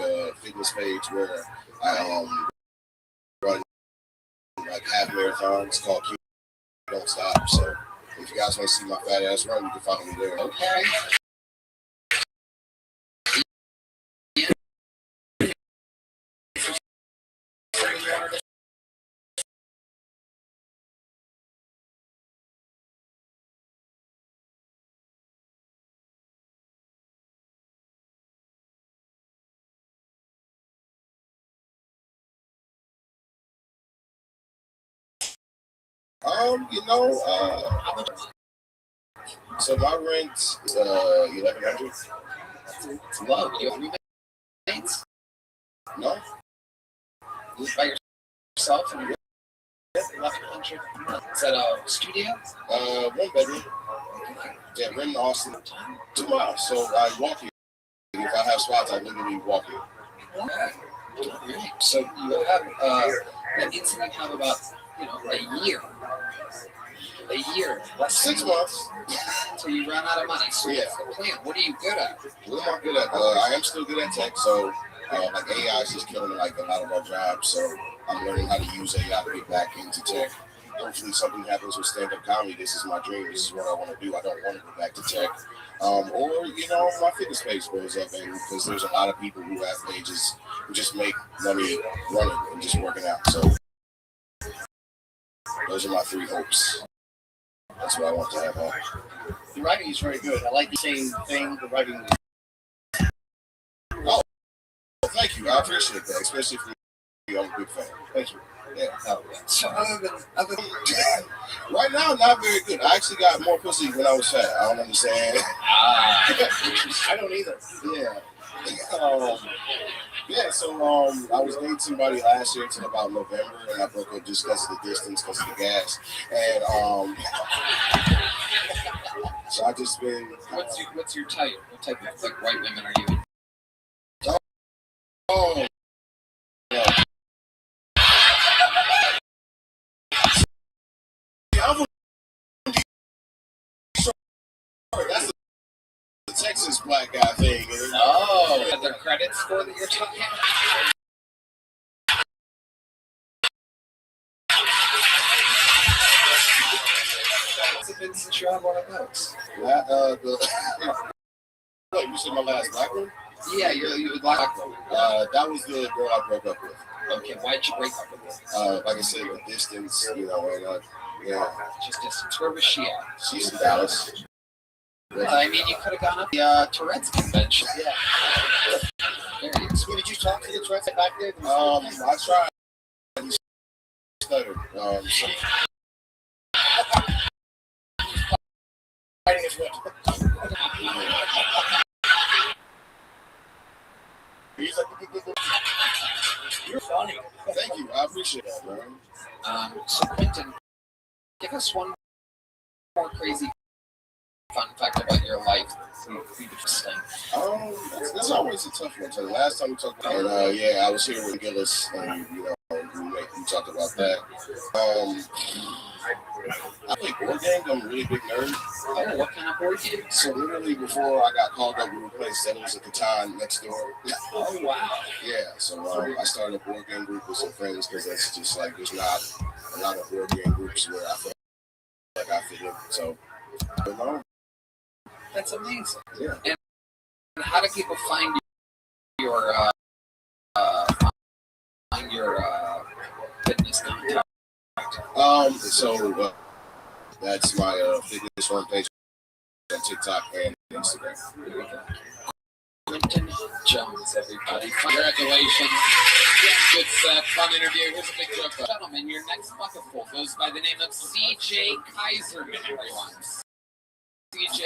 a fitness page where I run like half marathons called Q Don't Stop. So if you guys want to see my fat ass run, you can follow me there. Okay. So my rent is $1,100. It's low. You have roommates? No. You live by yourself and you're $1,100 a month. Is that a studio? 1 bedroom. Yeah, we're in Austin. 2 miles. So I walk here. If I have spots, I literally walk here. Okay. So you have that means you have about a year. A year. That's 6 months. So you run out of money. So yeah. What's the plan? What are you good at? What am I good at? I am still good at tech. So like AI is just killing like a lot of our jobs. So I'm learning how to use AI to get back into tech. Hopefully something happens with stand-up comedy. This is my dream. This is what I want to do. I don't want to go back to tech. Or my fitness page goes up, and because there's a lot of people who have pages who just make money running and just working out. So those are my 3 hopes. That's what I want to have. The writing is very good. I like the same thing. The writing. Oh, thank you. I appreciate that, especially for you. I'm a big fan. Thank you. Yeah. So other than right now, not very good. I actually got more pussy when I was fat. I don't understand. I don't either. Yeah. So I was dating somebody last year until about November, and I broke up just because of the distance, because of the gas, and so I just been. What's your type? What type of like white women are you? Oh. Yeah. That's the Texas black guy thing. Oh, are there credits for that you're talking about? Has it been since you had one of those? Wait, you said my last black one? Yeah, you were black one. That was the girl I broke up with. Okay, why'd you break up with her? Like I said, the distance, and Just distance. Where was she at? She's in Dallas. I mean, you could have gone up the Tourette's convention. Yeah. There you go. Did you talk to the Tourette's back there? I tried. He stuttered. Writing is what? He's like, You're funny. Thank you. I appreciate that, man. So Quentin, give us one more crazy fun fact about your life. That's always a tough one. So the last time we talked about it, I was here with Gillis, and we talked about that. I play board games. I'm a really big nerd. Oh, what kind of board game? So literally before I got called up, we were playing Settlers of Catan next door. Oh wow! Yeah, so I started a board game group with some friends because that's just like there's not a lot of board game groups where I feel like I fit in. So, that's amazing. Yeah. And how do people find your fitness contact? So that's my fitness run page on TikTok and Instagram. Quentin Jones, everybody. Congratulations. Good set. Fun interview. Here's a big joke. Gentlemen, your next bucketful goes by the name of CJ Kaiserman, everyone. CJ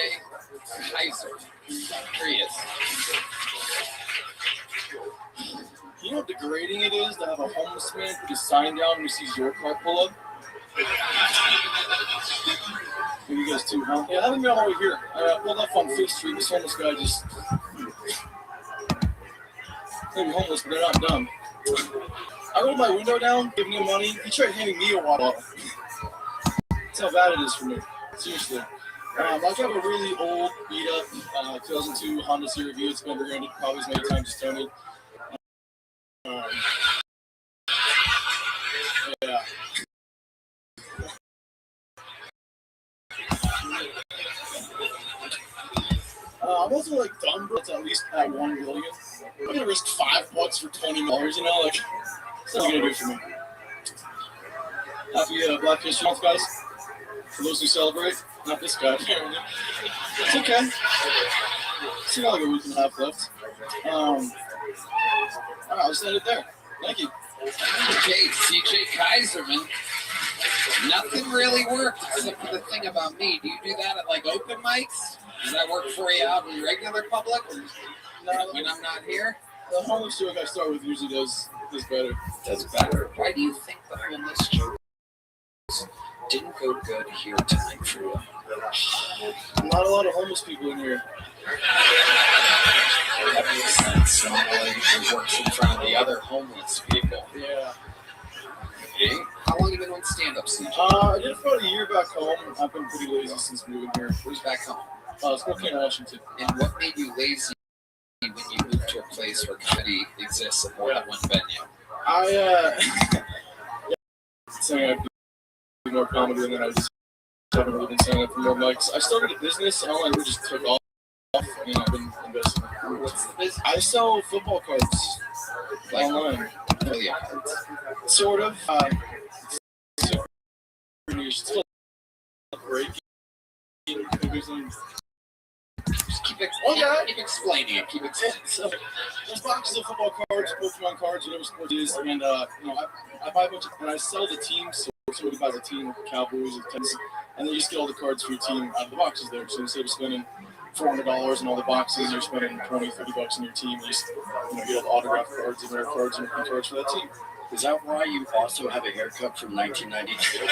Kaiser. Here he is. You know how degrading it is to have a homeless man put his sign down when he sees your car pull up? You guys too, huh? Yeah, have me all the way here. I pulled up on 5th Street. This homeless guy just... Maybe homeless, but they're not dumb. I rolled my window down, giving him money. He tried handing me a water bottle. That's how bad it is for me. Seriously. I drive a really old, beat-up 2002 Honda CR-V. It's been rear-ended probably as many times as Tony. Yeah. I'm also like dumb, but it's at least at $1 billion. I'm gonna risk $5 for $20. You know, like it's not gonna do for me. Happy Black History Month, guys. For those who celebrate, not this guy apparently. It's okay. Still got like a week and a half left. All right, I'll just end it there. Thank you. Okay, CJ Kaiserman. Nothing really worked except for the thing about me. Do you do that at like open mics? Does that work for you out in regular public? When I'm not here? The homeless joke I start with usually does better. Does better. Why do you think the homeless joke didn't go good here tonight for you? Not a lot of homeless people in here. That makes sense. Normally it works in front of the other homeless people. Yeah. Okay. How long have you been on stand-up, CJ? I did it for about a year back home. I've been pretty lazy since moving here. Who's back home? Spokane, Washington. And what made you lazy when you moved to a place where comedy exists in more than one venue? Saying I'd do more comedy, and then I just haven't really been saying up for more mics. I started a business, and all I really just took off, and I've been investing. What's the business? I sell football cards online. Affiliate cards. Sort of. It's super niche. It's still breaking. Just keep explaining it. Keep explaining. So there's boxes of football cards, Pokemon cards, whatever sport it is, and I buy a bunch of, and I sell the teams. So somebody buys a team of Cowboys or Tennessee, and then you just get all the cards for your team out of the boxes there. So instead of spending $400 in all the boxes, you're spending $20-$30 on your team. You just get all the autographed cards and rare cards and cards for that team. Is that why you also have a haircut from 1992?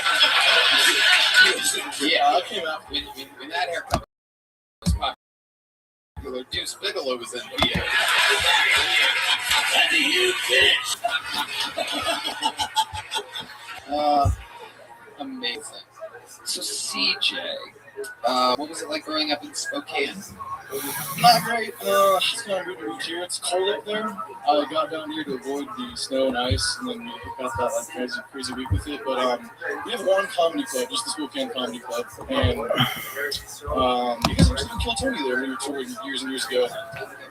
Yeah, I came out. when that haircut was popular, Deuce Bigelow was in VA. That you bitch! Amazing. So CJ, what was it like growing up in Spokane? Not great. It's kind of weird to reach here. It's cold up there. I got down here to avoid the snow and ice, and then we got that like crazy week with it. But we have one comedy club, just the Spokane Comedy Club, and you guys actually killed Tony there when we were touring years and years ago.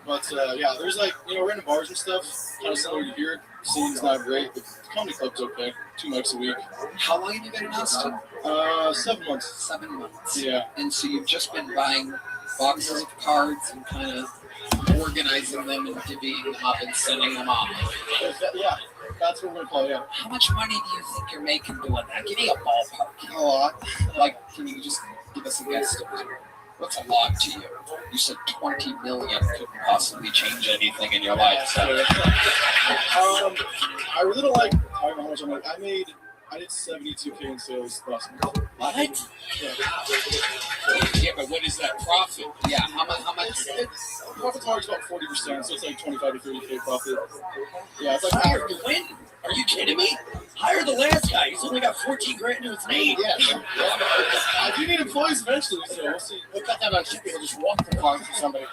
But yeah, there's like random bars and stuff, kind of similar to here. Scene's not great, but the comedy club's okay. 2 nights a week. How long have you been in Austin? 7 months. 7 months. Yeah. And so you've just been buying boxes of cards and kind of organizing them and divvying them up and sending them off. Yeah, that's what we're gonna call it. Yeah. How much money do you think you're making doing that? Give me a ballpark. A lot. Like, can you just give us a guesstimate? What's a lot to you? You said 20 million couldn't possibly change anything in your life. So. I really don't like. I don't know how much I'm like. I did 72K in sales last month. What? Yeah. Yeah, but what is that profit? Yeah, how much? Profit margin's about 40%, so it's like 25 to 30K profit. Yeah, it's like Hire Glenn? Are you kidding me? Hire the last guy. He's only got 14 grand into his name. Yeah. I do need employees eventually, so we'll see. We'll cut that out cheap. We'll just walk the car for somebody.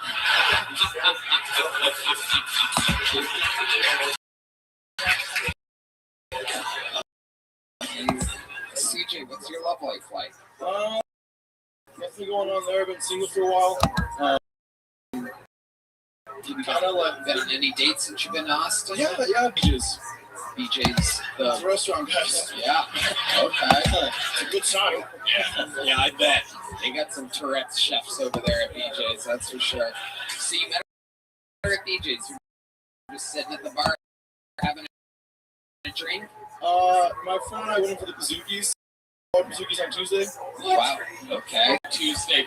CJ, what's your love life like? Nothing going on there. I've been single for a while. Kind of like Been on any dates since you've been to Austin? yeah, BJ's. BJ's. It's a restaurant, guys. Yeah. Okay. It's a good sign. Yeah, I bet. They got some Tourette's chefs over there at BJ's, that's for sure. So you met her at BJ's. You're just sitting at the bar having a drink? My friend and I went in for the Pizookies. Pizookies on Tuesday. Wow. Okay. Tuesday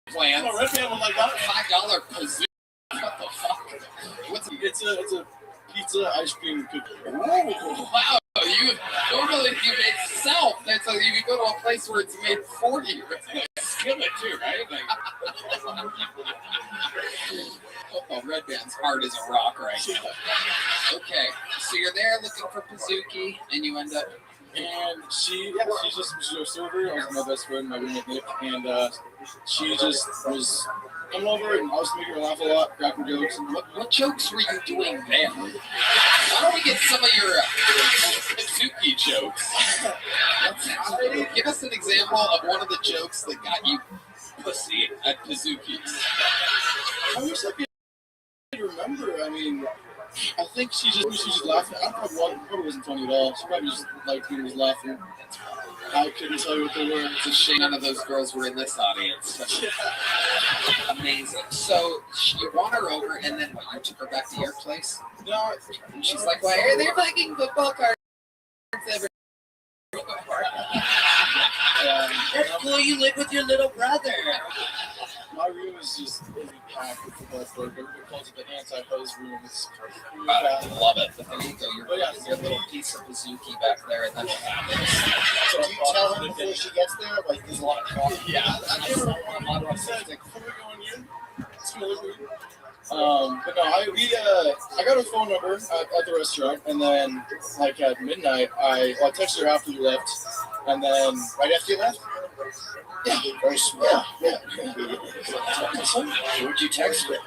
plans. Oh, Red Man was like that. $5 Pizookie. What the fuck? It's a pizza ice cream cookie. Ooh, wow. You normally you make self. That's so you can go to a place where it's made for you. Skillet too, right? Like, oh, Red Band's hard as a rock, right? Okay, so you're there looking for Pizookie, and you end up. And she's a server. I was my best friend, my roommate Nick, and she just was coming over and I was making her laugh a lot, cracking jokes. And What jokes were you doing there? Why don't we get some of your Suzuki jokes? Give us an example of one of the jokes that got you pussy at Pizooki's. I wish I could remember. I mean, I think she just laughing. I probably wasn't funny at all. She probably just liked me and was laughing. I couldn't tell you what they were. It's a shame none of those girls were in this audience. Amazing. So you won her over, and then what? You took her back to your place? No, And she's like, "Why are there fucking football cards everywhere?" That's cool. You live with your little brother. my room is just packed with football cards. Everybody calls it the anti-hose room. It's really I packed. love it. But there you go. Oh, yeah. Your little piece of Pizookie back there, and then what happens? So do you tell her before she gets there? Like, there's a lot of coffee. Yeah. I give her a lot of Said, before we go in, it's really weird. But no, I got her phone number at the restaurant, and then like at midnight, I texted her after you left, and then right after you left? yeah, Very smart. yeah. Who'd you text her? When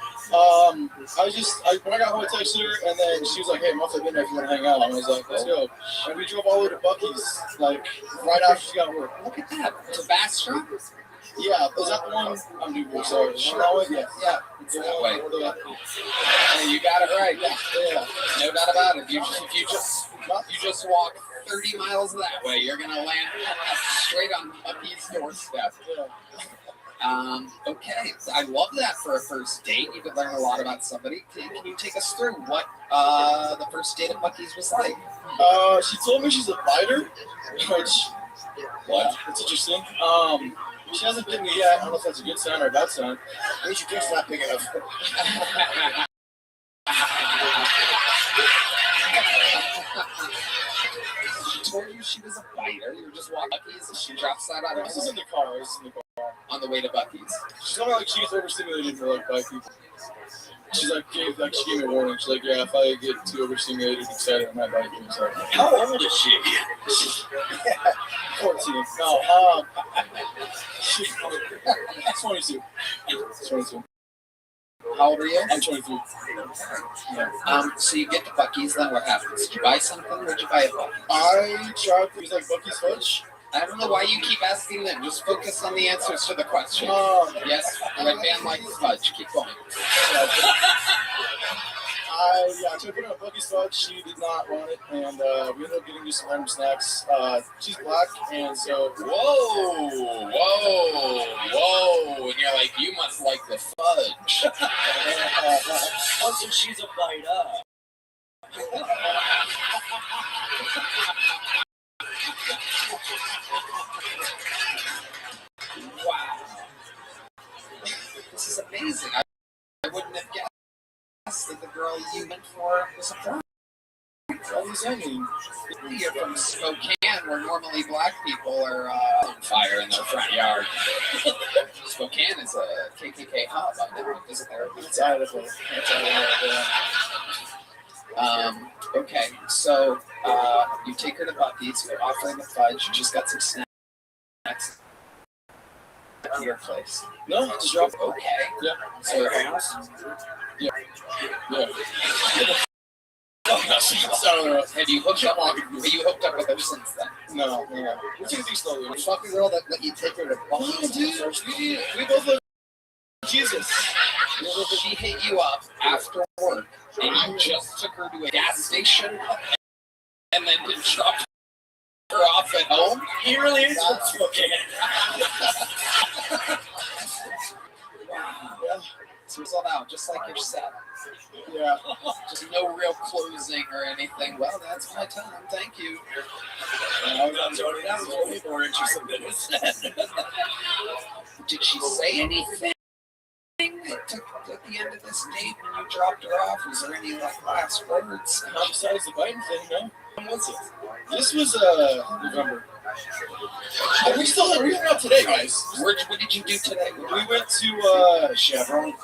I got home, I texted her, and then she was like, "Hey, I'm off at midnight if you want to hang out." And I was like, "Let's go." And we drove all the way to Buc-ee's, like right after she got work. Look at that. Tabasco? Yeah, is that the one? I'm new. Sorry, that way? Yeah. It's that way. Yeah. Hey, you got it right. Yeah. No doubt about it. If you just walk 30 miles that way, you're gonna land straight on Bucky's doorstep. Okay, I love that for a first date. You could learn a lot about somebody. Can you take us through what the first date at Bucky's was like? She told me she's a fighter, which it's interesting. She hasn't bitten me yet. I don't know if that's a good sign or a bad sign. At least your dick's not big enough. She told you she was a fighter. You were just walking Bucky's and she drops that on This is in the car. on the way to Bucky's. She's not like she gets overstimulated for like by people. She's like, she gave me a warning. She's like, yeah, if I get too overstimulated, excited, I might bite you. So, How old is she? 14. No, she's 22. 22. How old are you? I'm 23. So you get to Bucky's, then what happens? Did you buy something? What'd you buy at Bucky's? I tried things like Bucky's Fudge. I don't know why you keep asking them. Just focus on the answers to the question. Yes, Red Band likes fudge. Keep going. I tried putting on Bucky's Fudge. She did not want it, and we ended up getting just some random snacks. She's black, and so Whoa. And you're like, you must like the fudge. Also, she's a bite up. Wow. This is amazing. I wouldn't have guessed that the girl you went for was a girl. what was I mean? You're from Spokane, where normally black people are on fire in their front yard. Spokane is a KKK hub. I've never visited there. It's Idaho. Okay, so you take her to Bucky's, you offer her the fudge, you just got some snacks at your place. No, just drop. Okay. Yeah. So her house? Yeah. Have you hooked up? Have you hooked up with her since then? No. We're taking things slowly. The fucking girl that let you take her to Bucky's. Dude, we both love Jesus. She hit you up after work, and you just took her to a gas station, and then dropped her off at home. He really is from Spokane. Yeah. So it's all out, just like your set. Yeah. Just no real closing or anything. Well, that's my time. Thank you. I was way more interested than this. Did she say anything at the end of this date when you dropped her off? Was there any last words? Besides the biting thing, no. When was it? This was November. We hung out today, guys. What did you do today? We went to Chevron.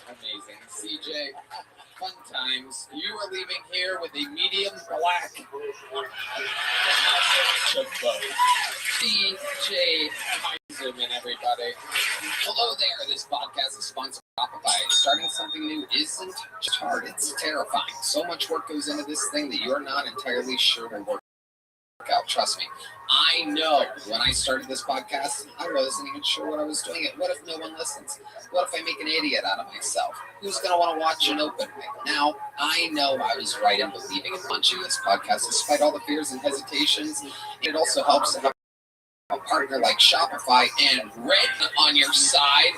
Amazing. CJ, fun times. You are leaving here with a medium black CJ Kaiserman, everybody. Hello there. This podcast is sponsored by Shopify. Starting something new isn't just hard, it's terrifying. So much work goes into this thing that you're not entirely sure will work out. Trust me. I know when I started this podcast, I wasn't even sure what I was doing. What if no one listens? What if I make an idiot out of myself? Who's going to want to watch an open mic? Now, I know I was right in believing and launching this podcast despite all the fears and hesitations. It also helps to have a partner like Shopify and Red on your side.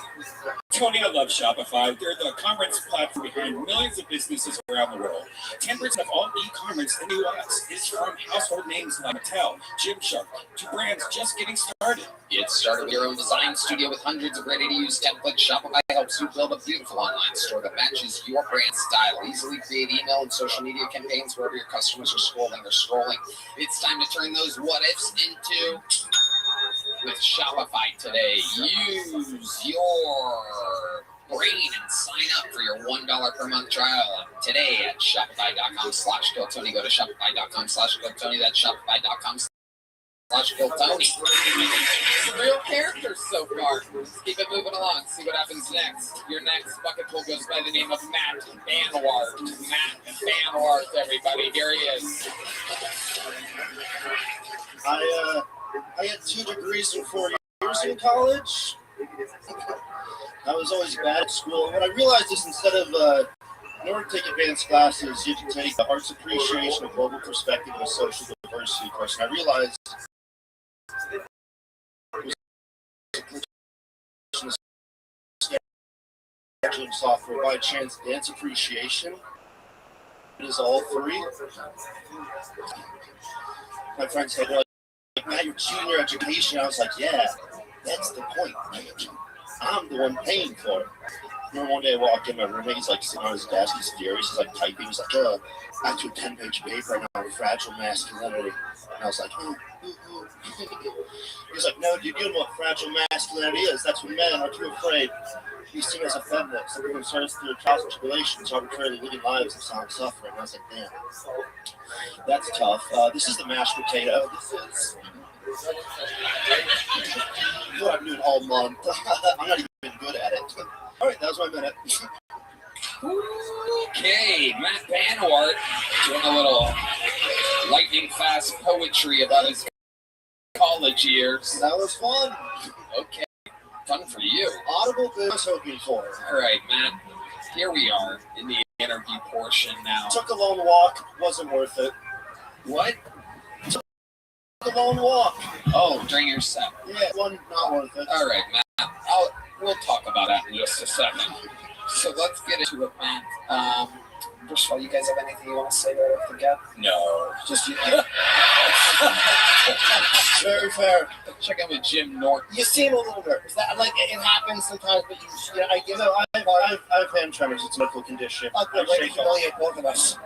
Tony, I love Shopify. They're the commerce platform behind millions of businesses around the world. 10% of all e-commerce in the U.S. is from household names like Mattel, Gymshark, to brands just getting started. Get started with your own design studio with hundreds of ready-to-use templates. Shopify helps you build a beautiful online store that matches your brand style. Easily create email and social media campaigns wherever your customers are scrolling. It's time to turn those what-ifs into... With Shopify today, use your brain and sign up for your $1 per month trial today at shopify.com/KillTony. Go to shopify.com/KillTony. That's shopify.com/KillTony. Some real characters so far. Let's keep it moving along. See what happens next. Your next bucket pool goes by the name of Matt Banwart. Matt Banwart, everybody. Here he is. I had 2 degrees in 4 years in college. I was always bad at school. What I realized is instead of, in order to take advanced classes, you have to take the arts appreciation, a global perspective, and a social diversity course. And I realized scheduling software by chance, dance appreciation. It is all free. My friends said, Matt, your junior education. I was like, yeah, that's the point. I'm the one paying for it. Remember one day I walked in, my roommate, he's like sitting on his desk, he's furious, he's like typing, he's like, I have to a 10-page paper right now on fragile masculinity. And I was like, He's like, no, dude, you know what fragile masculinity is. That's when men are too afraid to be seen as a feminist. Everyone starts through trials and tribulations, arbitrarily living lives of silent suffering. And I was like, damn, that's tough. This is the mashed potato. This is what I'm doing all month. I'm not even good at it. All right, that was my minute. Okay, Matt Banwart doing a little lightning fast poetry about his college years. That was fun. Okay, fun for you. Audible bit I was hoping for. All right, Matt, here we are in the interview portion now. Took a long walk, wasn't worth it. What? Took a long walk. Oh, during your set. Yeah, one not worth it. All right, Matt, we'll talk about that in just a second. So let's get into it, man. First of all, you guys have anything you want to say right off the bat? No. Just you. Very fair. Check in with Jim Norton. You seem a little nervous. That, like, it happens sometimes, but I've hand tremors. It's a medical condition. I humiliate both of us.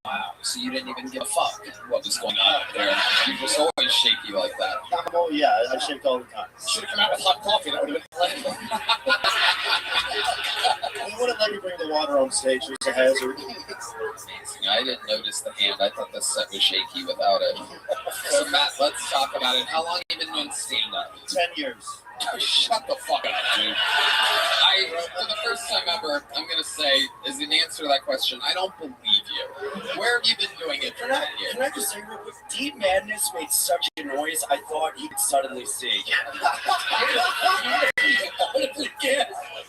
Wow. So you didn't even give a fuck what was going on up there. You're just always shaky like that. Oh yeah, I shake all the time. Should have come out with hot coffee. That would have been They wouldn't let me bring the water on stage. It was a hazard. Amazing. I didn't notice the hand. I thought the set was shaky without it. So Matt, let's talk about it. How long have you been doing stand-up? 10 years. Oh, shut the fuck up, dude. For the first time ever, I'm going to say, as an answer to that question, I don't believe you. Where have you been doing it for 10 years? Can I just say real quick, Deep Madness made such a noise, I thought he'd suddenly sing.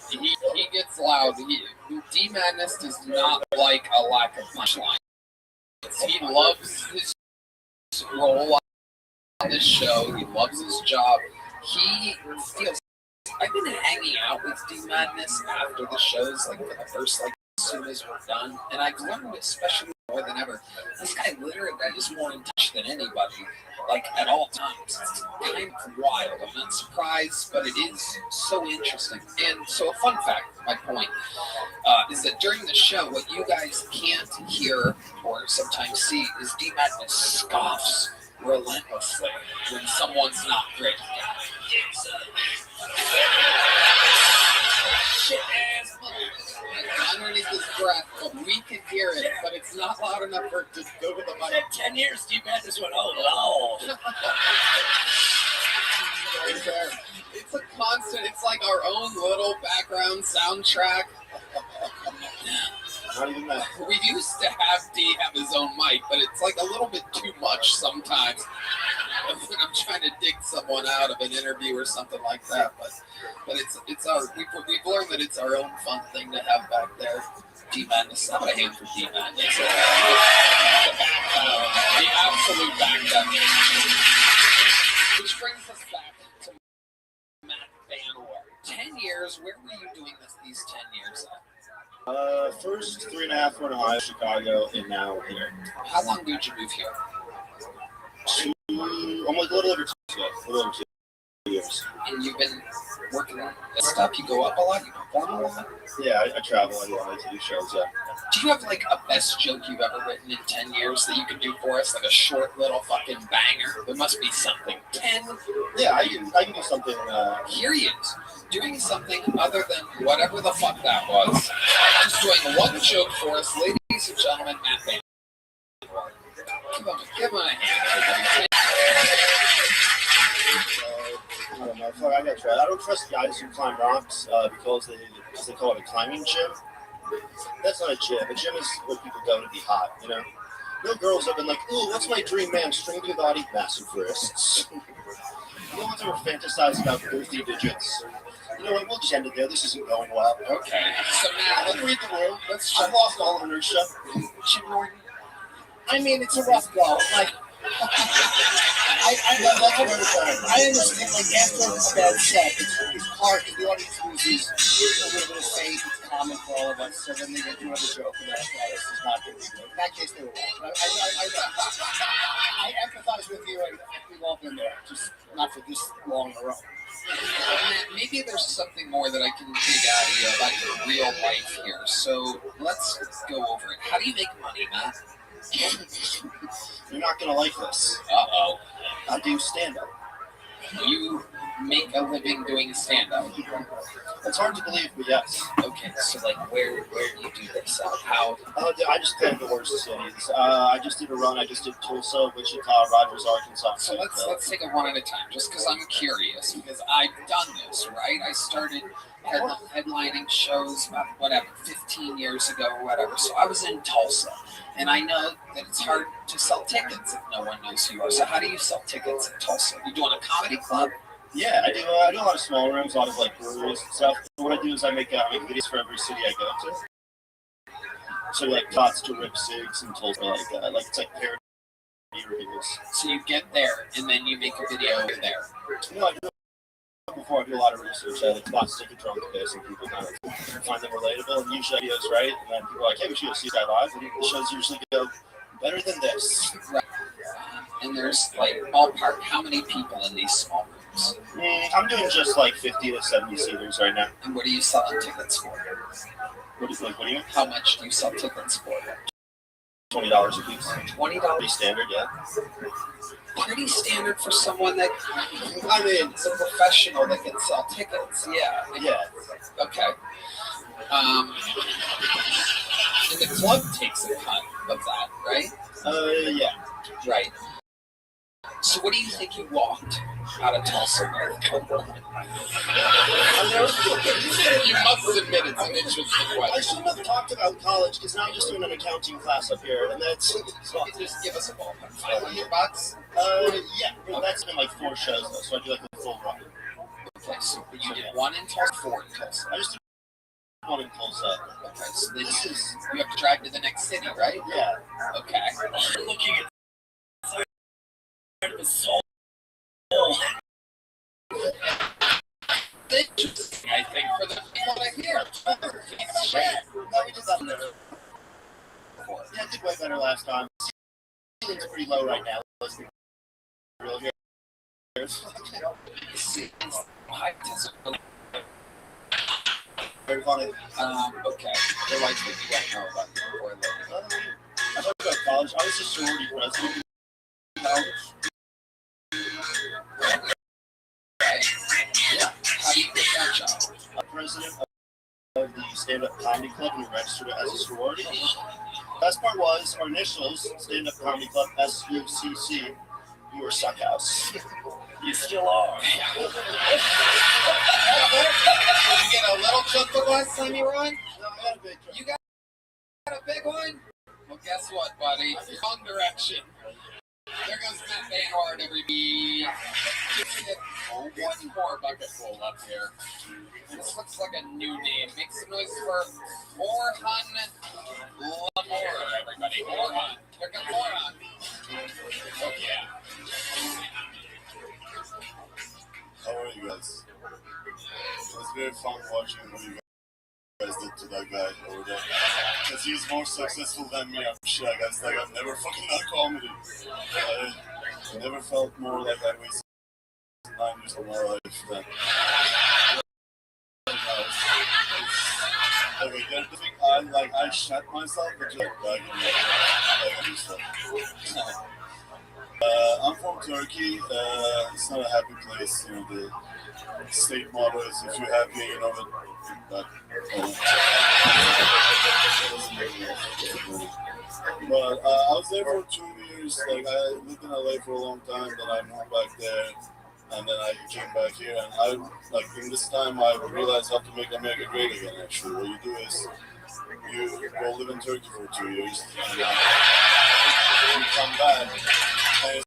He gets loud. D Madness does not like a lack of punchline. He loves his role on this show. He loves his job. He feels. I've been hanging out with D Madness after the shows, like for the first, like as soon as we're done, and I've learned, especially more than ever, this guy literally is more in touch than anybody, like at all times. It's kind of wild. I'm not surprised, but it is so interesting. And so, a fun fact, my point, is that during the show, what you guys can't hear or sometimes see is D Madness scoffs relentlessly when someone's not great. Shit ass underneath his breath, but we can hear it, but it's not loud enough for it to go to the mic. 10 years, Deep Madness went, oh, no. fair. It's a constant. It's like our own little background soundtrack. Not even that. We used to have D have his own mic, but it's like a little bit too much sometimes. When I'm trying to dig someone out of an interview or something like that, but it's our we've learned that it's our own fun thing to have back there. D-Man, this is not a hand for D-Man. It's the absolute backup. Which brings us back to Matt Banor. 10 years. Where were you doing these 10 years at? First 3.5 were in Ohio, Chicago, and now here. How long did you move here? Almost a little over 2 years. And you've been working on this stuff. You go up a lot. You perform a lot. Yeah, I travel. I like to do shows. Yeah. Do you have like a best joke you've ever written in 10 years that you could do for us? Like a short little fucking banger. There must be something. 10. Yeah, I can do something. Here he is, doing something other than whatever the fuck that was. Just doing one joke for us, ladies and gentlemen, Matt Banor. Give him a hand. I don't know. I gotta try. I don't trust guys who climb rocks because they call it a climbing gym. That's not a gym. A gym is where people go to be hot. You know. No girls have been like, "Ooh, what's my dream man? Stringy body, massive wrists." No one's ever fantasized about girthy digits. You know what? We'll just end it there. This isn't going well. Okay. So Matt, Let's read the room. I've lost all inertia. I mean, it's a rough go. Like, I understand. Like after a bad set, it's hard because the audience uses a little bit of faith. It's common for all of us. So then they get to another joke and they're like, "Yeah, this is not going to be good." In that case, they were wrong. I empathize with you, and we've all been there, just not for this long in a row. Maybe there's something more that I can dig out of you about your real life here. So let's go over it. How do you make money, Matt? You're not gonna like this. Uh-oh. I do stand-up. You make a living doing stand-up. It's hard to believe, but yes. Okay, so like where do you do this? How? I just play in the worst cities. I just did a run. I just did Tulsa, Wichita, Rogers, Arkansas. So let's take it one at a time, just because I'm curious, because I've done this, right? I started headlining shows about, 15 years ago or whatever. So I was in Tulsa, and I know that it's hard to sell tickets if no one knows who you are. So how do you sell tickets in Tulsa? You doing a comedy club? Yeah, I do a lot of small rooms, a lot of like breweries and stuff. What I do is I make videos for every city I go to. So like Tots to Rip Sigs and Tulsa, like it's like parody reviews. So you get there, and then you make a video there. No, I do before I do a lot of research. I like spots to control the base and people kind of find them relatable and usually ideas right. And then people are like, "Hey, we should go see that live." And the shows usually go better than this. Right. And there's like ballpark, how many people in these small rooms? I'm doing just like 50 to 70 seaters right now. And what are you selling tickets for? What do you mean? How much do you sell tickets for? $20 a piece. $20? Pretty standard, yeah. Pretty standard for someone that, I mean, is a professional that can sell tickets. Yeah. Yeah. Okay. And the club takes a cut of that, right? Yeah. Right. So what do you think you walked out of Tulsa with? You must admit it's an interesting question. I shouldn't have talked about college because now I'm just doing an accounting class up here, and that's Just give us a ballpark. $500? Yeah. Well, that's been like 4 shows though, so I do like a full run. Okay, so you did 1 in Tulsa, 4 in Tulsa. I just did 1 in Tulsa. Okay, so then you have to drive to the next city, right? Yeah. Okay. You're looking at the soul. Interesting, I think, for the people that hear. Shit. No, we did that better. Yeah, I did way better last time. Ceiling's pretty low right now. Let's be real here. Very funny. Okay. Your wife did you don't know about the before that. I talked about college. I was a sorority president. Yeah. How do you get that job? President of the stand-up comedy club and we registered it as a sorority. Best part was our initials, stand-up comedy club, SUCC, we were Suck House. You still are. Did you get a little cookbook last time you run? No, I got a big You got a big one? Well, guess what, buddy? Wrong direction. There goes Matt Van Hard, everybody. One more bucket full up here. This looks like a new name. Make some noise for Orhan Lamor, everybody. Orhan. There comes Orhan. Oh, yeah. How are you guys? It was very fun watching what you guys did to that guy over there. Because he's more successful than me. I'm sure, guys. Like, I've never fucking done comedy. I never felt more like I wasted 9 years of my life than. Okay, there's the thing I shot myself, but just bragging like I do stuff. I'm from Turkey. It's not a happy place. You know, the state motto is if you're happy, you know it. But I was there for 2 years. Like I lived in LA for a long time. Then I moved back there, and then I came back here. And I like in this time I realized how to make America great again. Actually, what you do is you go live in Turkey for 2 years, and you come back. And it's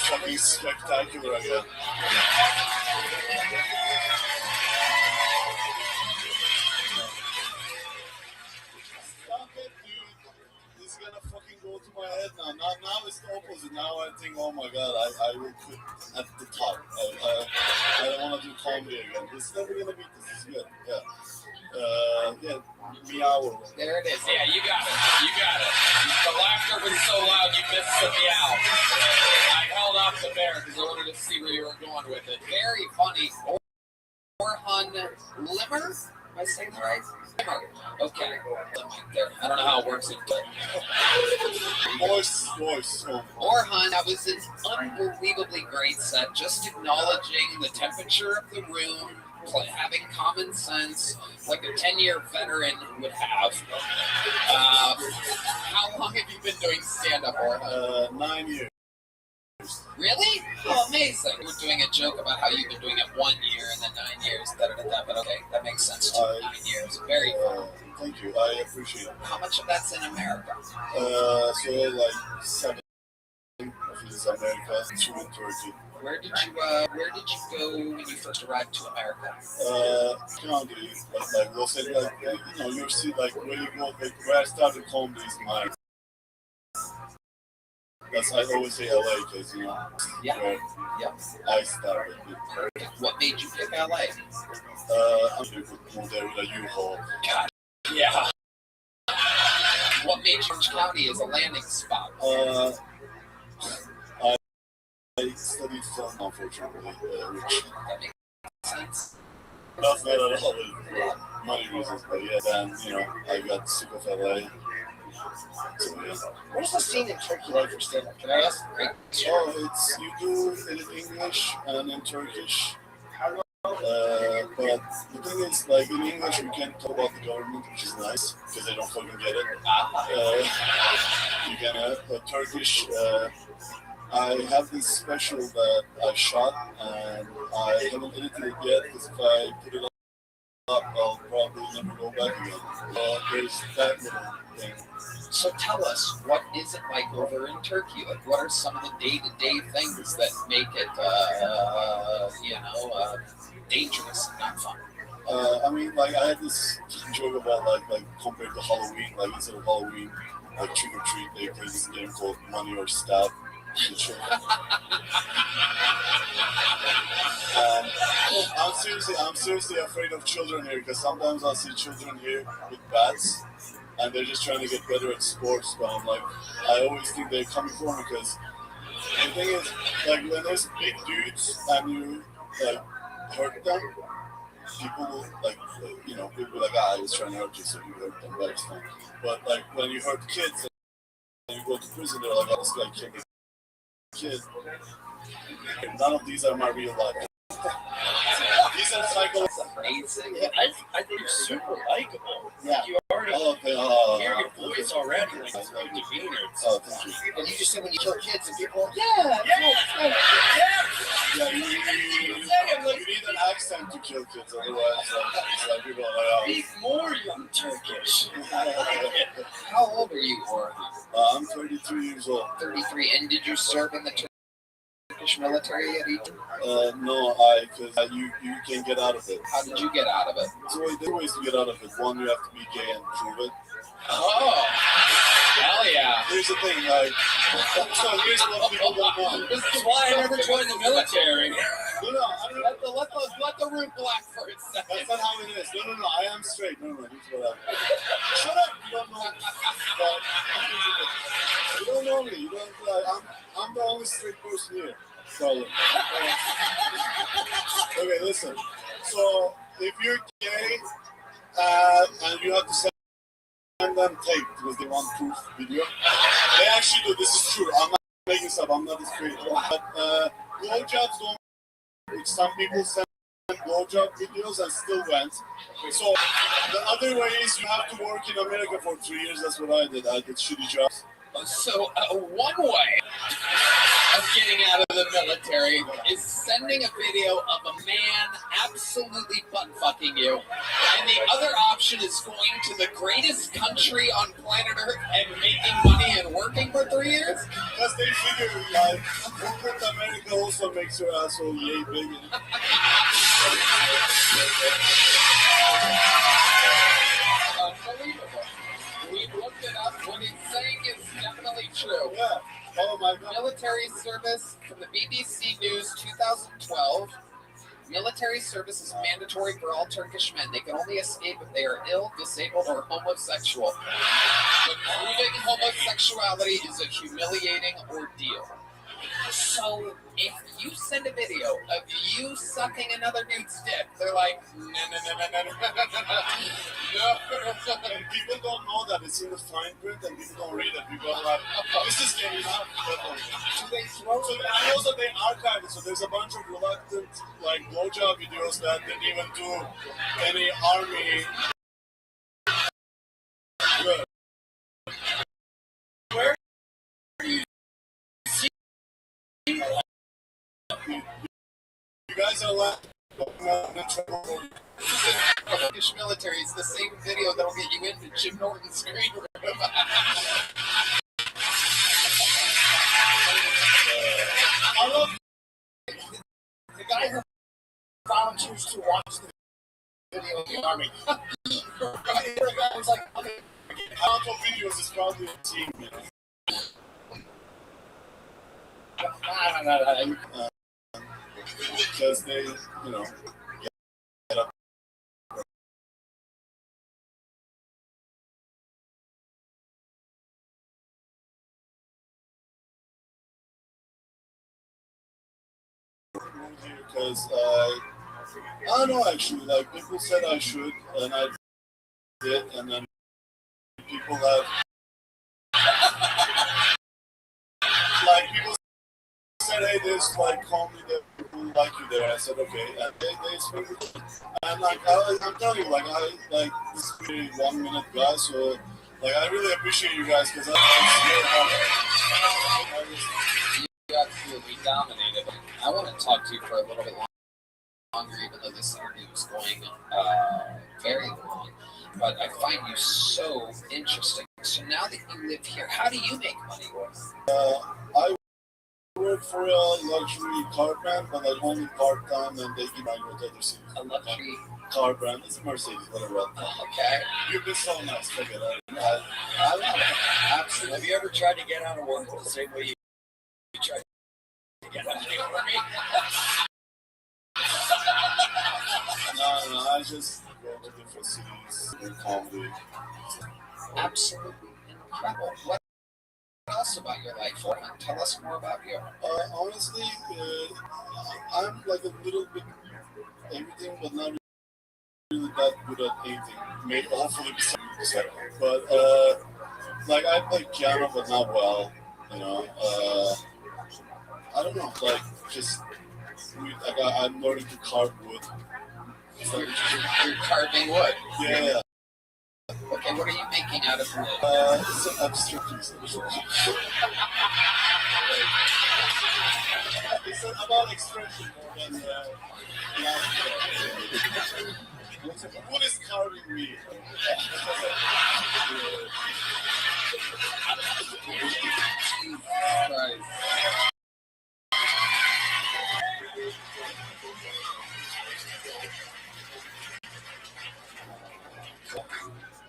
fucking spectacular again. Stop it, dude. This is gonna fucking go to my head now. Now it's the opposite. Now I think, oh my god, I will quit at the top. I don't want to do comedy again. This is never gonna beat this. This is good. Yeah. Meow. There it is. Yeah, you got it. You got it. The laughter was so loud you missed the meow. I held off the bear because I wanted to see where you were going with it. Very funny. Orhan Limmer? Am I saying that right? Limmer. Okay. There. I don't know how it works in Voice. Orhan, that was an unbelievably great set. Just acknowledging the temperature of the room, having common sense, like a 10-year veteran would have. How long have you been doing stand-up, Orhan? 9 years. Really? Oh, amazing. We're doing a joke about how you've been doing it 1 year and then 9 years, but okay, that makes sense too. 9 years. Very cool. Thank you. I appreciate it. How much of that's in America? So like 7 of it is America, 2 in Turkey. Where did you go when you first arrived to America? Comedy, like Los Angeles, like, you know, you see, like, where you go, like, where I started comedy is my, that's, I always say LA, because, you know, where I started. What made you pick LA? I'm going to go there with a U-Haul. God, yeah. What made Orange County as a landing spot? I studied film, unfortunately, which That makes sense. that's not at all money reasons, but yeah, then, you know, I got sick of LA. So, yeah. What is the scene in Turkey like for stand-up? Can I ask? Great. Oh, it's, you do it in English and in Turkish. But the thing is, like, in English, we can't talk about the government, which is nice, because they don't fucking get it. You can, but Turkish, I have this special that I shot, and I haven't edited it yet, because if I put it up, I'll probably never go back again. There's that little thing. So tell us, what is it like over in Turkey? Like, what are some of the day-to-day things that make it, dangerous and not fun? I mean, like, I had this joke about, like compared to Halloween, like, instead of Halloween, like, trick or treat, they play this game called Money or Stab. I'm seriously afraid of children here, because sometimes I see children here with bats, and they're just trying to get better at sports, but I'm like, I always think they're coming for me, because the thing is, like, when there's big dudes and you, like, hurt them, people will, like, you know, people will be like, I was trying to hurt you, so you hurt them, but it's fine. But, like, when you hurt kids and you go to prison, they're like, oh, this guy killed this kid. None of these are my real life. These are psycho. Amazing. Yeah, I think you're super likable. Yeah. You already hear your voice already, like your demeanor. Oh, thank you. And you just said when you kill kids and people, Yeah. Yeah, you need an accent to kill kids, otherwise it's like people are like, oh. Speak more, young Turkish. How old are you, or I'm 32 years old. 33? And did you serve in the Turkish military at Egypt? No, because you can get out of it. How did you get out of it? So there are ways to get out of it. One, you have to be gay and prove it. Oh, hell yeah. Here's the thing, like, so here's what people don't know. This is why I never joined the military. No, I don't know. Let the root black for a second. That's not how it is. No, I am straight. No, here's what shut up! You don't know me. You don't know me. You don't. I'm the only straight person here. Probably. Okay, listen. So if you're gay and you have to send them tape because they want proof video, they actually do. This is true. I'm not making this up. I'm not a straight. But blowjobs don't. Some people send blowjob videos and still went. So the other way is you have to work in America for 3 years. That's what I did. I did shitty jobs. So one way of getting out of the military is sending a video of a man absolutely butt-fucking you. And the other option is going to the greatest country on planet Earth and making money and working for 3 years? Because they figure, like, corporate America also makes your asshole yay big. Unbelievable. We've looked it up. What he's saying is definitely true. Yeah. Oh my God. Military service from the BBC News 2012. Military service is mandatory for all Turkish men. They can only escape if they are ill, disabled, or homosexual. But proving homosexuality is a humiliating ordeal. So if you send a video of you sucking another dude's dick, they're like, no. And people don't know that it's in the fine print, and people don't read it. People are like, this is getting out. So and also they archive it. So there's a bunch of reluctant, like, blowjob videos that didn't even do any army. Good. Where do you see? You guys are laughing. Turkish military is the same video that'll get you into Jim Norton's screen room. I love the guy who volunteers to watch the video in the army. The guy was like, okay, Count of videos is probably a team. Because they, get up. Because I don't know, actually, like, people said I should, and I did, and then people have, like, people said, hey, there's, like, comedy that people like you there. I said, okay, and they speak, and, like, I'm telling you, like, this is a 1 minute guy, so, like, I really appreciate you guys, because You absolutely dominated. I want to talk to you for a little bit longer, even though this interview is going very long. But I find you so interesting. So now that you live here, how do you make money? I work for a luxury car brand, but I only part-time, and they give my go to other cities. A luxury car brand. It's a Mercedes, whatever. Okay. You've been so nice. Forget it. I love it. Absolutely. Have you ever tried to get out of work the same way you tried to get out of work? No, I just go to different cities and comedy. Absolutely incredible. What else about your life? Tell us more about you. Honestly, I'm like a little bit everything, but not really that good at anything. Maybe hopefully be something. But like, I play piano, but not well. I don't know. Like, just I'm learning to carve wood. You're carving wood. Yeah. Okay, what are you making out of wood? It's an abstract piece. It's about expression more than what is carving me? Right.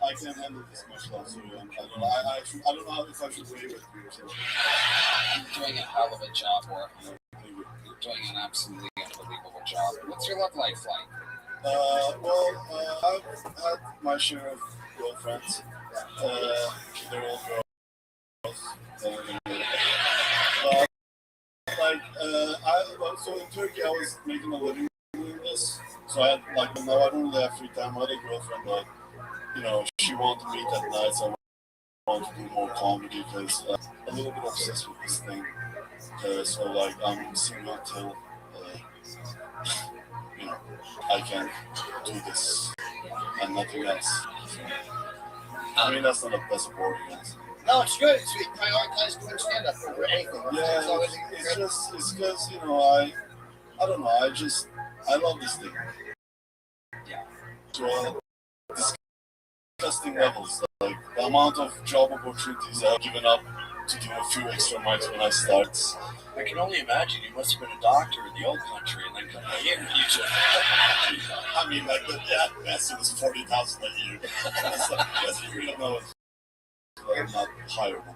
I can't handle this much love, so I don't know. I don't know if I should wait with you. So. You're doing a hell of a job, or you're doing an absolutely unbelievable job. What's your love life like? I've had my share of girlfriends. They're all girls. So in Turkey, I was making a living doing this. So I had now I don't really have free time. I had a girlfriend, but she wanted to meet at night, so I wanted to do more comedy because I'm a little bit obsessed with this thing. So I'm single till I can do this and nothing else. I mean that's a boring answer. No, it's good. So you prioritize doing stand-up over anything. Yeah, it's because I don't know. I love this thing. Yeah. So disgusting levels, like the amount of job opportunities I've given up to do a few extra mics when I start. I can only imagine you must have been a doctor in the old country and then come here and you just... I mean, that best was 40,000 a year. That's real knowledge. Not hireable.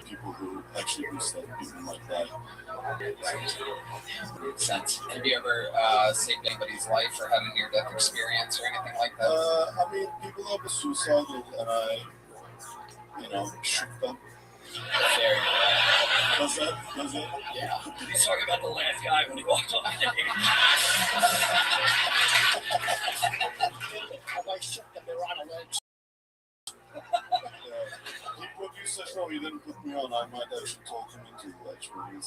People who actually do stuff, people like that. Makes sense. Have you ever saved anybody's life or had a near-death experience or anything like that? I mean, people have been suicidal and I, shook them. Very Does it? Yeah. He's talking about the last guy when he walked on stage. I shook them, they were on a ledge. He produced a show, he didn't put me on. I might actually talk him into actually.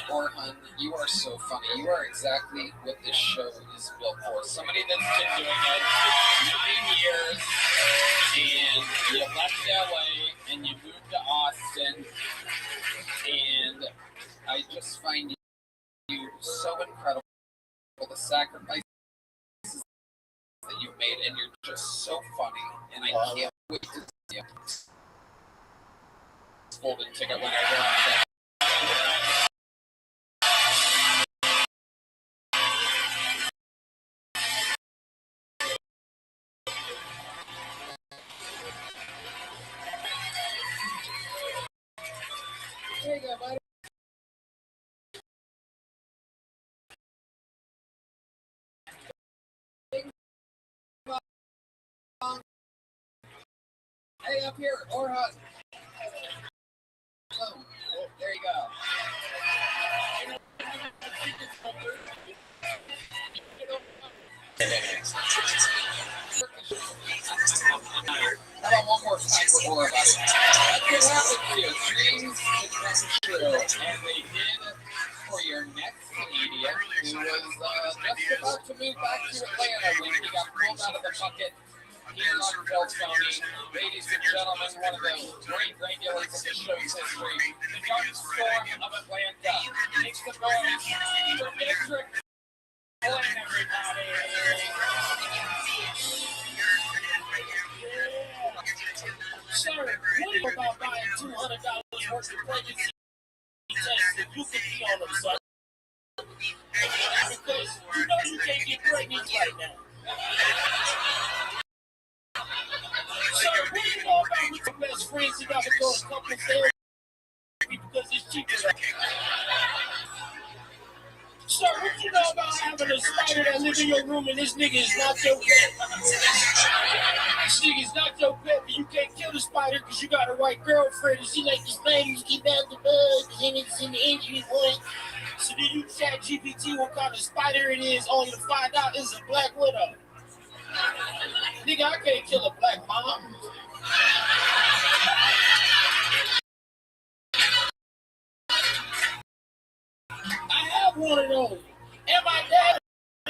Orhan, you are so funny. You are exactly what this show is built for. Somebody that's been doing it 9 years, and you left LA, and you moved to Austin, and I just find you so incredible for the sacrifices that you've made, and you're just so funny, and I can't wait to see you. Golden ticket winner here on that. There you go, buddy. Hey, up here, Orhan. Boom. There you go. How about one more time for more about it? That's what happened to you. Dreams to come true. And they did for your next comedian who was just about to move back to Atlanta when he got pulled out of the bucket here on Tony. Ladies and gentlemen, one of the great regulars of the show's history, the Dark Storm of Atlanta. Make some noise for Midrick. Hello, everybody. Sir, what do you about buying $200 worth of pregnancy tests if you can be on them, son? Because you can't get pregnant right now. Sir, what do you know about with your best friends that got to go to couples therapy because it's cheaper? Sir, what you know about having a spider that lives in your room and this nigga is not your pet? This nigga is not your pet, but you can't kill the spider because you got a white girlfriend and she like the spiders keep out the bugs and it's an injury point. So then you chat GPT what kind of spider it is, only to find out it's a black widow. Nigga, I can't kill a black mom. I have one of those. And my dad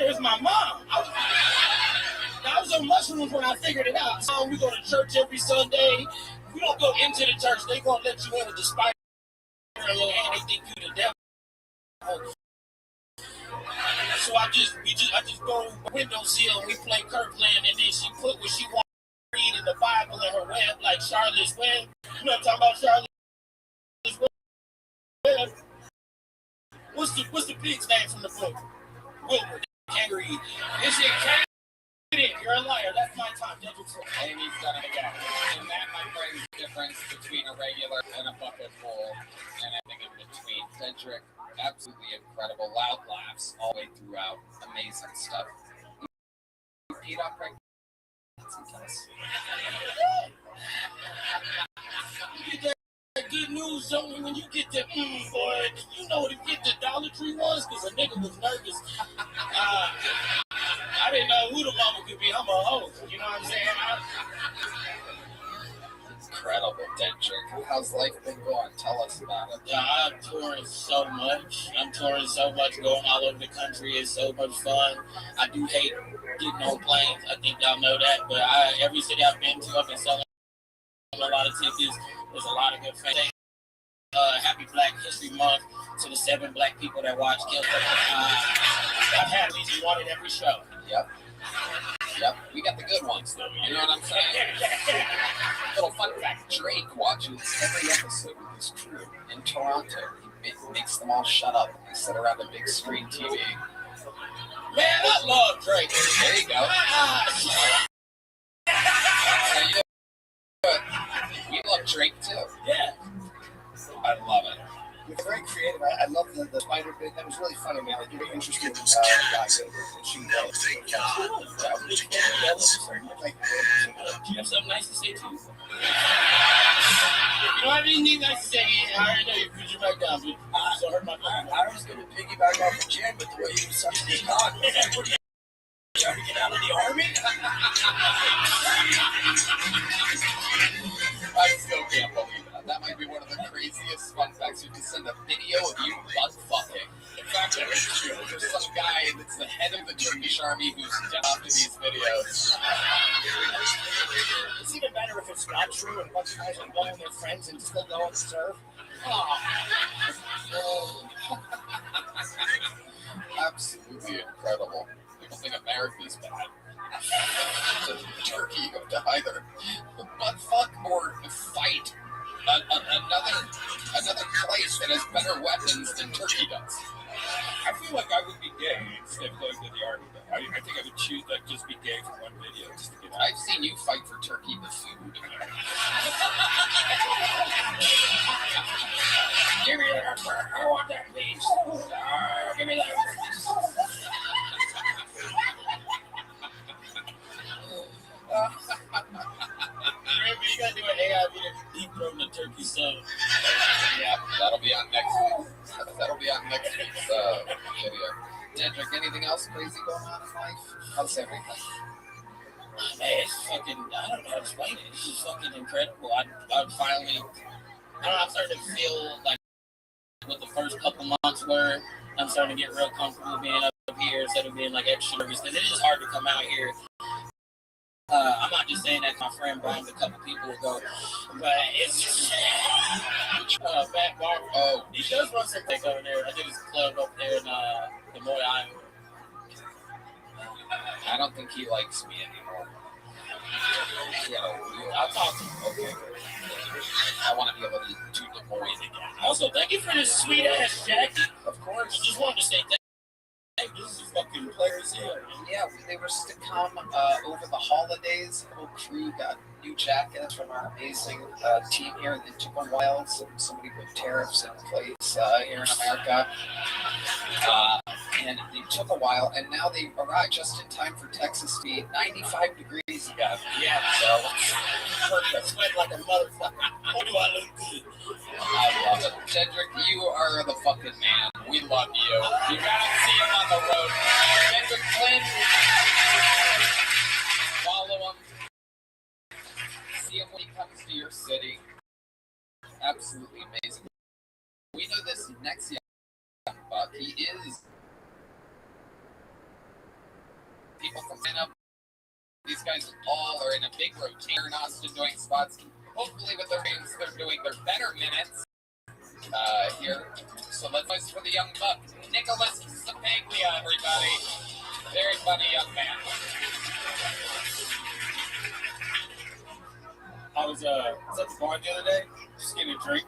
is my mom. so mushrooms when I figured it out. So we go to church every Sunday. We don't go into the church. They gonna let you in with the spider in your hand. They think you the devil. So I just go windowsill and we play Kirkland, and then she put what she wants to read in the Bible in her web, like Charlotte's Web. You know what I'm talking about, Charlotte's Web? What's the pig's name from the book? Wilbur. Can't read. Is it Can't? You're a liar. That's my time. And he's done it again. And that, my friend, is the difference between a regular and a bucket full, and everything in between. Cedric, absolutely incredible. Loud laughs all the way throughout. Amazing stuff. You peed off pregnant sometimes. You get that good news only when you get the boy. You know what the Dollar Tree was? Because a nigga was nervous. I didn't know who the mama could be. I'm a hoe. You know what I'm saying? Incredible, Cedric. How's life been going? Tell us about it. I'm touring so much. Going all over the country. It's so much fun. I do hate getting on planes. I think y'all know that. But every city I've been to, I've been selling a lot of tickets. There's a lot of good fans. Happy Black History Month to the 7 black people that watch Kill. I've had these you wanted every show. Yep. We got the good ones, though. You know what I'm saying? Little fun fact: Drake watches every episode with his crew in Toronto. He makes them all shut up and sit around a big screen TV. Man, I love Drake. There you go. We love Drake too. Yeah. I love it. You're very creative. I love the spider bit. That was really funny, man. Like, you're very interesting guys that she develops. Do you have something nice to say too? You don't have anything nice to say. I already know you put your back down, but so hurt my feelings. I was going to piggyback off of Jen, but the way he was sucking his cock, trying to get out of the army? I still can't believe that. That might be one of the craziest fun facts. You can send a video of you butt fucking. It's actually true. There's some guy that's the head of the Turkish army who's done after these videos. It's even better if it's not true and a bunch of guys are going with their friends and still going to serve. Absolutely incredible. People think America's bad. Turkey, you have to either butt fuck or fight another place that has better weapons than Turkey does. I feel like I would be gay instead of going to the army. Though. I think I would choose just be gay for one video just to get out. I've seen you fight for Turkey the food. Give me that. I want that, please. Give me that. Remember, you gotta do an AI video deep throating the turkey sub. Yeah, that'll be on next week's video. Cedric, anything else crazy going on in life? How's everything? Man, it's fucking, I don't know how to explain it. It's just fucking incredible. I'm finally, I'm starting to feel like what the first couple months were. I'm starting to get real comfortable being up here instead of being like extra nervous, because it is hard to come out here. I'm not just saying that my friend Brian, a couple people ago, but it's just Fat Bar. Oh, He does run some things over there. I did his club up there in Des Moines, Iowa. I don't think he likes me anymore. I'll talk to him. Okay. I want to be able to do Des Moines again. Also, thank you for this sweet ass jacket. Of course. I just wanted to say thank you. This is fucking players here. Yeah, they were to come over the holidays. The whole crew got new jackets from our amazing team here. It took a while. Somebody put tariffs in place here in America. And it took a while, and now they arrived just in time for Texas to be 95 degrees again. Yeah, So perfect. Sweat like a motherfucker. Oh, do I look good? I love it. Cedric, you are the fucking man. We love you. You gotta see him on the road. Cedric Flynn. Follow him. See him when he comes to your city. Absolutely amazing. We know this next young buck. He is. People can sign up These guys all are in a big rotation in Austin doing spots. Hopefully with their names, they're doing their better minutes here. So let's go for the young buck, Nicholas Sapaglia, everybody. Very funny young man. I was at the bar the other day, just getting a drink,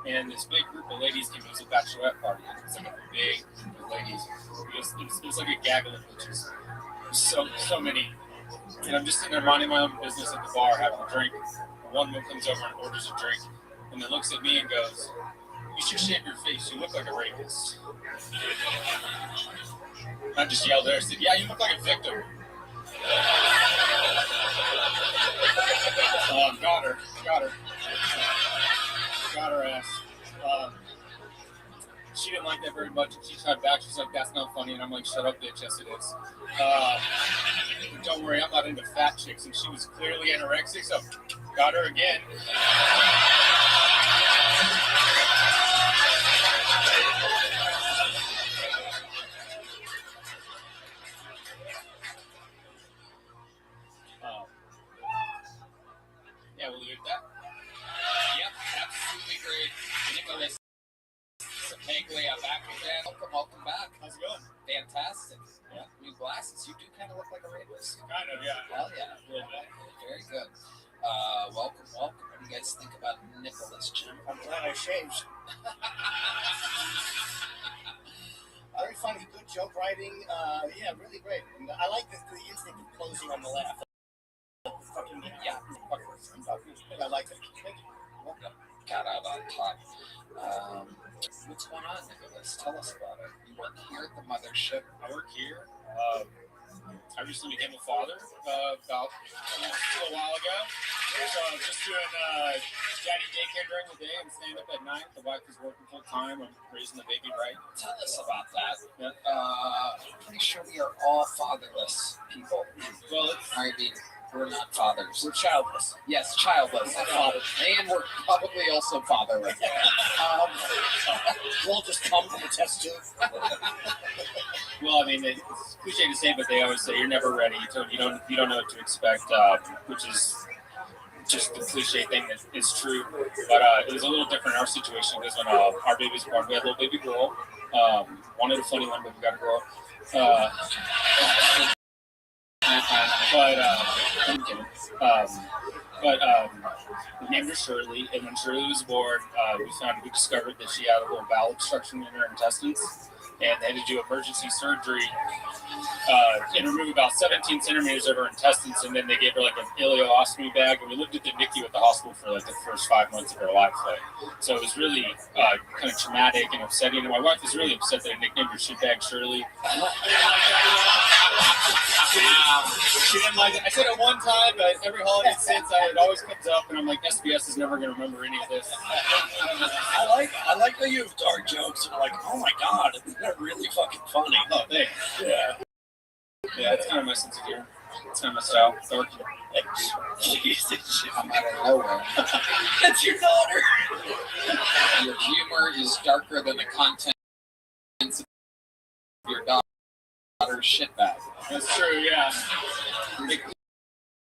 and this big group of ladies came. It was a bachelorette party. It was like a big group of ladies. It was like a gaggle of bitches. So many. And I'm just sitting there minding my own business at the bar, having a drink. One woman comes over and orders a drink, and then looks at me and goes, "You should shave your face. You look like a rapist." I just yelled at her. I said, "Yeah, you look like a victim." Got her ass. She didn't like that very much, and she tried back. She's like, "That's not funny," and I'm like, "Shut up, bitch. Yes, it is." Don't worry, I'm not into fat chicks, and she was clearly anorexic, so got her again. Yeah, we'll leave it at that. Yep, absolutely great. Nicholas Sapaglia back again. Welcome back. How's it going? Fantastic. Yeah, new glasses. You do kind of look like a rapist. Kind of, yeah. Hell yeah. A little bit. Very good. Welcome. What do you guys think about Nicholas, Jim? I'm glad I shaved. Very funny, good joke writing. Yeah, really great. And I like the instinct of closing on the laugh. Fucking Yeah. I like it. Thank you. Welcome. Got out on top. What's going on, Nicholas? Tell us about it. You work here at the mothership. I work here. I recently became a father about a little while ago. So just doing daddy daycare during the day and stand up at night. The wife is working full time. I'm raising the baby right. Tell us about that. Yeah. I'm pretty sure we are all fatherless people. Well, I mean, we're not fathers. We're childless. Yes, childless. And we're probably also fatherless. We'll just come from a test tube. well, I mean, it's cliche to say, but they always say you're never ready. So you don't know what to expect, which is just the cliche thing that is true. But it was a little different in our situation because when our baby was born, we had a little baby girl. Wanted a funny one, but we got a girl. We named her Shirley, and when Shirley was born, we discovered that she had a little bowel obstruction in her intestines, and they had to do emergency surgery and remove about 17 centimeters of her intestines, and then they gave her like an ileostomy bag, and we lived at the NICU at the hospital for like the first 5 months of her life. So it was really kind of traumatic and upsetting, and my wife was really upset that I nicknamed her Shitbag Shirley. She didn't like it. I said it one time, but every holiday since, it always comes up, and I'm like, SBS is never going to remember any of this. I like that you have dark jokes. And like, oh my god, they're really fucking funny. Oh, thanks. Yeah, it's kind of my sense of humor. It's kind of my style. Dark. Jesus, I'm out of nowhere. that's your daughter. Your humor is darker than the content of your daughter's shitbag. That's true, yeah.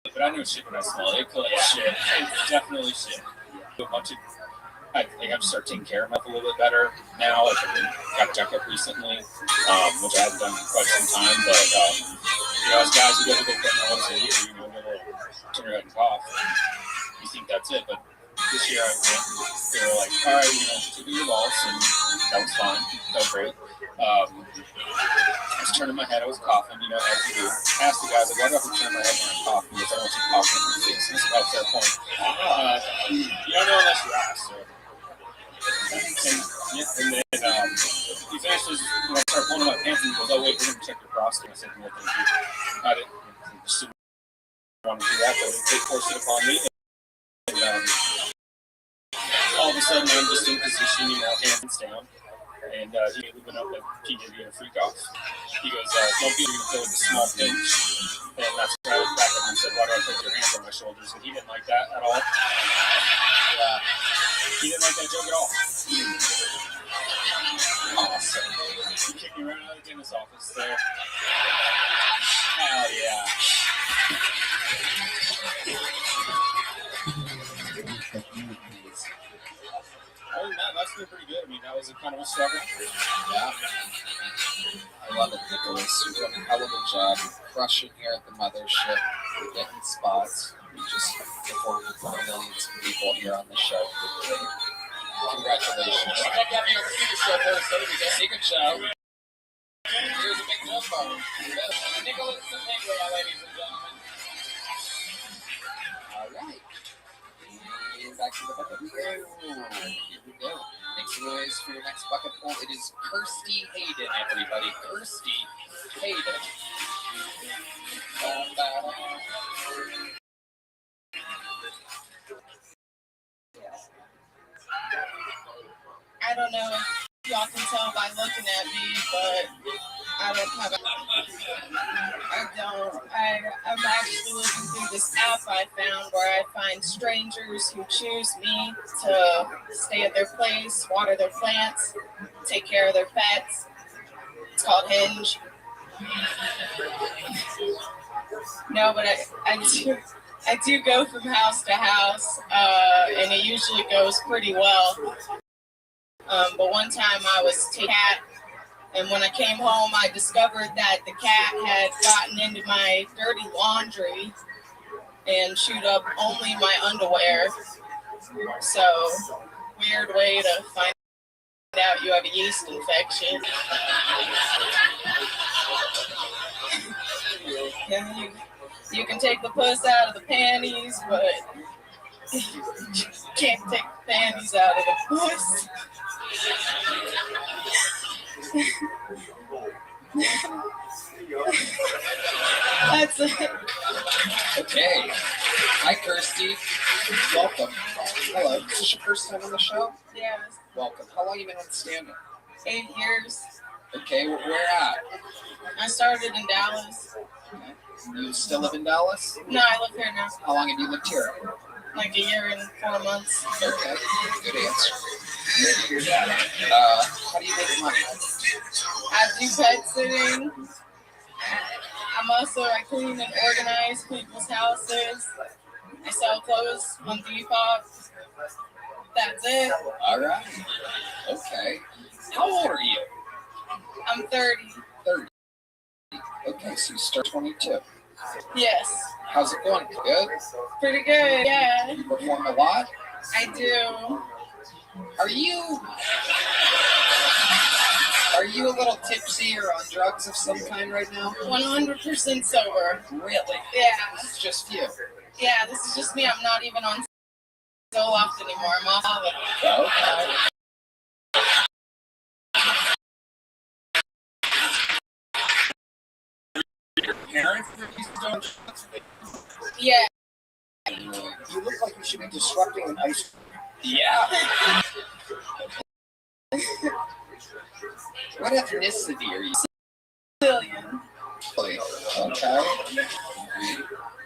But I know shit when I smell it. It's shit. It's definitely shit. I think I've started taking care of myself a little bit better now. Like I got checked up recently, which I haven't done in quite some time. But as guys, you go to the clinic once a year, get a little turn your head and cough. You think that's it, but this year I went. They were like, "All right, to do your loss," and that was fine. That was great. I was turning my head. I was coughing, as you do. I asked the guys, "Why do I have to turn my head when I cough?" Because I don't want you coughing in your face. That's about a fair point. You don't know unless you ask. So. And then he finishes, I start pulling my pants and he goes, "Oh, wait, we're going to check your prostate." I said, "No, thank you." I just didn't want to do that, but they forced it upon me. And all of a sudden, I'm just in position, hands down. And he went up and he gave me a freak off. He goes, "Don't be going to feel with a small pinch." And that's where I was back up and said, "Why do I put your hands on my shoulders?" And he didn't like that at all. He didn't like that joke at all. Awesome. He kicked me right out of the dentist's office. So, hell yeah. Other than that, that's been pretty good. I mean, that was a kind of a struggle. Yeah. I love it, Nicholas. You're doing a hell of a job. Crushing here at the mothership. You're getting spots. You're just performing in front of millions of people here on the show. Congratulations. I'd love to have you on the secret show first. So we got Secret show. here's a big jump on. Nicholas the Pigway, ladies and gentlemen. All right. And back to the bucket. Here we go. Make some noise for your next bucket pull. It is Kirsty Hayden, everybody. Kirsty Hayden. I don't know if y'all can tell by looking at me, but I don't have I'm actually looking through this app I found where I find strangers who choose me to stay at their place, water their plants, take care of their pets. It's called Hinge. No, but I do go from house to house, and it usually goes pretty well. But one time I was taking a cat, and when I came home, I discovered that the cat had gotten into my dirty laundry and chewed up only my underwear. So, weird way to find out you have a yeast infection. Yeah, you can take the puss out of the panties, but you can't take the panties out of the puss. That's it. Okay. Hi, Kirsty. Welcome. Hello. Is this your first time on the show? Yeah, Welcome. How long have you been on standing? 8 years. Okay, where at? I started in Dallas. Okay. You still live in Dallas? No, I live here now. How long have you lived here? Like a year and 4 months. Okay, good answer. How do you make money? I do pet sitting. I clean and organize people's houses. I sell clothes on Depop. That's it. All right. Okay. How old are you? I'm 30. 30. Okay, so you start 22. Yes. How's it going? Good? Pretty good, yeah. You perform a lot? I do. Are you a little tipsy or on drugs of some kind right now? 100% sober. Really? Yeah. This is just you. Yeah, this is just me. I'm not even on Zoloft anymore. I'm off of it. Okay. Your parents are used to doing drugs? Yeah. You look like you should be disrupting an ice cream. Yeah. What ethnicity are you? Sicilian. Really? Okay.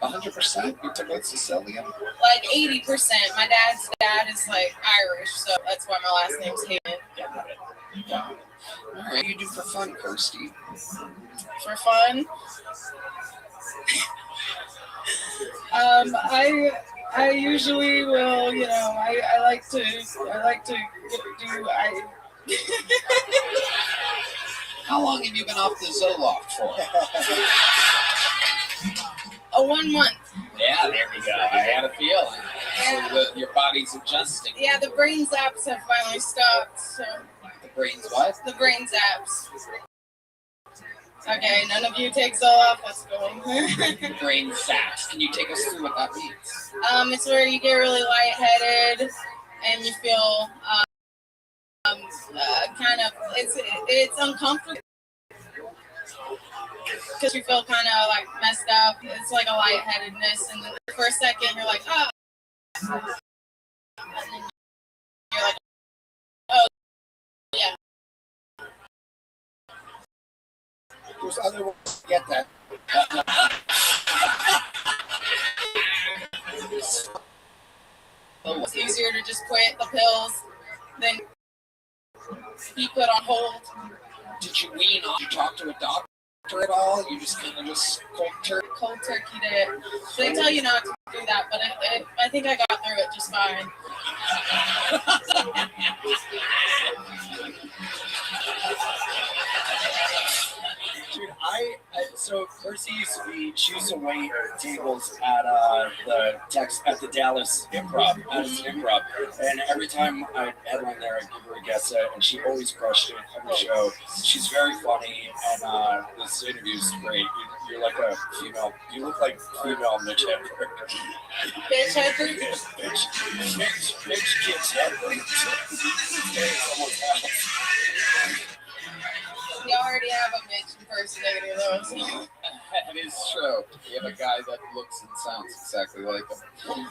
100%? You took out Sicilian? Like 80%. My dad's dad is like Irish, so that's why my last name's Hayden. Got it. Got it. All right. What do you do for fun, Kirsty? For fun. I usually will, I like to do. How long have you been off the Zoloft for? 1 month. Yeah, there we go. I had a feeling. Yeah. So your body's adjusting. Yeah, the brain zaps have finally stopped. So The brain's what? the brain zaps. Okay, none of you take Zoloft. Let's go. Brain zaps. Can you take us through what that means? It's where you get really lightheaded and you feel kind of it's uncomfortable because you feel kind of like messed up. It's like a lightheadedness, and then for a second you're like, oh, and then you're like, oh, yeah. There's other ways to get that. It's easier to just quit the pills than be put on hold. Did you wean off? Did you talk to a doctor? at all? You just kind of just Cold turkeyed it. They tell you not to do that, but I think I got through it just fine. Dude, so Percy used to be choose to wait tables at the Dallas Improv, and every time I headline there, I'd give her a guest set, and she always crushed it every show. She's very funny, and this interview's great. You're like a female. You look like female Mitch Hedberg. Bitch Hedberg? Mitch Kids Hedberg. We already have a Mitch impersonator, though. So. That is true. You have a guy that looks and sounds exactly like him.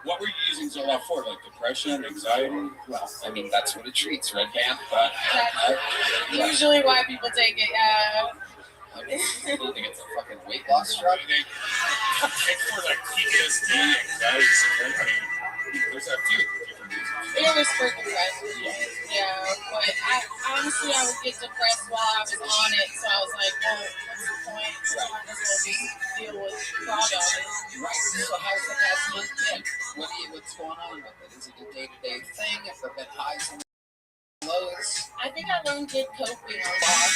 What were you using Zoloft for? Like depression, anxiety? Well, I mean, that's what it treats, Red Band. But that's usually why people take it. I mean, you think it's a fucking weight loss drug? It's for like PTSD, anxiety, there's a few different reasons. It was for depression. Yeah, but honestly, I would get depressed while I was on it, so I was like, well, what's the point? So I might as well just deal with product. Right. So how's the past month been? What's going on with it? Is it a day-to-day thing? Have there been highs and lows? I think I learned good coping on that.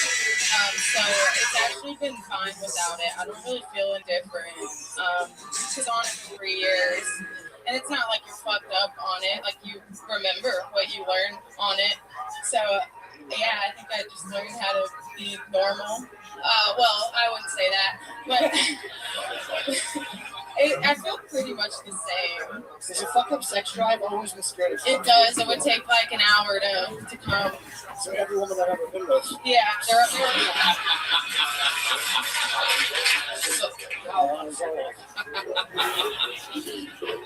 So it's actually been fine without it. I don't really feel indifferent. Because on it for 3 years. And it's not like you're fucked up on it. Like, you remember what you learned on it. So, yeah, I think I just learned how to be normal. Well, I wouldn't say that. But I feel pretty much the same. Does your fuck up sex drive always been scared of? It does. It would take like an hour to come. So every woman I've ever been with. Yeah, they're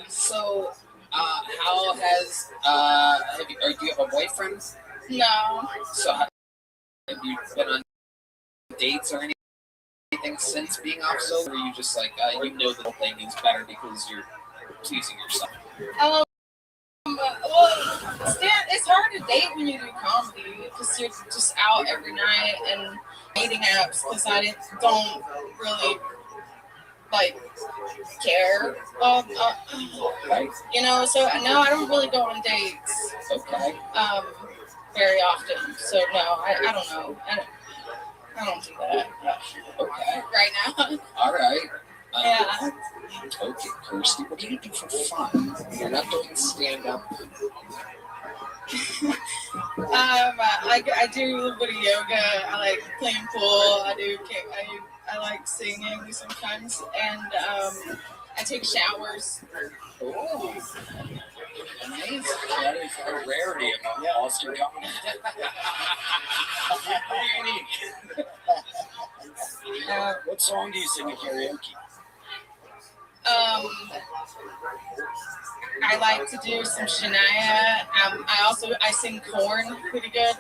So, how has do you have a boyfriend? No. So, have you been on dates or anything since being off sober? Or are you just like you know the whole thing is better because you're pleasing yourself? Well, it's hard to date when you do comedy because you're just out every night and dating apps because I don't really like care. Right. You know, so no, I don't really go on dates. Okay. Very often. So no, I don't know. I don't do that. Okay. Right now. All right. Yeah. Okay, Kirsty, what do you do for fun? You're not doing stand-up. I do a little bit of yoga. I like playing pool. I like singing sometimes, and I take showers. Oh, amazing! That is a rarity among Austin comedy. What song do you sing at karaoke? I like to do some Shania. I sing Korn pretty good.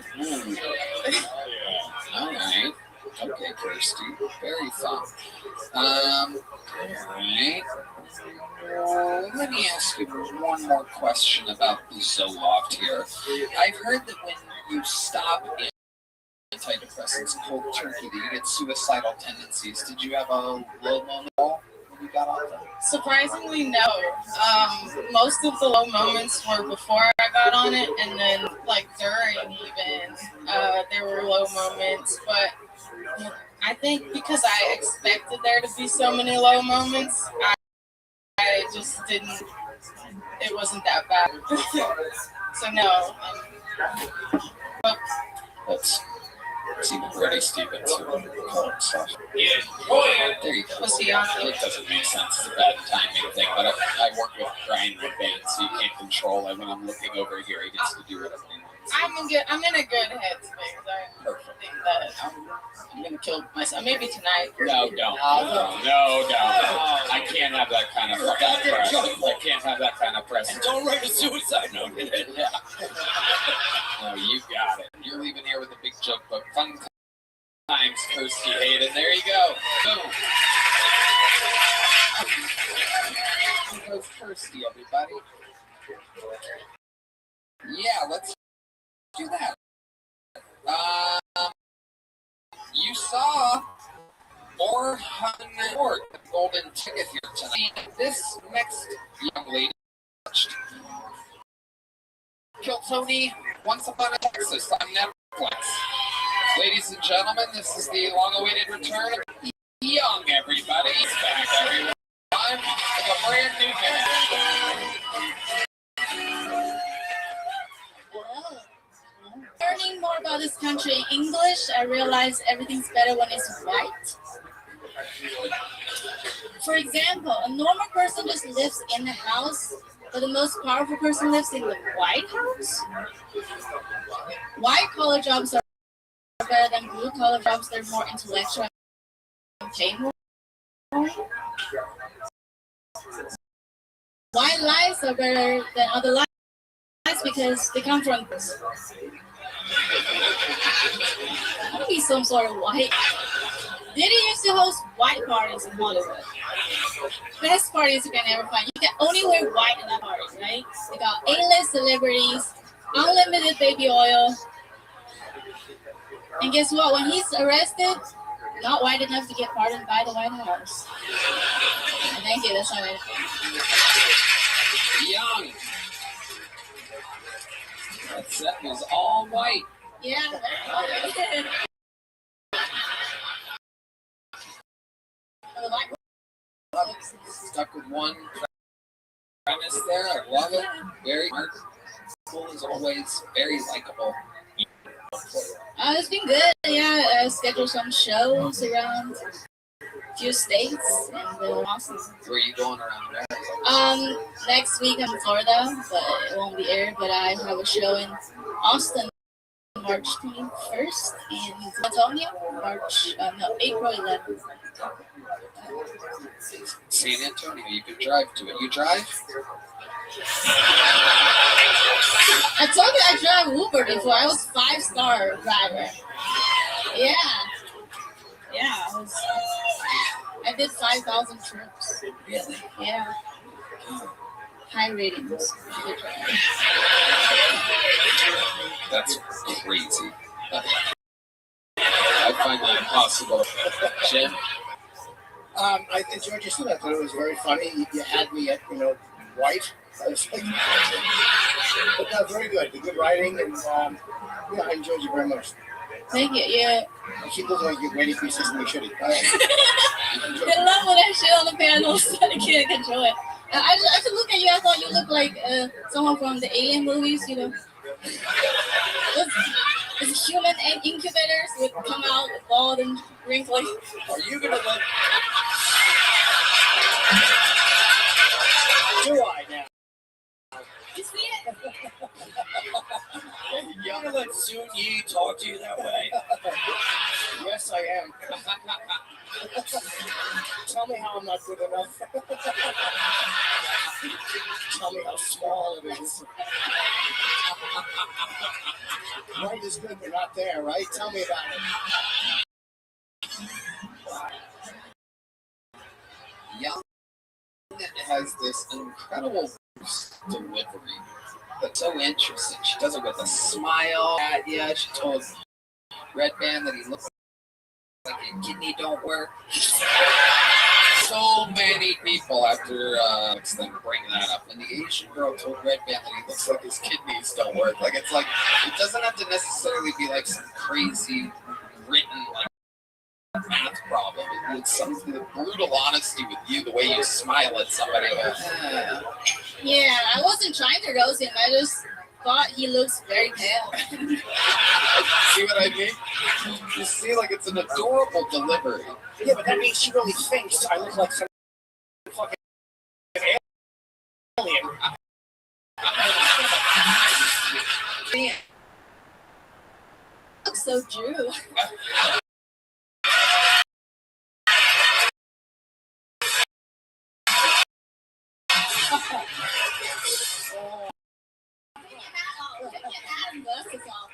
All right. Okay, Kirsty. Very fun. All right. Let me ask you one more question about the Zoloft here. I've heard that when you stop antidepressants cold turkey, that you get suicidal tendencies. Did you have a low moment at all when you got off them? Surprisingly, no. Most of the low moments were before I got on it, and then like during even there were low moments. But I think because I expected there to be so many low moments, I just didn't. It wasn't that bad. So no. Let's see Brady Stevens stuff. Yeah. There you go. Was he on It doesn't make sense. It's a bad timing thing, but I work with Brian with bands, so you can't control it. When I'm looking over here, he gets to do whatever he wants. I'm in a good headspace. I think that I'm gonna kill myself. Maybe tonight. No, don't. No, don't. I can't have that kind of press. I can't have that kind of press. Don't write a suicide note. Yeah. No, you got it. You're leaving here with a big joke book. Fun times, Kirsty Hayden. There you go. Boom. Here goes Kirsty, everybody. Yeah, let's do that. You saw 400 more golden ticket here tonight. This next young lady Kill Tony Once Upon a Texas on Netflix. Ladies and gentlemen, this is the long-awaited return of Young Everybody. He's back, everyone. With a brand new Learning more about this country in English, I realize everything's better when it's white. For example, a normal person just lives in the house, but the most powerful person lives in the White House. White collar jobs are better than blue collar jobs. They're more intellectual and pay more. White lies are better than other lies because they come from. I'll be some sort of white. Diddy used to host white parties in Hollywood. Best parties you can ever find. You can only wear white in that party, right? They got A-list celebrities, unlimited baby oil. And guess what? When he's arrested, not white enough to get pardoned by the White House. Thank you. That's all I Young. That set was all white. Yeah. Stuck with one premise there. I love it. Very smart. Cool as always. Very likable. It's been good. Yeah, I scheduled some shows around a few states and awesome. Where are you going around there? Next week I'm in Florida, but it won't be aired. But I have a show in Austin, March 21st, in San Antonio, April 11th. San Antonio, you can drive to it. You drive? I told you I drive Uber before. I was 5-star driver. Yeah. Yeah, I did 5,000 trips. Really? Yeah. High ratings. That's crazy. I find that impossible. Jim? I enjoyed your student. I thought it was very funny. You had me at, white. I was like, but very good. The good writing, and I enjoyed you very much. Thank you. Yeah. She looks like you're ready for your system to shitty. I love when I shit on the panels. I can't control it. I just look at you. I thought you looked like someone from the Alien movies. It's human incubators would come out bald and wrinkly. Are you gonna let? Do I now? You see it? You're gonna let Soon Yi talk to you that way? Yes, I am. Tell me how I'm not good enough. Tell me how small it is. Right is good, but not there, right? Tell me about it. Young has this incredible delivery that's so interesting. She does it with a smile. Yeah, she told Red Band that he looks like his kidney don't work. So many people after them bring that up. And the Asian girl told Red Band that he looks like his kidneys don't work. Like it doesn't have to necessarily be like some crazy written like math problem. It's some brutal honesty with you, the way you smile at somebody. Yeah, I wasn't trying to roast him. I just thought he looks very pale. See what I mean? You see, like it's an adorable delivery. Yeah, but that means she really thinks I look like some fucking alien. Man. Looks so Drew.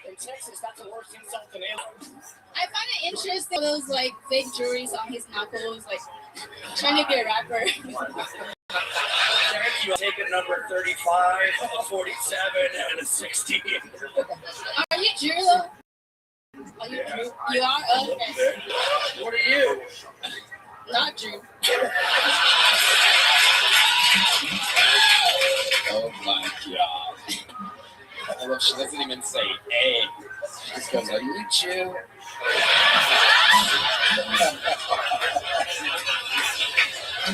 In Texas, that's the worst insult in alien. I find it interesting those like fake jewelries on his knuckles, like trying to be a rapper. Derek, you take a number 35, a 47, and a 16. Are you Drew though? Are you Drew? You are? Okay. What are you? Not Drew. Oh my god. I love she doesn't even say A. She just goes, are you Jew?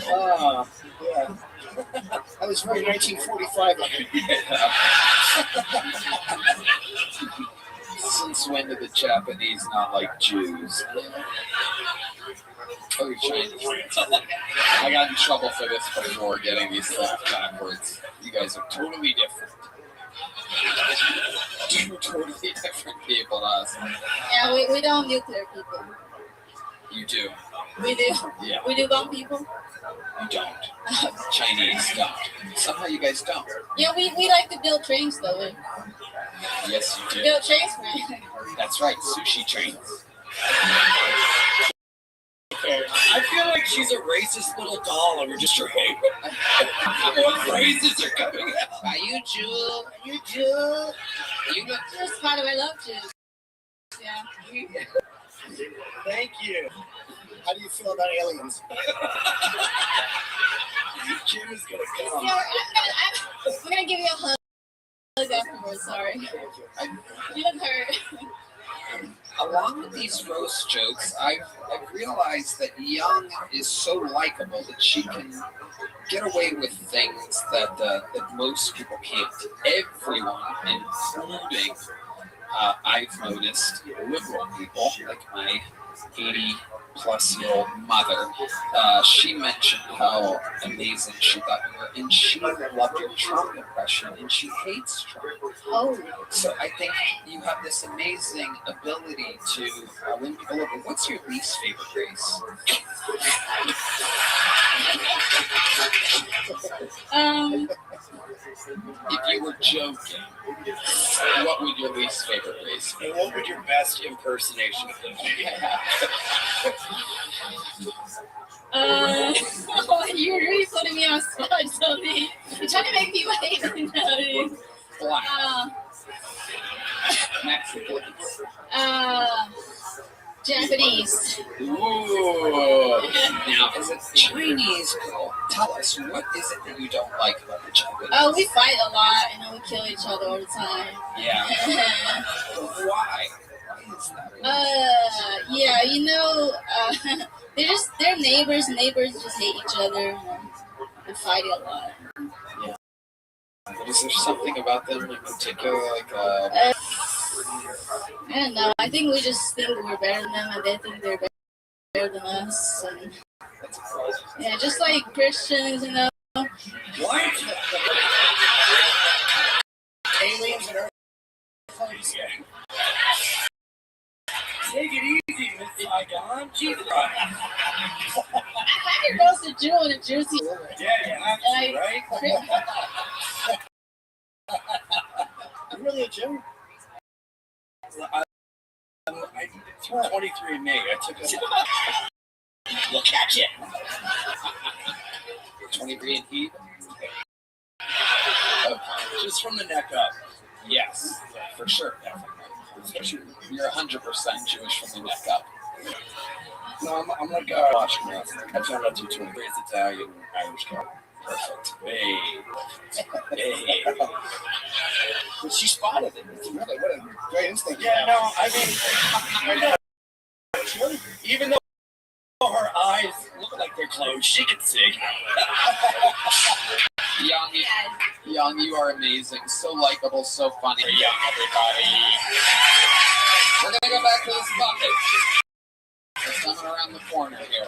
Oh, yeah. That was very 1945. Since when do the Japanese not like Jews? Oh, you're Chinese. I got in trouble for this before, getting these things backwards. You guys are totally different. Two totally different people to us. Yeah, we don't nuclear people. You do. We do. Yeah. We do bomb people. You don't. Chinese don't. Somehow you guys don't. Yeah, we like to build trains though. Yes, you do. Build trains, right? That's right. Sushi trains. I feel like she's a racist little doll and we're just trying. What phrases are coming out? Are you Jew? Are you Jew? You look. Just part of I love Jews. Yeah. Thank you. How do you feel about aliens? Jim is gonna Yeah, come. I'm gonna give you a hug afterwards. Sorry. You look hurt. Along with these roast jokes, I've realized that Young is so likable that she can get away with things that most people can't. Everyone, including I've noticed liberal people like my 80-plus-year-old mother. She mentioned how amazing she thought you were, and she loved your Trump impression, and she hates Trump. Oh. So I think you have this amazing ability to win people over. What's your least favorite race? If you were joking, what would your least favorite race be? And what would your best impersonation of them be? Oh, you're really putting me on spot, Tony. You're trying to make people hate me nowadays. Black. Mexican. Japanese. Ooh. Now, as a Chinese girl, tell us, what is it that you don't like about the Japanese? Oh, we fight a lot and we kill each other all the time. Yeah. Why? Why is that? Yeah, you know, they're neighbors. Neighbors just hate each other and fight a lot. Yeah. But is there something about them in particular, like I don't know. I think we just think we're better than them, and they think they're better than us. And yeah, just like Christians, you know. What? Aliens and Earth. Take it easy, Miss Saigon. Jesus. I can roast a Jew and a juicy. Yeah, you have to, right? I'm really a Jew. I threw 23andMe. I took a look at you. 23andMe? Just from the neck up. Yes, for sure, definitely. You're 100% Jewish from the neck up. No, I'm like watching that. I found out 223 is Italian, Irish guy. Perfect. Hey. But she spotted it. It's really, what a great instinct. Yeah, no, I mean, even though her eyes look like they're closed, she can see. Young, you are amazing. So likable, so funny. Young, everybody. We're going to go back to this bucket. There's someone around the corner here.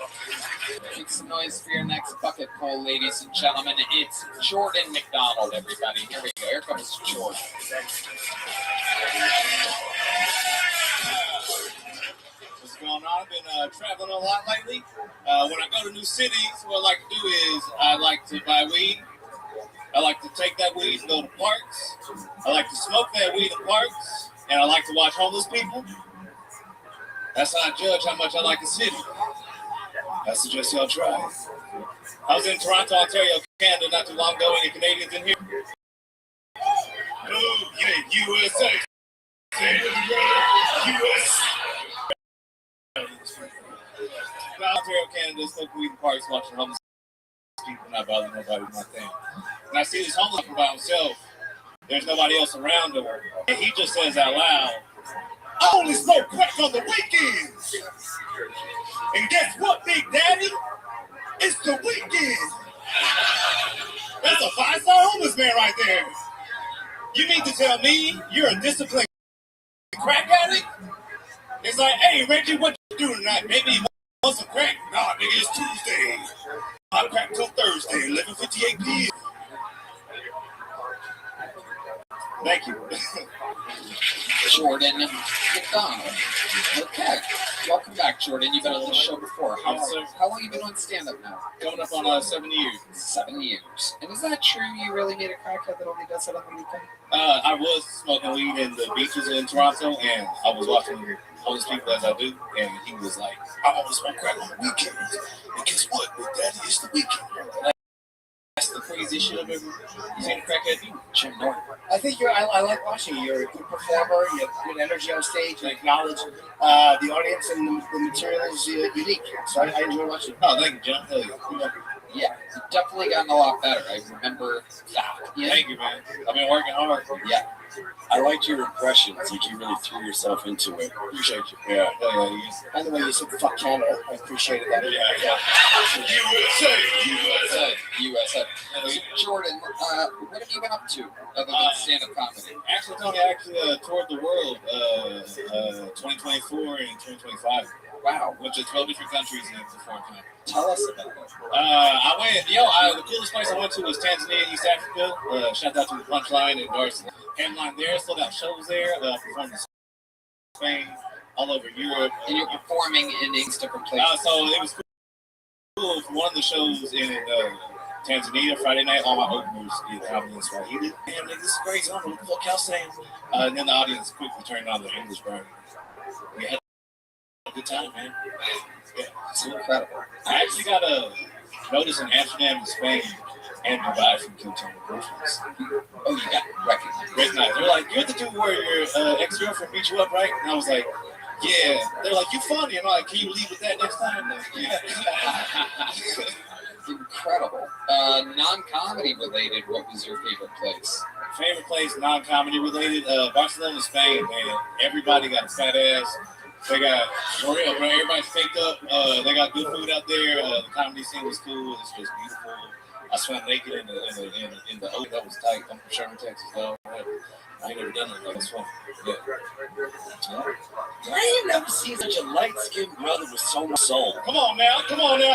Make some noise for your next bucket pull, ladies and gentlemen. It's Jordan McDonald, everybody. Here we go. Here comes Jordan. What's going on? I've been traveling a lot lately. When I go to new cities, what I like to do is I like to buy weed. I like to take that weed and go to parks. I like to smoke that weed in parks. And I like to watch homeless people. That's how I judge how much I like the city. I suggest y'all try. I was in Toronto, Ontario, Canada not too long ago. Any Canadians in here? Oh, yeah, USA. USA. Ontario, Canada, smoking weed in parks, watching homeless people, not bothering nobody, my thing. And I see this homeless man by himself. There's nobody else around him, and he just says out loud, "I only smoke crack on the weekends." And guess what, Big Daddy? It's the weekend. That's a 5-star homeless man right there. You mean to tell me you're a disciplined crack addict? It's like, hey, Reggie, what you doing tonight? Maybe you want some crack? Nah, nigga, it's Tuesday. I crack till Thursday, 11:58 p.m. Thank you. Jordan McDonald. Okay. Welcome back, Jordan. You've been on the show before. How long have you been on stand-up now? Coming up on 7 years. 7 years. And is that true? You really made a crackhead that only does it on the weekend? I was smoking weed in the beaches in Toronto, and I was watching homeless people as I do, and he was like, "I always smoke crack on the weekends." And guess what, Big Daddy? It's the weekend. That's the craziest shit I've ever seen a crackhead do. Jim Norton. I think I like watching you. You're a good performer. You have good energy on stage. You acknowledge the audience, and the material is unique. So I enjoy watching. Oh, thank you, John. Hell yeah. Yeah, you've definitely gotten a lot better. I remember that. Yeah. Thank you, man. I've been working hard. Yeah. I liked your impressions. Like you really threw yourself into it. Appreciate you. Yeah. Hell yeah. By the way, you said "fuck Canada." I appreciated that. USA. So, Jordan, what have you been up to other than stand-up comedy? Actually, Tony, I toured the world 2024 and 2025. Wow. Went to 12 different countries and performed. Tell us about it. I went, the coolest place I went to was Tanzania, East Africa. Shout out to the Punchline and Darcy. Headline there, sold out shows there, performed in Spain, all over Europe. And you're performing in 8 different places. So it was cool. One of the shows in Tanzania, Friday night, all my openers did comedy in Swahili. Damn, nigga, this is crazy. I don't know what the fuck y'all saying. And then the audience quickly turned on the English version. We had a good time, man. Yeah, it's incredible. I actually got a notice in Amsterdam and Spain and Dubai from Q-Tone Groceries. Oh, you got recognized. They're like, "You're the dude where your ex-girlfriend beat you up, right?" And I was like, "Yeah." They're like, "You funny." And I'm like, "Can you leave with that next time?" Like, yeah. Incredible. Non-comedy related, what was your favorite place? Favorite place, non-comedy related, Barcelona, Spain, man. Everybody got a fat ass. They got, for real, bro, everybody's faked up. They got good food out there. The comedy scene was cool. It's just beautiful. I swam naked in the ocean. That was tight. I'm from Sherman, Texas, though. I ain't never done it. Like, swim. Yeah. I ain't never seen such a light-skinned brother with so much soul. Come on now.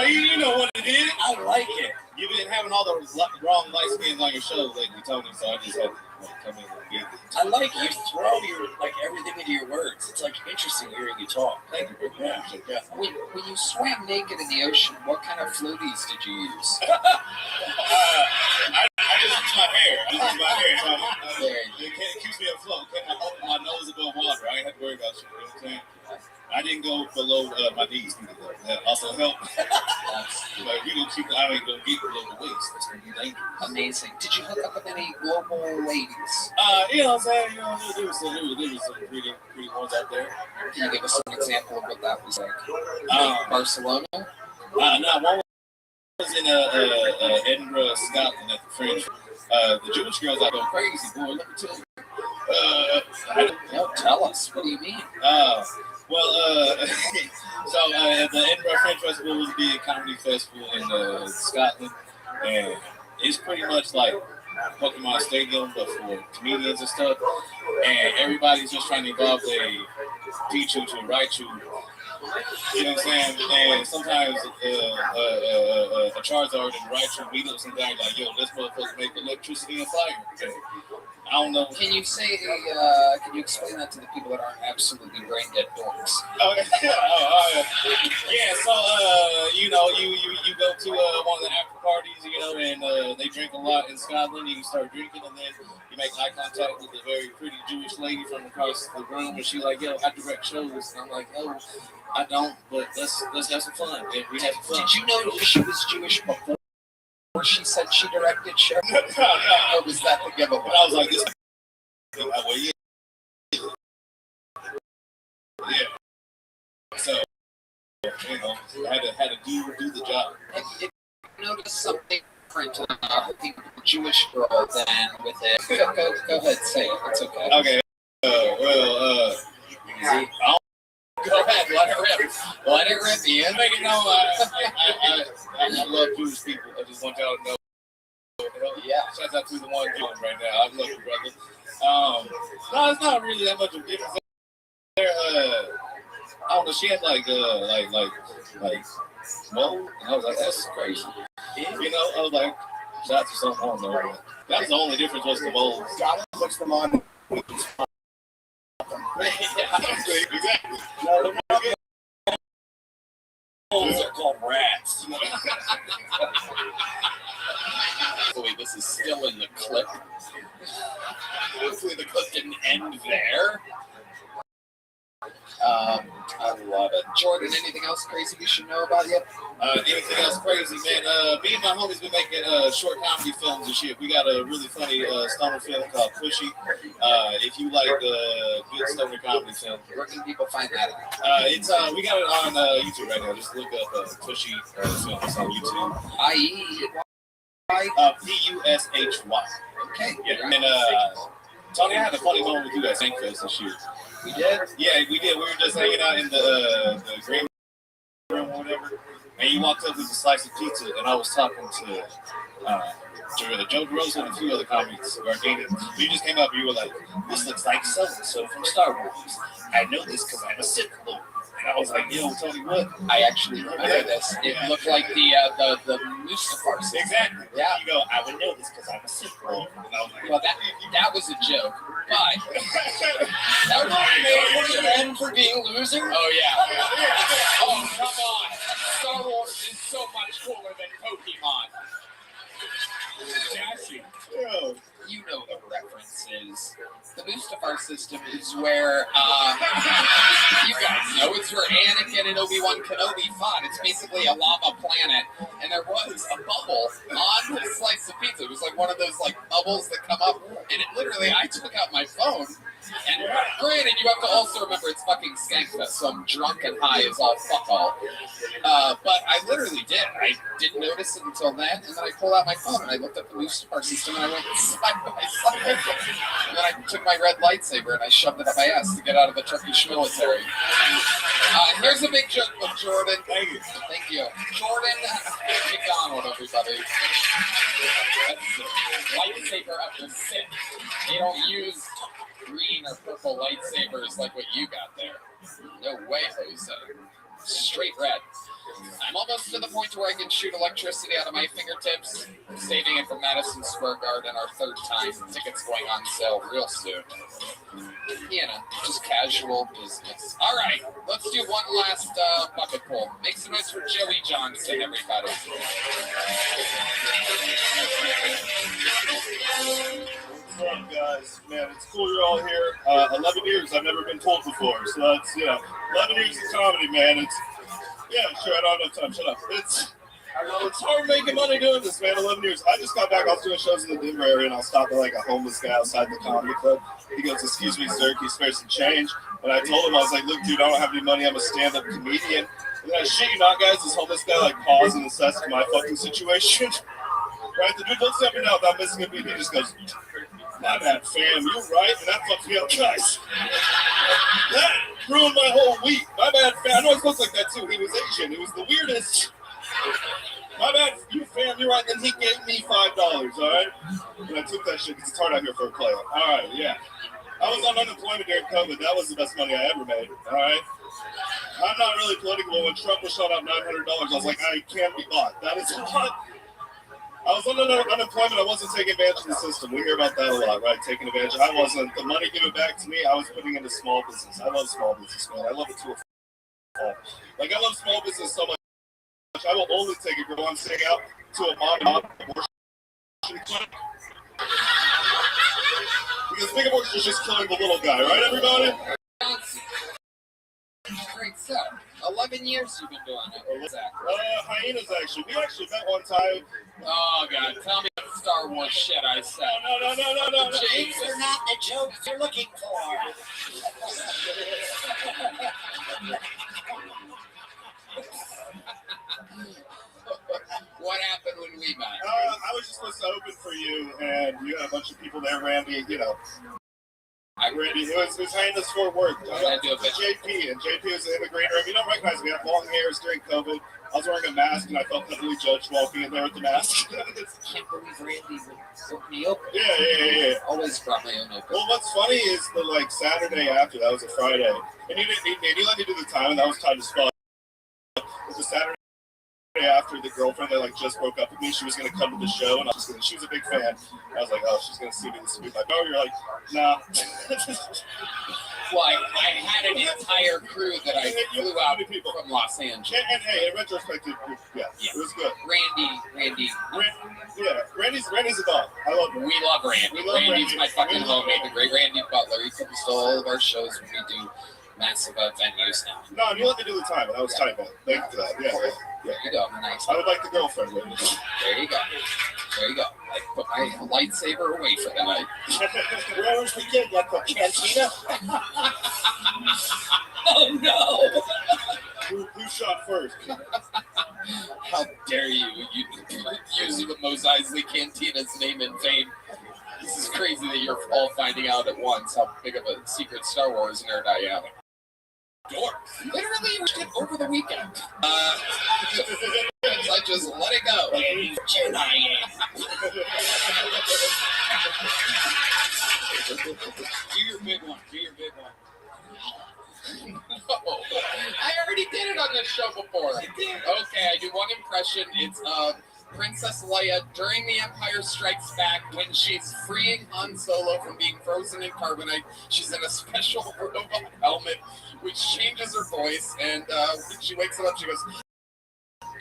You know what it is. I like it. You've been having all the wrong light skins on your show lately, Tony, so I just had to come in and get it. I like you throw everything into your words. It's like interesting hearing you talk. Thank you, bro. Yeah. When you swam naked in the ocean, what kind of floaties did you use? I just use my hair. It keeps me afloat. I open my nose above water. I ain't have to worry about shit. You know what I'm saying? I didn't go below my knees either, though. That also helped. Like, you didn't I ain't gonna get below the waist. That's gonna be dangerous. Amazing. Did you hook up with any global ladies? You know what I'm saying? There was some pretty ones out there. Can you give us an example of what that was like? Barcelona? No, one was in Edinburgh, Scotland, at the French. The Jewish girls out go crazy, boy. Let me tell you. No, tell us. What do you mean? So the Edinburgh Fringe Festival was a big comedy festival in Scotland, and it's pretty much like Pokemon Stadium, but for comedians and stuff. And everybody's just trying to involve a teacher to write you. You know what I'm saying? And sometimes a Charizard and Raichu meet up sometimes like, "Yo, this motherfucker make electricity and fire." Okay. I don't know. Can you explain that to the people that aren't absolutely brain dead dorks? Yeah. So you go to one of the after parties, and they drink a lot in Scotland. You start drinking, and then you make eye contact with a very pretty Jewish lady from across the room, and she's like, "Yo, I direct shows." And I'm like, "Oh, I don't, but let's have some fun." And we had some fun. Did you know she was Jewish before she said she directed shows? No. Or was that the giveaway? But I was like, "This." Yeah. So you know, had to do the job. If you notice something different Jewish girl than with it, go ahead, say it. It's okay. Okay. Easy. Go ahead, let it rip. Let it rip, Ian. Make it know, I love Jewish people. I just want y'all to know. Yeah. Shout out to the one Jewish right now. I love you, brother. No, it's not really that much of a difference. There, I don't know. She had like smoke, and I was like, that's crazy. You know, I was like, shots or something. I don't know. That was the only difference was the bowls. Gotta push them on. Exactly. No, they're not. Bowls are called rats. Hopefully this is still in the clip. Hopefully the clip didn't end there. I love it. Jordan, anything else crazy we should know about you? Anything else crazy, man? Me and my homies been making short comedy films and shit. We got a really funny stoner film called Pushy. If you like good stoner comedy film, Where can people find that? it's we got it on YouTube right now. Just look up Pushy films on YouTube. Pushy. Okay. Yeah, and Tony, I had a funny moment with you at St. Fest this year. We did? Yeah, we did. We were just hanging out in the green room or whatever, and you walked up with a slice of pizza, and I was talking to Joe DeRosa and a few other comics. You just came up and you were like, "This looks like so-and-so from Star Wars. I know this because I'm a Sith Lord." And I was like, "Yo, Tony, what?" I actually remember this. It looked like the Mustafar system. Exactly. Yeah. You go, "I would know this because I'm a Sith Lord." And I was like, Well, that was a joke, but that was made men for being losers. "Oh yeah." Oh, come on. Star Wars is so much cooler than Pokemon. Dashing. Yo. You know the references. The Mustafar system is where, you guys know, it's where Anakin and Obi-Wan Kenobi fought. It's basically a lava planet, and there was a bubble on the slice of pizza. It was like one of those like bubbles that come up, and it literally, I took out my phone, and granted, you have to also remember it's fucking Skankfest, so I'm drunk and high as all fuck all. But I literally did. I didn't notice it until then, and then I pulled out my phone and I looked at the Mustafar system and I went side by side. And then I took my red lightsaber and I shoved it up my ass to get out of the Turkish military. Here's a big joke with Jordan. Thank you. Thank you. Jordan McDonald, everybody. That's the lightsaber of the Sith. They don't use green or purple lightsabers like what you got there. No way, Jose. Straight red. I'm almost to the point where I can shoot electricity out of my fingertips. I'm saving it for Madison Square Garden, our third time. Tickets going on sale real soon. You know, just casual business. All right, let's do one last bucket pull. Make some noise for Joey Johnson, everybody. What's up, guys? Man, it's cool you're all here. 11 years I've never been told before, so that's, 11 years of comedy, man. Sure, I don't have time. Shut up. It's hard making money doing this, man. 11 years. I just got back. I was doing shows in the Denver area, and I was stopped at like a homeless guy outside the comedy club. He goes, "Excuse me, sir, can you spare some change?" And I told him, I was like, "Look, dude, I don't have any money. I'm a stand-up comedian." And then I shit you not, guys, this homeless guy like paused and assessed my fucking situation. Right? The dude looks at me now without missing a beat. He just goes, "My bad, fam. You're right." And that fucked me up, guys. That ruined my whole week. My bad, fam. I know it looks like that too. He was Asian. It was the weirdest. My bad, you fam. You're right. Then he gave me $5. All right. And I took that shit because it's hard out here for a player. All right, yeah. I was on unemployment during COVID. That was the best money I ever made. All right. I'm not really political. When Trump was shot up $900, I was like, I can't be bought. That is a lot. I was on unemployment. I wasn't taking advantage of the system. We hear about that a lot, right? Taking advantage. I wasn't. The money given back to me, I was putting into small business. I love small business, man. I love it to a fault. Like, I love small business so much. I will only take a girl I'm sitting out to a mom and pop abortion clinic. Because big abortion is just killing the little guy, right, everybody? Great stuff. 11 years you've been doing it. Exactly. Hyenas, actually. We actually met one time. Oh, God. Tell me the Star Wars shit I said. No. These are not the jokes you're looking for. and you had a bunch of people there, Randy. You know, Randy, it was behind us for work. I do a bit. JP, and JP was in the green room. You don't recognize me. I have long hairs during COVID. I was wearing a mask, and I felt heavily judged walking in there with the mask. Can't believe Randy would put me open. Yeah. Always brought my own open. Well, what's funny is the Saturday after, that was a Friday, and you let me do the time, and that was tight as fuck. It was the Saturday after the girlfriend that just broke up with me. She was gonna come to the show, and she was a big fan. I was like, oh, she's gonna see me this week. Like, oh, you're like, nah. Well, I had an entire crew that I flew out from Los Angeles. And hey, in retrospect, it was good. Randy. Randy's a dog. I love him. We love Randy. Randy's my fucking homie, the great Randy Butler. He comes to all of our shows when we do massive venues now. No, you let me do the time. That was tight, man. Thank you for that. Yeah. There you go. Nice. I would like the girlfriend with me. There you go. I put my lightsaber away for the night. Where was the kid? Like the cantina? Oh no! Who shot first? How dare you use the Mos Eisley Cantina's name in vain? This is crazy that you're all finding out at once how big of a secret Star Wars nerd I am. Literally over the weekend. I just let it go. Do your big one. No, I already did it on this show before. Okay, I do one impression. It's Princess Leia during The Empire Strikes Back when she's freeing Han Solo from being frozen in carbonite. She's in a special robot helmet, which changes her voice, and when she wakes up, she goes,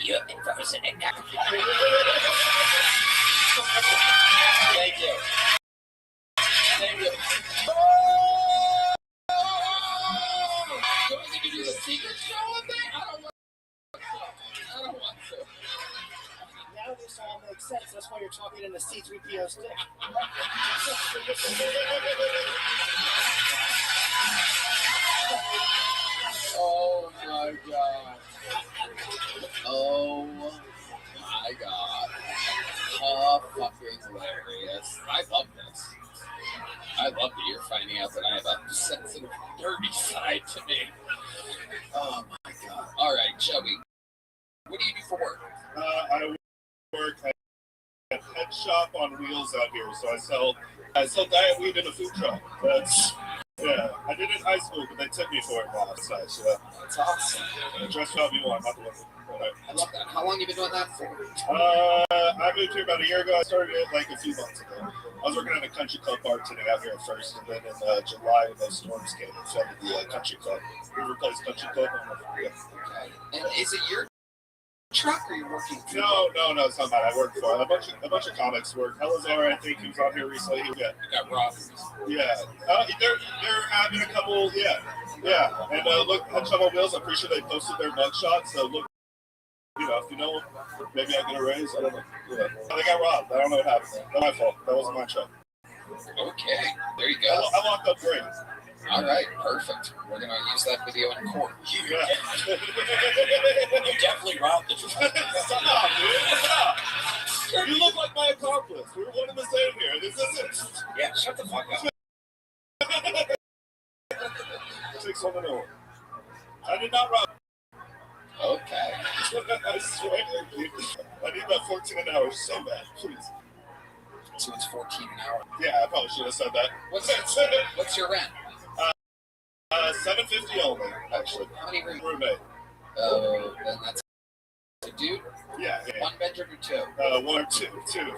"You've been frozen in carbonite." Thank you. Do we need to do the secret show of that? I don't want to. Now this all makes sense. That's why you're talking in the C-3PO stick. Oh my god. Oh my god. Oh, fucking hilarious. I love this. I love that you're finding out that I have a sensitive, dirty side to me. Oh my god. Alright, Joey. What do you do for work? I work at a pet shop on wheels out here, so I sell diet weed in a food truck. I did it in high school, but they took me for it last night. So that's awesome. Dress job you want, not the one. I love that. How long have you been doing that for? I moved here about a year ago. I started it a few months ago. I was working at a country club bartending out here at first, and then in July when those storms came, I started the country club. We replaced country club. Okay. And is it your truck or you're working for? No, it's not mine. I work for a bunch of comics work. Helazar, I think he was on here recently. You got Rob. Yeah. They're having a couple. Yeah. And look, Headshot on Wheels. I'm pretty sure they posted their mugshots. So look. If you know, maybe I get a raise. I don't know. They got robbed. I don't know what happened. Not my fault. That wasn't my truck. Okay, there you go. I locked up great. All right, perfect. We're gonna use that video in court. Yeah. You definitely robbed the truck. Stop, dude. Stop. You look like my accomplice. We're one and the same here. This isn't. Yeah, shut the fuck up. 6 on the door. I did not rob. Okay. I swear, dude. I need about 14 an hour so bad, please. So it's 14 an hour. Yeah, I probably should have said that. What's your rent? $750 only, actually. How many rooms? Roommate. Then that's a dude? Yeah. One bedroom or two? One or two. Two.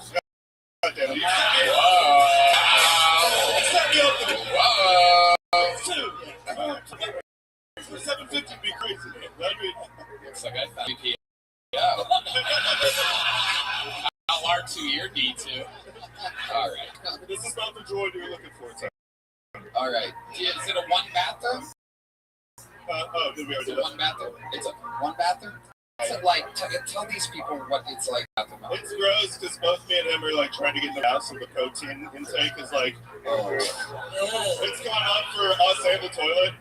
God damn it. Whoa. For $750 would be crazy. That'd be. Looks like I found you. How R2 your D2? All right. This is not the droid you're looking for, Tim. All right. Is it a one bathroom? Did we already do that? One bathroom? It's a one bathroom? So, tell these people what it's like. It's gross because both me and him are trying to get in the house, and the protein intake is it's gone up for us and the toilet.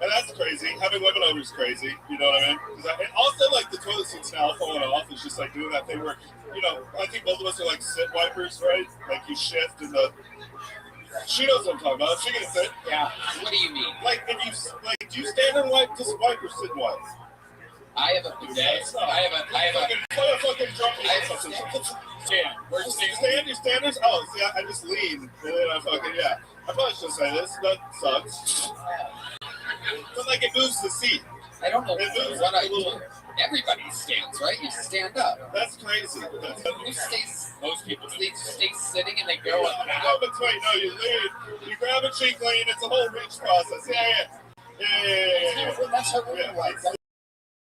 And that's crazy. Having women over is crazy. You know what I mean? And also, like, the toilet seats now falling off is just like doing that thing where, you know, I think both of us are like sit wipers, right? Like you shift and she knows what I'm talking about. She can sit. Yeah. What do you mean? Like, if you, like, do you stand and wipe, just wipe or sit and wipe? I have a bidet. I have a fucking drum. stand. Where's the stand? Your standards? Oh, see, I just lean. And then I fucking, yeah. I probably should say this. That sucks. But, like, it moves the seat. I don't know It moves what I a do. little. Everybody stands, right? You stand up. That's crazy. Who stays? Most people stay sitting and they go up. No, but wait, no, you lean. You grab a cheek lean. It's a whole reach process. Yeah. That's how we like.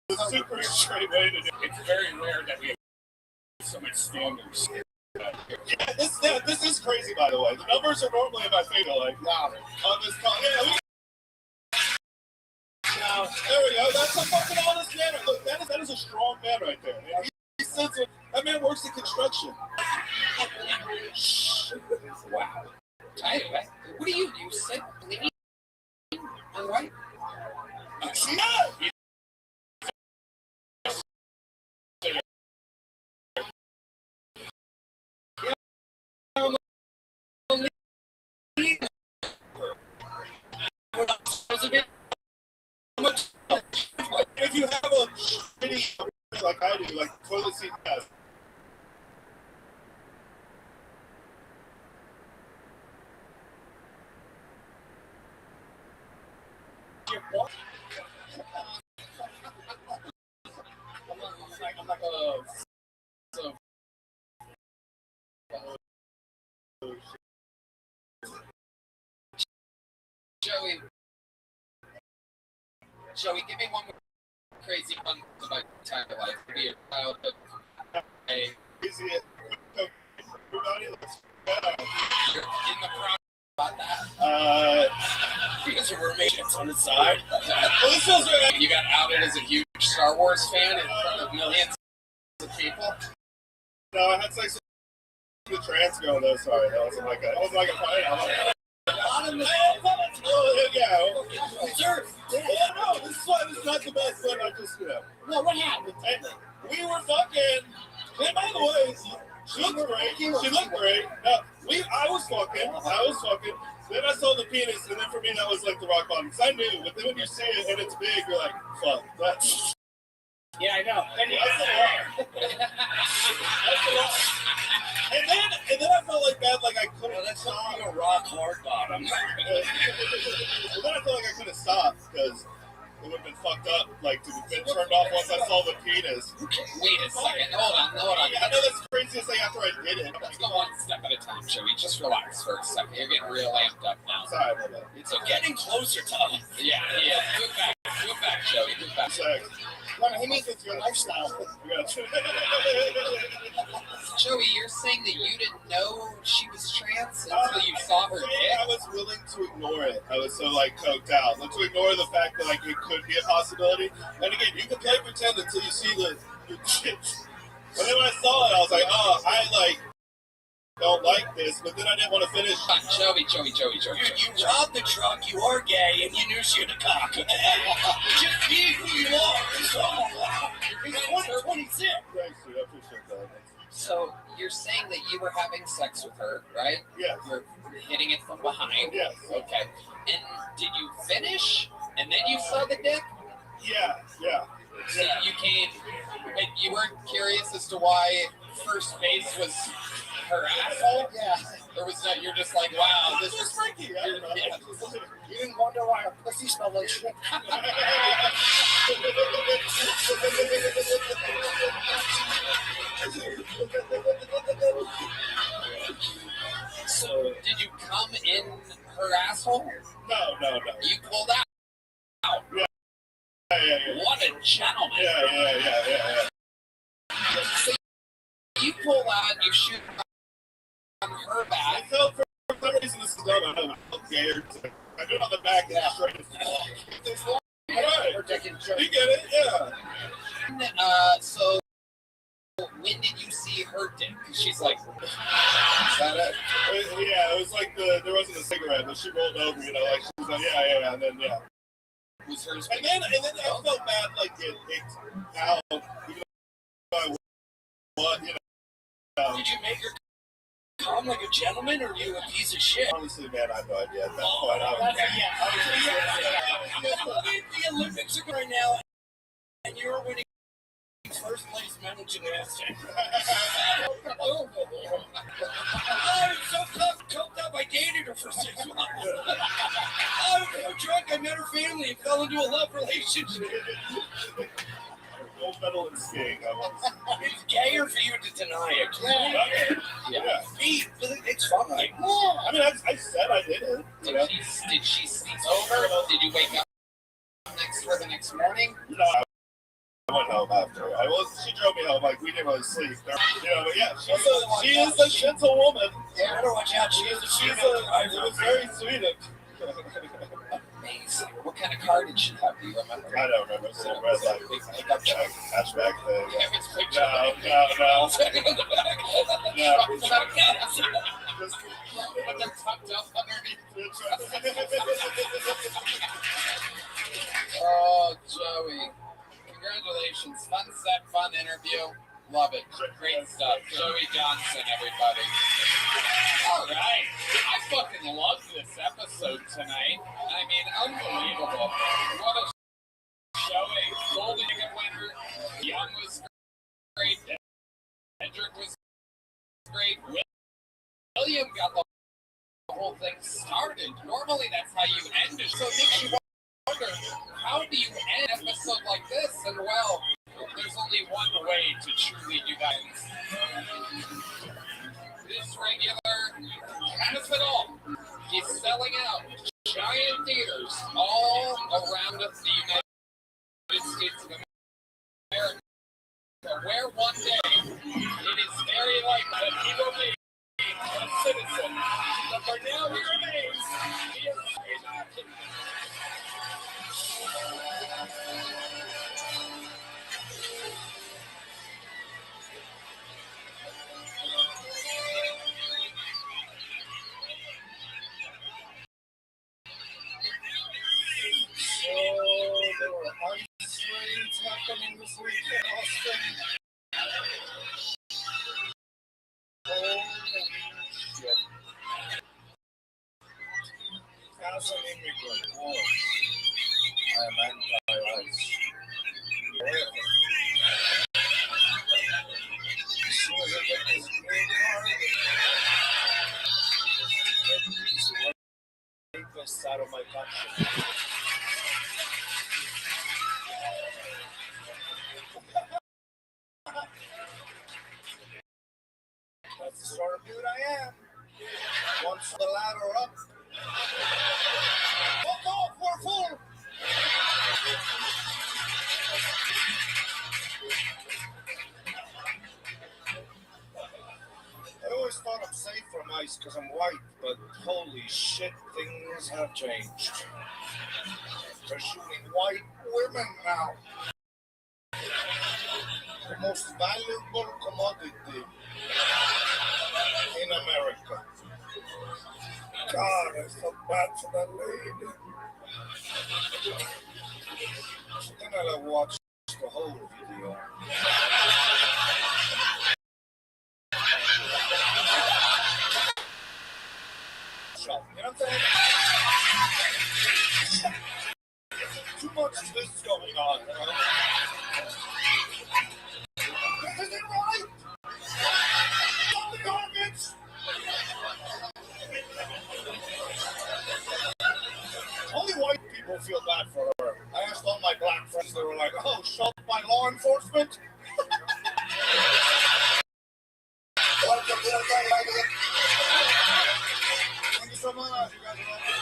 It's a super straight way to do it. It's very rare that we have so much standards. Yeah, this is crazy, by the way. The numbers are normally in my favor, like, wow, on this call. Yeah, now, there we go. That's a fucking honest man. Look, that is a strong man right there. He sits in, that man works in construction. Wow. What do you do? Sit, lean, and right? No! If you have a shitty like I do, like toilet seat has. I'm like Joey, give me one more crazy fun of my entire life. Be a childhood. Hey, Is it? Everybody, let's you're in the crowd about that. You guys are roommates on the side. Well, this feels right. You got outed as a huge Star Wars fan in front of millions of people. No, I had sex with the trans girl though. Sorry, that wasn't like a fight. Oh, yeah. Sure. Yeah, no, this is why this is not the best, but I just, you know. No, what happened? And we were fucking, and by the way, she looked great. She looked great. I was fucking. Then I saw the penis, and then for me, that was like the rock bottom. Because I knew, but then when you see it and it's big, you're like, fuck, that's... Yeah, I know. That's a lot. And then I felt like bad, like I couldn't stop. A rock hard bottom. Then I felt like I couldn't stop because it would have been fucked up, like to have been turned off once I saw the penis. Wait a second. Hold on. Yeah, I know that's the craziest thing after I did it. Let's go one step at a time, Joey. Just relax for a second. You're getting real amped up now. Sorry about that. It's getting closer, Tom. Yeah. Move back, Joey. Move back. He means it's your lifestyle. Joey, you're saying that you didn't know she was trans until you saw her dick? I was willing to ignore it. I was so like coked out. Like, to ignore the fact that like it could be a possibility. And again, you can play pretend until you see the shit. But then when I saw it, I was like, oh, I like don't like this. But then I didn't want to finish. Joey. You robbed the truck, you are gay, and you knew she had a cock. Just be who you are. It's 2026. Thanks, dude. I appreciate that. So you're saying that you were having sex with her, right? Yes. You're hitting it from behind. Yes. Okay. And did you finish? And then you saw the dick? Yeah. So you came, but you weren't curious as to why first base was her asshole? Yeah. Or was that you're just like, wow, this is freaky. I don't know. Yeah. You didn't wonder why her pussy smelled like shit. So did you come in her asshole? No. You pulled out. Yeah. What a gentleman. Yeah. So you pull out, you shoot on her back. I felt for some reason this is dumb. I felt scared. I do it on the back and straight as fuck. Right. You get it? Yeah. So when did you see her dick? Because she's like, is that it? Yeah, it was like there wasn't a cigarette, but she rolled over, you know, like she was like, yeah, and then, yeah. Was hers? And then I felt bad, like it how even though I was, you know. Did you make her come like a gentleman, or you a piece of shit? Honestly, man, I have no idea at that point. The Olympics are going now, and you're winning first place medal gymnastics. I was so coked up, I dated her for 6 months. I was so drunk, I met her family and fell into a love relationship. Gold medal in skiing. It's gayer for you to deny it. Yeah. It's fine. I mean, I said I did it. Did she sleep over? Did you wake up the next morning? No, I went home after. She drove me home. Like, we didn't really sleep. You know, but yeah, she is a gentle woman. Yeah, better watch out. It was very sweet. Amazing. What kind of car did she have? Do you remember? I don't remember. It's a red light. Hatchback thing. If it's picture No. But they're tucked up underneath. Oh, Joey. Congratulations. Fun set, fun interview. Love it. Great stuff. Joey Johnson, everybody. All right. I fucking love this episode tonight. I mean, unbelievable. What a showing. Golden Ticket winner. Young was great. Hendrick was great. William got the whole thing started. Normally, that's how you end it. So it makes you wonder, how do you end an episode like this? And well, there's only one way to truly do that. This regular has it all. He's selling out giant theaters all around the United States of America, where one day it is very likely that he will be a citizen. But for now, he remains. He is a So there were ice raids happening this week in Austin. Holy shit. As an immigrant, I am anti-ice. As soon as I get this green card, get these rapists out of my country. That's the sort of dude I am. Once the ladder up, fuck off, we're full. I always thought I'm safe from ice because I'm white, but holy shit, things have changed. They're shooting white women now. The most valuable commodity in America. God, I felt bad for that lady. Then I watched the whole video. You know what I'm saying? Too much of this is going on. Isn't it right? Stop the garbage! Only white people feel bad for her. I asked all my black friends, they were like, oh, shot by law enforcement? Thank you so much. You guys are welcome.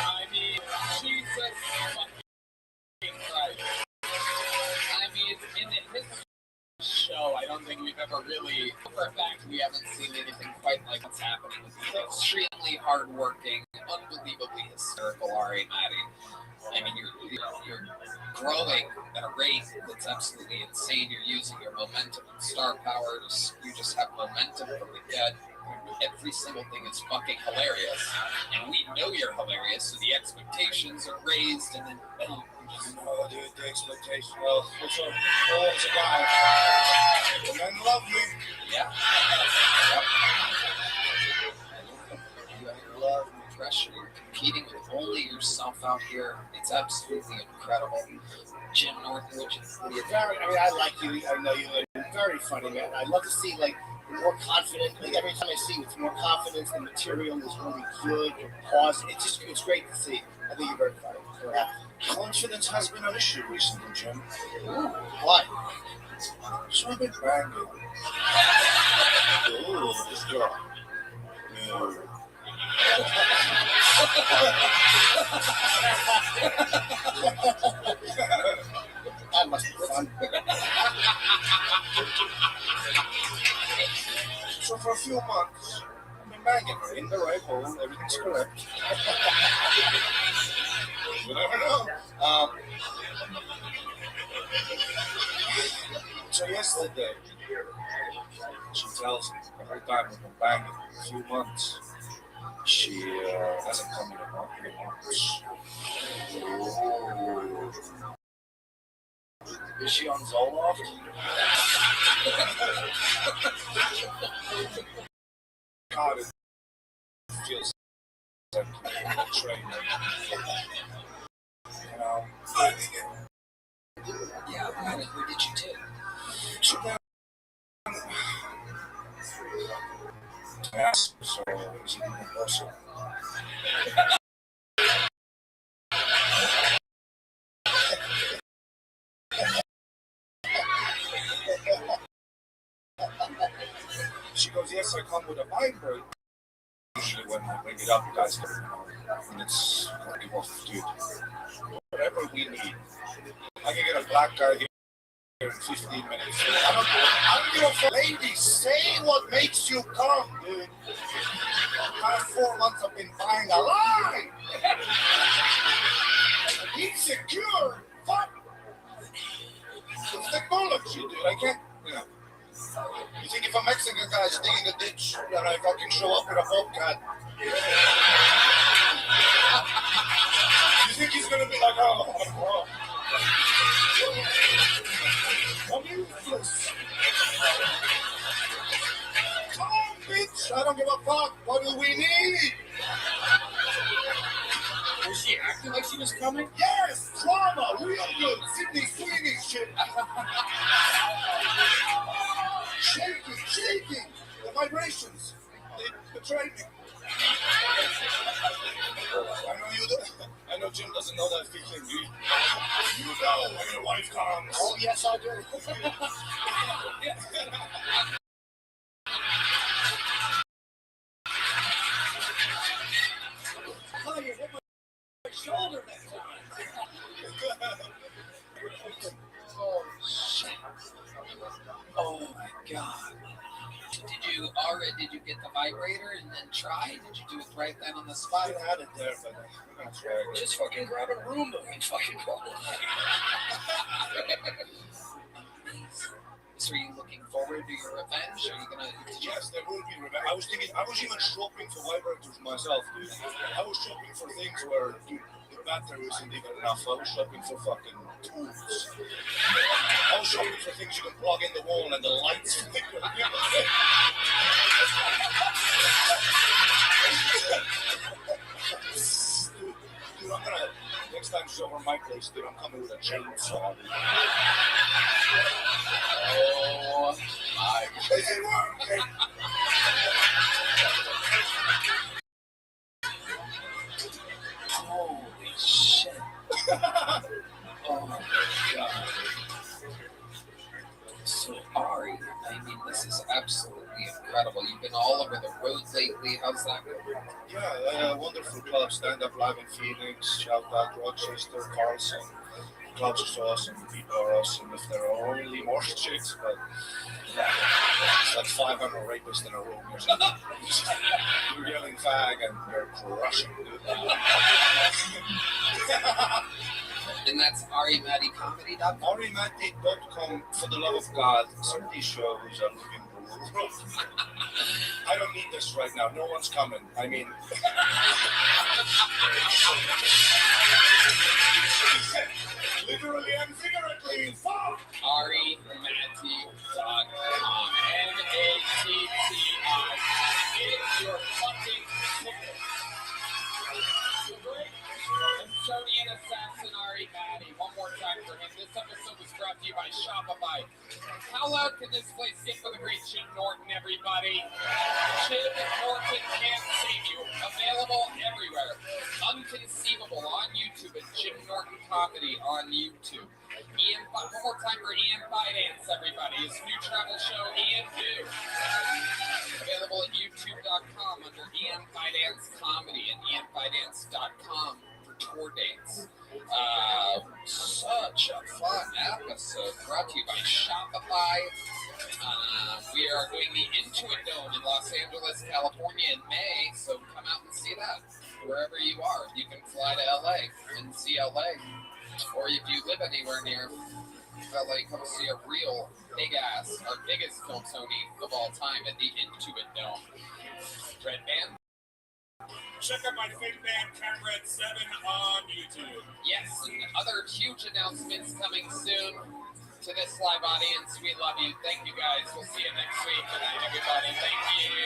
I mean, Jesus fucking Christ. I mean, in the history show, I don't think we've ever really, for a fact, we haven't seen anything quite like what's happening with these extremely hardworking, unbelievably hysterical Ari Maddie. I mean, you're growing at a rate that's absolutely insane. You're using your momentum and star power. You just have momentum from the get. Every single thing is fucking hilarious, and we know you're hilarious, so the expectations are raised, and then boom, Oh, dude, the exploitation. Well, it's a guy. The men love me. Yeah. You love pressure. You're competing with only yourself out here. It's absolutely incredible. Jim Norton, what do you think? I like you. I know you. You're very funny, man. I love to see like you're more confident. Like every time I see you, it's more confidence. The material is really good. Your pause. It's great to see. I think you're very funny. So happy. Confidence has been an issue recently, Jim. Why? So I've been banging. Ooh, this girl. That must be fun. So for a few months, I've been banging her in the right hole. Everything's correct. You never know. So yesterday, she tells me every time we've been banging a few months, she hasn't come anymore. Is she on Zoloft? God, it feels like a train. You know? Yeah, and who did you do? She then asked, so is it universal? She goes, yes, I come with a vibrator. Usually when I bring it up, you guys don't know. And it's like, well, dude, whatever we need. I can get a black guy here in 15 minutes. I don't give a fuck. Ladies, say what makes you come, dude. Past 4 months I've been buying a lie. Insecure. Fuck. It's technology, dude. I can't, you know. You think if a Mexican guy is digging a ditch, that I fucking show up with a bobcat? You think he's gonna be like, oh, I'm useless. Come on, bitch. I don't give a fuck. What do we need? Was she acting like she was coming? Yes, drama, real good. Sydney Sweeney shit. Shaking. The vibrations. They betrayed me. I know Jim doesn't know that feeling. You know when your wife comes. Oh yes, I do. Oh, you hit my shoulder that time. Oh, shit. Oh, my God. Did you get the vibrator and then try? Did you do it right then on the spot? I had it there, but I'm not sure. Just fucking grab a Roomba and fucking go. So are you looking forward to your revenge? Are you gonna? Yes, there will be revenge. I was even shopping for vibrators myself, dude. I was shopping for things where, dude, the battery isn't even enough. I was shopping for fucking tools. I was shopping for things you can plug in the wall and the lights flicker. Dude, I'm gonna, next time she's over my place, dude, I'm coming with a chainsaw. Oh my God. Is it working? Holy shit. Oh my God. So Ari, I mean, this is absolutely incredible. You've been all over the road lately. How's that going? Yeah, wonderful club, stand-up live in Phoenix, shout out Rochester, Carlson. Clubs are so awesome, people are awesome if there are only more chicks, but yeah, it's like 500 rapists in a room or something. You're yelling fag and you're crushing, dude. And that's AriMattyComedy.com? AriMatty.com, for the love of God. Some of these shows are looking I don't need this right now. No one's coming. I mean, literally and figuratively. Fuck! AriMatti.com. MATTI. It's your fucking ticket. Sodian assassin Ari Matti. One more time for him. This episode was brought to you by Shopify. How loud can this place get for the great Jim Norton, everybody? Jim Norton can't save you. Available everywhere. Unconceivable on YouTube at Jim Norton Comedy on YouTube. One more time for Ian Finance, everybody. His new travel show, Ian Do. Available at youtube.com under Ian Finance Comedy and ianfinance.com for tour dates. Such a fun episode brought to you by Shopify. We are doing the Intuit Dome in Los Angeles, California in May, so come out and see that wherever you are. You can fly to LA and see LA, or if you live anywhere near LA, come see a real big-ass, our biggest film Sony of all time at the Intuit Dome. Red Band? Check out my favorite band, Red 7 on YouTube. Yes, and other huge announcements coming soon to this live audience. We love you. Thank you, guys. We'll see you next week. Good night, everybody. Thank you.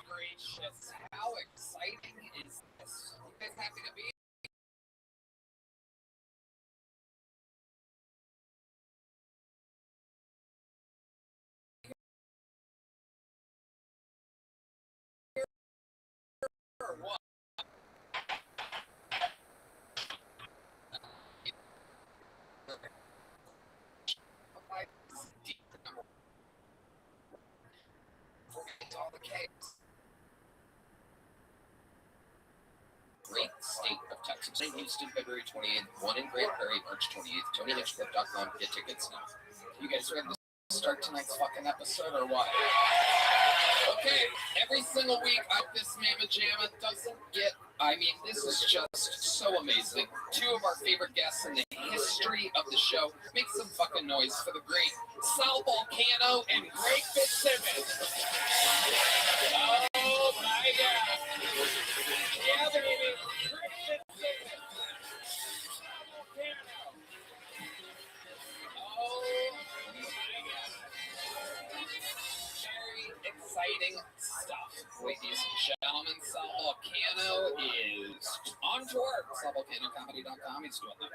Gracious, how exciting is this? You guys happy to be here or what? All the cakes. in Houston, February 28th, one in Grand Prairie, March 28th. TonyHitchcliffe.com. Get tickets now. You guys ready to start tonight's fucking episode or what? Okay, every single week, this Mamma Jamma doesn't get. I mean, this is just so amazing. Two of our favorite guests in the history of the show. Make some fucking noise for the great Sal Volcano and Greg Fitzsimmons. Oh my God! Yeah, baby, Greg Fitzsimmons. Sal Volcano. Oh my God! Very exciting stuff, ladies and gentlemen. Sal Volcano is on tour. SalVolcanoComedy.com. He's doing the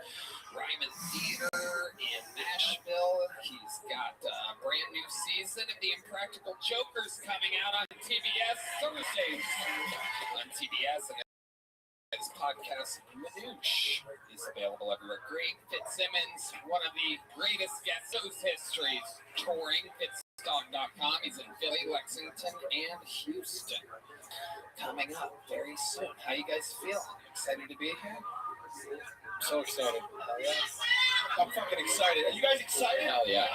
Ryman Theater in Nashville. He's got a brand new season of The Impractical Jokers coming out on TBS Thursdays. On TBS, and his podcast, Manoosh, is available everywhere. Greg Fitzsimmons, one of the greatest guests of histories, touring Fitzdog.com. He's in Philly, Lexington, and Houston. Coming up very soon. How you guys feeling? Excited to be here? So excited. Hell yeah. I'm fucking excited. Are you guys excited? Hell yeah.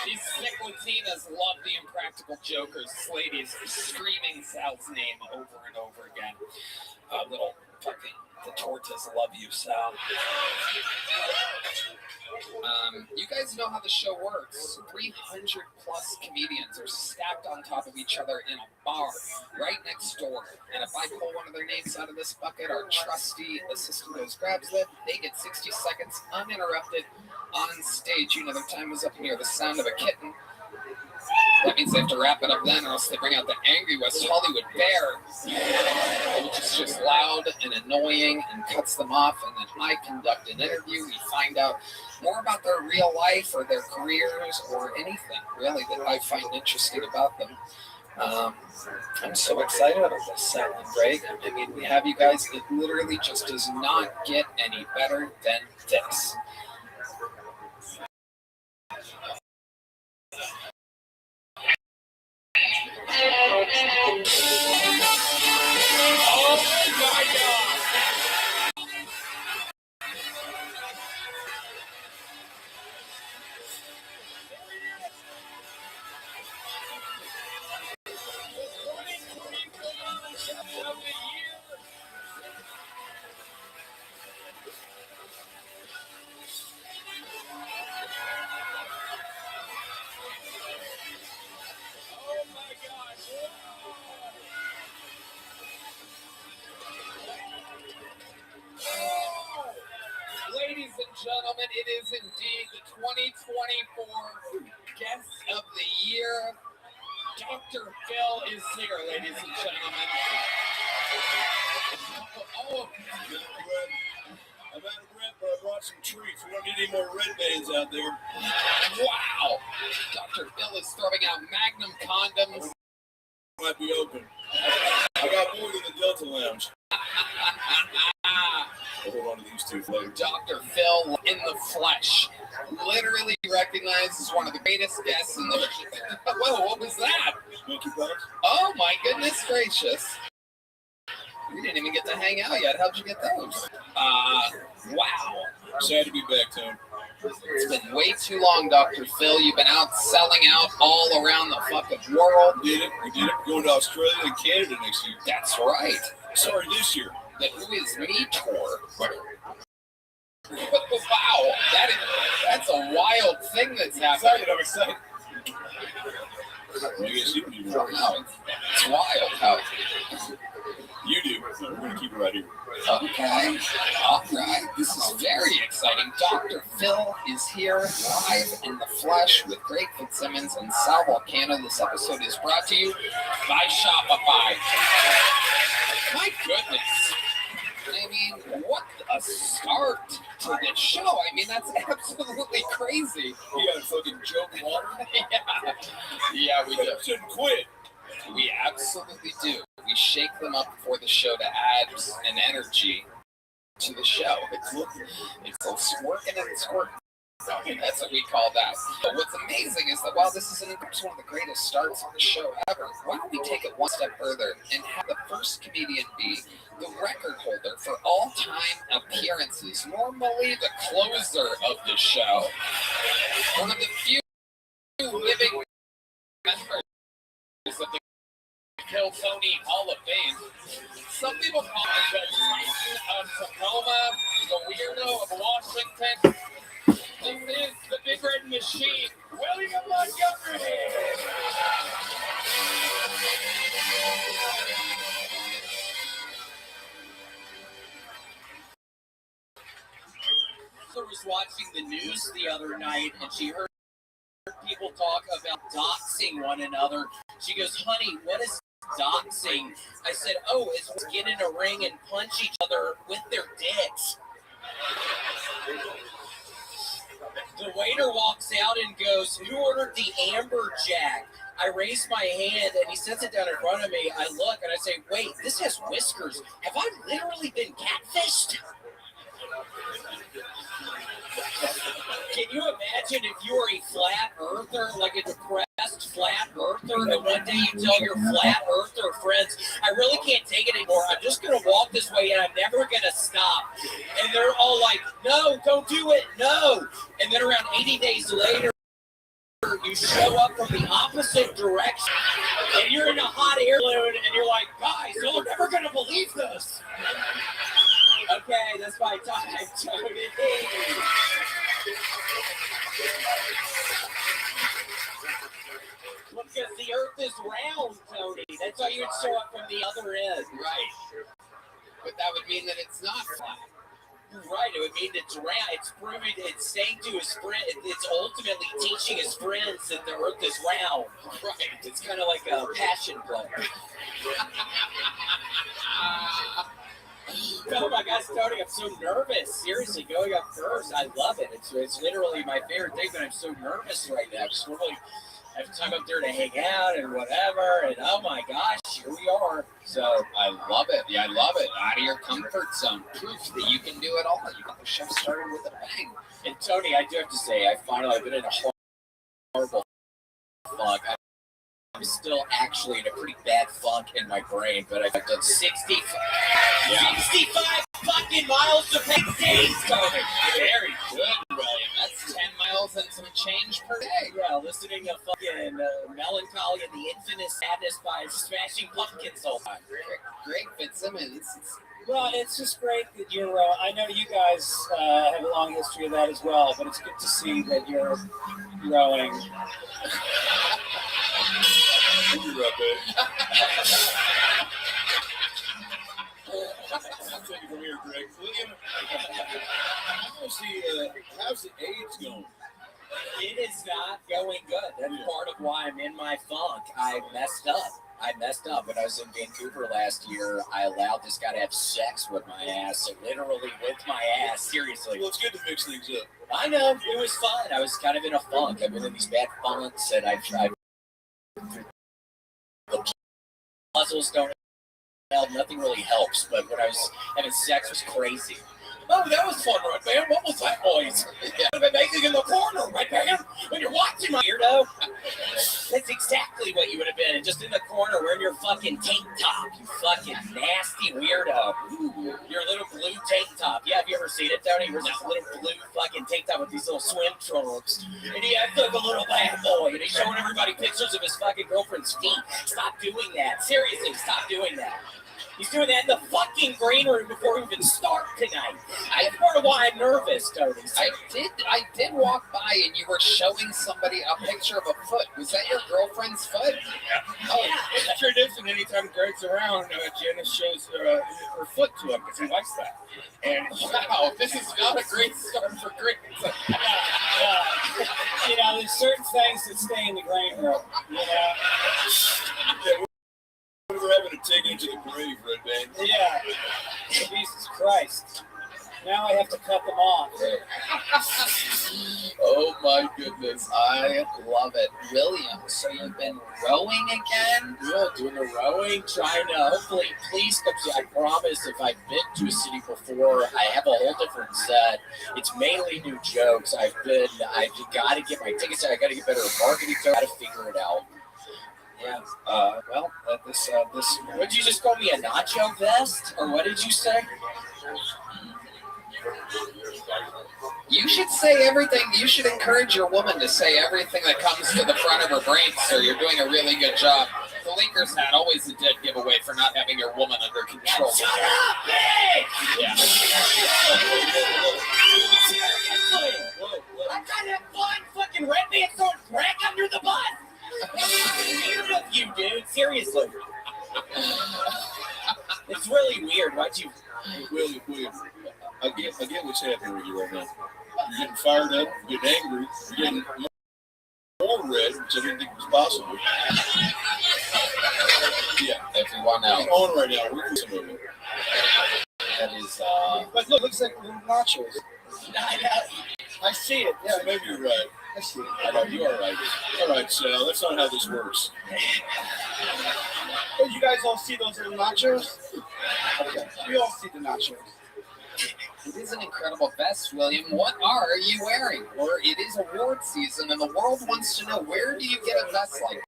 These sick Latinas love The Impractical Jokers. Ladies screaming Sal's name over and over again. Little fucking, the tortas love you, Sal. You guys know how the show works. 300 plus comedians are stacked on top of each other in a bar right next door. And if I pull one of their names out of this bucket, our trusty assistant goes, grabs them. They get 60 seconds uninterrupted on stage. You know their time is up, and hear the sound of a kitten. That means they have to wrap it up then, or else they bring out the angry West Hollywood bear, which is just loud and annoying and cuts them off. And then I conduct an interview. We find out more about their real life or their careers or anything really that I find interesting about them. I'm so excited about this, Sal and Greg. I mean, we have you guys. It literally just does not get any better than this. Oh my God! Ladies and gentlemen, it is indeed the 2024 Guest of the Year. Dr. Phil is here, ladies and gentlemen. Oh, I'm out of breath, but I brought some treats. We don't need any more red bands out there. wow. Dr. Phil is throwing out Magnum condoms. Might be open. I got more than the Delta Lounge. I'll hold on to these two later. Dr. Phil in the flesh. Literally recognized as one of the greatest guests in the show. Whoa, what was that? Monkey buns? Oh my goodness gracious. We didn't even get to hang out yet. How'd you get those? Wow. Sad to be back, Tom. It's been way too long, Dr. Phil. You've been out selling out all around the fucking world. We did it. Going to Australia and Canada next year. That's right. Sorry, this year. The Who Is Me tour. Wow, that's a wild thing that's happening. I'm excited. Maybe I see what you do. Wow, it's wild how You do. So we're going to keep it right here. Okay. All right. This is very exciting. Dr. Phil is here live in the flesh with Greg Fitzsimmons and Sal Volcano. This episode is brought to you by Shopify. My goodness. I mean, what a start to this show. I mean, that's absolutely crazy. You got a fucking joke water? Yeah, we do. Shouldn't quit. We absolutely do. We shake them up before the show to add an energy to the show. It's working and it's working. That's what we call that. But what's amazing is that while this is one of the greatest starts of the show ever, why don't we take it one step further and have the first comedian be the record holder for all-time appearances, normally the closer of the show. One of the few living members of the Kill Tony Hall of Fame. Some people call it the Titan of Tacoma, the weirdo of Washington. This is the Big Red Machine, William Montgomery. I was watching the news the other night, and she heard people talk about doxing one another. She goes, "Honey, what is doxing?" I said, "Oh, it's get in a ring and punch each other with their dicks." The waiter walks out and goes, "Who ordered the Amber Jack?" I raise my hand, and he sets it down in front of me. I look, and I say, "Wait, this has whiskers. Have I literally been catfished?" Can you imagine if you were a flat earther, like a depressed flat earther, and one day you tell your flat earther friends, "I really can't take it anymore. I'm just going to walk this way, and I'm never going to stop." And they're all like, "No, don't do it, no." And then around 80 days later, you show up from the opposite direction, and you're in a hot air balloon, and you're like, "Guys, you're never going to believe this." Okay, that's my time, Tony. Because the earth is round, Tony. That's why you'd show up from the other end. Right. But that would mean that it's not flat. Right, it would mean it's round. It's proving, it's saying to his friend, it's ultimately teaching his friends that the earth is round. Right. It's kind of like a passion play. Oh my gosh, Tony, I'm so nervous. Seriously, going up first, I love it. It's literally my favorite thing, but I'm so nervous right now. Just really have time up there to hang out and whatever. And oh my gosh, here we are. So I love it. Yeah, I love it. Out of your comfort zone. Proof that you can do it all. You got the show started with a bang. And Tony, I do have to say, I've been in a horrible funk. I'm still actually in a pretty bad funk in my brain, but I've done 65 fucking miles to pay days, Tony. Very good, William. That's 10 miles and some change per day. Yeah, listening to fucking Melancholy and the Infinite Sadness by Smashing Pumpkins the whole time. Great, Fitzsimmons. Well, it's just great that you're, I know you guys have a long history of that as well, but it's good to see that you're growing. Thank you, Rabbi. I'll take it from here, Greg. William, how's the AIDS going? It is not going good. That's part of why I'm in my funk. I messed up when I was in Vancouver last year. I allowed this guy to have sex with my ass, literally with my ass, seriously. Well, it's good to mix things up. I know, it was fun. I was kind of in a funk. I've been in these bad funks, and I've tried. The puzzles don't help. Nothing really helps, but when I was having sex, was crazy. Oh, that was fun, Red Band. What was that noise? I've been making in the corner, Red Band. When you're watching my weirdo, that's exactly what you would have been. Just in the corner wearing your fucking tank top. You fucking nasty weirdo. Ooh, your little blue tank top. Yeah, have you ever seen it, Tony? Where's this little blue fucking tank top with these little swim trunks? And he acts like a little bad boy. And he's showing everybody pictures of his fucking girlfriend's feet. Stop doing that. Seriously, stop doing that. He's doing that in the fucking green room before we even start tonight. That's part of why I'm nervous, Tony. I did walk by and you were showing somebody a picture of a foot. Was that your girlfriend's foot? Yeah. Oh, it's tradition. Anytime Greg's around, Janice shows her foot to him because he likes that. And wow, this is not a great start for Greg. You know, there's certain things that stay in the green room. You know. Yeah, we were having to take it to the grave, Red Band. Yeah. Jesus Christ. Now I have to cut them off. Oh my goodness, I love it. William, so you've been rowing again? Yeah, doing the rowing, trying to hopefully please come to. I promise if I've been to a city before, I have a whole different set. It's mainly new jokes. I've got to get my tickets. I got to get better at marketing. I got to figure it out. Yeah. This. What did you just call me, a nacho vest, or what did you say? You should say everything. You should encourage your woman to say everything that comes to the front of her brain, sir. You're doing a really good job. The Lakers hat, always a dead giveaway for not having your woman under control. Shut up, bitch! Yeah. I'm trying to have fun. Fucking red man throwing crack under the bus. Weird of you, dude. Seriously. It's really weird. Why'd you? William, I get what's happening with you right now. You're getting fired up, you're getting angry, you're getting more red, which I didn't think was possible. Yeah, Everyone else. on right now. We're some of it. That is, But look, looks like little nachos. I see it. Yeah, maybe you're right. I see it. I know you are right. All right, Sal, that's not how this works. Oh, you guys all see those little nachos? Okay, we all see the nachos. it is an incredible vest, William. What are you wearing? Or it is award season, and the world wants to know, where do you get a vest like that?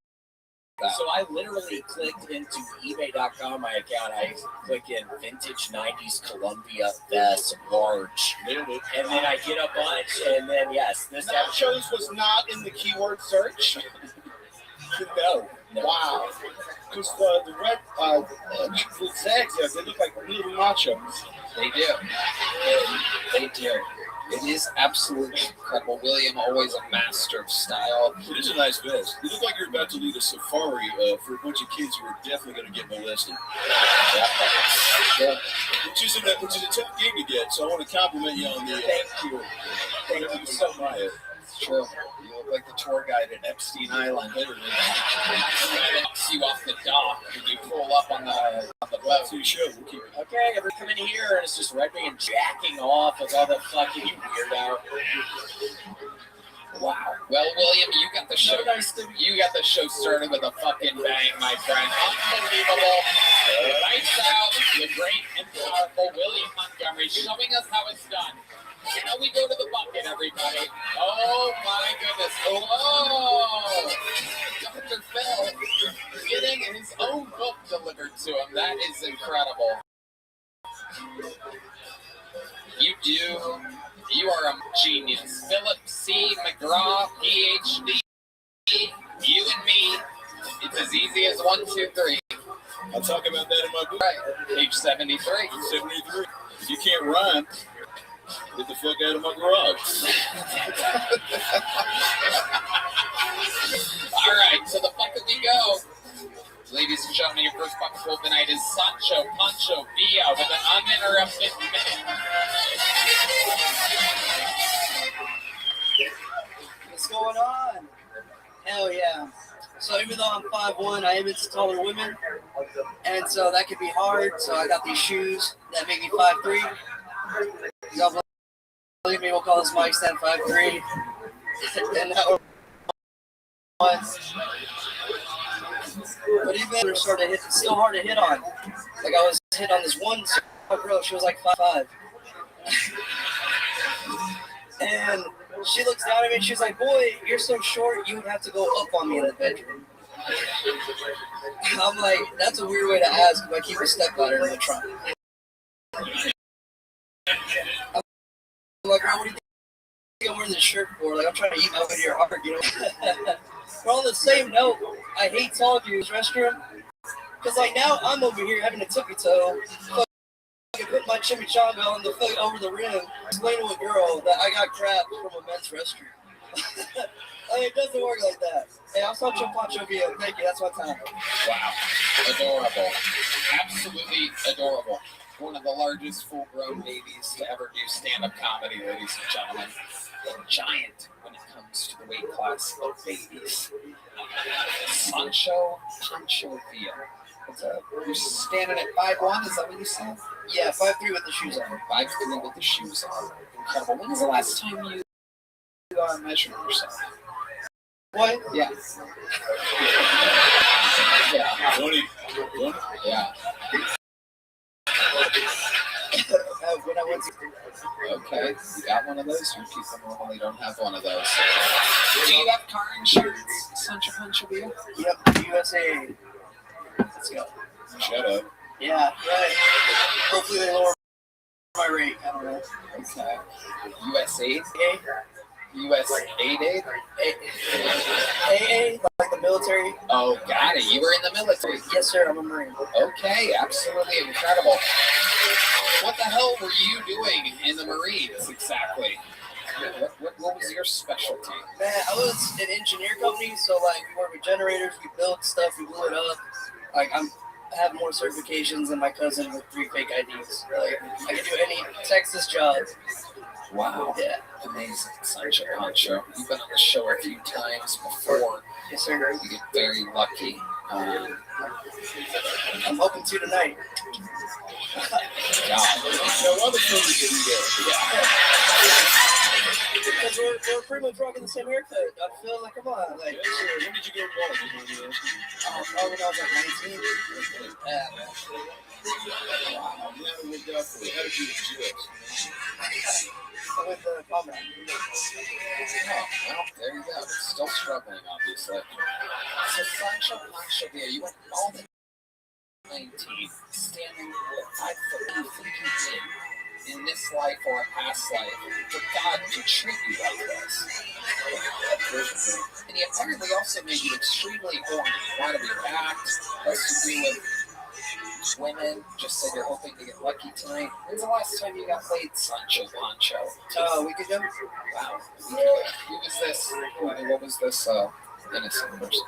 So I literally clicked into eBay.com, my account. I click in vintage 90s Columbia vest, large. Nailed it. And then I get a bunch, and then, yes, this Nachos was not in the keyword search. No. Wow. Because the red the zags there, they look like little nachos. They do. They do. It is absolutely incredible. William, always a master of style. It is a nice vest. You look like you're about to lead a safari for a bunch of kids who are definitely going to get molested. Yeah. Which is a tough game to get, so I want to compliment you on the. Thank you. Thank you so much. It's true. You look like the tour guide at Epstein Island. Knocks you off the dock and you pull up on the boat. So you should. We'll keep it. Okay, ever come in here and it's just red man jacking off with all the fucking weirdo. Wow. Well, William, you got the show. Nice to You got the show started with a fucking bang, my friend. Unbelievable. Lights out. The great and powerful William Montgomery showing us how it's done. Now we go to the bucket, everybody. Oh my goodness. Oh, Dr. Phil getting his own book delivered to him. That is incredible. You are a genius. Philip C. McGraw, PhD. You and me. It's as easy as 1, 2, 3. I'll talk about that in my book. Right. Page 73. 73. If you can't rhyme, get the fuck out of my garage. All right, so the bucket we go. Ladies and gentlemen, your first bucket pull tonight is Sancho Pancho Villa with an uninterrupted minute. What's going on? Hell yeah. So even though I'm 5'1", I am into taller women. And so that could be hard. So I got these shoes that make me 5'3". Y'all believe me, we'll call this mic stand 5'3". And that was... But even it's still hard to hit on. Like I was hit on this one girl, she was like 5'5". And she looks down at me and she's like, "Boy, you're so short, you would have to go up on me in the bedroom." I'm like, that's a weird way to ask if I keep a stepladder in the trunk. I'm like, "Girl, what do you think I'm wearing this shirt for? Like, I'm trying to eat out of your heart, you know?" But on the same note, I hate telling you this restroom. Because, like, now I'm over here having a tippy toe. I can put my chimichanga on the foot over the rim, explain to a girl that I got crap from a men's restroom. I mean, it doesn't work like that. Hey, I'm Sancho Pancho Villa. Thank you. That's my time. Wow. Adorable. Absolutely adorable. One of the largest full-grown babies to ever do stand-up comedy, ladies and gentlemen. A giant when it comes to the weight class of babies. Sancho Pancho Villa. You're standing at 5'1", is that what you said? Yeah, 5'3" with the shoes on. 5'3" with the shoes on. Incredible. When was the last time you measure yourself? What? Yeah. Yeah. 20. Yeah. When I went to Okay. You got one of those? Your people normally don't have one of those. Do you have car insurance, Sancho Pancho Villa? Yep, USA. Let's go. Shut up. Yeah, right. Hopefully they lower my rate. I don't know. Okay. USA? AA? US aid? AA? Like the military? Oh, got it. You were in the military. Yes, sir. I'm a Marine. Okay, absolutely incredible. What the hell were you doing in the Marines exactly? What was your specialty? Man, I was an engineer company, so like we work with generators, we build stuff, we blew it up. Like I have more certifications than my cousin with 3 fake IDs. Like I can do any Texas job. Wow. Yeah. Amazing, Sancho Pancho. You've been on the show a few times before. Yes, sir. You get very lucky. I'm hoping to tonight. God. No other food you can get. Because we're pretty much rocking the same haircut. I feel like, come on, like. When did you go to college? When I was like 19. Yeah, man. Wow. You never worked out for it. How did you do it? With the combat. Oh, well, there you go. Still struggling, obviously. So, Sancho Pancho Villa, you went all the 19, standing at 5 foot. You think you did in this life or a past life for God to treat you like this? And he apparently also made you extremely horny. A lot of your acts has to do with women. Just said you're hoping to get lucky tonight. When's the last time you got played, Sancho Pancho? We could go. Wow. Who was this? What was this innocent person?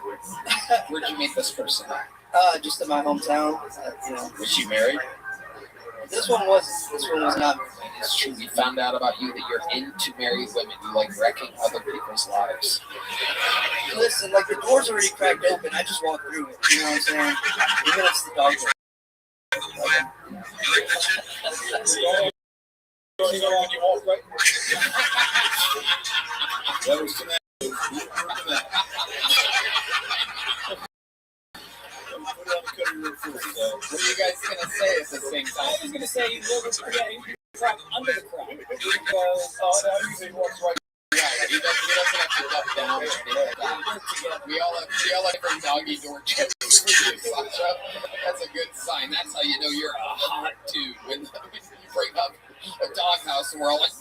Where'd you meet this person at? Just in my hometown. You know. Was she married? This one was not. It's true. We found out about you that you're into married women. You like wrecking other people's lives. Listen, like the door's already cracked open. I just walk through it. You know what I'm saying? Even if it's the dog. When you walk right. That was tonight. What are you guys gonna say at the same time? I was going to say, you live under the crowd. That usually works right. Yeah, he doesn't have to duck down. We all have different doggy door chips for you, Sancho. That's a good sign. That's how you know you're a hot dude. When you bring up a doghouse and we're all like,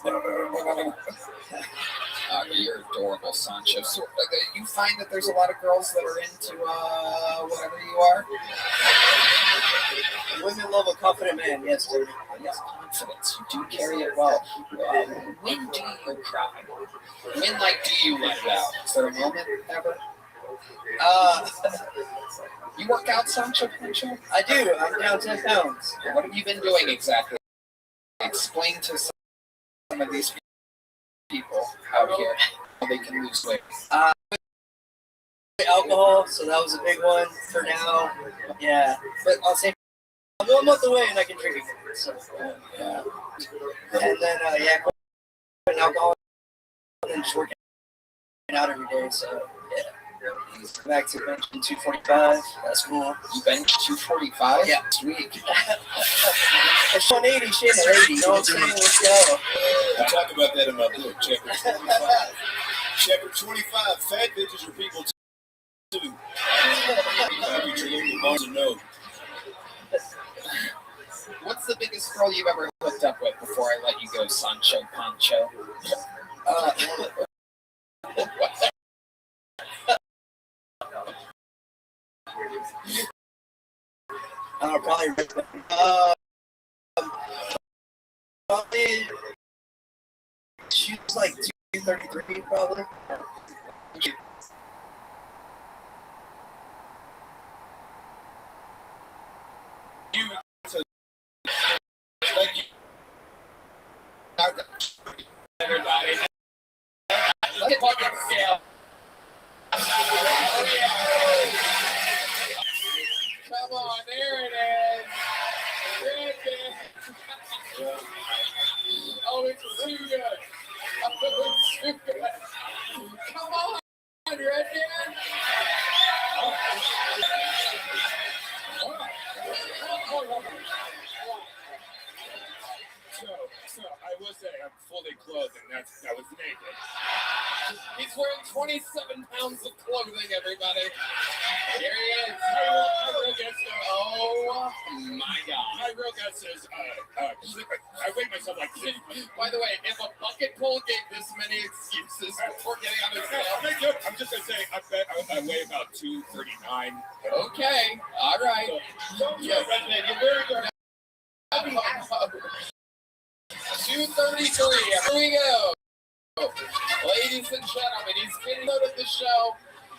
you're adorable, Sancho. So you find that there's a lot of girls that are into whatever you are? Women love a confident man, yes, sir. Yes, confidence. You do carry it well. When do you cry? When, do you let it out? Is there a moment ever? You work out, Sancho Pancho? I do. I'm down 10 pounds. What have you been doing exactly? Explain to some of these people out here how they can lose weight. Alcohol, so that was a big one for now. Yeah, but I'll say I'm 1 month away and I can drink again. So Yeah. and then quitting alcohol and then just working out every day. So yeah. Back to benching 245. That's cool. You bench 245? Yeah. Sweet. It's 180, shit, 80. You know what I'm saying? Let's go. I talk about that in my book, Chapter 25. Chapter 25, fat bitches are people too. I reach your local Barnes and Noble. What's the biggest girl you've ever hooked up with before I let you go, Sancho Pancho? Probably she was like 233, probably. Thank you. Everybody. Let's talk about scale. Come on, there it is. There it is. Oh, it's too good. Oh, it's too good. So I will say I'm fully clothed, and that was naked. He's wearing 27 pounds of clothing, everybody. Here he is. My real guess, Oh my God. my real guess is I weigh myself like this. By the way, if a bucket pool gave this many excuses before getting on his scale. I'm just gonna say I bet I weigh about 239. Okay, all right. Yeah, Redman, you're very good. 233. Here we go. Ladies and gentlemen, he's getting out of the show.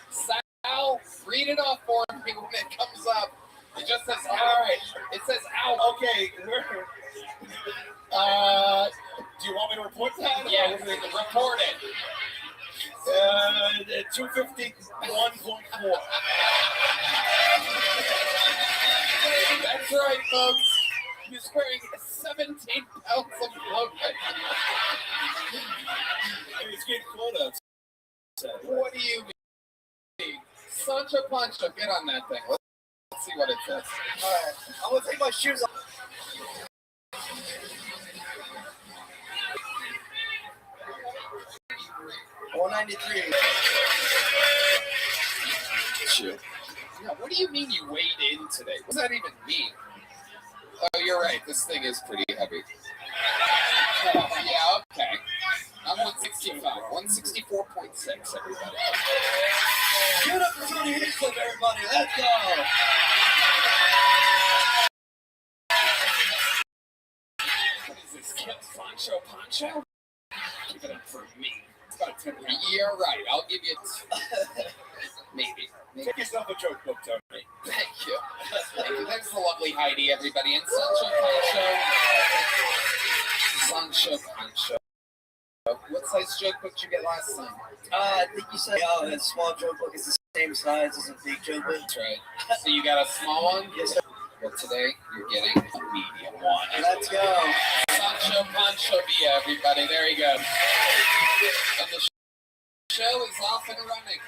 Sal, read it off for me when it comes up. It just says, all right. It says out. Okay, do you want me to report that? Yeah, report it. 251.4. That's right, folks. He's wearing 17 pounds of clothing. It's getting cold outside. What do you mean? Sancho Pancho, get on that thing. Let's see what it says. All right, I'm gonna take my shoes off. $193. Shit. Yeah, what do you mean you weighed in today? What does that even mean? Oh, you're right. This thing is pretty heavy. Yeah, okay. I'm 165. 164.6, everybody. Give it up for Tony Hinchcliffe, everybody. Let's go. What is this? Sancho Pancho? Give it up for me. You're right. I'll give you maybe. Take yourself a joke book, Tony. Thank you. There's the lovely Heidi, everybody. And Sancho Pancho. What size joke book did you get last time? I think you said, that small joke book is the same size as a big joke book. That's right. So you got a small one? Yes, sir. Well, today you're getting a medium one. Let's go. Sancho Pancho Via, everybody. There you go. And the show is off and running.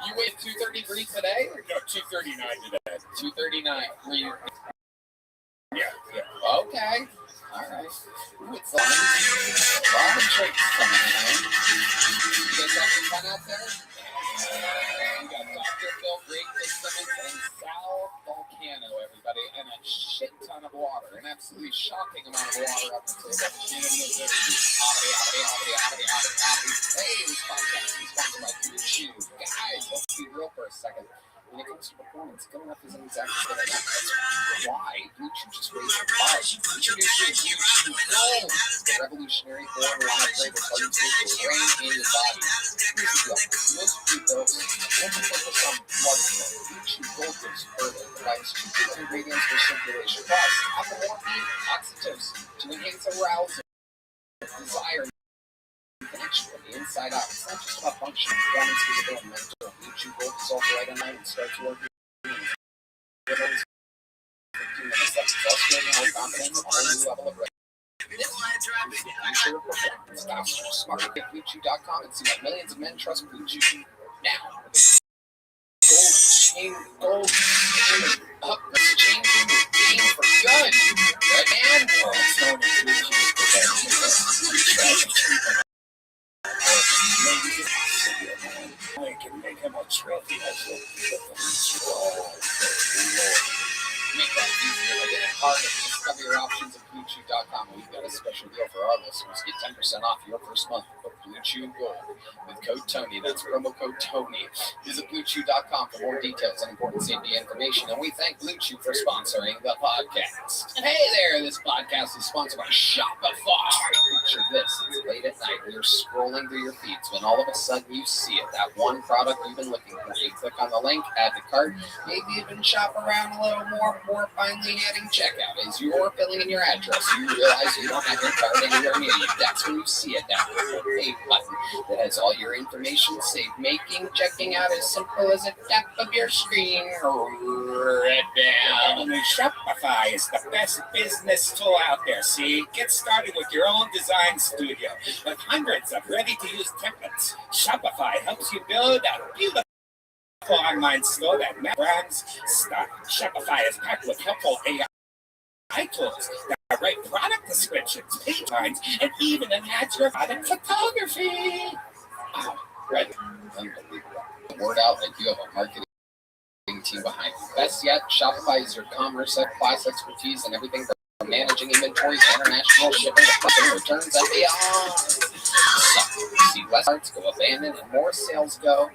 You weighed 233 today? No, 239 today. 239. Were you? Yeah. Okay. All right. Ooh, it's a lot of drinks coming in. You guys having fun out there? We got Dr. Phil, Great Simmons, and Sal Volcano, everybody, and a shit ton of water. An absolutely shocking amount of water up the table. Hey, this podcast is sponsored by YouTube. Guys, let's be real for a second. When it comes to performance, good enough isn't exactly good enough. That's why YouTube just raised the bar. Introducing YouTube Gold, the revolutionary formula upgrade that tells you to brain in your body. Here's the deal. Most people only focus on blood flow. YouTube Gold goes further. It provides two different ingredients for circulation. Plus, apomorphine, oxytocin to enhance arousal, desire, connection from the inside out. It's not just about function, performance, physical, and mental. YouTube Gold is also right on night and starts working. It's also getting more confidence, a whole new level of readiness. Future of performance. Smart at BlueChew.com and see why millions of men trust BlueChew now. Gold chain up, changing the game for good. Right, man? I can make him a trophy. Make that easier. Get it hard to discover your options at BlueChew.com. We've got a special deal for our listeners. Get 10% off your first month of Blue Chew Gold with code Tony. That's promo code Tony. Visit BlueChew.com for more details and important safety information. And we thank Blue Chew for sponsoring the podcast. Hey there, this podcast is sponsored by Shopify. Picture this. It's late at night. You're scrolling through your feeds when all of a sudden you see it. That one product you've been looking for. You click on the link, add to cart, maybe even shop around a little more before finally hitting checkout. As you're filling in your address, you realize you don't have your card anywhere near you. That's when you see it down on the page button that has all your information saved, making checking out as simple as a tap of your screen. Right down. Shopify is the best business tool out there. See, get started with your own design studio with hundreds of ready-to-use templates. Shopify helps you build a beautiful online store that brands start. Shopify is packed with helpful AI tools that write product descriptions, page lines, and even enhance your product photography. Wow, right. Unbelievable. Word out that you have a marketing team behind you. Best yet, Shopify is your commerce class expertise and everything from managing inventory to international shipping to customer returns and beyond. So, see less carts go abandoned and more sales go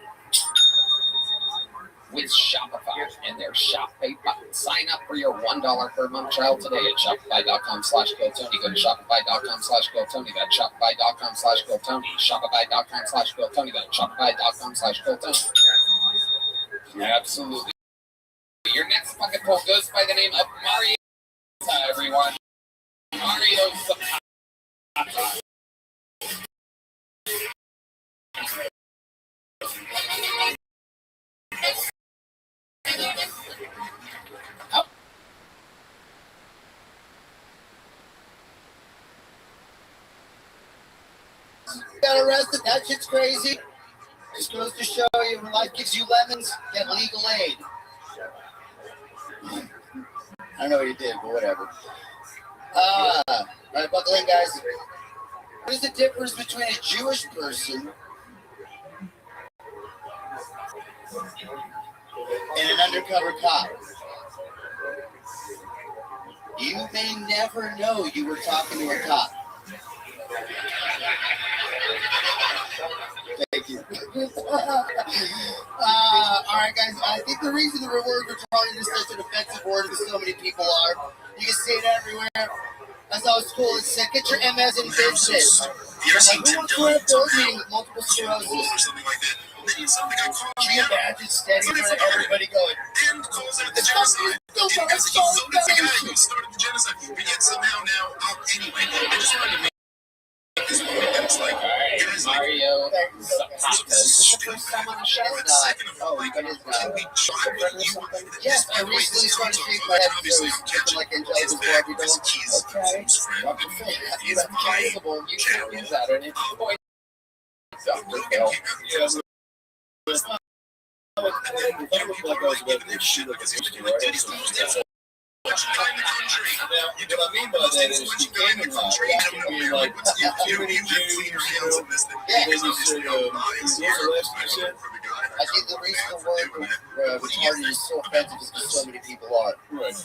with Shopify and their Shop Pay button. Sign up for your $1 per month trial today at shopify.com/GoTony. Go to shopify.com/GoTony. That's shopify.com/GoTony. Shopify.com/GoTony. That's shopify.com/GoTony. Absolutely. Your next bucket poll goes by the name of Mario. Everyone. Mario Zapata. Got arrested. That shit's crazy. Just goes to show you when life gives you lemons, get legal aid. I don't know what you did, but whatever. All right, buckle in, guys. What is the difference between a Jewish person and an undercover cop? You may never know you were talking to a cop. Thank you. All right, guys. I think the reason the reward retarded is such an offensive word to so many people are. You can see it everywhere. That's how it's cool. It's get your MS in business. Who wants to have board meeting with multiple sclerosis? Can you imagine standing in front of everybody going, and calls out the genocide. Started the genocide, but yet somehow now anyway. I just wanted to make this point that it's like, guys, Mario Zapata. This is the first time on the show. Oh, it is not. Yes, I recently started to shake my head because something like Angelica's Barbie doll. Okay. It's possible. You can't use that at any point. Dr. Phil. Now, what I mean by that is you can be like, too many Jews, and then you say, what's the last you said? I think the reason the word retarded is so offensive is because so many people are. Right.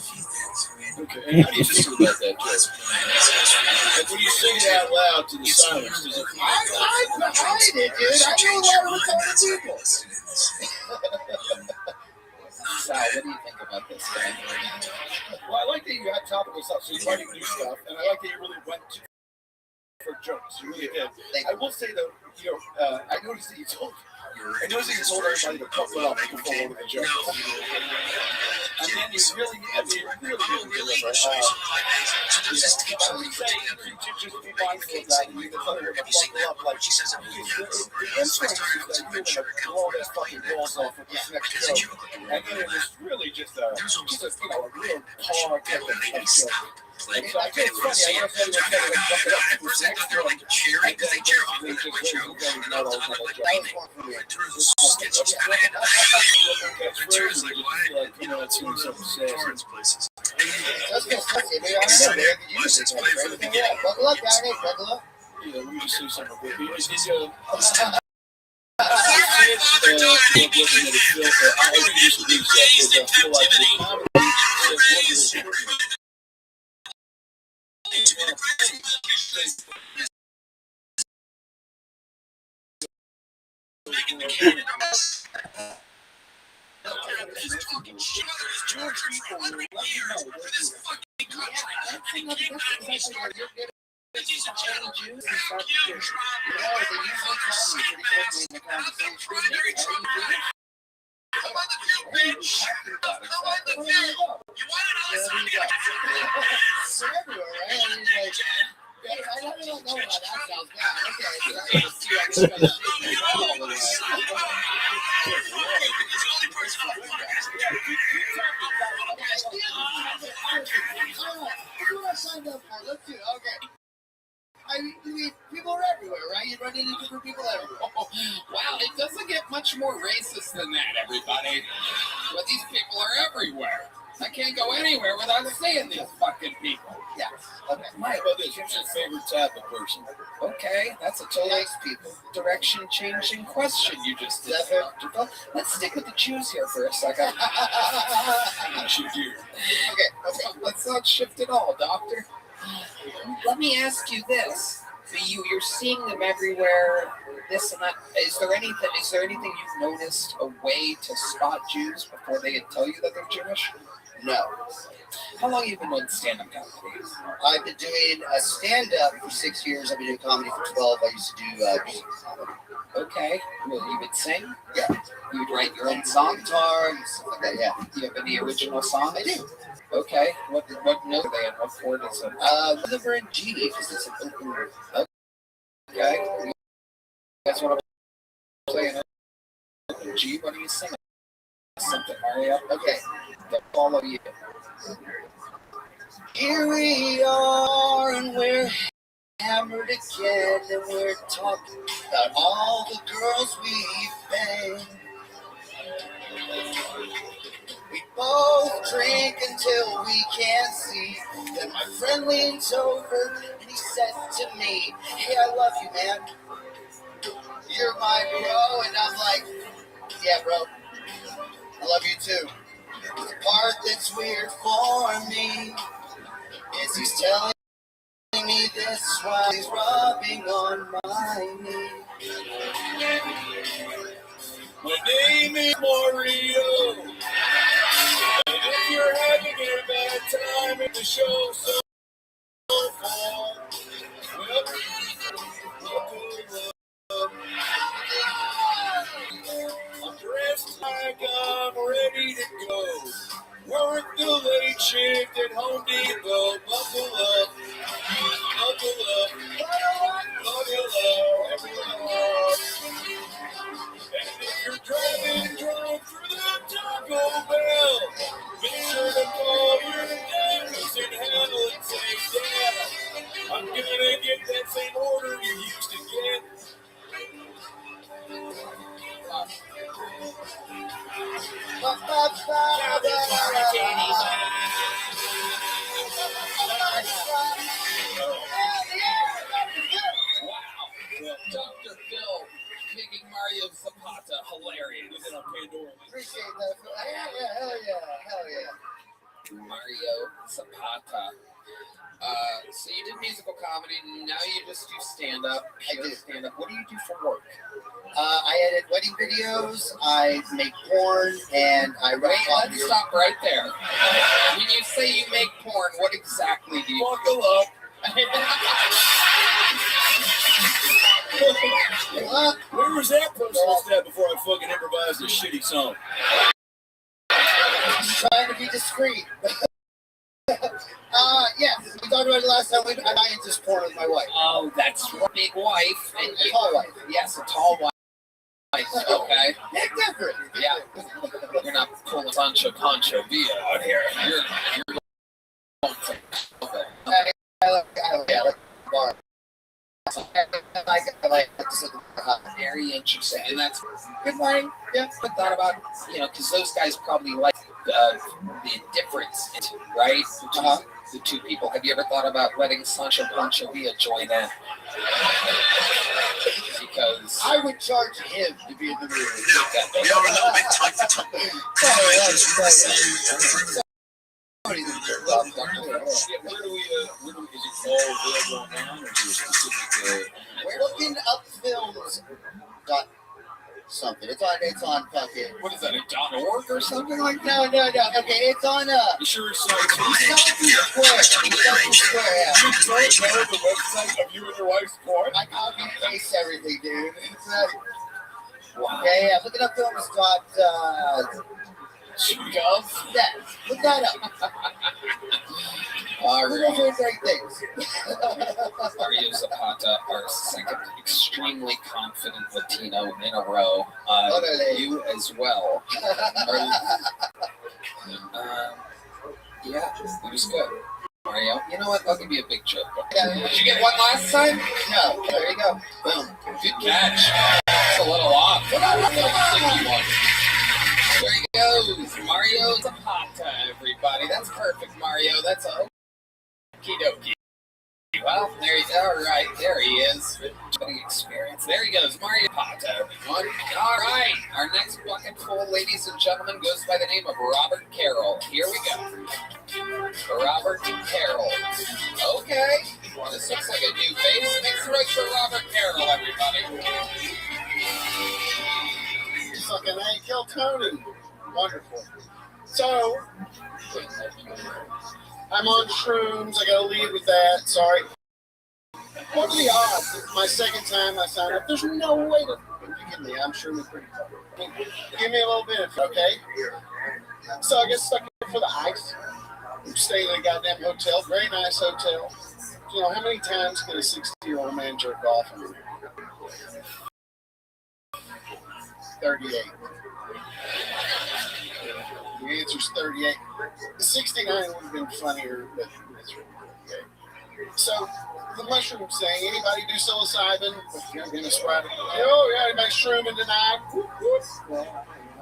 Okay. And how do you feel about that, Joe? Like when you say it out loud to the silence, does it feel I'm behind it, dude. I know a lot of retarded people. Sal, what do you think about this guy? Well, I like that you had topical stuff, so you're writing new stuff, and I like that you really went for jokes. You really did. I will say though, I noticed that you told everybody to pump it up before one of the jokes. And then you really deliver. So just be mindful of that. You can tell her to buckle up like she says. The inference is that you're going to blow his fucking balls off with this next joke. And then it was really just a real hard type of joke. Like, I think it's funny. I guess everyone's kind of buck it up. At first, I thought they were like cheering because they cheer off the joke. That was sketchy kind of catchphrase. Like, why? It's one of the tourist places. Let's go. Buckle up, guys. Buckle up. Yeah, we just say something. I don't know about that sounds bad. Okay, let's see. I'm just gonna shit all the way. Let's do it. Okay. I mean, people are everywhere, right? You run into different people everywhere. Oh, wow, it doesn't get much more racist than that, everybody. But these people are everywhere. I can't go anywhere without seeing these fucking people. Yeah. Okay. How about this? Who's your favorite type of person? Okay, that's a totally direction-changing question you just did, Dr. Phil. Let's stick with the Jews here for a second. Shift gear. Okay, let's not shift at all, Doctor. Let me ask you this. You're seeing them everywhere, this and that. Is there anything you've noticed a way to spot Jews before they tell you that they're Jewish? No. How long have you been doing stand-up comedy? I've been doing a stand-up for 6 years. I've been doing comedy for 12. I used to do music comedy. Okay. Well, you would sing? Yeah. You would write your own song? Guitar and stuff like that, yeah. Do you have any original songs? I do. Okay. What note are they in? What chord is it? We're in G because it's an open room. Okay. That's what I'm playing. G, what are you singing? Something, Mario. Okay. They'll follow you. Here we are, and we're hammered again, and we're talking about all the girls we've banged. We both drink until we can't see. Then my friend leans over and he said to me, "Hey, I love you, man. You're my bro." And I'm like, "Yeah, bro. I love you too." The part that's weird for me is he's telling me this while he's rubbing on my knee. My name is Mario. And if you're having a bad time at the show so far, well, I'm dressed like I'm ready to go. Work the late shift at Home Depot. Buckle up, everyone. And if you're driving drunk through the Taco Bell, make sure to call your neighbors in hell and say, "Dad, I'm gonna get that same order you used to get." Wow. Dr. Phil making Mario Zapata hilarious. Appreciate that. Hell yeah. Mario Zapata. So you did musical comedy, now you just do stand-up. I do stand-up. What do you do for work? I edit wedding videos, I make porn, and I write comedy. Let's stop right there. When you say you make porn, what exactly do you Buckle up. Where was that person at before I fucking improvised this shitty song? Trying to be discreet. Yes, we talked about it last time. I into porn with my wife. Oh, that's your big wife. And a tall wife. Yes, a tall wife. Okay. It's different. Yeah. You're not pulling Pancho Villa out here. You're I like bar. I like very interesting, and that's good morning. Yeah, I thought about because those guys probably like the difference, right? The two people. Have you ever thought about letting Sancho Pancho Villa join in? Because I would charge him to be in the movie. We are a little bit tight for time. Where do we, is it all available online, or is there a specific, We're looking up films. Something. It's on fucking. What is that? A .org or something like that? No. Okay, it's on you sure it's like Square. Yeah. You don't know the website of you and your wife's porn? I copy and paste everything, dude. Wow. Yeah. Look it up films. Gov? Yeah. Look that up. We're going for great things. Mario Zapata, our second extremely confident Latino in a row. You as well. Yeah, it was good. Mario, you know what? I'll give you a big chip. Did you get one last time? No. There you go. Boom. Good catch. It's a little off. Sticky one. There he goes. Mario Zapata, everybody. That's perfect, Mario. That's a okie dokie. Well, all right, there he is. Experience. There he goes, Mario Zapata, everyone. All right, our next bucket full, ladies and gentlemen, goes by the name of Robert Carroll. Here we go. Robert Carroll. Okay, this looks like a new face. Make some noise for Robert Carroll, everybody. Fucking A, kill Tony. Wonderful. So, I'm on shrooms. I gotta leave with that. Sorry. What are the odds? This is my second time I signed up. There's no way to forgive me. I'm sure we're pretty fun. Give me a little bit, okay? So I get stuck here for the ice. I'm staying in a goddamn hotel. Very nice hotel. You know, how many times can a 60-year-old man jerk off? 38. The answer's 38. 69 would have been funnier, but it's really okay. So, the mushroom thing, anybody do psilocybin? You're going to spread it. Oh, yeah, anybody shrooming tonight? Well,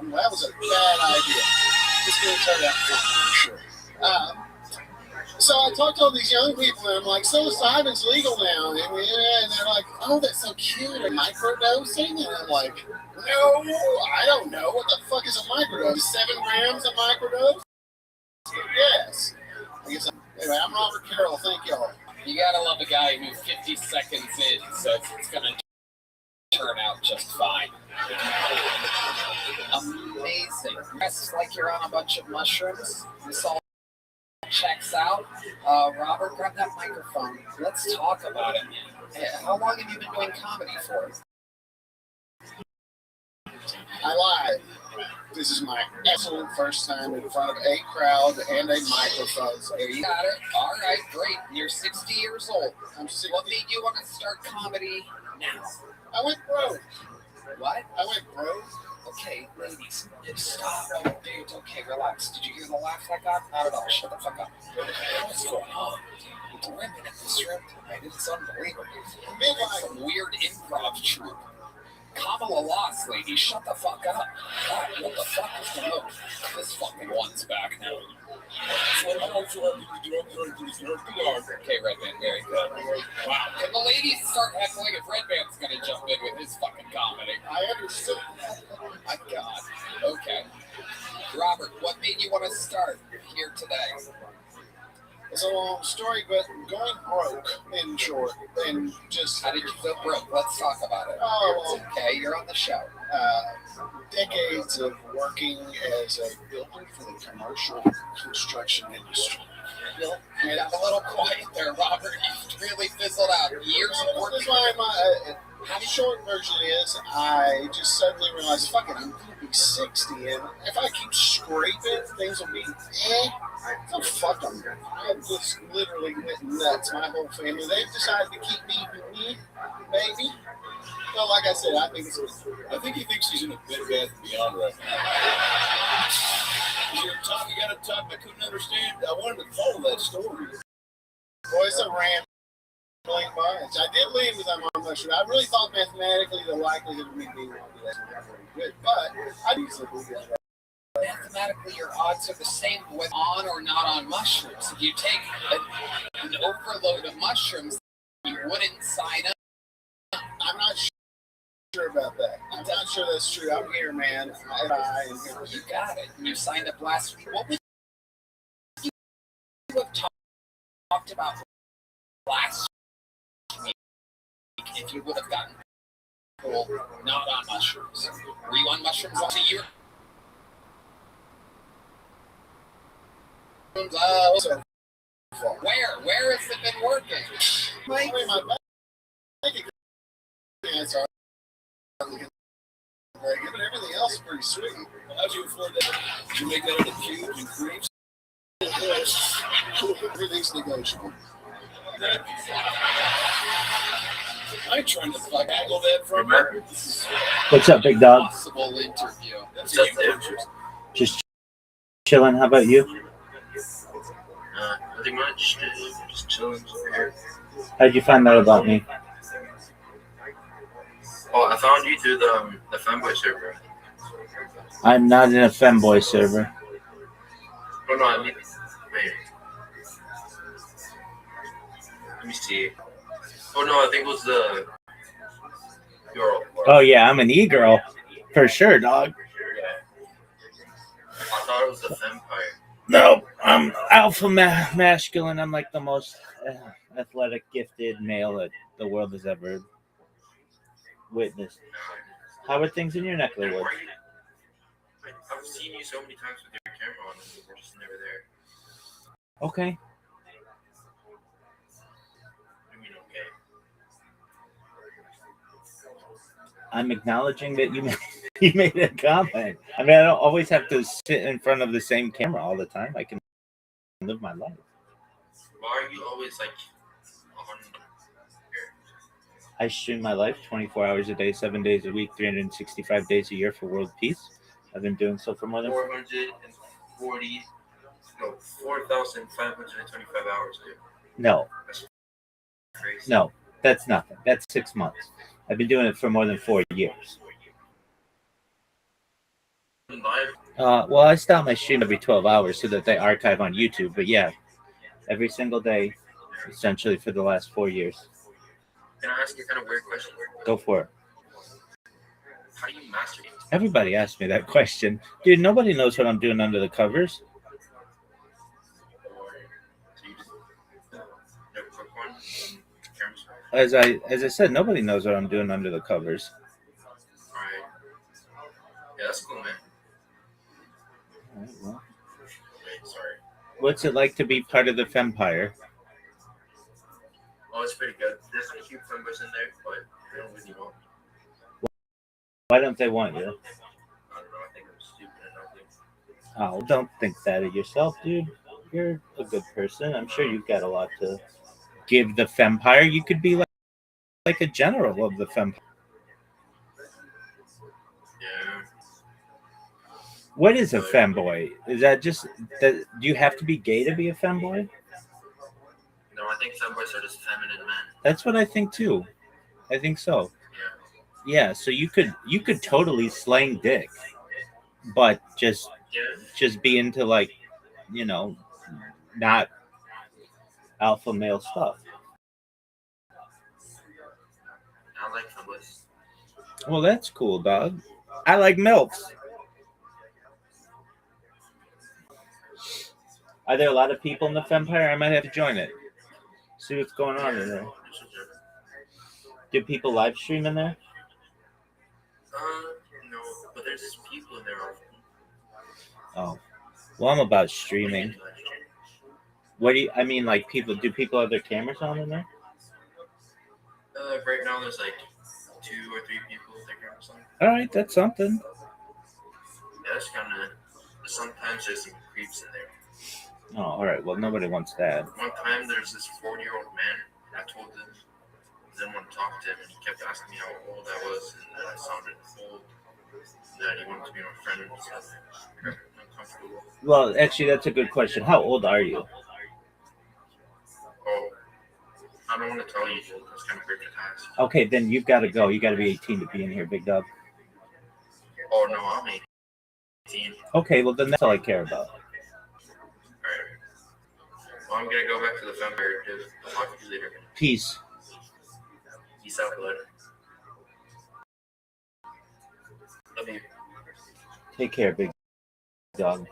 that was a bad idea. It's going to turn out fine, for sure. So I talked to all these young people, and I'm like, psilocybin's legal now. And they're like, oh, that's so cute. A microdosing? And I'm like, no, I don't know. What the fuck is a microdose? 7 grams of microdose? Yes. I guess anyway, I'm Robert Carroll. Thank y'all. You gotta love a guy who 50 seconds in says it's gonna turn out just fine. Amazing. It's like you're on a bunch of mushrooms. This all checks out. Robert, grab that microphone. Let's talk about it. How long have you been doing comedy for? I lied. This is my excellent first time in front of a crowd and a microphone. So there you got it. All right, great. You're 60 years old. I'm 60. What made you want to start comedy now? I went broke. What? I went broke. Okay, ladies, stop. Oh, dude, okay, relax. Did you hear the laugh I got? Not at all. Shut the fuck up. What's going on? The women in this room tonight, it's unbelievable. It's some weird improv troupe. Kamala lost, ladies. Shut the fuck up. God, what the fuck is going on? This fucking one's back now. Okay, Redman, very good. Wow. Can the ladies start heckling if Redman's gonna jump in with his fucking comedy? I understood. My God. Okay. Robert, what made you want to start here today? It's a long story, but going broke, in short, and just... How did you go broke? Let's talk about it. Oh, it's okay. You're on the show. Decades of working as a builder for the commercial construction industry. You got a little quiet there, Robert. You really fizzled out. Years of work. That's why the short version is I just suddenly realized, fuck it, I'm going to be 60, and if I keep scraping, things will be so fuck them. I just literally went nuts. My whole family, they've decided to keep me, baby. So, like I said, I think it's good. I think he thinks he's in a bed bath and beyond right now. You got to talk. I couldn't understand. I wanted to follow that story. Boy, it's a rambling bunch. I did leave with I'm on mushroom. I really thought mathematically the likelihood of me being on the list was very good, but I do simply get that. Mathematically, your odds are the same with on or not on mushrooms. If you take an overload of mushrooms, you wouldn't sign up. I'm not sure about that. I'm not sure that's true. I'm here, man. You got it. You signed up last week. What would you have talked about last week if you would have gotten people not on mushrooms? Were you on mushrooms all year? Where has it been working? My bank accounts are very good, but everything else is pretty sweet. How'd you afford that? Did you make that in the cubes and creeps? Everything's negotiable. I'm trying to finagle that from her. What's up, big dog? Possible interview. That's a huge. Just chilling. How about you? Nothing much. Just chilling over here. How'd you find out about me? Oh, I found you through the fanboy server. I'm not in a femboy server. Oh no, I mean, wait. Let me see. Oh no, I think it was the girl. Oh yeah, I'm an e-girl for sure, dog. I thought it was the vampire. No, I'm alpha masculine. I'm like the most athletic, gifted male that the world has ever witnessed. How are things in your neck of the woods? I've seen you so many times with your camera on, and we're just never there. Okay. I mean, okay. I'm acknowledging that you made a comment. I mean, I don't always have to sit in front of the same camera all the time. I can live my life. Why are you always like on here? I stream my life 24 hours a day, 7 days a week, 365 days a year for world peace. I've been doing so for more than 4,525 hours, dude. No. That's crazy. No, that's nothing. That's 6 months. I've been doing it for more than 4 years. Well, I stop my stream every 12 hours so that they archive on YouTube. But yeah, every single day, essentially for the last 4 years. Can I ask you kind of weird question? Go for it. How do you masturbate? Everybody asked me that question. Dude, nobody knows what I'm doing under the covers. As I said, nobody knows what I'm doing under the covers. Alright. Yeah, that's cool, man. All right, well. Wait, sorry. What's it like to be part of the Fempire? Oh, it's pretty good. There's some cute members in there, but they don't really want me. Why don't they want you? I don't know. I think I'm stupid and ugly. Oh, don't think that of yourself, dude. You're a good person. I'm sure you've got a lot to give the Fempire. You could be like a general of the Fempire. Yeah. What is a femboy? Is that just that? Do you have to be gay to be a femboy? No, I think femboys are just feminine men. That's what I think too. I think so. Yeah. Yeah. So you could totally slang dick, but just be into like, you know, not alpha male stuff. I like femboys. Well, that's cool, dog. I like MILFs. Are there a lot of people in the Fempire? I might have to join it. See what's going on in there. Do people live stream in there? No, but there's just people in there often. Oh. Well, I'm about streaming. What do you, I mean, like people, do people have their cameras on in there? Right now there's like 2 or 3 people with their cameras on. All right, that's something. Yeah, that's kind of, sometimes there's some creeps in there. Oh, all right. Well, nobody wants that. One time there's this 40-year-old man, and I told him I didn't want to talk to him, and he kept asking me how old I was, and that I sounded old, and that he wanted to be my friend and stuff. Uncomfortable. Well, actually, that's a good question. How old are you? Oh, I don't want to tell you, dude. That's kind of weird to ask. Okay, then you've got to go. You got to be 18 to be in here, big dog. Oh, no, I'm 18. Okay, well, then that's all I care about. Well, I'm going to go back to the Fempire, dude. I'll talk to you later. Peace. Peace out, bud. Love you. Take care, big dog.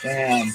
Damn.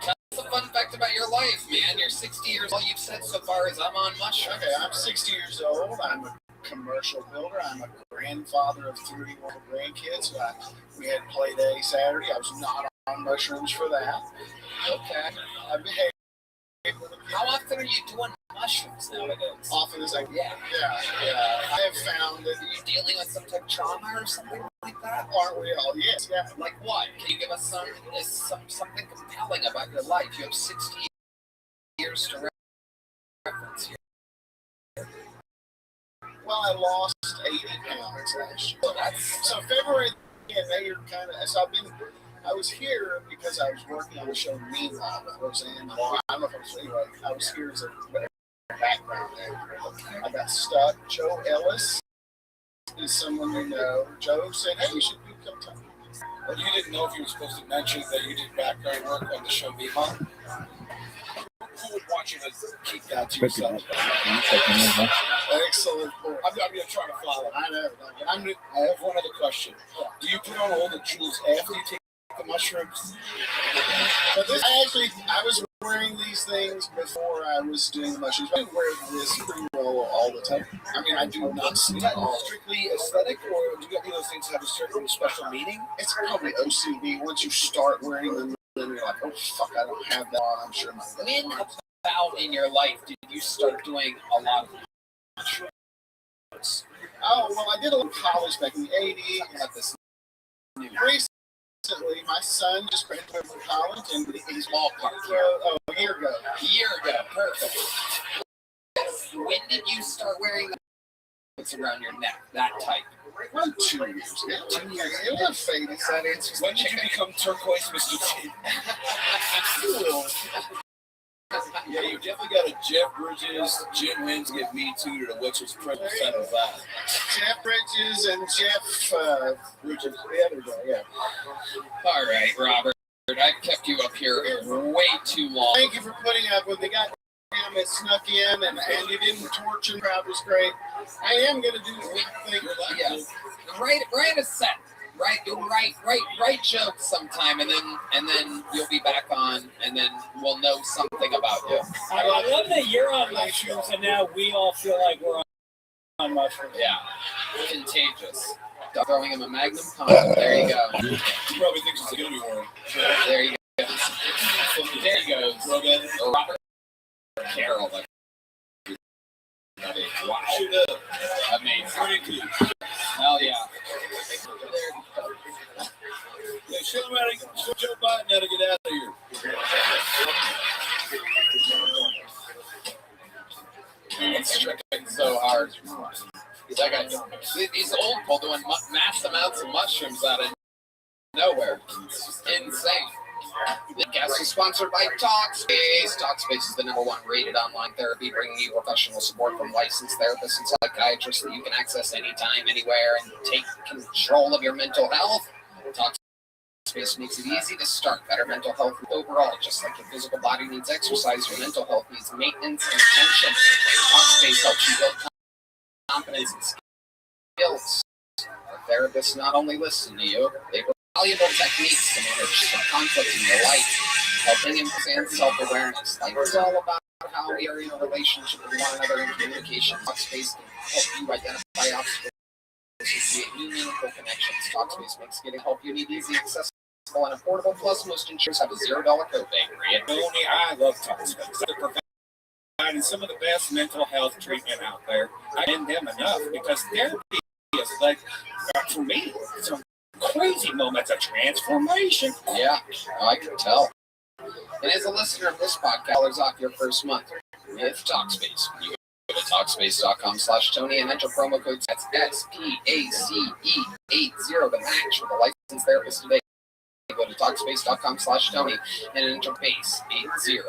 Tell us a fun fact about your life, man. You're 60 years old. You've said so far as I'm on mushrooms. Okay, I'm 60 years old. I'm a commercial builder. I'm a grandfather of 31 grandkids. We had play day Saturday. I was not on mushrooms for that. Okay. I behaved. How often are you doing mushrooms nowadays? Often as I Yeah. I have found that You're dealing with some type of trauma or something like that? aren't we all? Yes. Yeah. Like what? Can you give us something compelling about your life? You have 60 years to reference here. Well, I lost 80 pounds last year. So February and May are kind of. So I was here because I was working on the show Meanwhile with Roseanne Barr. I don't know if I was anyway. I was here as a background actor. I got stuck. Joe Ellis is someone you know. Joe said, "Hey, you should come talk." Well, you didn't know if you were supposed to mention that you did background work on the show Meanwhile? Who would want you to keep that to yourself? Excellent. I'm going to try to follow. I know. I have one other question. Do you put on all the jewels after you take the mushrooms? But I was wearing these things before I was doing the mushrooms. I wear this pretty well all the time. I mean, I do not Is sleep that at all. strictly aesthetic, or do you any of those things have a certain special meaning? It's probably OCD. Once you start wearing them, then you're like, oh, fuck, I don't have that on. I'm sure my When about in your life did you start doing a lot of mushrooms? Oh, well, I did a little college back in the 80s. Like this Recently, my son just graduated from college, and he's ballpark. A year ago. Perfect. When did you start wearing the around your neck, that type? Well, 2 years. Yeah, 2 years. It was faded. That answers. When did you become turquoise, Mr. T? Yeah, you definitely got a Jeff Bridges, Jim Wins get Me Too to the Witcher's Present 75. Jeff Bridges and Jeff Bridges, the other guy, yeah. All right, Robert. I've kept you up here way too long. Thank you for putting up with the guy that snuck in and you didn't torture. The crowd was great. I am going to do the thing. Yes. Write a set. Write jokes sometime, and then you'll be back on, and then we'll know something about you. I love that you're on mushrooms, and now we all feel like we're on mushrooms. Yeah, contagious. Throwing him a Magnum condom. There you go. He probably thinks it's going to be wearing. There you go. There he goes. Robert Carroll. Wow. Shoot up. Amazing. Hell yeah. Yeah, show Joe Biden how to get out of here. It's tripping so hard. That guy, these old people doing mass amounts of mushrooms out of nowhere. It's just insane. The guest is sponsored by Talkspace. Talkspace is the #1 rated online therapy, bringing you professional support from licensed therapists and psychiatrists that you can access anytime, anywhere, and take control of your mental health. Talkspace makes it easy to start better mental health overall. Just like your physical body needs exercise, your mental health needs maintenance and attention. Talkspace helps you build confidence and skills. Our therapists not only listen to you, they provide valuable techniques to manage conflict in your life, helping understand self-awareness. Life is all about how we are in a relationship with one another in communication. Talkspace can help you identify obstacles and create new meaningful connections. Talkspace makes getting help you need easy, accessible, and affordable. Plus, most insurers have a $0 copay. Only I love Talkspace. They're providing some of the best mental health treatment out there. I commend them enough because therapy is like, for me, some crazy moments of transformation. Yeah, I can tell. And as a listener of this podcast, $1 off your first month with Talkspace. You Go to Talkspace.com/Tony and enter promo code that's SPACE80 to match with a licensed therapist today. Go to Talkspace.com/Tony and enter PACE80.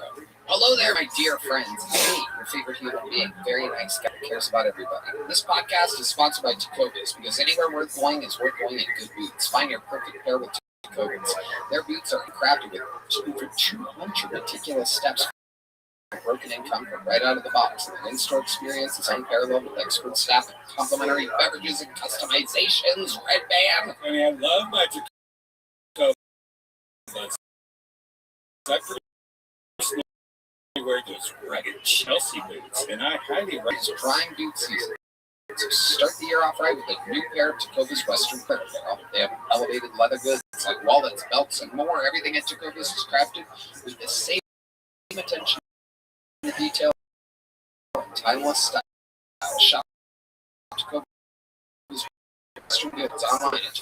Hello there, my dear friends. Me, your favorite human being. Very nice guy who cares about everybody. This podcast is sponsored by Tecovas because anywhere worth going is worth going in good boots. Find your perfect pair with Tecovas. Their boots are crafted with over 200 meticulous steps for broken in comfort right out of the box. The in-store experience is unparalleled with expert staff and complimentary beverages and customizations. Red Band. I mean, I love my Tecovas. I personally wear those rugged Chelsea boots, and I highly recommend It's prime boot season. So start the year off right with a new pair of Tecovas Western Print apparel. They have elevated leather goods like wallets, belts, and more. Everything at Tecovas is crafted with the same attention to detail and timeless style. Shop Tecovas Western Goods online at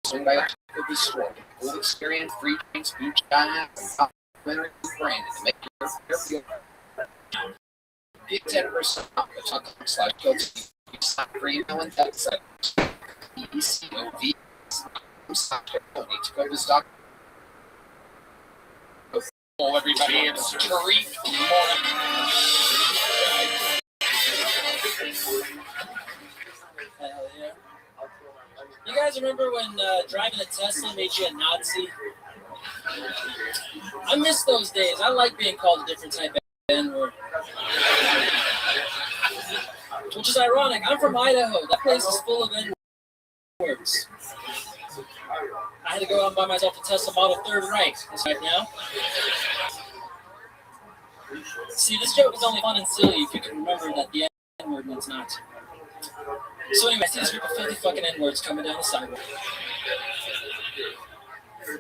swing by a Tecovas store. Full experience, free drinks, boot shop, and complimentary brand to make your feel. Get 10% off the Talkspace.com/Tony. Free email and text at ECOV/Tony. Tecovas.com. Oh, everybody, it's Tariq Morgan. Hell yeah. You guys remember when driving a Tesla made you a Nazi? I miss those days. I like being called a different type of N-word. Which is ironic. I'm from Idaho. That place is full of N-words. I had to go out and buy myself a Tesla Model 3rd right now. See, this joke is only fun and silly if you can remember that the N-word means Nazi. So anyway, I see this group of filthy fucking N-words coming down the sidewalk.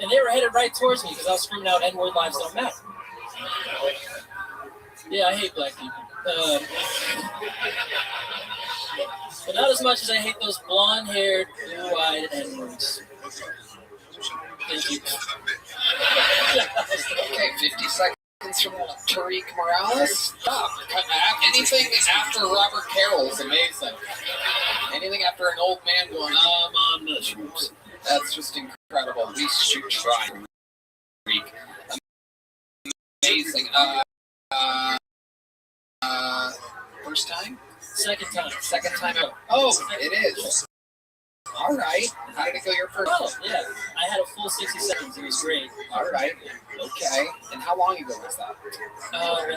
And they were headed right towards me because I was screaming out N-word lives don't matter. Yeah, I hate black people. But not as much as I hate those blonde-haired, blue-eyed N-words. Thank you. Okay, 50 seconds from Tariq Morales. Stop. Anything after Robert Carroll is amazing. Anything after an old man going, I'm on mushrooms. That's just incredible. We should try. Tariq. Amazing. First time? Second time. Second time out. Oh, it is. All right. How did it go your first time? Oh, yeah. I had a full 60 seconds. It was great. All right. Okay. And how long ago was that?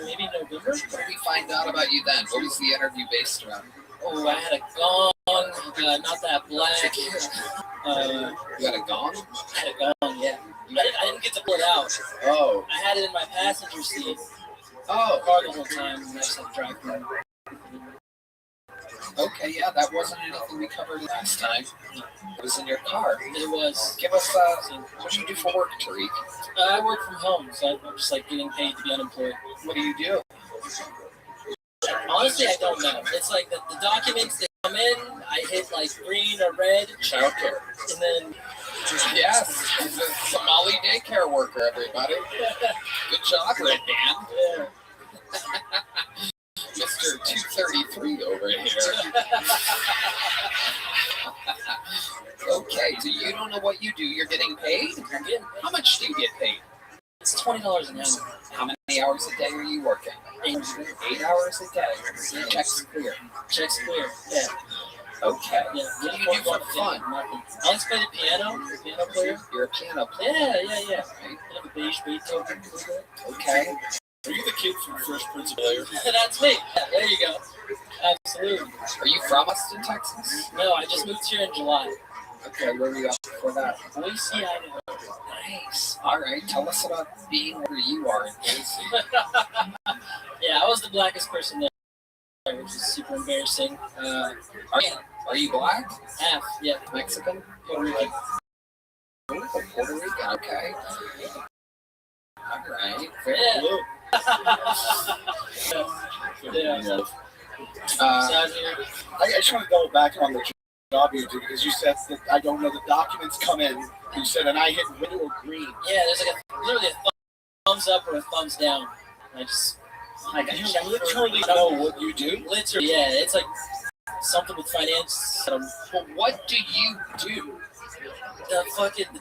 Maybe November. What did we find out about you then? What was the interview based around? Oh, I had a gong. Not that black. You had a gong? I had a gong, yeah. I didn't get to pull it out. Oh. I had it in my passenger seat. Oh. Car the whole time. And I just had to drive through. Okay, yeah, that wasn't anything we covered last time. It was in your car. It was. Give us, what do you do for work, Tariq? I work from home, so I'm just like getting paid to be unemployed. What do you do? Honestly, I don't know. It's like the documents that come in, I hit like green or red. Childcare. And then. Yes, he's a Somali daycare worker, everybody. Good job, Red Band. Yeah. Mr. 233 over here. Okay, so you don't know what you do. You're getting paid? How much do you get paid? It's $20 an hour. How many hours a day are you working? 8 hours a day. Checks clear. Checks clear, yeah. Okay. Yeah. What do you do for fun? I like to play the piano. Piano player. You're a piano player? Yeah. Right. I have a beige Beethoven. Okay. Are you the kid from Fresh Prince of Bel-Air? That's me. Yeah, there you go. Absolutely. Are you from Austin, Texas? No, I just moved here in July. Okay, where were you at before that? Boise, Idaho. Nice. All right, tell us about being where you are in Boise. Yeah, I was the blackest person there, which is super embarrassing. Are you black? Half, yeah. Mexican? Puerto Rican. Puerto Rican, okay. All right. Very Yeah. cool. Yeah. I just want to go back on the job you do because you said that I don't know the documents come in. You said and I hit red or green. Yeah, there's like literally a thumbs up or a thumbs down. I just Like You literally know what you do? Literally, yeah. It's like something with finance. But what do you do? The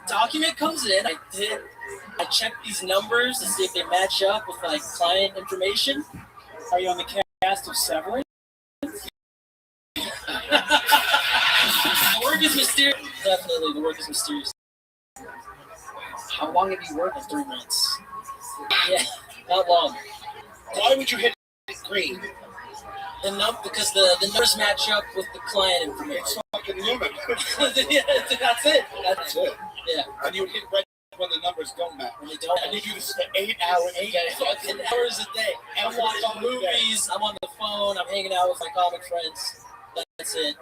document comes in. I check these numbers to see if they match up with like client information. Are you on the cast of Severance? The work is mysterious. Definitely, the work is mysterious. How long have you worked? 3 months. Yeah, not long. Why would you hit green? Because the numbers match up with the client information. It's fucking limit. Yeah, that's it. That's it. Yeah. And you hit red when the numbers don't match. When they don't. And you do this for 8 hours. 8 fucking hours a day. I'm watching movies. I'm on the phone. I'm hanging out with my comic friends. That's it.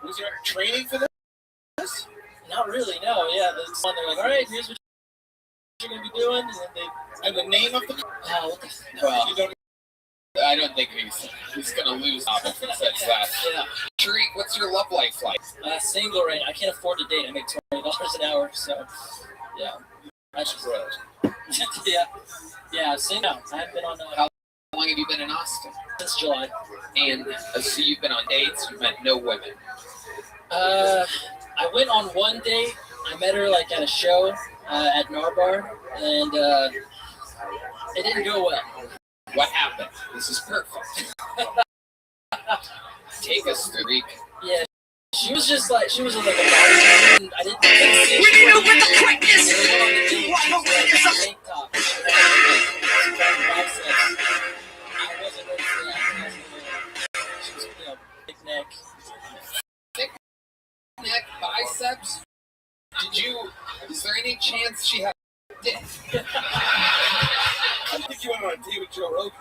Was there training for this? Not really. No. Yeah. They're like, all right, here's what you're gonna be doing, and then And the name of the. what the Well, You don't. I don't think he's gonna lose if he says that. Yeah. Tariq, what's your love life like? Single right now. I can't afford to date. I make $20 an hour, so yeah. That's just yeah. Single. I haven't been on How long have you been in Austin? since July. And so you've been on dates. You've met no women. I went on one date. I met her like at a show at Narbar, and it didn't go well. What happened? This is perfect. Take us, Tariq. Yeah, she was just like a body. I didn't see We need to win the quickness. tank top. I wasn't ready for that. She was, big neck. Neck, biceps. Is there any chance she had a dick? I think you went on a date with Joe Rogan.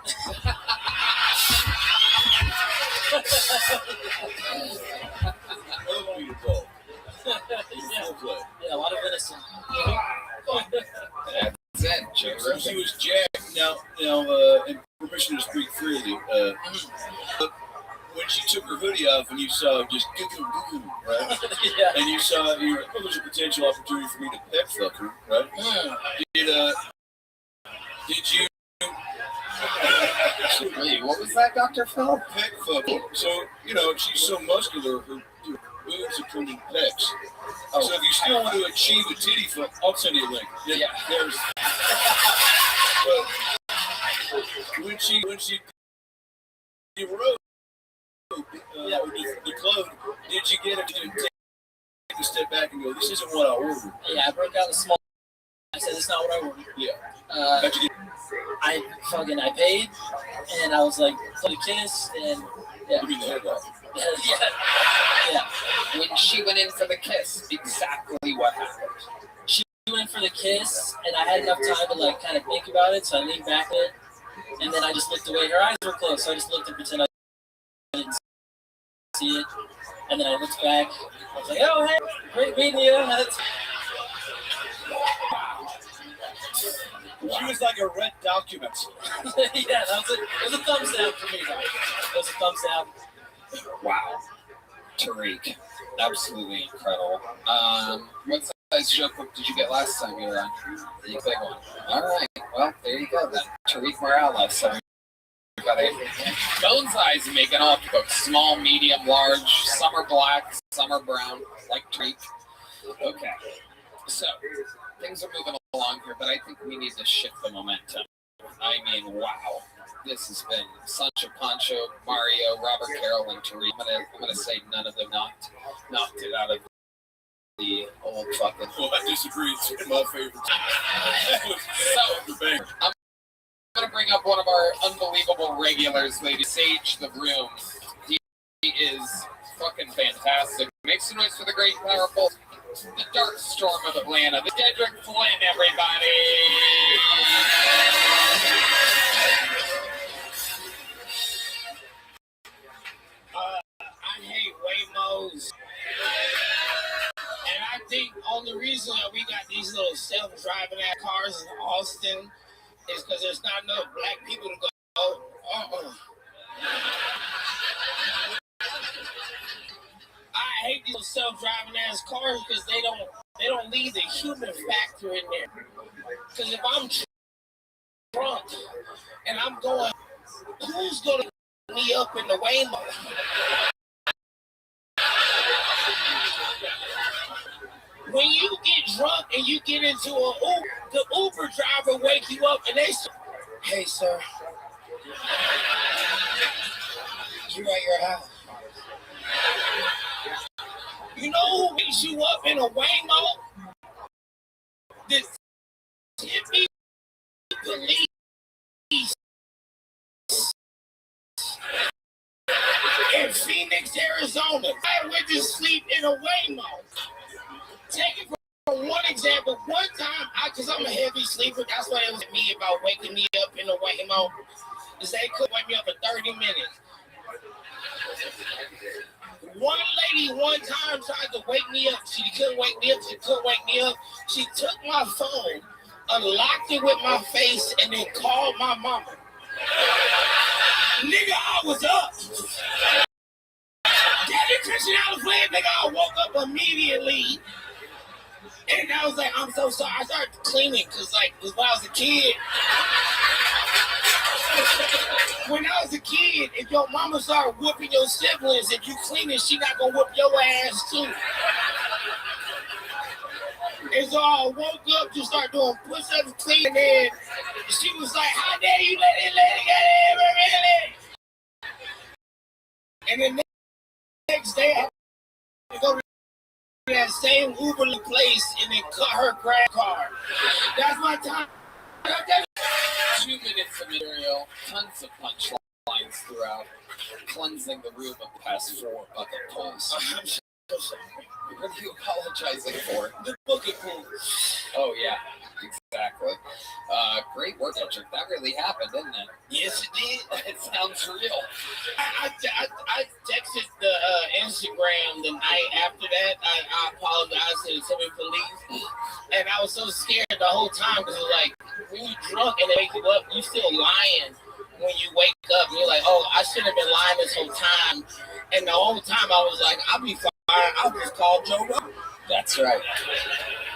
Oh, beautiful. Yeah, a lot of venison. That's it, Joe So Rogan. she was jacked. Now, and permission to speak freely. When she took her hoodie off and you saw just goo, right? Yeah. And you saw you were like, oh, there's a potential opportunity for me to peck fuck her, right? Did you Wait, what was that, Dr. Phil? peck fuck her? So, she's so muscular, her boobs are coming pecs. So if you still want to achieve a titty fuck, I'll send you a link. Yeah. There's, but when she wrote the clone, did you get it to take a step back and go, this isn't what I ordered? Yeah, I broke out the small. I said, it's not what I wanted. Yeah. I paid, and I was like, for the kiss, and yeah. You mean the head off? Yeah. When she went in for the kiss, exactly what happened? She went for the kiss, and I had enough time to like kind of think about it, so I leaned back a bit, and then I just looked away. Her eyes were closed, so I just looked and pretended I didn't see it, and then I looked back. I was like, oh, hey, great meeting you. She was like a red document. Yeah, it was a thumbs down for me. Though. It was a thumbs down. Wow. Tariq, absolutely incredible. What size joke book did you get last time you were on? The big one. All right. Well, there you go then. Tariq Morales. Bone size making all books. Small, medium, large. Some are black, some are brown, like Tariq. Okay. So, things are moving along here, but I think we need to shift the momentum. I mean, wow. This has been Sancho Pancho, Mario, Robert Carroll, and Tariq. I'm gonna say none of them knocked it out of the old fucking. Well, I disagree. It's my favorite. So, I'm gonna bring up one of our unbelievable regulars, ladies. Sage the Room. He is fucking fantastic. Make some noise for the great, powerful, the dark storm of Atlanta, the Dedrick Flynn, everybody. I hate Waymos. And I think only reason that we got these little self-driving ass cars in Austin is because there's not enough black people to go, I hate these self-driving ass cars because they don't leave the human factor in there. Because if I'm drunk and I'm going Who's gonna pick me up in the Waymo? When you get drunk and you get into an Uber, the Uber driver wake you up and they say, "Hey, sir, you at your house." You know who wakes you up in a Waymo? The Tempe police in Phoenix, Arizona. I went to sleep in a Waymo. Take it from one example. One time, because I'm a heavy sleeper, that's why it was me about waking me up in a Waymo. Is they could wake me up for 30 minutes. One lady one time tried to wake me up. She couldn't wake me up. She took my phone, unlocked it with my face, and then called my mama. Nigga, I was up. Daddy Christian, I was playing, nigga. I woke up immediately. And I was like, I'm so sorry. I started cleaning because when I was a kid, if your mama started whooping your siblings, if you cleaning, she not gonna whoop your ass too. And so I woke up to start doing push-ups, cleaning, and she was like, "How dare you let it get in?" And the next day, I had to go to that same Uber place and then cut her credit card. That's my time. 2 minutes of material, tons of punchlines throughout, cleansing the room of the past 4 bucket pulls. I'm so sorry. What are you apologizing for? The bucket pool. Oh, yeah, exactly. Great work, Edric. That really happened, didn't it? Yes, it did. It sounds real. I texted the Instagram the night after that. I apologized to the Tempe police. And I was so scared the whole time because like when you drunk and they wake you up, you still lying when you wake up. You're like, oh, I shouldn't have been lying this whole time. And the whole time I was like, I'll be fine. I'll just call Joe Rogan. That's right.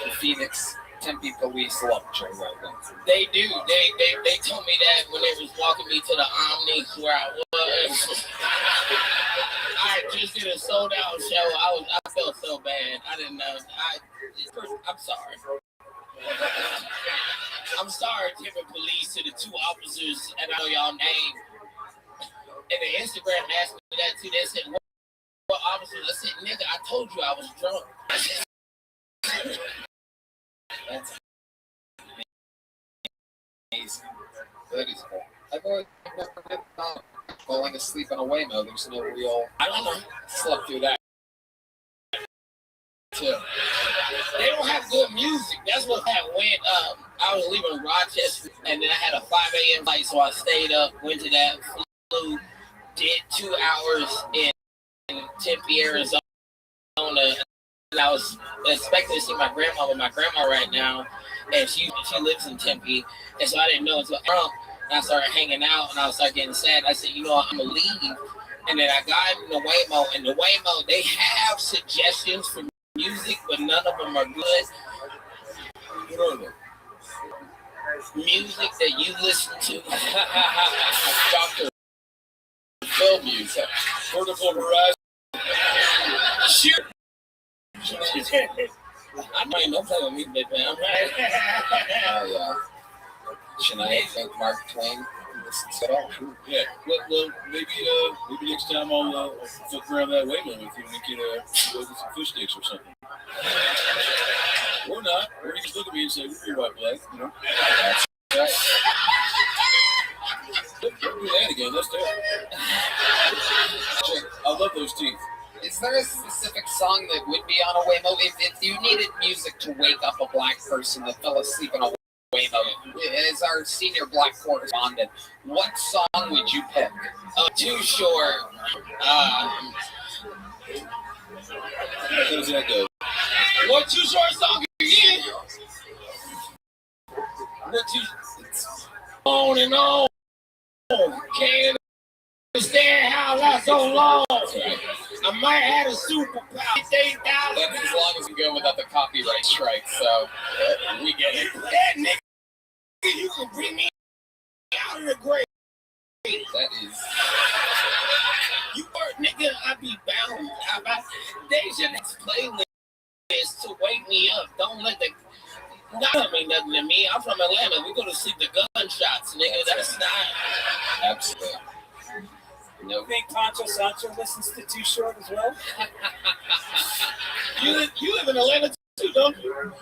The Phoenix Tempe police love Joe Rogan. They do. They told me that when they was walking me to the Omni where I was. I just did a sold out show. I felt so bad. I didn't know. I'm sorry. I'm sorry, Tempe police, to the 2 officers, and I know y'all name. And the Instagram asked me that too. They said, "What officers?" I said, "Nigga, I told you I was drunk." That's amazing. That is cool. I've always been falling asleep in a Waymo. There's no real. I don't know. Slept through that too. They don't have good music. That's what happened. I was leaving Rochester, and then I had a 5 a.m. flight, so I stayed up, went to that, flew, did 2 hours in Tempe, Arizona, and I was expecting to see my grandma right now, and she lives in Tempe, and so I didn't know until and I started hanging out, and I started getting sad. I said, you know what, I'm gonna leave, and then I got in the Waymo, and the Waymo, they have suggestions for music, but none of them are good. What are they? Music that you listen to. Dr. Phil music. Vertical horizon. Sure. I know you don't play with me, big man. Oh, yeah. Shania think Mark Twain listens at all. Yeah. Well, maybe next time I'll fuck around that Waymo with you and we can go get some fish sticks or something. Or not. Or you just look at me and say, "You're white black," you know. That's right. Don't do that again. Let's do it. I love those teeth. Is there a specific song that would be on a Waymo? If you needed music to wake up a black person that fell asleep in a Waymo, as our senior black correspondent, what song would you pick? Too Short. How does that go? What Too Short song again? What Too On and on. Can't understand how it lasts so long. I might have a superpower. That's as long as you go without the copyright strike, so we get it. That nigga, you can bring me out of the grave. That is. You are, nigga, I be bound. They should playlist to wake me up. Don't let the. That mean nothing to me. I'm from Atlanta. We go to sleep to gunshots, nigga. That's not. Absolutely. No. Think Pancho Sancho listens to Too Short as well? You live in Atlanta too, don't you?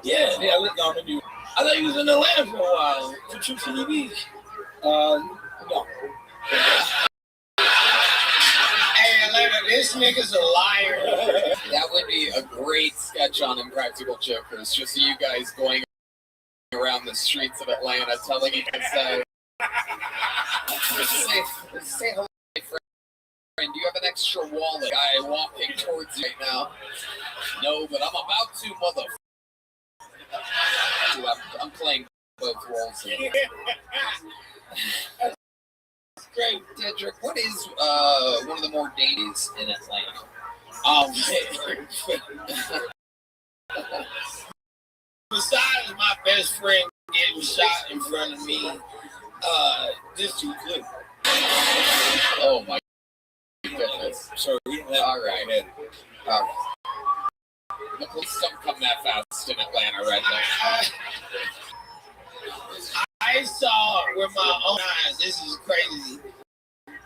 Yeah, I live down in New York. I thought you was in Atlanta for a while. For True TV. No. Hey, Atlanta, this nigga's a liar. That would be a great sketch on Impractical Jokers. Just you guys going around the streets of Atlanta telling each other, say hello, my friend. Do you have an extra wallet? Guy walking towards you right now. No, but I'm about to, mother. Dude, I'm playing both roles here. Great, Dedrick. What is one of the more days in Atlanta? Besides my best friend getting shot in front of me, this too quick. Oh my goodness. Sorry, we don't have. All right. The police don't come that fast in Atlanta right now. I saw with my own eyes. This is crazy.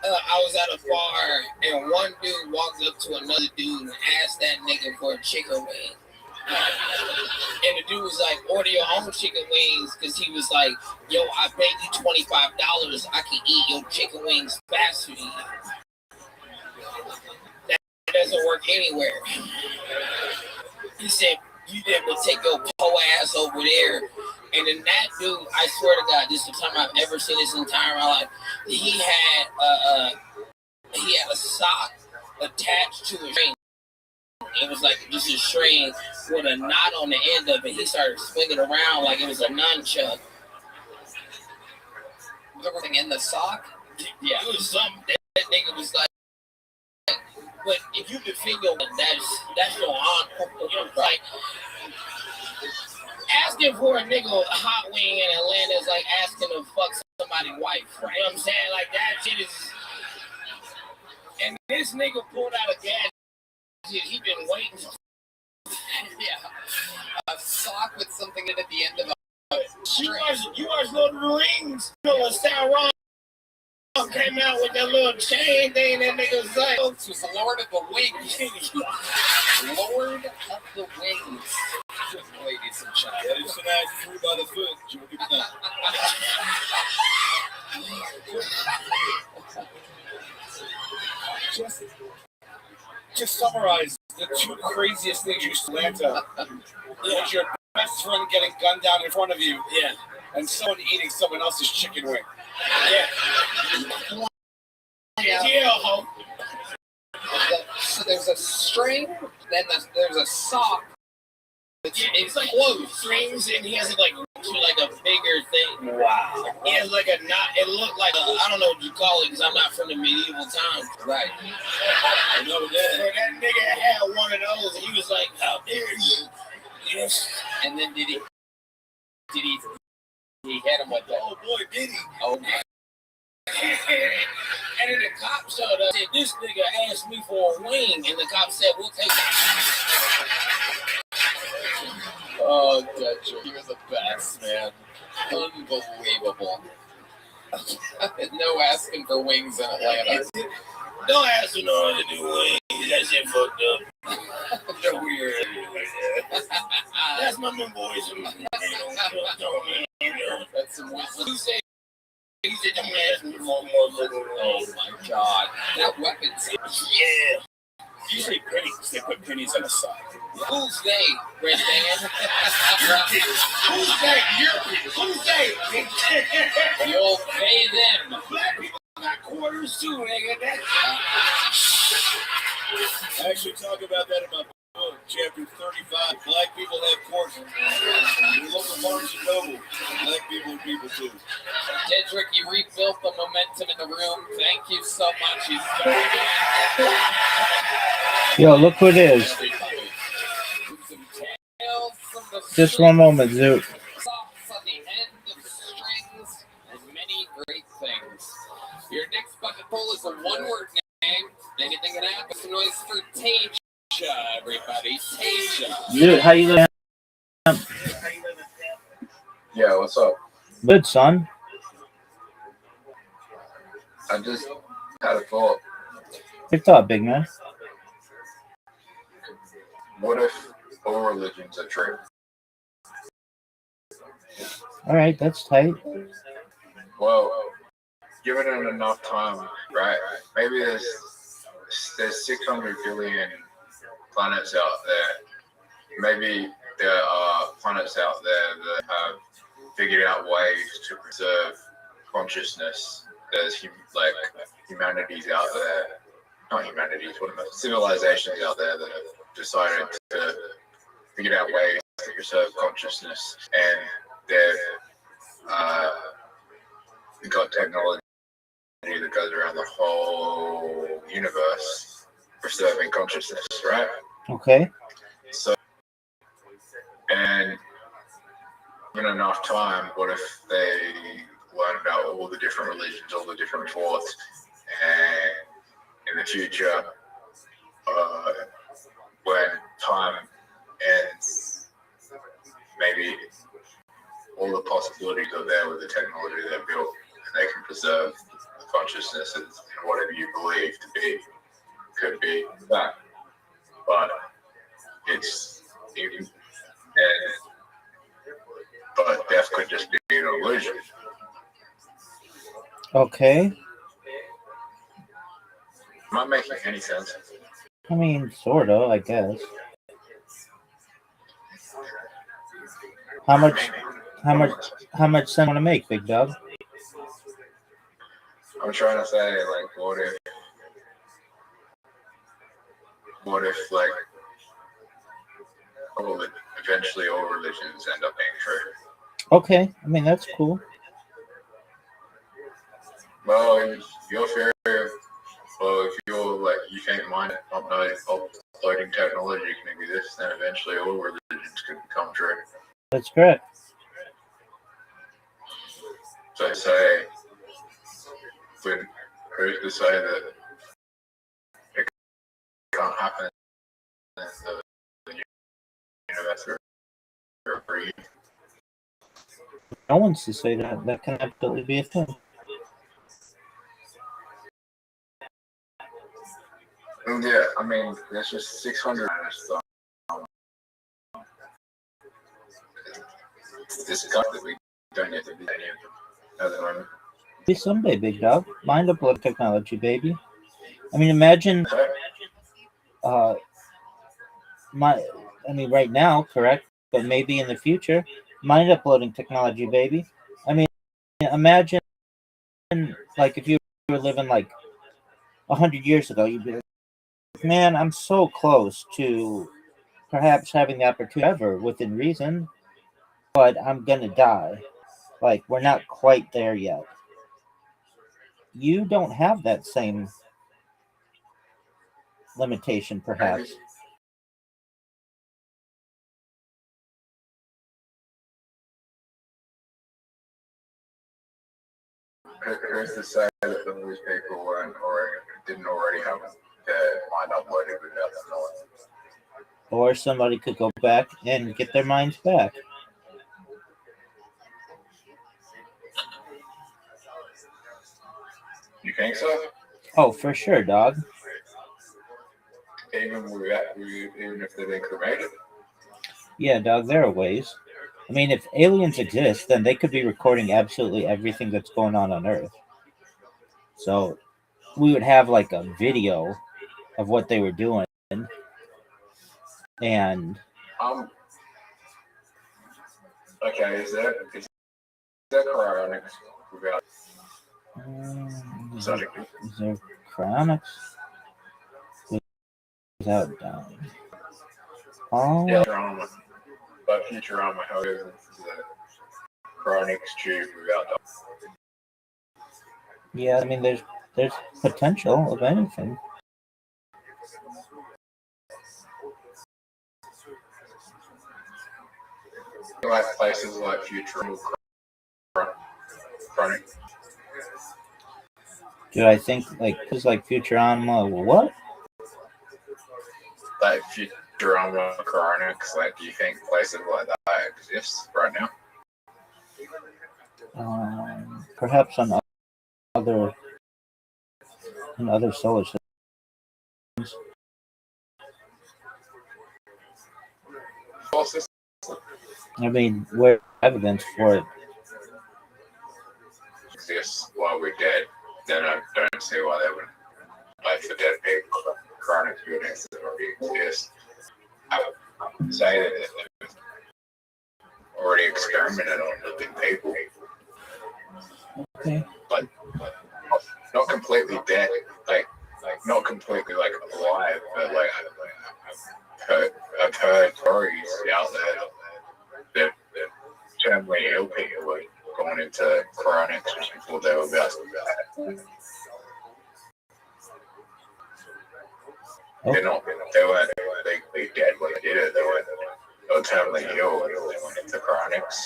I was at a bar and one dude walked up to another dude and asked that nigga for a chicken wing. And the dude was like, order your own chicken wings, because he was like, yo, I paid you $25. I can eat your chicken wings faster than you. That doesn't work anywhere. He said, you never take your po ass over there. And then that dude, I swear to God, this is the time I've ever seen this entire my life. He had a sock attached to his string. It was like just a string with a knot on the end of it. He started swinging around like it was a nunchuck. Everything in the sock? Yeah, it was something. That nigga was like, but if you defend your, that's your honor. You know, like asking for a nigga a hot wing in Atlanta is like asking to fuck somebody's wife. Right? You know what I'm saying? Like that shit is. And this nigga pulled out a gadget. He been waiting. Yeah, a sock with something in at the end of a. You watch Lord of the Rings? You know what Sauron came out with that little chain thing? That nigga was like, "Oh, this was the Lord of the Wings." Lord of the Wings, ladies and gentlemen. Yeah, it's an act through by the foot. Just summarize the two craziest things you saw in Atlanta. Yeah. Your best friend getting gunned down in front of you. Yeah. And someone eating someone else's chicken wing. Yeah. Yeah. So there's a string, then there's a sock. It's like strings, and he has like a bigger thing. Wow. He has like a knot. It looked like I don't know what you call it, because I'm not from the medieval times. Right. I know that. So that nigga had one of those, and he was like, "How dare you?" Yes. And then did he hit him with that? Oh boy, did he? Oh my. And then the cop showed up and said, this nigga asked me for a wing, and the cop said, we'll take it. Oh, Dutcher, he was the best, man. Unbelievable. No asking for wings in Atlanta. Don't ask me no to do wings. That shit fucked up. They're weird. That's my new boys. That's some wisdom. He said, don't ask me for more. Oh my God. That weapons. Yeah. Usually pennies. They put pennies on a sock. Who's they, Red Band? Who's they? Who's they? You'll pay them. Black people got quarters too, nigga. I actually talk about that in my book, chapter 35. Black people have quarters. We look at Barnes and Noble. Black people are people too. Dedrick, you rebuilt the momentum in the room. Thank you so much. Yo, look who it is. Just one moment, Zoot. On the end of strings and many great things. Control is a one-word name. Anything can happen. It's a noise for Tasia, everybody. Tasia. Dude, how you doing? Yeah, what's up? Good, son. I just had a thought. Your thought, big man. What if all religions are true? All right, that's tight. Well, given it enough time, right? Maybe there's 600 billion planets out there. Maybe there are planets out there that have figured out ways to preserve consciousness. There's humanities out there, not humanities, what am I? Civilizations out there that have decided to figure out ways to preserve consciousness, and they've got technology that goes around the whole universe preserving consciousness, right? Okay. So, and given enough time, what if they learn about all the different religions, all the different thoughts, and in the future, when time ends, maybe all the possibilities are there with the technology they've built, and they can preserve the consciousness and whatever you believe to be could be that. But it's even, but death could just be an illusion. Okay. Am I making any sense? I mean, sort of, I guess. How much sense you want to make, big dog? I'm trying to say, like, what if like, eventually all religions end up being true? Okay, I mean, that's cool. Well, your theory, well, if you're like, you think mine uploading technology can be this, then eventually all religions could become true. That's correct. So I say, who's to say that it can't happen in the universe or breathe? No one's to say that. That can absolutely be a thing. Yeah, I mean, there's just 600 so this God that we don't get to be any other women. Maybe someday, big dog. Mind upload technology, baby. I mean, imagine. Right now, correct, but maybe in the future, mind uploading technology, baby. I mean, imagine, like, if you were living like 100 years ago, you'd be like, man, I'm so close to perhaps having the opportunity ever within reason, but I'm gonna die. Like, we're not quite there yet. You don't have that same limitation, perhaps. Who's to say that those people didn't already have their mind uploaded without them knowing? Or somebody could go back and get their minds back. You think so? Oh, for sure, dog. Even if they've been cremated? Yeah, dog, there are ways. I mean, if aliens exist, then they could be recording absolutely everything that's going on Earth. So we would have like a video of what they were doing. And okay, is that cryonics without is there cryonics without dying? Oh, yeah, Futurama. But Futurama, how is the cryonics tube without dying? Yeah, I mean, there's potential of anything. Like places like Futurama, chronic. Do I think like Futurama? What? Like Futurama, Chronix, like, do you think places like that exist right now? Perhaps on other solar systems. I mean, where evidence for it exists while we're dead, then I don't see why they would, like, for dead people, chronic buildings that already exist. I would say that they've already experimented on living people. Okay. But not completely dead, like not completely like alive, but like I've heard stories out there that terminally ill people were going into chronic before they were about to die. They weren't legally dead when they did it. They were terminally ill when they went into chronics.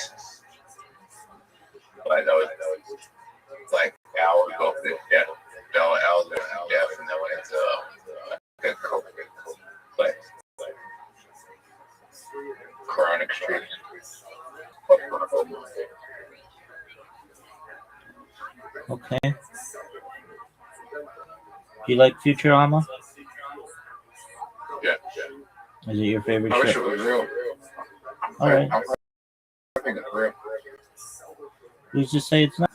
Like, that was like hours of the death. They were hours of death, and they went into like chronic street. Okay. Do you like Futurama? Yeah. Is it your favorite I wish show? it was real. All right. I think it's real. Who's to say it's not?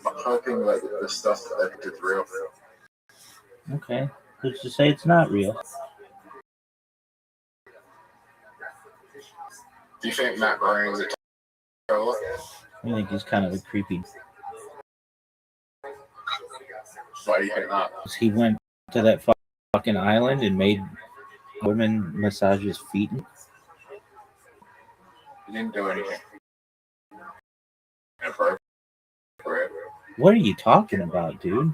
I'm hoping like the stuff that they did real. Okay. Who's to say it's not real? Do you think Matt Groening's a terror? I think he's kind of a creepy. Why do you think that? He went to that fucking island and made women massage his feet. He didn't do anything. What are you talking about, dude?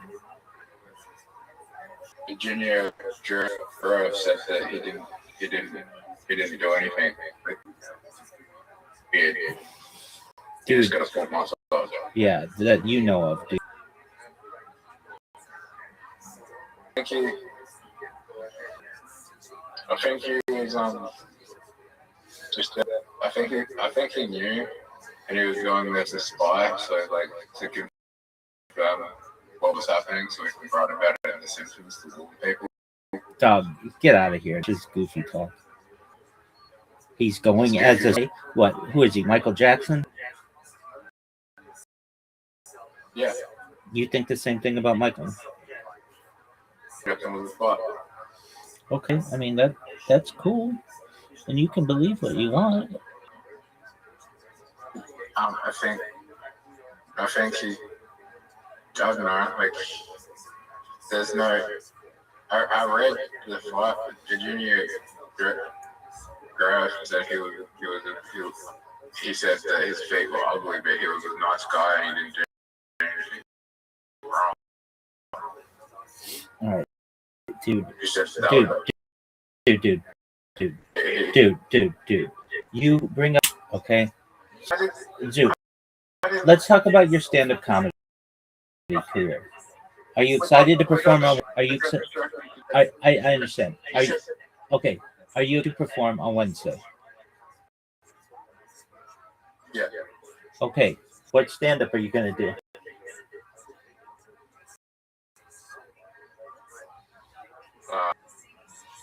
Virginia Juro said that he didn't do anything. He just got a full massage. Yeah, that you know of, dude. I think he was I think he knew, and he was going there to spy, so like to confirm what was happening, so he can write about it in The Simpsons to warn people. Dog, get out of here. Just goofy talk. He's going as a what? Who is he? Michael Jackson? Yeah. You think the same thing about Michael? Okay, I mean that's cool, and you can believe what you want. I think he. I don't know. Like, there's no. I read the fight. Virginia Graf said he said that his feet were ugly, but he was a nice guy and he didn't do anything wrong. All right, dude. Dude. You bring up, okay, dude. Let's talk about your stand-up comedy career. Are you excited to perform? Are you? I understand. Are you okay? Are you to perform on Wednesday? Yeah. Okay. What stand-up are you gonna do?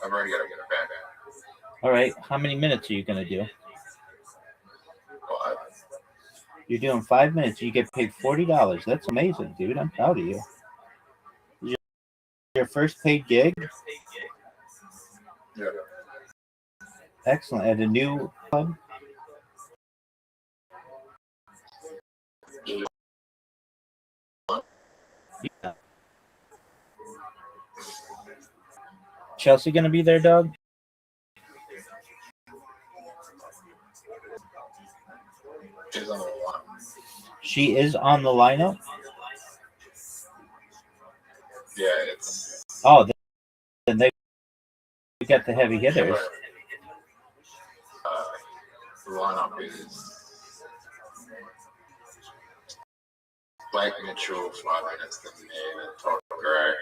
I'm already gonna get a band. All right. How many minutes are you gonna do? 5. You're doing 5 minutes. You get paid $40. That's amazing, dude. I'm proud of you. Your first paid gig? Yeah. Excellent. At a new club? Yeah. Chelsea gonna be there, dog? She's on the line. She is on the lineup? Yeah, it's. Oh, then they got the heavy hitters. The lineup is Blake Mitchell, 5 minutes to me. Todd Greg,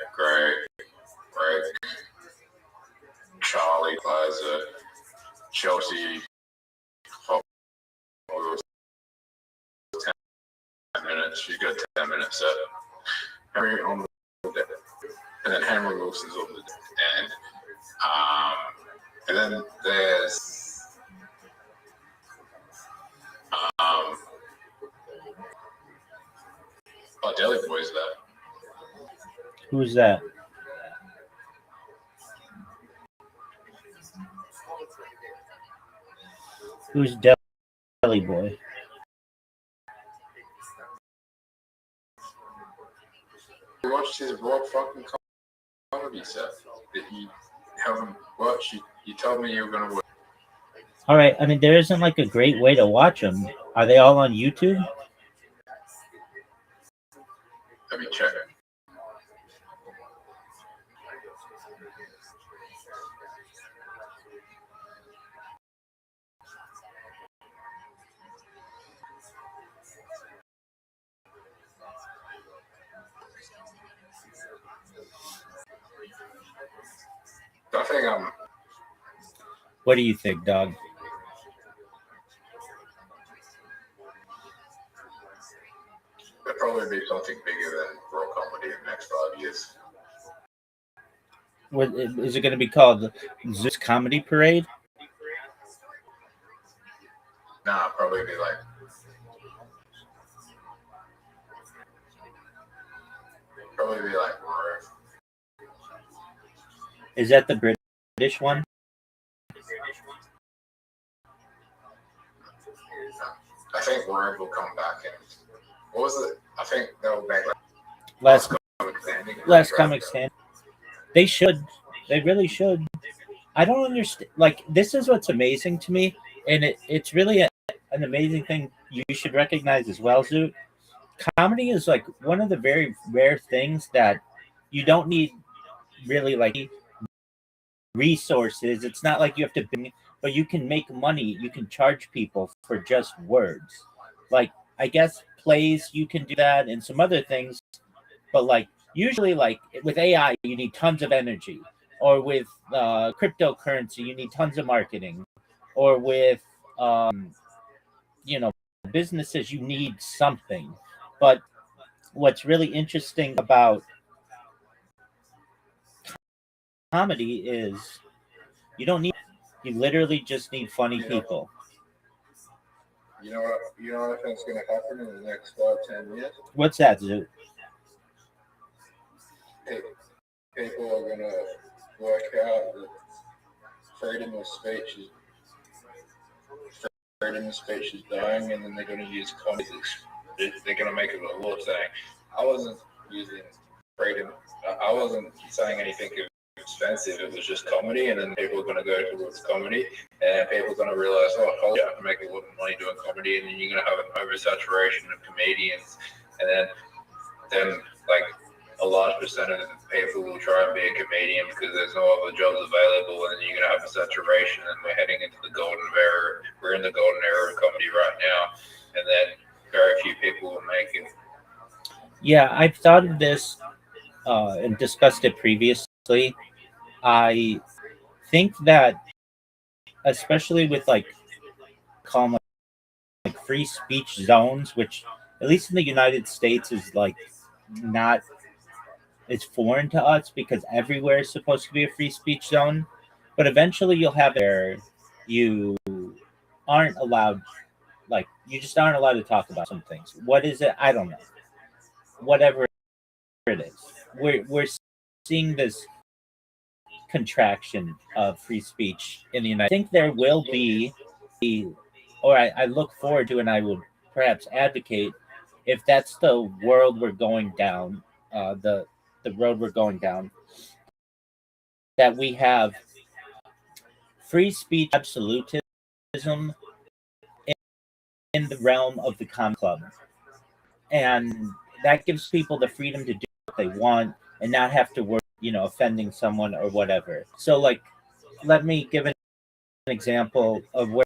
Charlie Glazer, Chelsea, Hop, 10 minutes. She's got 10 minutes set. Henry on the deck. And then Henry Wilson's on the deck. And then there's Daily Boy's there. Who's that? Who's Deli Boy? You watched his raw fucking comedy set that you haven't watched. You told me you were gonna watch. All right. I mean, there isn't like a great way to watch them. Are they all on YouTube? Let me check. I think What do you think, dog? there'll probably be something bigger than raw comedy in the next 5 years. What is it going to be called? Zeus Comedy Parade? Nah, probably be like Roar. Is that the British one? I think Roar will come back and what was it? I think they'll make like Last Comic Stand. They should. They really should. I don't understand. Like, this is what's amazing to me, and it's really an amazing thing you should recognize as well, Zoot. Comedy is like one of the very rare things that you don't need really like resources. It's not like you have to, but you can make money. You can charge people for just words. Like, I guess plays, you can do that, and some other things, but like usually like with AI, you need tons of energy, or with cryptocurrency, you need tons of marketing, or with businesses, you need something. But what's really interesting about comedy is you literally just need funny people. You know what I think's gonna happen in the next 5-10 years? What's that, Zoo? People are gonna work out that freedom of speech is dying, and then they're gonna use comedy. They're gonna make it a law saying, I wasn't using freedom. I wasn't saying anything expensive. It was just comedy, and then people are going to go towards comedy, and people are going to realize, oh, hold on, I can make a lot of money doing comedy, and then you're going to have an oversaturation of comedians, and then like a large percentage of people will try and be a comedian because there's no other jobs available, and then you're going to have a saturation, and we're heading into the golden era. We're in the golden era of comedy right now, and then very few people will make it. Yeah, I've thought of this and discussed it previously. I think that, especially with like free speech zones, which at least in the United States is like not, it's foreign to us because everywhere is supposed to be a free speech zone. But eventually you'll have it where you aren't allowed, like you just aren't allowed to talk about some things. What is it? I don't know. Whatever it is, we're seeing this contraction of free speech in the United States. I think there will be, or I look forward to, and I would perhaps advocate, if that's the world we're going down, the road we're going down, that we have free speech absolutism in the realm of the comic club, and that gives people the freedom to do what they want and not have to worry, offending someone or whatever. So, like, let me give an example of where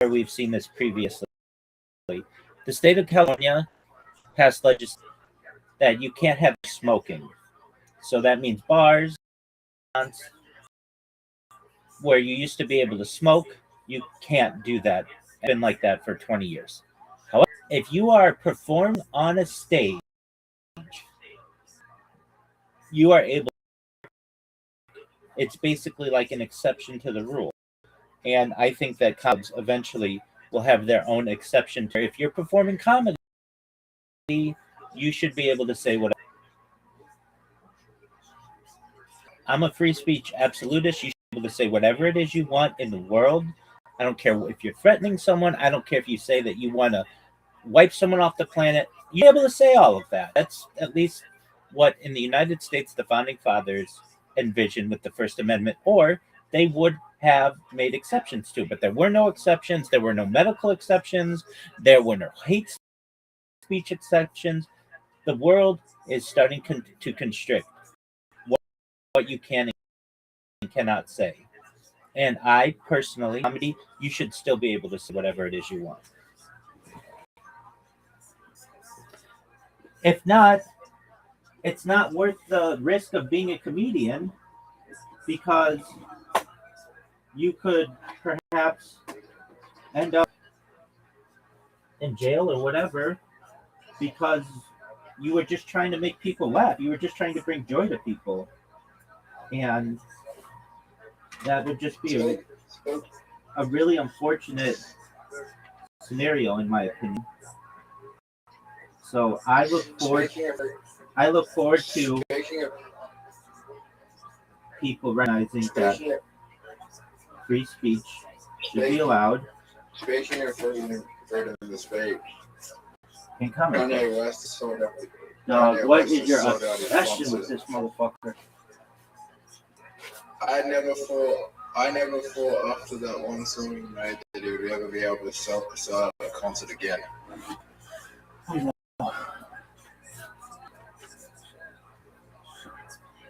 we've seen this previously. The state of California passed legislation that you can't have smoking. So that means bars, where you used to be able to smoke, you can't do that. It's been like that for 20 years. However, if you are performing on a stage, you are able. It's basically like an exception to the rule. And I think that clubs eventually will have their own exception to. If you're performing comedy, you should be able to say whatever. I'm a free speech absolutist. You should be able to say whatever it is you want in the world. I don't care if you're threatening someone. I don't care if you say that you want to wipe someone off the planet. You're able to say all of that. That's at least what in the United States the founding fathers envisioned with the First Amendment, or they would have made exceptions to. But there were no exceptions. There were no medical exceptions. There were no hate speech exceptions. The world is starting to constrict what you can and cannot say. And I personally, comedy, you should still be able to say whatever it is you want. If not, it's not worth the risk of being a comedian, because you could perhaps end up in jail or whatever because you were just trying to make people laugh. You were just trying to bring joy to people. And that would just be a really unfortunate scenario, in my opinion. So I look forward to people recognizing that free speech should be allowed. Speaking of freedom of speech, In comment. Kanye West sold out. Dog, what is your obsession with this motherfucker? I never thought after that one song he made that he would ever be able to sell out a concert again.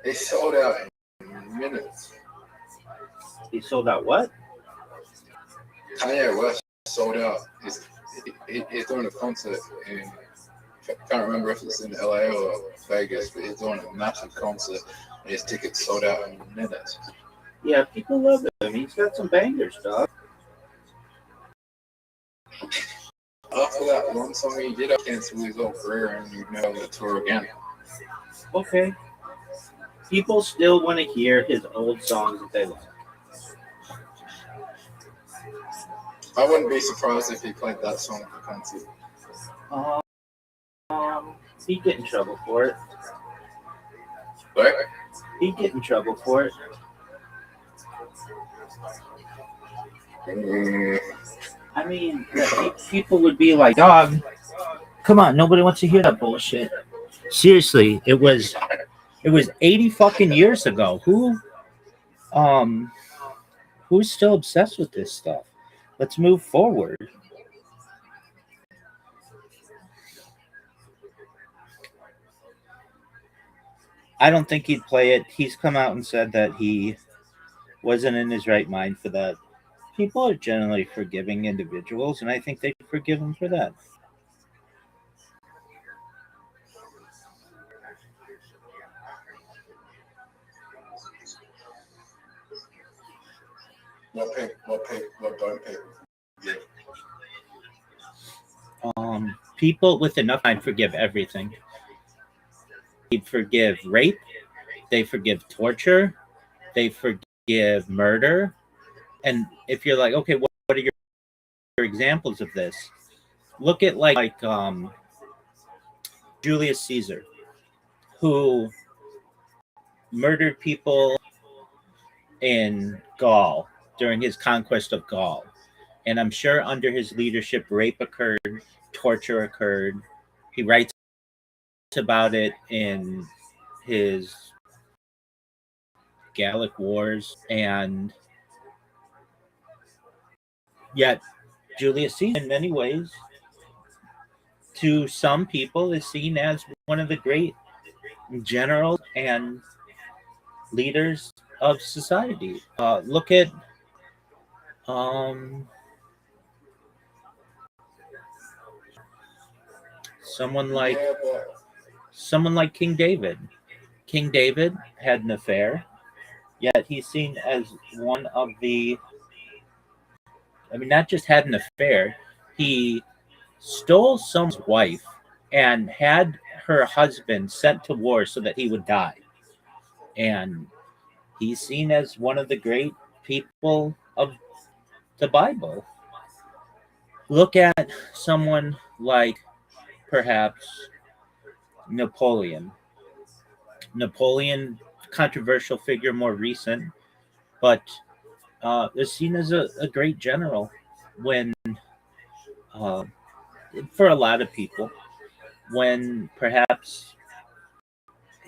He sold out in minutes. He sold out what? Kanye West sold out. He's doing a concert in, I can't remember if it's in LA or Vegas, but he's doing a massive concert and his tickets sold out in minutes. Yeah, people love him. He's got some bangers, dog. After that one song he did, I cancel his whole career and he'd never tour again. Okay. People still want to hear his old songs that they like. I wouldn't be surprised if he played that song for concert. He'd get in trouble for it. What? He'd get in trouble for it. I mean, people would be like, dog, come on, nobody wants to hear that bullshit. Seriously, it was 80 fucking years ago. Who's still obsessed with this stuff? Let's move forward. I don't think he'd play it. He's come out and said that he wasn't in his right mind for that. People are generally forgiving individuals, and I think they forgive him for that. What don't people forgive? People with enough time forgive everything. They forgive rape. They forgive torture. They forgive murder. And if you're like, okay, what are your examples of this? Look at like Julius Caesar, who murdered people in Gaul during his conquest of Gaul. And I'm sure under his leadership, rape occurred, torture occurred. He writes about it in his Gallic Wars. And yet, Julius Caesar, in many ways, to some people, is seen as one of the great generals and leaders of society. Look at Someone like Yeah, but someone like King David. King David had an affair, yet he's seen as one of the. I mean, not just had an affair, he stole someone's wife and had her husband sent to war so that he would die. And he's seen as one of the great people of the Bible. Look at someone like perhaps Napoleon. Napoleon, controversial figure, more recent, but is seen as a great general when, uh, for a lot of people, when perhaps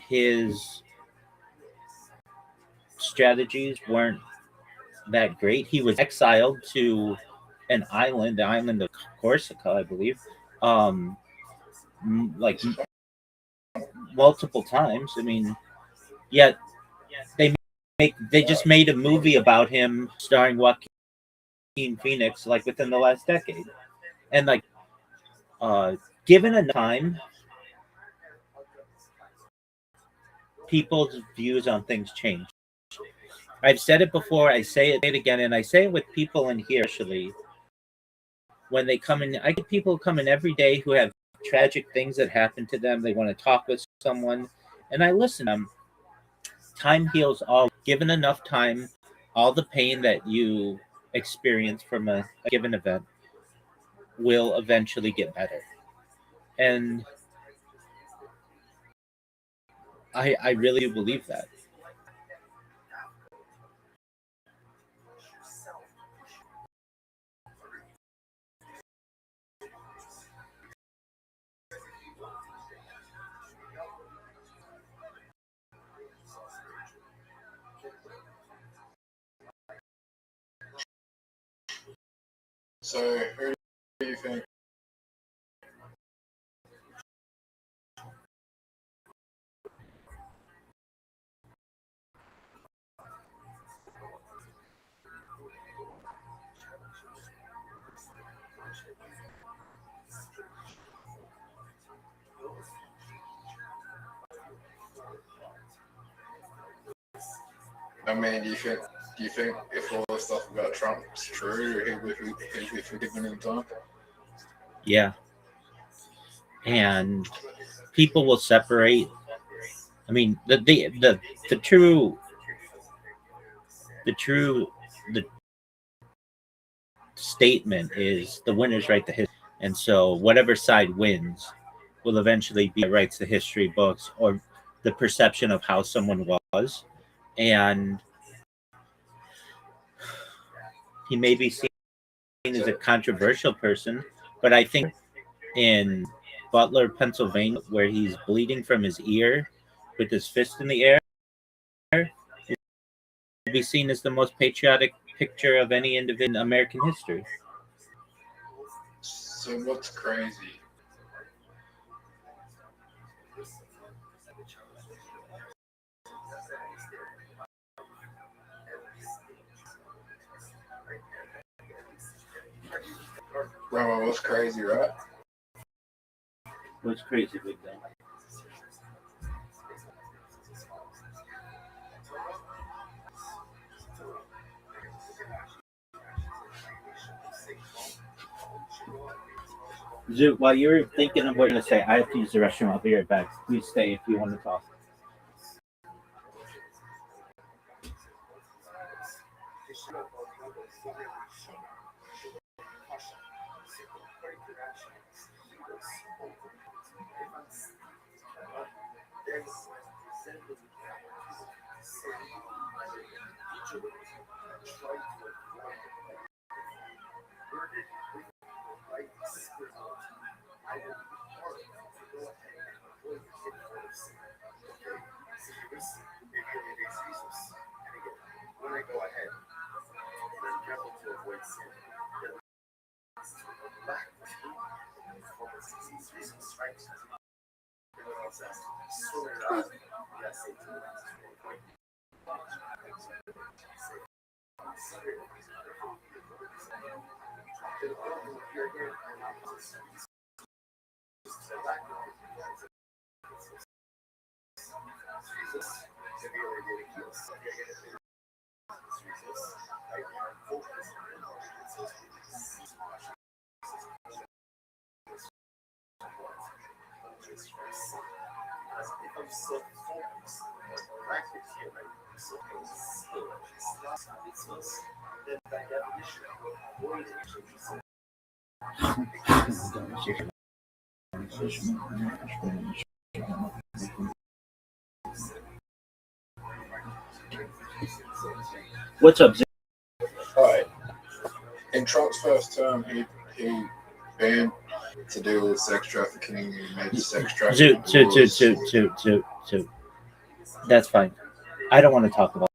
his strategies weren't that great. He was exiled to an island, the island of Corsica, I believe, like multiple times. I mean, yet they just made a movie about him starring Joaquin Phoenix like within the last decade, and like given a time, people's views on things change. I've said it before, I say it again, and I say it with people in here, actually. When they come in, I get people come in every day who have tragic things that happen to them. They want to talk with someone, and I listen to them. Time heals all. Given enough time, all the pain that you experience from a given event will eventually get better. And I really believe that. so who do you think? I mean, do you think if all the stuff about Trump is true, he would be forgiven in time? Yeah. And people will separate. I mean, the true the statement is the winners write the history, and so whatever side wins will eventually be writes the history books or the perception of how someone was, and he may be seen as a controversial person, but I think in Butler, Pennsylvania, where he's bleeding from his ear with his fist in the air, will be seen as the most patriotic picture of any individual in American history. So what's crazy? Bro, what's crazy, right? What's crazy, Big Dog? Zoot, while you're thinking of what you're going to say, I have to use the restroom. I'll be right back. Please stay if you want to talk. What's up, Zoot? Hi. In Trump's first term, he banned to deal with sex trafficking. He made sex trafficking Zoot. That's fine. I don't want to talk about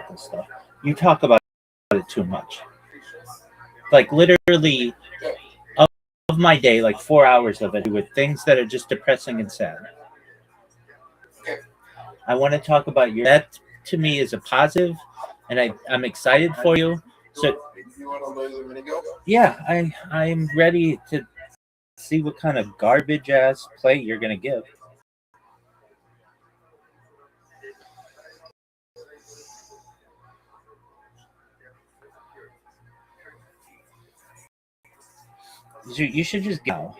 this stuff. You talk about it too much. Like literally, of my day, like 4 hours of it, with things that are just depressing and sad. I want to talk about that. To me, is a positive, and I'm excited for you. So you want to lose a mini golf? Yeah, I'm ready to see what kind of garbage ass play you're gonna give. You should just go.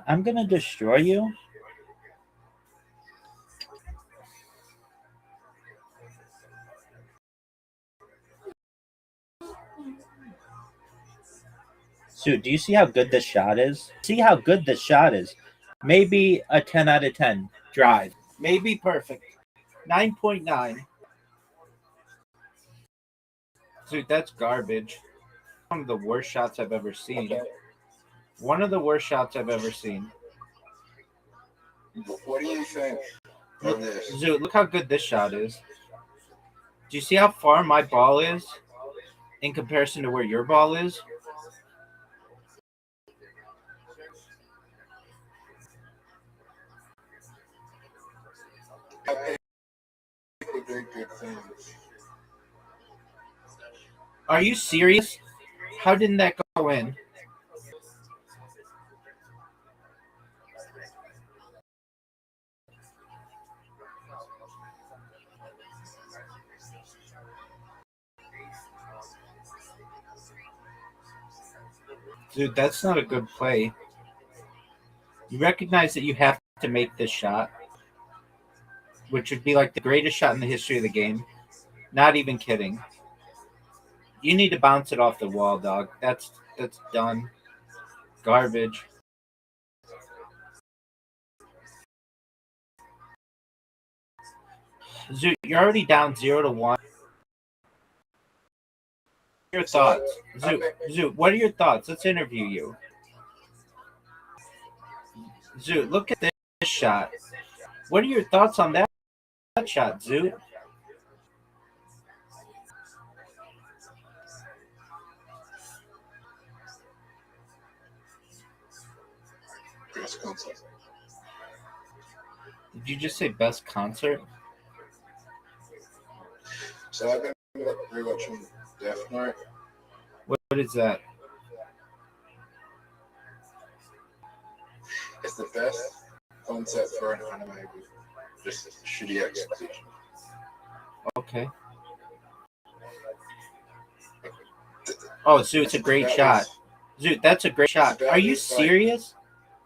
I'm gonna destroy you. Dude, do you see how good this shot is? See how good this shot is? Maybe a 10 out of 10 drive. Maybe perfect. 9.9. Dude, that's garbage. One of the worst shots I've ever seen. One of the worst shots I've ever seen. What do you think of this? Zoot, look how good this shot is. Do you see how far my ball is in comparison to where your ball is? People do good things. Are you serious? How didn't that go in? Dude, that's not a good play. You recognize that you have to make this shot, which would be like the greatest shot in the history of the game. Not even kidding. You need to bounce it off the wall, dog. That's done. Garbage. Zoot, you're already down 0-1. Your thoughts, Zoot. What are your thoughts? Let's interview you. Zoot, look at this shot. What are your thoughts on that shot, Zoot? Best concert. Did you just say best concert? So I've been rewatching Death Note. What is that? It's the best concept for an anime with just shitty execution. Okay. Oh, Zoot, it's a great shot. Zoot, that's a great shot. Are you serious?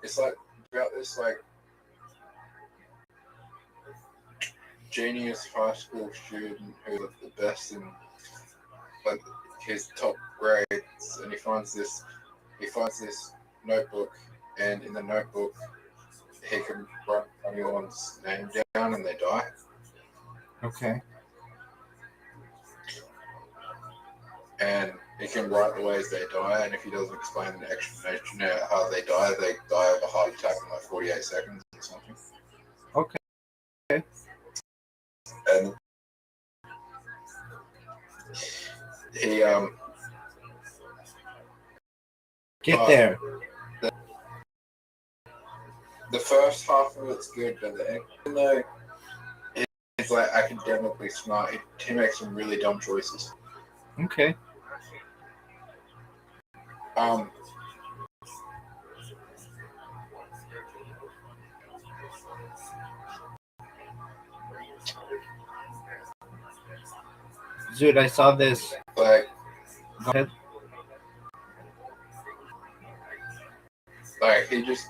It's like about this like genius high school student who's the best in like his top grades, and he finds this notebook, and in the notebook he can write anyone's name down and they die. Okay. And he can write the ways they die, and if he doesn't explain the explanation of how they die of a heart attack in like 48 seconds or something. Okay. And he Get there. The first half of it's good, but the end, even though it's like academically smart, he makes some really dumb choices. Okay. Dude, I saw this. Like, Go ahead. Like he just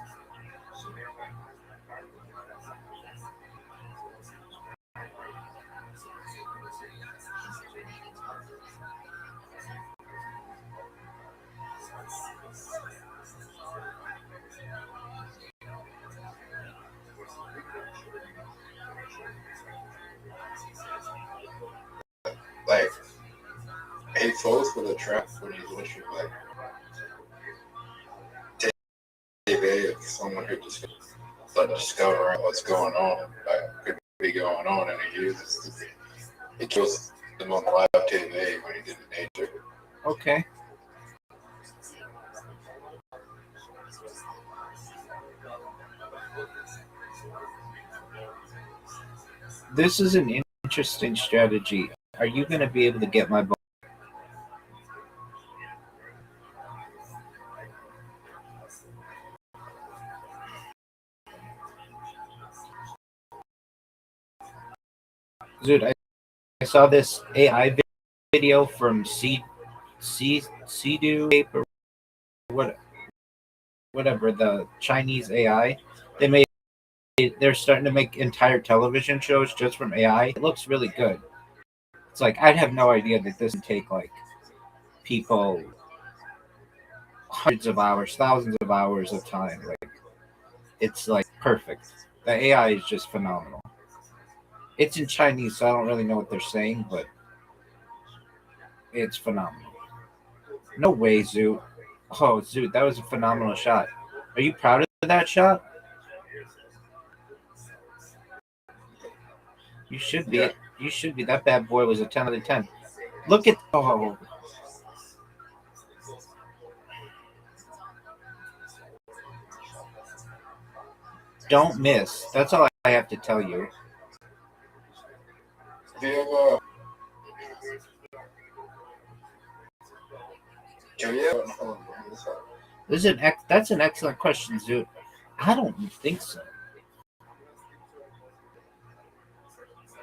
like he falls for the trap when he's watching like TV of someone who just like discovering what's going on, like could be going on, and he kills them on live TV when he didn't need to. Okay. This is an interesting strategy. Are you going to be able to get my ball? Dude, I saw this AI video from Cedu or whatever, the Chinese AI. They're starting to make entire television shows just from AI. It looks really good. It's like I'd have no idea that this would take like people hundreds of hours, thousands of hours of time. Like it's like perfect. The AI is just phenomenal. It's in Chinese, so I don't really know what they're saying, but it's phenomenal. No way, Zoot. Oh, Zoot, that was a phenomenal shot. Are you proud of that shot? You should be. Yeah. You should be. That bad boy was a 10 out of 10. Look at. Oh. Don't miss. That's all I have to tell you. That's an excellent question, Zoot. I don't think so.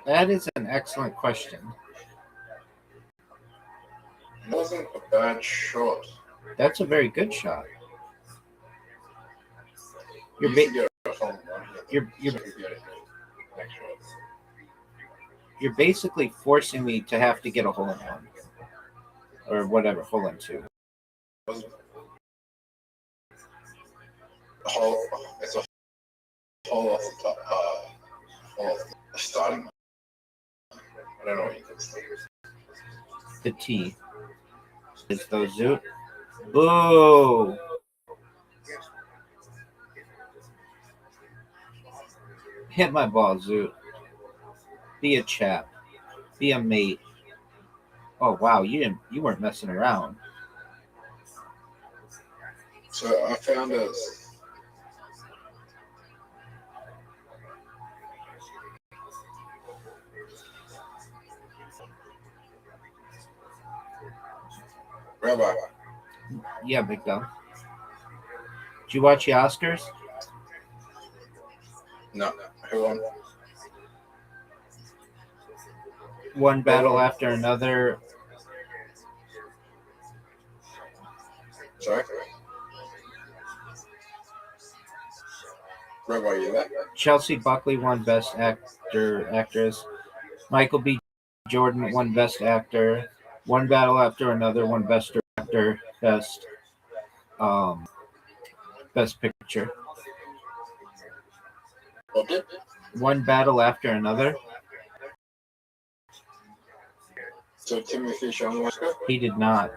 That is an excellent question. It wasn't a bad shot. That's a very good shot. You're basically forcing me to have to get a hole in one. Or whatever, hole in two. It's a hole off the top, off the starting. I don't know what you can say. The T. Is those Zoot? Boo! Hit my ball, Zoot. Be a chap. Be a mate. Oh wow, you weren't messing around. So I found a Rabbi. Yeah, big dog. Did you watch the Oscars? No. Who won? One battle after another. Sorry? Rabbi, you there? Chelsea Buckley won Best Actress. Michael B. Jordan won Best Actor. One battle after another won Best Director, Best Picture. Okay. One battle after another. So Timothy Chalamet? He did not.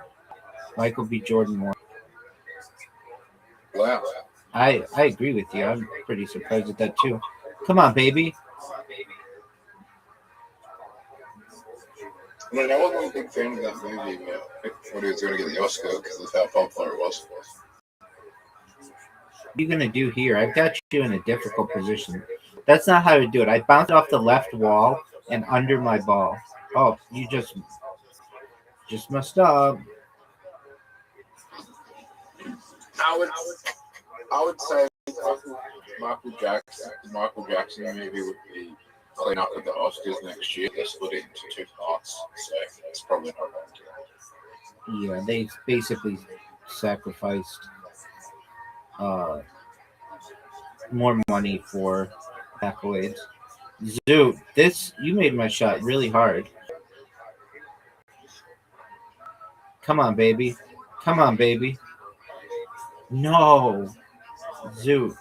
Michael B. Jordan won. Wow. I agree with you. I'm pretty surprised at that too. Come on, baby. I mean, I wasn't a big fan of that movie, but I thought he was going to get the Oscar because of how popular it was. What are you going to do here? I've got you in a difficult position. That's not how to do it. I bounced off the left wall and under my ball. Oh, you just messed up. I would say Michael Jackson maybe would be clean up with the Oscars next year. They split it into two parts, so it's probably not going to. Yeah, they basically sacrificed more money for accolades. Zoot, you made my shot really hard. Come on, baby. Come on, baby. No. Zoot.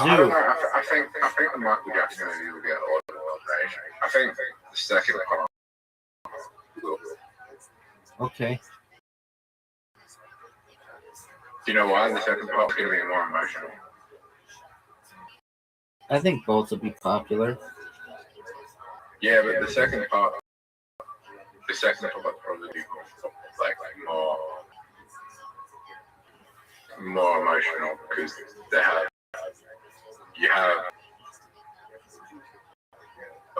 I don't know. I think the Michael Jackson movie will get a lot of nomination. I think second part. Okay. Do you know why the second part is going to be more emotional? I think both will be popular. Yeah, but the second part probably be like more emotional because you have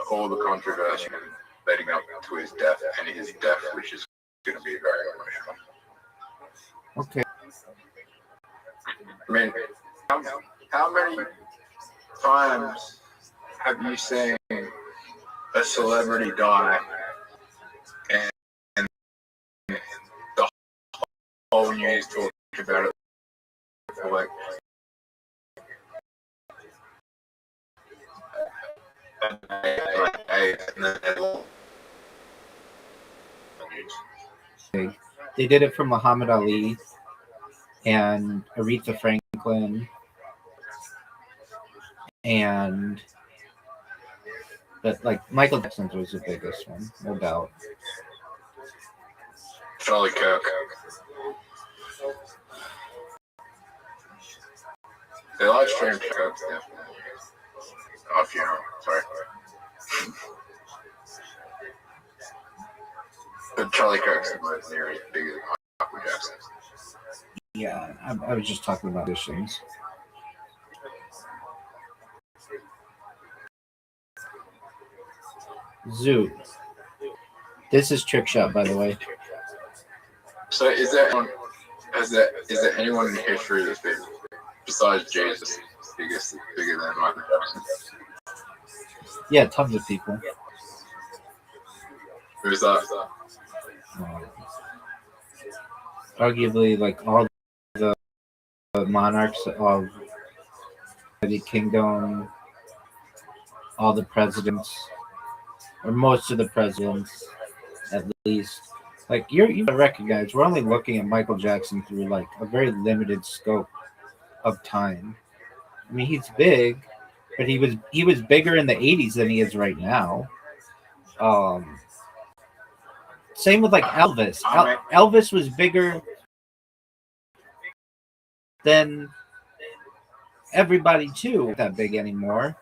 all the controversy leading up to his death and his death, which is going to be very emotional. Okay. I mean, how many times have you seen a celebrity die and the whole news talking about it for like They did it for Muhammad Ali and Aretha Franklin and but like Michael Jackson's was the biggest one, no doubt. Charlie Kirk. They live streamed Kirk's death. Oh, funeral. Sorry. But Charlie Kirk's was near as big as Michael Jackson. Yeah, I was just talking about musicians. Zoo. This is Trick Shot, by the way. So is there anyone in history that's been, besides Jesus, bigger than Michael Jackson? Yeah, tons of people. Who's that? Arguably, like all the monarchs of the kingdom, all the presidents, or most of the presidents, at least. Like you recognize, we're only looking at Michael Jackson through like a very limited scope of time. I mean, he's big, but he was bigger in the '80s than he is right now. Same with like Elvis. Elvis was bigger than everybody too. Not that big anymore.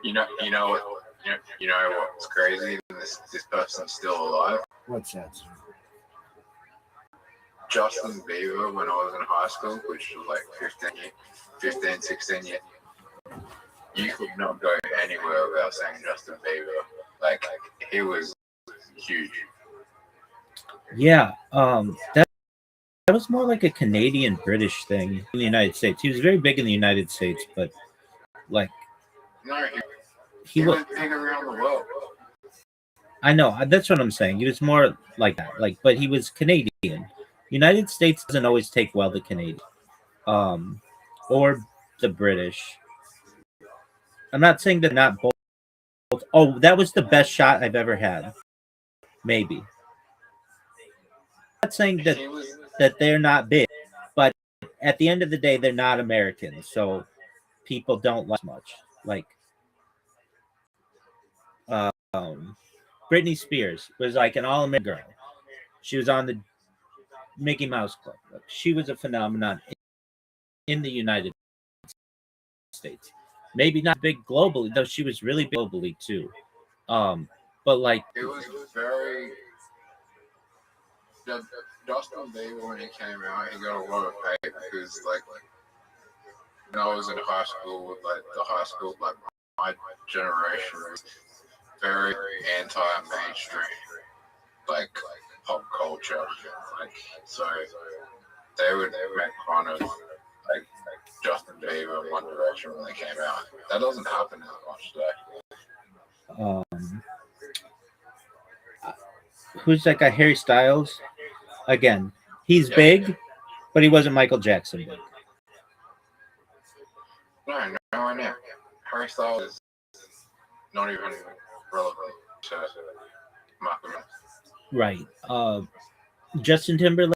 You know what's crazy? This person's still alive. What's that? Justin Bieber, when I was in high school, which was like 15, 16 years, you could not go anywhere without saying Justin Bieber. Like, he was huge. Yeah, that was more like a Canadian British thing in the United States. He was very big in the United States, but like no, he was big around the world. I know, that's what I'm saying. He was more like that, but he was Canadian. United States doesn't always take well the Canadian, or the British. I'm not saying that not both. Oh, that was the best shot I've ever had. Maybe. I'm not saying that they're not big, but at the end of the day, they're not Americans, so people don't like much. Like, Britney Spears was like an all-American girl. She was on the Mickey Mouse Club. Like, she was a phenomenon in the United States. Maybe not big globally, though she was really big globally too. But like it was very. Justin Bieber, when he came out, he got a lot of hate because like when I was in high school, like my generation was very anti-mainstream, like pop culture, like so they would make fun of like Justin Bieber and One Direction when they came out. That doesn't happen as much today. Who's that guy? Harry Styles. Again, he's big, but he wasn't Michael Jackson big. No idea. Harry Styles is not even relevant to Michael. Right. Justin Timberlake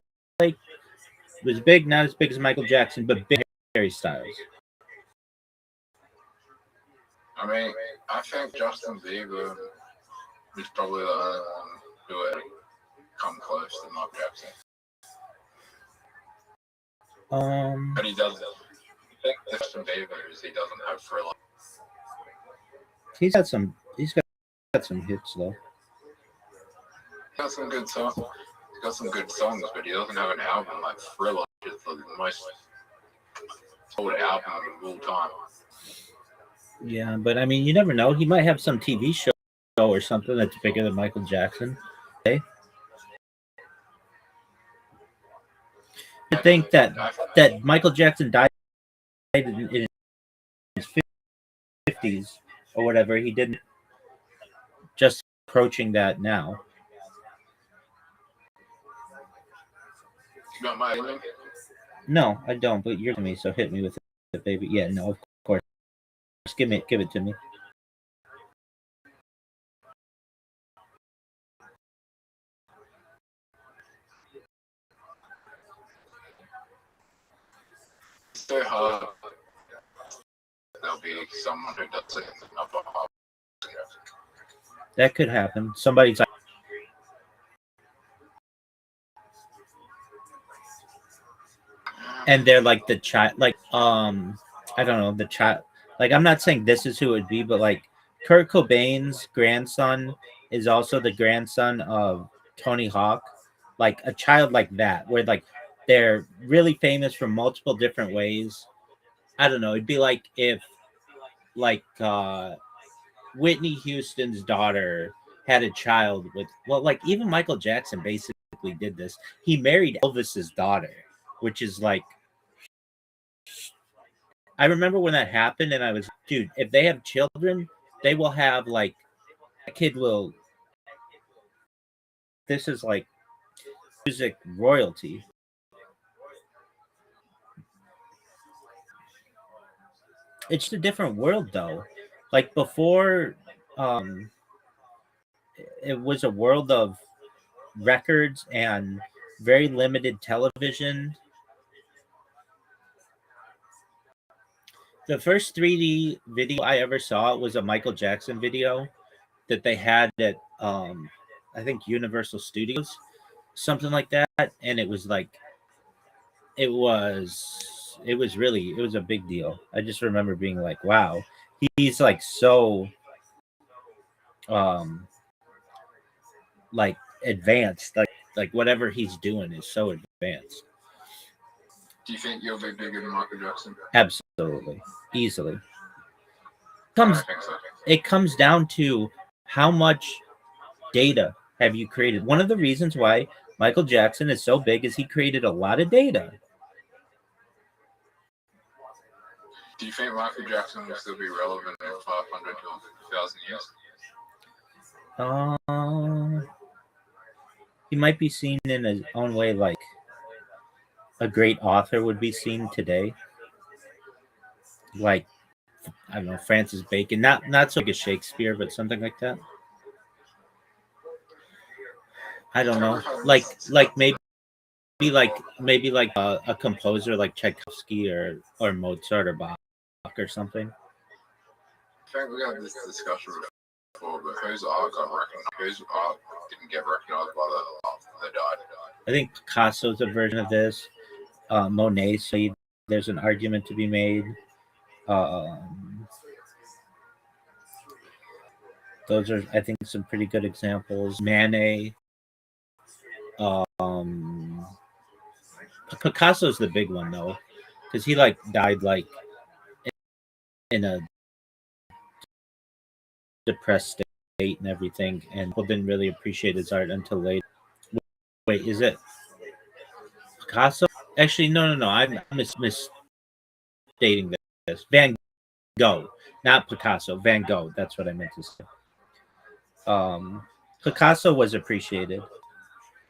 was big, not as big as Michael Jackson, but big Harry Styles. I mean, I think Justin Bieber is probably the only one who would come close to Michael Jackson. But he doesn't. I think Justin Bieber is he doesn't have Thriller. He's got some some hits though. He's got some good songs. He's got some good songs, but he doesn't have an album like Thriller, which is the most sold album of all time. Yeah, but I mean, you never know. He might have some TV show or something that's bigger than Michael Jackson. Okay. I think that Michael Jackson died in his 50s or whatever. He didn't just approaching that now. You got my opinion? No, I don't. But you're to me, so hit me with it, baby. Yeah, no, of course. Just give it to me. It's so hard. There'll be someone who does it in the upper half. That could happen. Somebody's like, and they're like the child, like I don't know, the child. Like, I'm not saying this is who it would be, but like Kurt Cobain's grandson is also the grandson of Tony Hawk. Like a child like that, where like they're really famous from multiple different ways. I don't know. It'd be like if like Whitney Houston's daughter had a child with, well, like even Michael Jackson basically did this. He married Elvis's daughter, which is like, I remember when that happened, and I was, dude, if they have children, they will have like a kid will. This is like music royalty. It's a different world though. Like before, it was a world of records and very limited television. The first 3D video I ever saw was a Michael Jackson video that they had at I think Universal Studios, something like that, and it was like it was a big deal. I just remember being like, wow, he's like so like advanced, like whatever he's doing is so advanced. Do you think you'll be bigger than Michael Jackson? Absolutely, easily. I think so. It comes down to how much data have you created. One of the reasons why Michael Jackson is so big is he created a lot of data. Do you think Michael Jackson will still be relevant in 500 to 1,000 years? He might be seen in his own way like a great author would be seen today. Like, I don't know, Francis Bacon, not so like a Shakespeare, but something like that. I don't know, like maybe like a composer like Tchaikovsky or Mozart or Bach or something. I think we had this discussion before, but whose art got recognized? Whose art didn't get recognized by the died? I think Picasso's a version of this. Monet, so there's an argument to be made. Those are, I think, some pretty good examples. Manet. Picasso's the big one though, because he like died like in a depressed state and everything, and people didn't really appreciate his art until later. Wait, is it Picasso? Actually, no. I'm misstating this. Van Gogh, not Picasso. Van Gogh. That's what I meant to say. Picasso was appreciated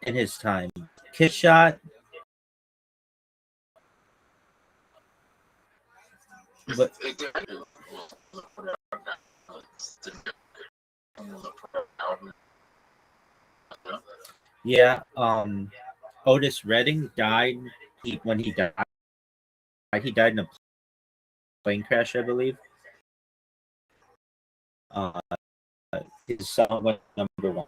in his time. Kiss Shot. But yeah, Otis Redding died when he died. He died in a plane crash, I believe. Uh, his song went number one.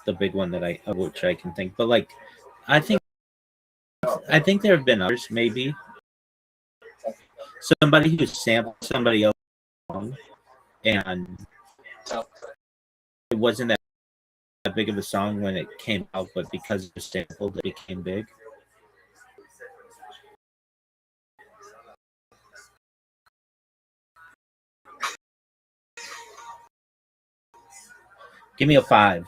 The big one that of which I can think, but like, I think there have been others, maybe somebody who sampled somebody else's song, and it wasn't that big of a song when it came out, but because it was sampled, it became big. Give me a 5.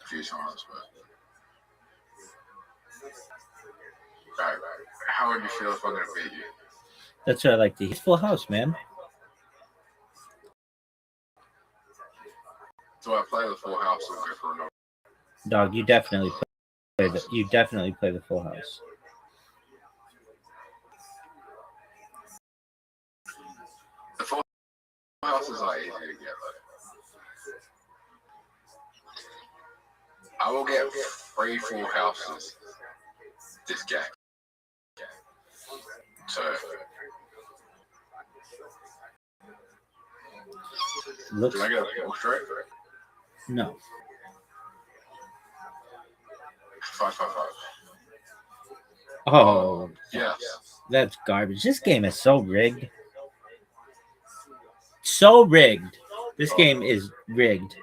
Few songs, but how would you feel if I'm gonna beat you? That's what I like to hear. Full House, man. So I play the Full House over and over. Dog, you definitely play the Full House. The Full House is like easy to get. Like, I will get 3 Full Houses this game. So Looks, did I get a full straight? No. 555. Oh, yes. That's garbage. This game is so rigged. So rigged. This game is rigged.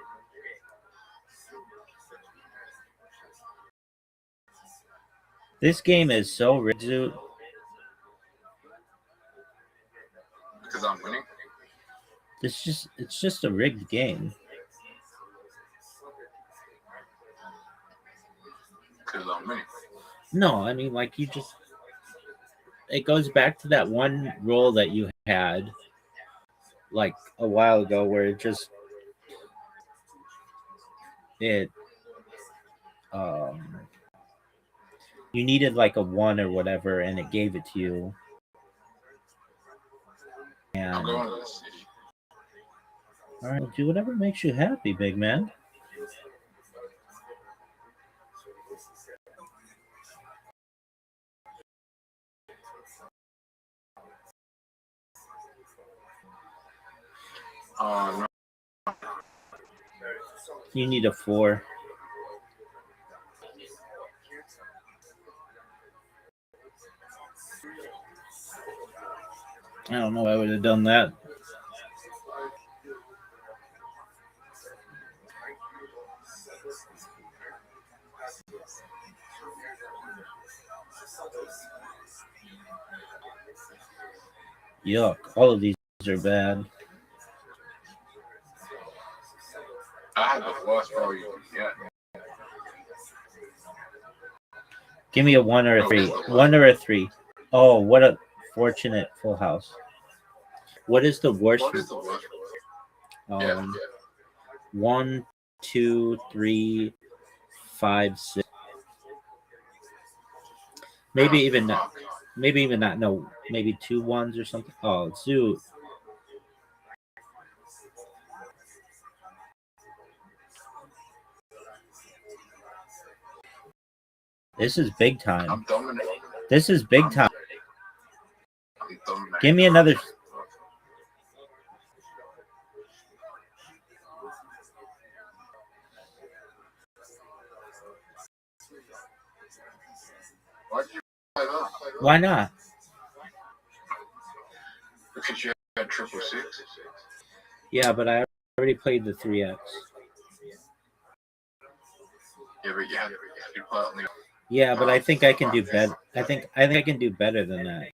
This game is so rigged, dude. Because I'm winning. It's just a rigged game. Because I'm winning. No, I mean, like, it goes back to that one rule that you had like a while ago where you needed like a 1 or whatever, and it gave it to you. And I'm going to the city. all right, do whatever makes you happy, big man. No. You need a 4. I don't know. I would have done that. Yuck. All of these are bad. I had the worst roll you could get. Give me a 1 or a 3. 1 or a 3. Oh, what a fortunate Full House. What is the worst? What is the worst roll? 1, 2, 3, 5, 6. Maybe even not. No, maybe 2 1s or something. Oh, Zoo. This is big time. I'm dominating. This is big time. Give me another. Why did you play that? Why not? Because you had 666. Yeah, but I already played the 3x. Yeah, but you play it on the. Yeah, but I think I can do better. I think I can do better than that.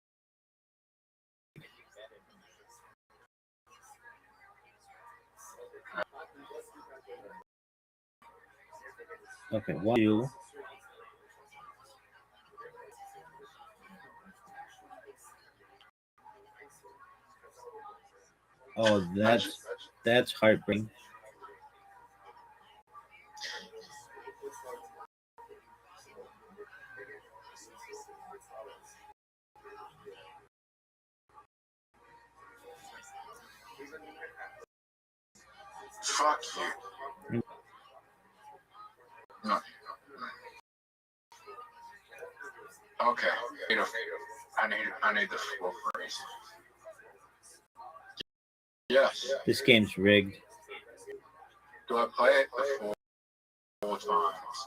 Okay, 1, 2. Oh, that's heartbreaking. Fuck you. No. Okay. I need the full phrase. Yes. This game's rigged. Do I play it the full times?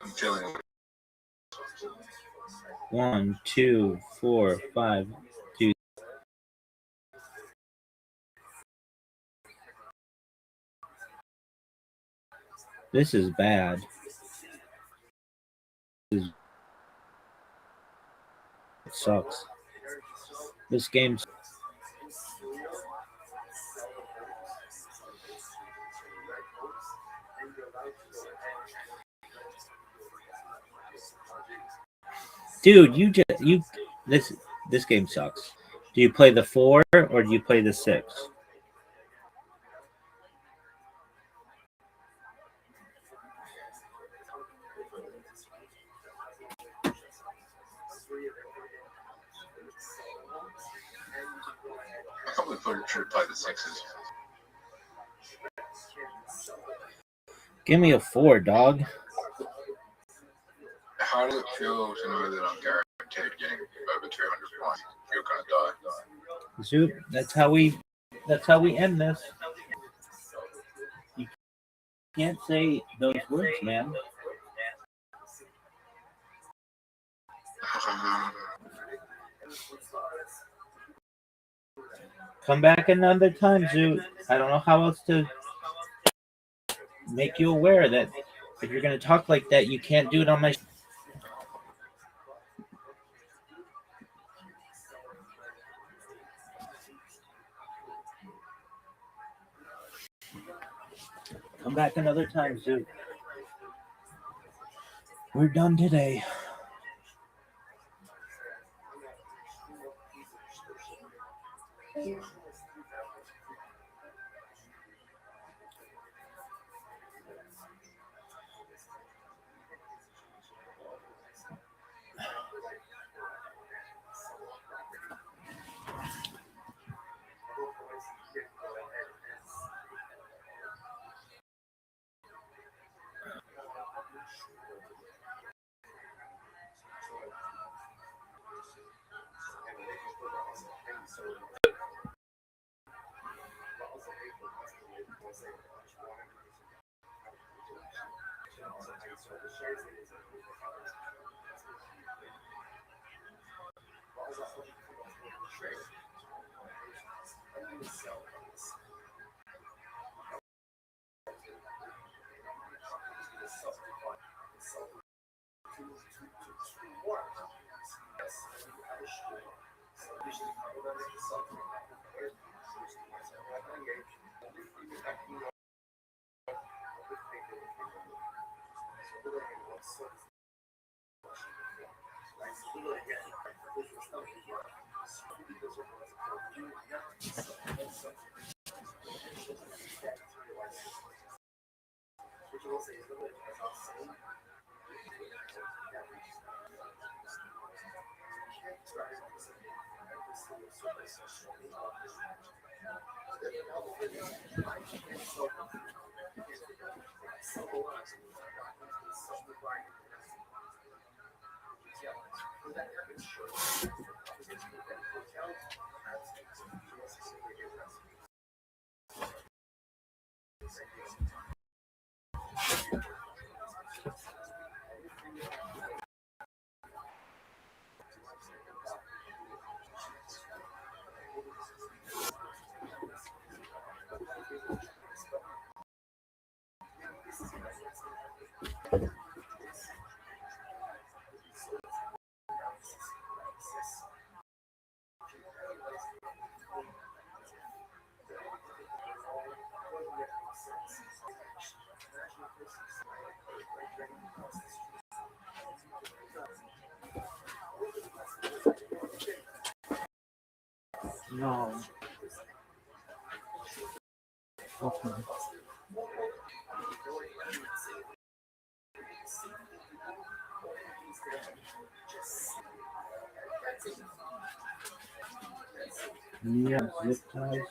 I'm feeling it. 1, 2, 4, 5, 2. This is bad. It sucks. This game's. Dude, this game sucks. Do you play the 4 or do you play the 6? I probably should play the 6s. Give me a 4, dog. How does it feel to know that I'm guaranteed getting over 300 points? You're gonna die. Zoop, that's how we end this. You can't say those words, man. Come back another time, Zoot. I don't know how else to make you aware that if you're going to talk like that, you can't do it on my. Come back another time, Zoot. We're done today. No. Okay. Yeah, zip ties.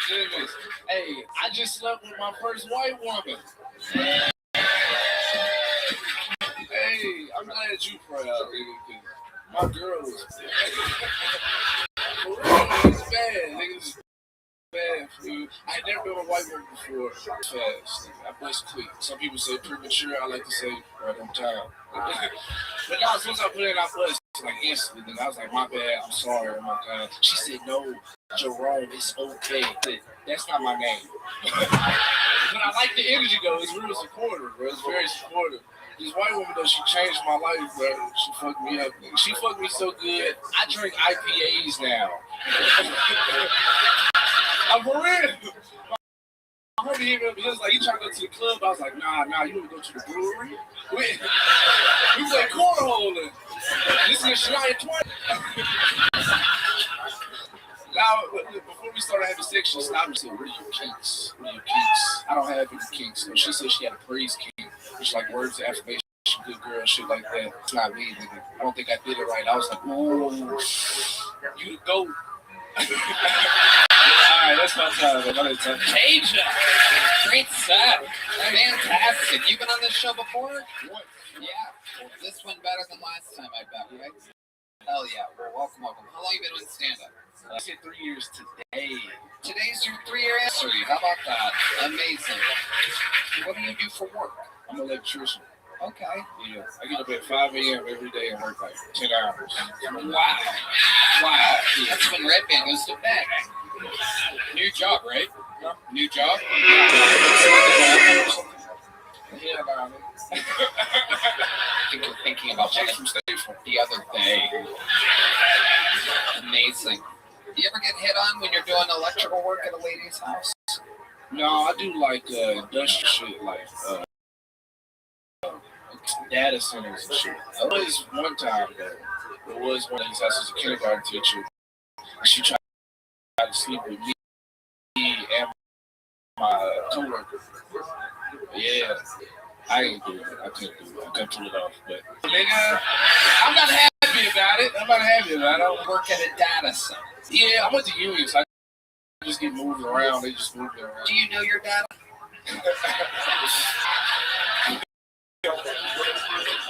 Goodness. Hey, I just slept with my first white woman. Hey, I'm glad you proud, nigga, because my girl was for real, it was bad, nigga. It was bad, dude. I had never been with a white woman before. Fast. I bust quick. Some people say premature. I like to say right on time. But now, as soon as I put it in, I bust like instantly. Then I was like, my bad. I'm sorry. Oh my God. She said, no, Jerome, it's okay. That's not my name. But I like the energy, though. It's real supportive, bro. It's very supportive. This white woman, though, she changed my life, bro. She fucked me up. She fucked me so good. I drink IPAs now. I'm for real. My homie hit me up. He was like, you trying to go to the club? I was like, nah, you want to go to the brewery? We play cornhole. This is Shania Twain. Now, before we started having sex, she stopped me and said, what are your kinks? What are your kinks? I don't have any kinks. So she said she had a praise kink, which like words of affirmation, good girl, shit like that. It's not me, nigga. I don't think I did it right. I was like, ooh, you the GOAT. Alright, that's my time. Another time. Tasia, great set. Fantastic. You been on this show before? What? Yeah. Well, this one better than last time, I bet, right? Hell yeah. Well, welcome. How long you been doing stand-up? I said 3 years today. Today's your 3-year anniversary. How about that? Amazing. What do you do for work? I'm an electrician. Okay. Yeah, I get up at 5 a.m. every day and work like 10 hours. Wow. Yeah. That's when Red Band goes to bed. New job, right? Huh? New job? Yeah, man. I think you're thinking about Jake's from State the other day. Amazing. Do you ever get hit on when you're doing electrical work at a lady's house? No, I do like industrial shit, like data centers and shit. There was one time, though, there was one of these houses, a kindergarten teacher, and she tried to sleep with me and my coworker. Yeah, I ain't do it. I couldn't do it. I couldn't pull it off. But nigga, I'm not happy about it. I don't work at a data center. Yeah, I went to unions. I just get moved around. They just move me around. Do you know your dad?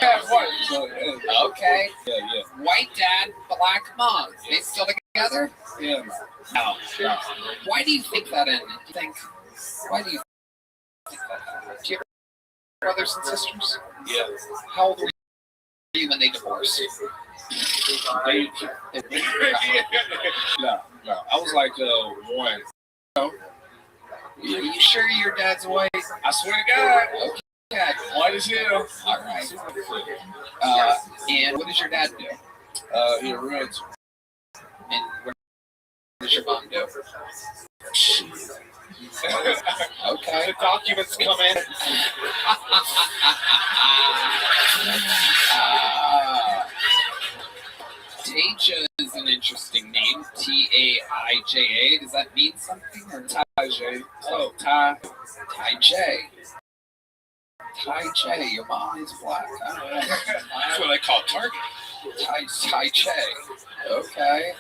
Yeah, white. So, yeah. Okay. Yeah. White dad, black mom. They still together? Yeah. No. Why do you think that ended? Why do you think that happened? Do you have brothers and sisters? Yeah. How old were you when they divorced? No. I was like 1. You sure your dad's white? I swear to God. Okay. White as hell. All right. And what does your dad do? He a realtor. And what does your mom do? Okay. The documents come in. Taija is an interesting name. Taija. Does that mean something? Or Taija. Oh, Taija. Taija. Your mom is black. I don't know. That's what they call Target. Taija. Okay.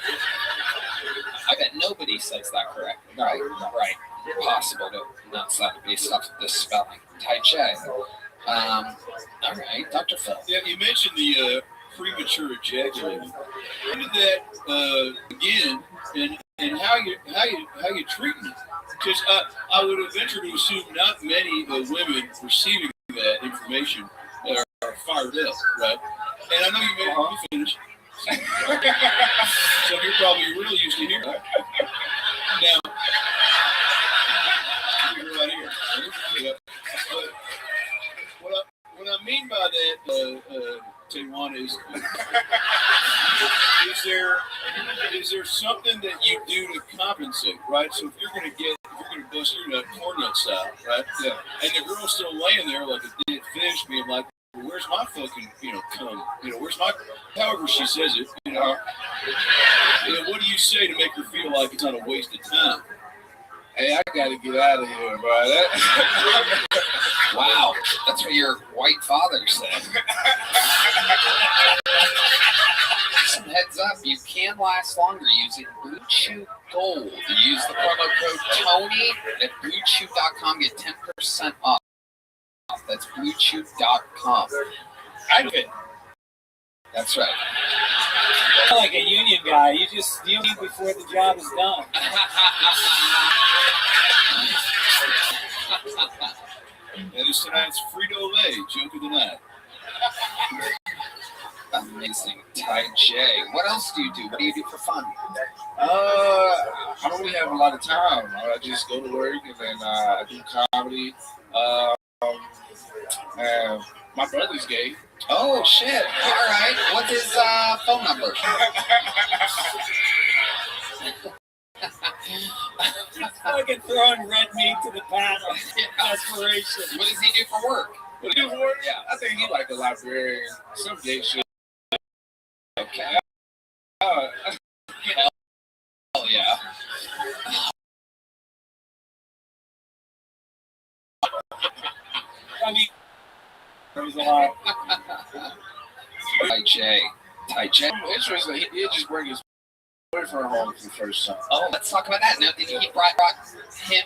I bet nobody says that correctly. Right. Right. Impossible to not say it based off the spelling. Taija. All right, Dr. Phil. Yeah, you mentioned the premature ejaculating. How did that begin, and how you treating it? Because I would have ventured to assume not many women receiving that information are fired up, right? And I know you made me finish. So you're probably real used to hearing that. Now, you're right here. Yeah. But what I mean by that, Taiwan, is there something that you do to compensate, right? So if you're gonna bust your nut, corn nut style, right? Yeah. And the girl's still laying there like a dead fish, being like, well, "Where's my fucking, cum? Where's my?" However she says it, what do you say to make her feel like it's not a waste of time? Hey, I gotta get out of here, bro. Wow, that's what your white father said. Some heads up, you can last longer using Blue Chew Gold. Use the promo code TONY at BlueChew.com, get 10% off. That's BlueChew.com. That's right. You're like a union guy. You leave before the job is done. That is tonight's Frito-Lay joke of the night. Amazing. Taija. What else do you do? What do you do for fun? I don't really have a lot of time. I just go to work and then I do comedy. And my brother's gay. Oh, shit. All right. What's his phone number? Fucking throwing red meat to the panel. Desperation. What does he do for work? What do you do for work? Yeah, I think he like a librarian. Some gay shit. Okay. Hell yeah. I mean, there was a lot. Taija. Interesting. He did just bring his boyfriend home for the first time. Oh, let's talk about that. Now, did he brought him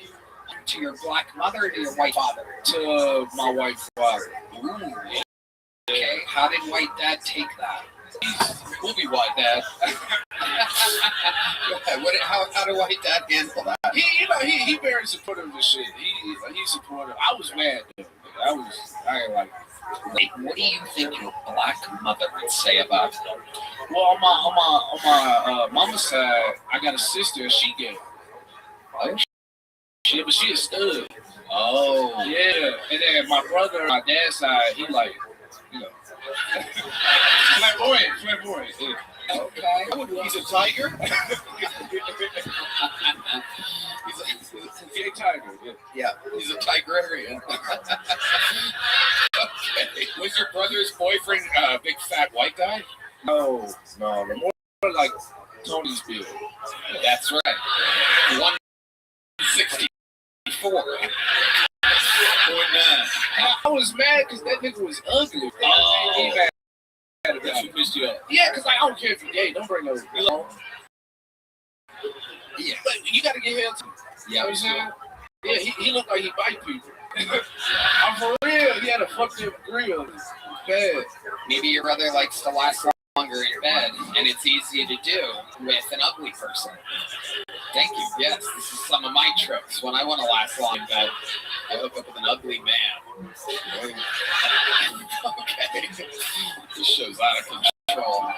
to your black mother or to your white father? To my white father. Ooh. Okay. How did white dad take that? We'll be white dad. How did white dad handle that? He very supportive of the shit. He's supportive. I was mad though. I ain't like it. What do you think your black mother would say about it? Well, on my mama's side, I got a sister. She gay. Oh, shit, but she a stud. Oh, yeah. And then my brother, on my dad's side, he like, flamboyant. Yeah. Okay. He's a tiger. he's a gay tiger. Yeah. He's a tigrarian. Okay. Was your brother's boyfriend a big fat white guy? No. More like Tony's build. That's right. 164. 0.9. I was mad because that nigga was ugly. Oh. That's what pissed you off. Yeah, because I don't care if you're gay. Don't bring no. Yeah. But you got to get him too. You know what I'm saying? Yeah, he looked like he bite people. I'm for real. He had a fucked up grill. Bad. Maybe your brother likes to last longer in bed, and it's easy to do with an ugly person. Thank you. Yes, this is some of my tricks. When I want to last long in bed, I hook up with an ugly man. Okay. This show's out of control.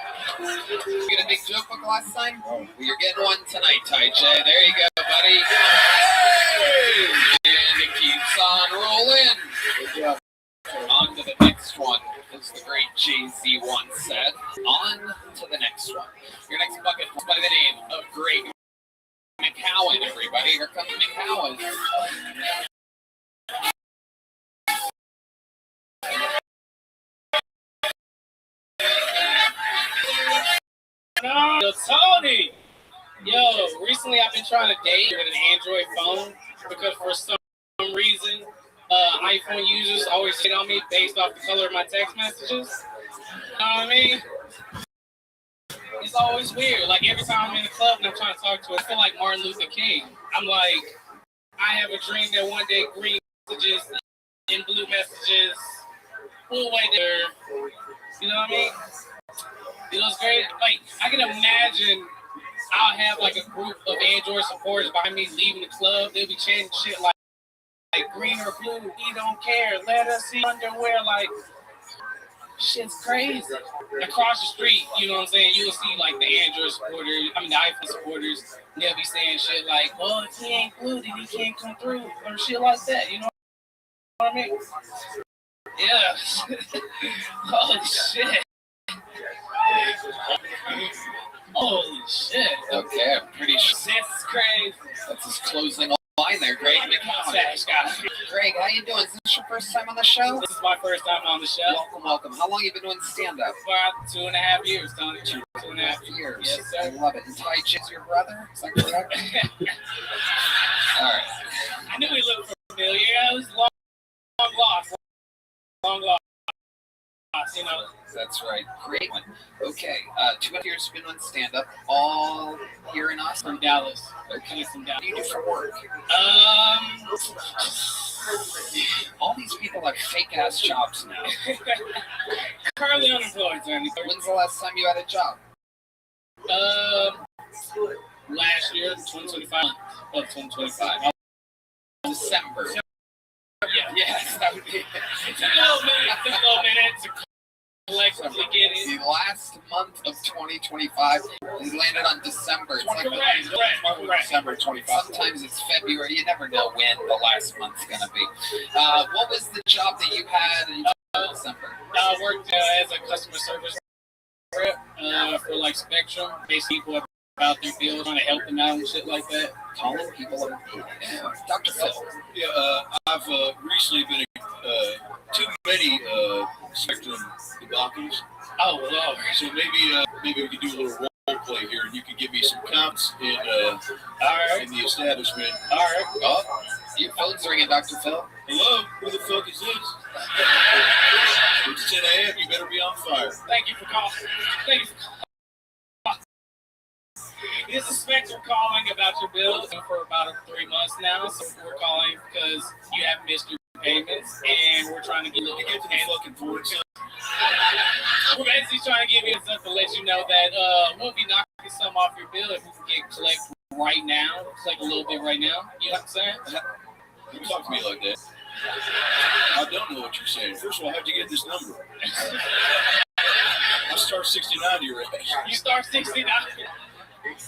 You get a big joke book last time? Well, you're getting one tonight, Ty J. There you go, buddy. Hey! And it keeps on rolling. Good job. On to the next one, as the great Jay-Z once said. On to the next one. Your next bucket is by the name of Greg McCowan, everybody. Here comes McCowan. Yo, Tony! Yo, recently I've been trying to date with an Android phone because for some reason, iPhone users always hit on me based off the color of my text messages. You know what I mean? It's always weird. Like every time I'm in the club and I'm trying to talk to her, I feel like Martin Luther King. I'm like, I have a dream that one day green messages and blue messages will away there. You know what I mean? You know, it's great. Like, I can imagine I'll have like a group of Android supporters behind me leaving the club. They'll be chanting shit like green or blue, we don't care. Let us see underwear. Like, shit's crazy. Across the street, you know what I'm saying? You'll see like the Android supporters, the iPhone supporters, they'll be saying shit like, well, if he ain't blue, then he can't come through, or shit like that. You know what I mean? Yeah. Holy shit. Holy shit. Okay, I'm pretty sure. That's crazy. That's his closing line there, Greg McCowan. Greg, how you doing? Is this your first time on the show? This is my first time on the show. Welcome, welcome. How long have you been doing stand-up? About 2.5 years, Tony. 2.5 years. Yes, sir. I love it. And Ty J's your brother? Is that correct? All right. I knew he looked familiar. It was long lost. Long lost. You know. That's right. Great one. Okay. 2 years been on stand-up, all here in Austin. From Dallas. Okay. From Dallas. What do you do for work? All these people have fake-ass jobs now. Currently unemployed, Tony. When's the last time you had a job? Last year, 2025. Oh, 2025. December. Yeah. Yes, that would be it. It's a little minute to collectively get in. The last month of 2025, we landed on December. It's like correct. December 25. Sometimes it's February. You never know when the last month's going to be. What was the job that you had in December? I worked as a customer service rep for like Spectrum. Basically, people about their bills, trying to help them out and shit like that. Calling people up. Dr. Phil. Yeah, I've recently been too many Spectrum debacles. Oh, Lord. So maybe we could do a little role play here, and you can give me some counts in the establishment. All right. Oh, your phone's ringing, Dr. Phil. Hello? Who the fuck is this? It's 10 a.m. You better be on fire. Thank you for calling. Thank you for calling. This is Spectrum calling about your bills for about 3 months now. So we're calling because you have missed your payments, and we're trying to get to the fucking point. We're basically trying to give you something to let you know that we'll be knocking some off your bill if we can get collect right now. Collect a little bit right now. You know what I'm saying? Don't talk to me like that. I don't know what you're saying. First of all, how'd you get this number? I start 69 to your age. You start 69.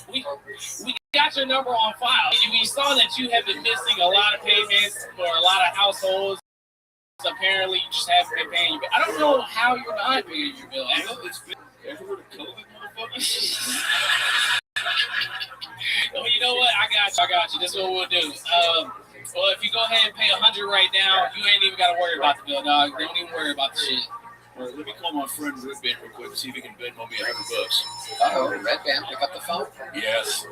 We got your number on file. We saw that you have been missing a lot of payments for a lot of households. Apparently, you just haven't been paying your bill. I don't know how you're not paying your bill. Ever heard of COVID, motherfucker? Well, you know what? I got you. This is what we'll do. Well, if you go ahead and pay $100 right now, you ain't even got to worry about the bill, dog. Don't even worry about the shit. All right, let me call my friend Red Band real quick and see if he can bend on me $100. Uh-oh, Red Band, pick up the phone. Yes.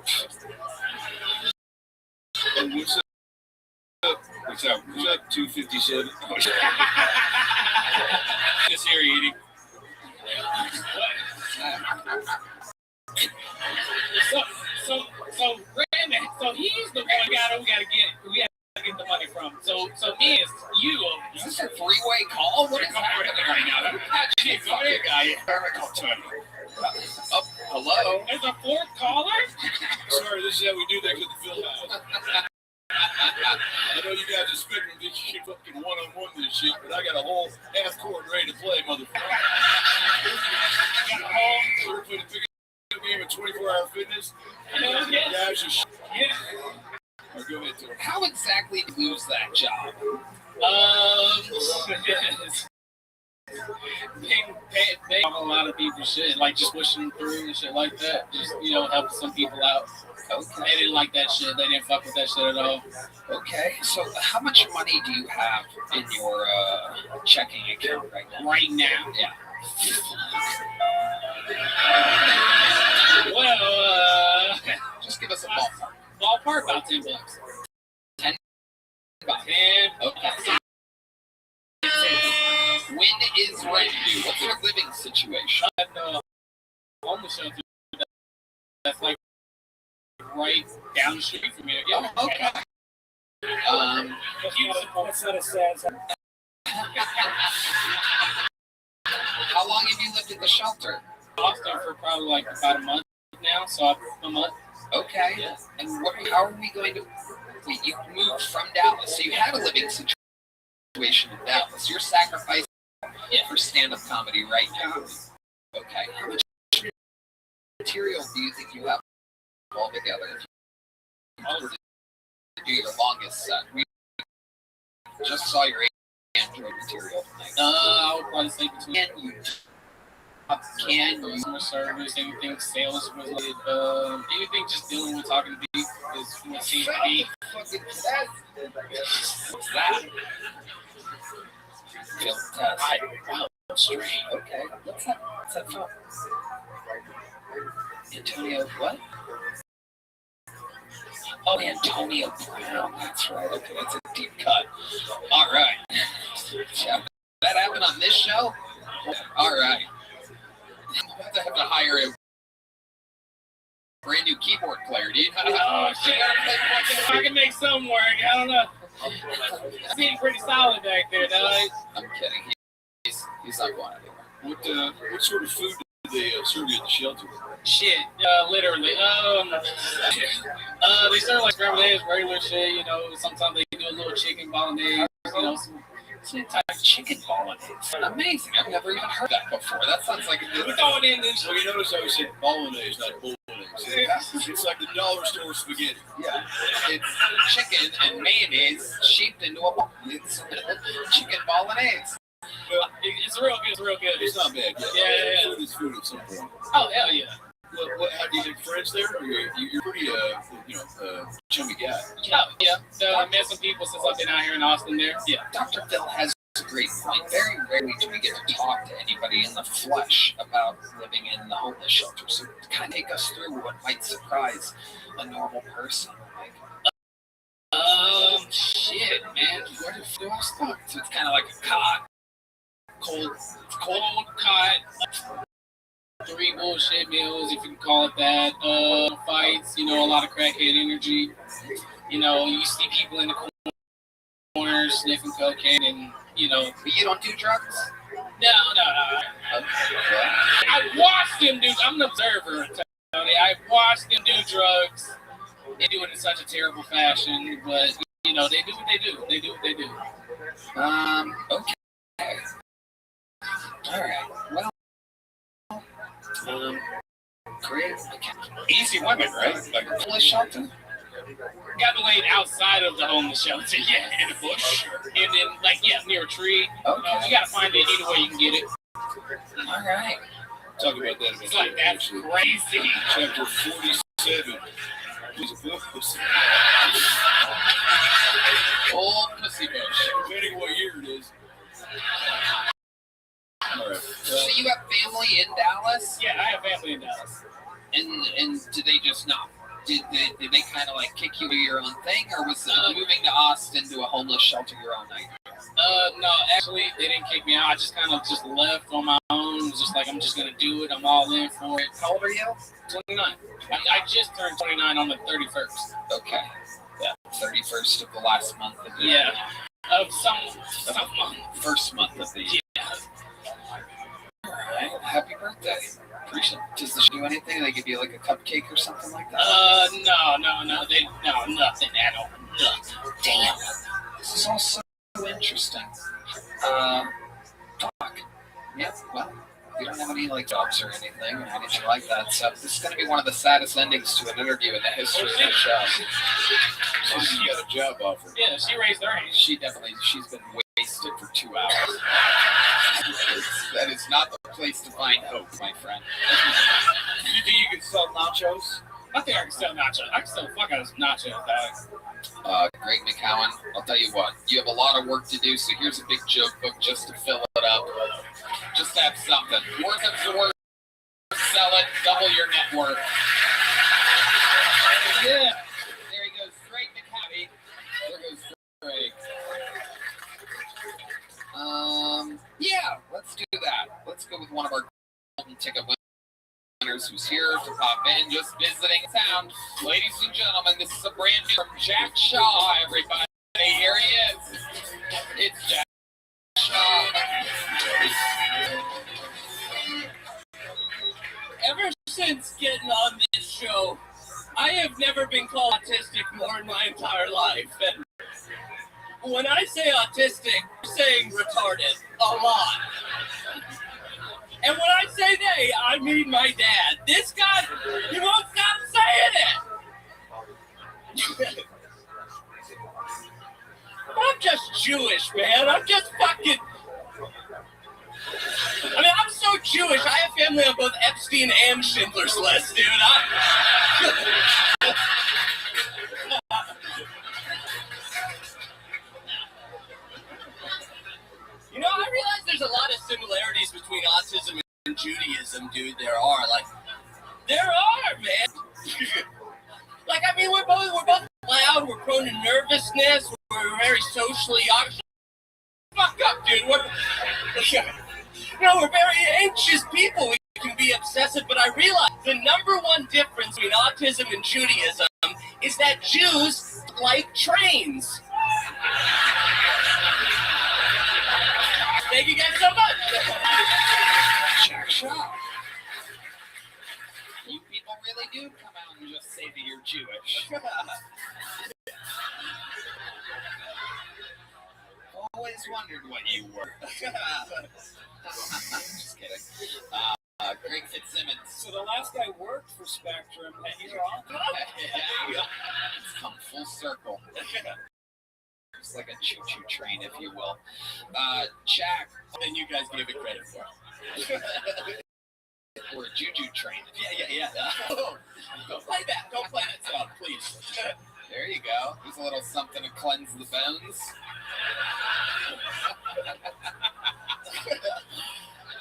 And what's up? What's up? 257. Just here eating. So Brandon, So he's the one we gotta get the money from. So me is you. Is this a three-way call? What is happening right now? Shit, fucking guy. Oh, hello. There's a fourth caller. Sorry, this is how we do that at the field house. I know you guys expect me to shit fucking one-on-one this shit, but I got a whole half court ready to play, motherfucker. We're playing a big game of 24-hour fitness. Guys just or go ahead, Tim. How exactly did you lose that job? Paying a lot of people shit, like just pushing through and shit like that. Just, helping some people out. Okay. They didn't like that shit. They didn't fuck with that shit at all. Okay, so how much money do you have in your checking account right now? Right now? Yeah. Well, just give us a ballpark. Ballpark, about $10. $10? Okay. When is rent due? What's your living situation? Homeless shelter. That's like right down the street from me. Yeah. Oh, okay. That's not a sad. How long have you lived in the shelter? Austin for probably like about a month now. So a month. Okay. Yeah. And how are we going to? Wait, you moved from Dallas, so you had a living situation in Dallas. You're sacrificing for stand-up comedy right now. Okay. How much material do you think you have all together? If you were to do your longest set, we just saw your Android material tonight. I would probably say between. Can you customer service, anything sales related, anything just dealing with talking to people is what seems to be. What's that? Field test. Wow, strange. Okay. What's that from? Antonio what? Oh, Antonio Brown. That's right. Okay, that's a deep cut. All right. That happened on this show? All right. I have to hire a brand new keyboard player, dude. Oh, shit. I can make some work. I don't know. It's being pretty solid back there, dog. I'm kidding. He's not going anywhere. What sort of food do they serve you at the shelter? Shit, literally. They serve like scrambled eggs, regular shit. Sometimes they do a little chicken bolognese. Some type of chicken bolognese. Amazing. I've never even heard that before. That sounds like a good. We're throwing in this. Well, you notice I said bolognese, not bolognese. It's like the dollar store spaghetti. Yeah. It's chicken and mayonnaise shaped into a ball. It's chicken bolognese. It's real good. It's real good. It's not bad. Yeah. Food is food at some point. Oh, hell yeah. How do you have friends there? You're pretty, chummy guy. Yeah. So I met some people since I've been out here in Austin there. Yeah. Dr. Phil has a great point. Very rarely do we get to talk to anybody in the flesh about living in the homeless shelter. So kind of take us through what might surprise a normal person. Shit, man. Where do I start? So it's kind of like a cot. Cold cot. 3 bullshit meals, if you can call it that. Fights, a lot of crackhead energy. You see people in the corners sniffing cocaine and, But you don't do drugs? No. Okay. I watched them do. I'm an observer, Tony. I watched them do drugs. They do it in such a terrible fashion, but, they do what they do. They do what they do. Okay. All right. Well. Great. Easy women, right? Like a homeless shelter? Got me laid outside of the homeless shelter, yeah, in the bush. And then, near a tree. Okay. You gotta find it any way you can get it. All right. Talk about that. It's like, that's crazy. Chapter 47. Old pussy bush. Depending what year it is. All right. So you have family in Dallas? Yeah, I have family in Dallas. And did they just not? Did they kind of like kick you to your own thing, or was moving to Austin to a homeless shelter your own idea? No, actually, they didn't kick me out. I just kind of left on my own. was just like, I'm just gonna do it. I'm all in for it. How old are you? 29. I just turned 29 on the 31st. Okay. Yeah. 31st of the last month of the year. Of some month. First month of the year. Yeah. All right. Happy birthday. Appreciate it. Does this do anything? They give you like a cupcake or something like that? No, nothing at all. Nothing. Damn. This is all so interesting. Doc. Yeah, well, you don't have any like jobs or anything or anything like that, so this is going to be one of the saddest endings to an interview in the history of the show. So she got a job offer. Yeah, she raised her hand. She's been wasted for 2 hours. That is not the place to find hope, my friend. You think you can sell nachos? I think I can sell nachos. I can sell the fuck out of some nachos, dog. Greg McCowan, I'll tell you what, you have a lot of work to do, so here's a big joke book just to fill it up. Just have something. Worth it for work, sell it, double your net worth. Yeah. There he goes, Greg McCowan. There goes Greg. Yeah, let's do that. Let's go with one of our golden ticket winners who's here to pop in, just visiting town. Ladies and gentlemen, this is a brand new from Jack Shaw, everybody. Here he is. It's Jack Shaw. Ever since getting on this show, I have never been called autistic more in my entire life. And when I say autistic, I'm saying retarded a lot. And when I say they, I mean my dad. This guy, he won't stop saying it. I'm just Jewish, man. I'm just fucking... I mean, I'm so Jewish. I have family on both Epstein and Schindler's List, dude. You know, I realize there's a lot of similarities between autism and Judaism, dude. There are, man. Like, I mean, we're both loud. We're prone to nervousness. We're very socially awkward. Fuck up, dude. We're very anxious people. We can be obsessive, but I realize the number one difference between autism and Judaism is that Jews like trains. Thank you guys so much. Jack Shaw. You people really do come out and just say that you're Jewish. Always wondered what you were. Just kidding. Greg Fitzsimmons. So the last guy worked for Spectrum, and you're on? Yeah. It's come full circle. It's like a choo-choo train, if you will. Jack. And you guys gave it credit for it. Or a juju train. Yeah. Oh, go play that song, please. There you go. There's a little something to cleanse the bones.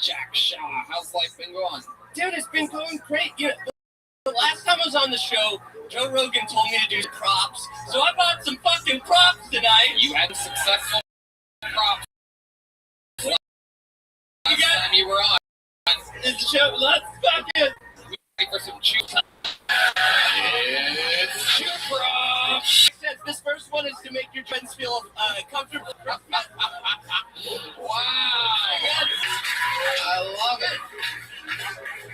Jack Shaw, how's life been going? Dude, it's been going great. You know, the last time I was on the show, Joe Rogan told me to do props, so I bought some fucking props tonight. You had successful props. Last time you were on. This show, let's fucking... Wait for some chew time. It's chew props. This first one is to make your friends feel comfortable. Wow. I love it.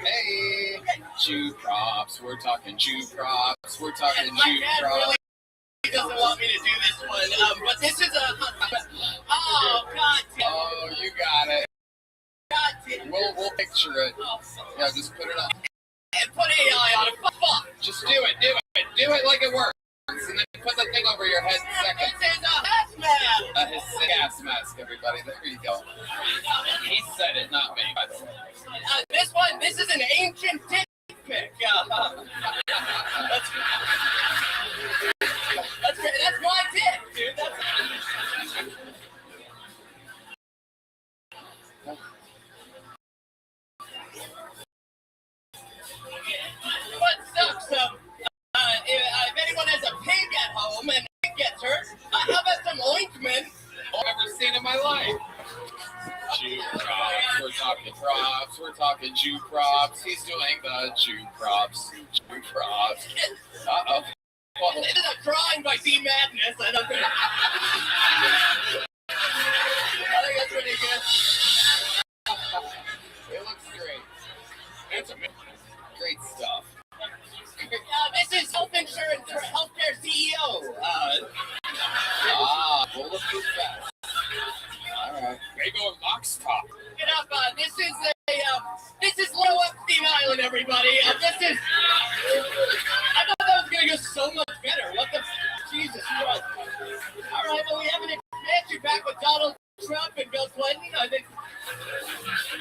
Hey, chew props. We're talking chew props. We're talking chew props. Really doesn't want me to do this one, but this is a... Oh, God damn. Oh, you got it. God damn. We'll picture it. Yeah, just put it up. And put AI on it. Fuck. Just do it. Do it like it works. And then put the thing over your head second. This is a gas mask. His gas mask, everybody. There you go. He said it, not me, by the way. This is an ancient dick pic. That's my dick, dude. What sucks, if anyone has a pig at home and it gets hurt, how about some ointment? I've ever seen in my life. Jew props. We're talking props. We're talking Jew props. He's doing the Jew props. Jew props. Uh-oh. Well, this is a drawing by D Madness. I think that's pretty good. It looks great. It's great stuff. This is health insurance for healthcare CEO. Bulletproof vest. All right. They go Mox top. Get up. This is Low Epstein Island, everybody. I thought that was gonna go so much better. What the? Jesus Christ. All right, well, we have an expansion back with Donald Trump and Bill Clinton. I think.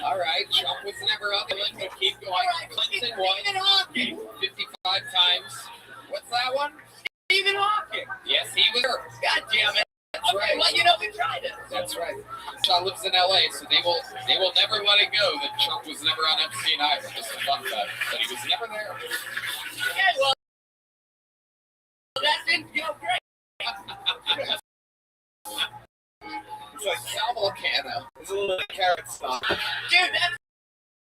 All right, Trump was never up. But keep going. All right, Clinton was Stephen Hawking. 55 times. What's that one? Stephen Hawking. Yes, he was. God damn it. That's Okay, right. well, you know, we tried it. That's right. Sean lives in LA, so they will never let it go that Trump was never on Epstein Island. Just a fun fact. But he was never there. Okay, well, that didn't go great. It's like Sal Volcano. It's a little bit of carrot stock. Dude, that's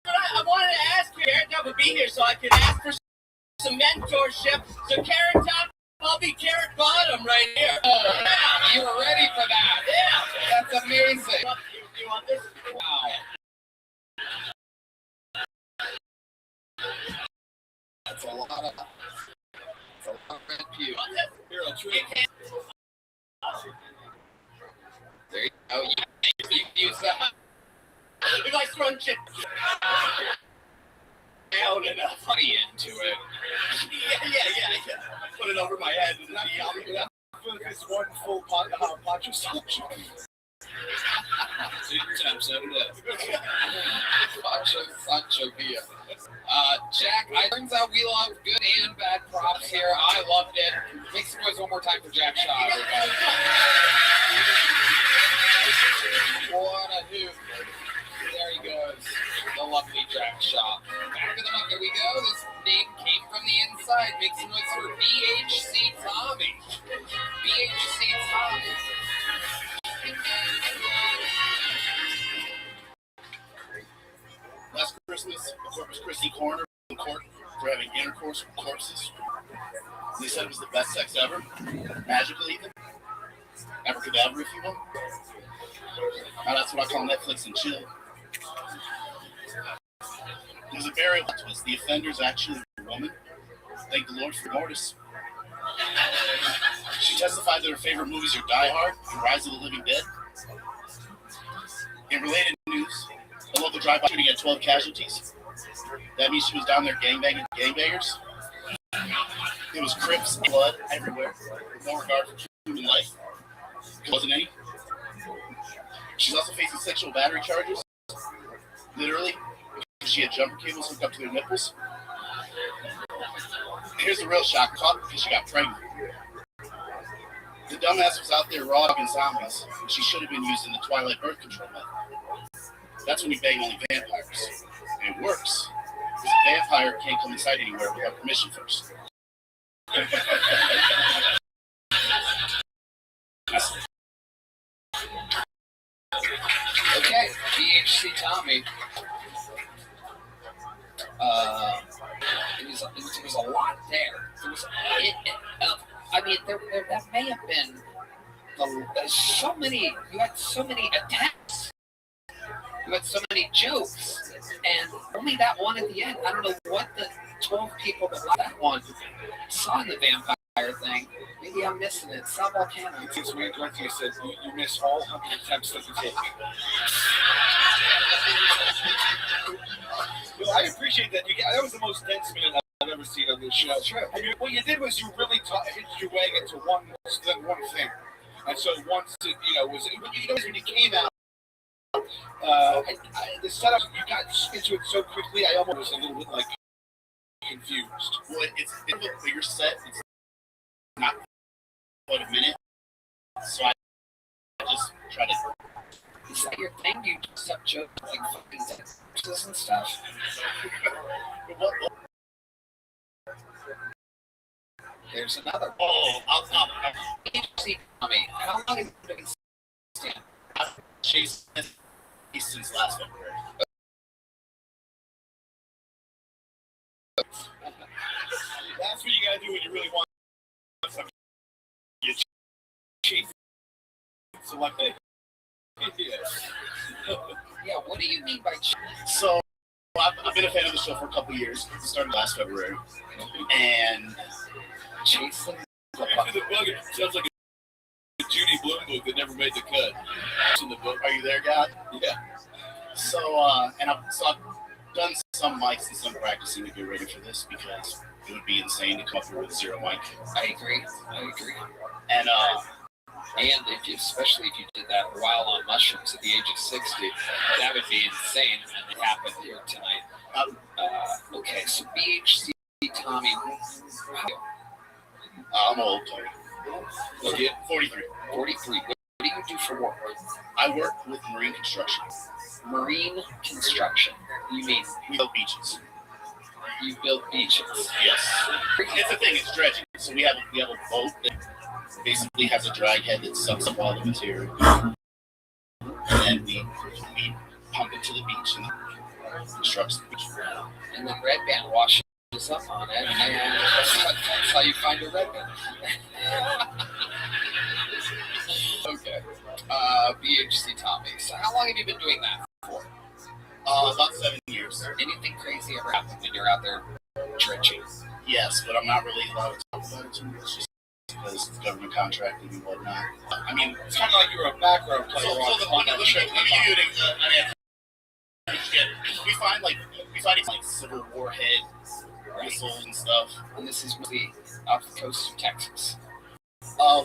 what I wanted to ask you. Karen Top would be here so I could ask for some mentorship. So, Karen Top, I'll be Carrot Bottom right here. Oh, you were ready for that. Yeah. That's amazing. You want this? Wow. That's a lot of red pew. Here, I'll try it. There you go. You can use that. If I scrunch it down enough. Money into it. Yeah. Put it over my head. And It's one full poncho sandwich. Sancho Villa. Jack, it turns out we love good and bad props here. I loved it. Make some noise one more time for Jack Shaw, everybody. What a hoot. There he goes. The lovely Jack Shaw. Back to the bucket we go. This name came from the inside. Make some noise for BHC Tommy. BHC Tommy. Last Christmas, Corpus Christi coroner was in court for having intercourse with corpses. They said it was the best sex ever. Magical even. Abracadabra, if you will. Now that's what I call Netflix and chill. There's a burial twist. The offender is actually a woman. Thank the Lord for Mortis. She testified that her favorite movies are Die Hard and Rise of the Living Dead. In related news, a local drive-by shooting had 12 casualties. That means she was down there gangbanging gangbangers. It was Crips, blood everywhere, with no regard for human life. There wasn't any. She's also facing sexual battery charges. Literally, because she had jumper cables hooked up to their nipples. Here's the real shock. Caught because she got pregnant. The dumbass was out there raw dogging zombies, and she should have been using the Twilight birth control method. That's when you bang only vampires. And it works, because a vampire can't come inside anywhere without permission first. Okay, BHC Tommy. It was a lot there. That may have been so many. You had so many attacks. You had so many jokes, and only that one at the end. I don't know what the 12 people that liked that one saw in the vampire thing. Maybe I'm missing it. Sal Volcano. It's weird, like you said, you miss all 100 attempts that you take. Well, I appreciate that. That was the most dense minute I've ever seen on this show. That's true. I mean, what you did was you really hitched your wagon to one thing. And so once it, when you came out, the setup, you got into it so quickly, I almost was a little bit like confused. Well, it's a bigger set. It's not quite a minute. So I just try to. Is that your thing? You just have jokes like fucking Texas and stuff? There's another. Oh, I'll see, Tommy. How long have you been stand? She's since last February. That's what you gotta do when you really want something. You chase selected. Yeah, what do you mean by So I've been a fan of the show for a couple years. It started last February, and chasing? The bug sounds like a Judy Blume book that never made the cut. In the book. Are you there, God? Yeah. So I've done some mics and some practicing to get ready for this because it would be insane to come up here with zero mic. I agree. And if you, especially if you did that while on mushrooms at the age of 60, that would be insane. And it happened here tonight. Okay, so BHC Tommy. I'm old, Tony. What do you? 43. 43. What do you do for work? I work with marine construction. Marine construction. You mean we build beaches? You build beaches. Yes. It's a thing. It's dredging. So we have a boat that basically has a drag head that sucks up all the material, and we pump it to the beach and constructs the beach. And then red band washes up on it, and that's how you find a red band. Okay. BHC Tommy. So how long have you been doing that for? About 7 years. Anything crazy ever happen when you're out there dredging? Yes, but I'm not really allowed to talk about it too much just because it's government contracted and whatnot. I mean, it's kind of like you're a background player. So the point of the trip, we find Civil War head missiles and stuff. And this is really off the coast of Texas.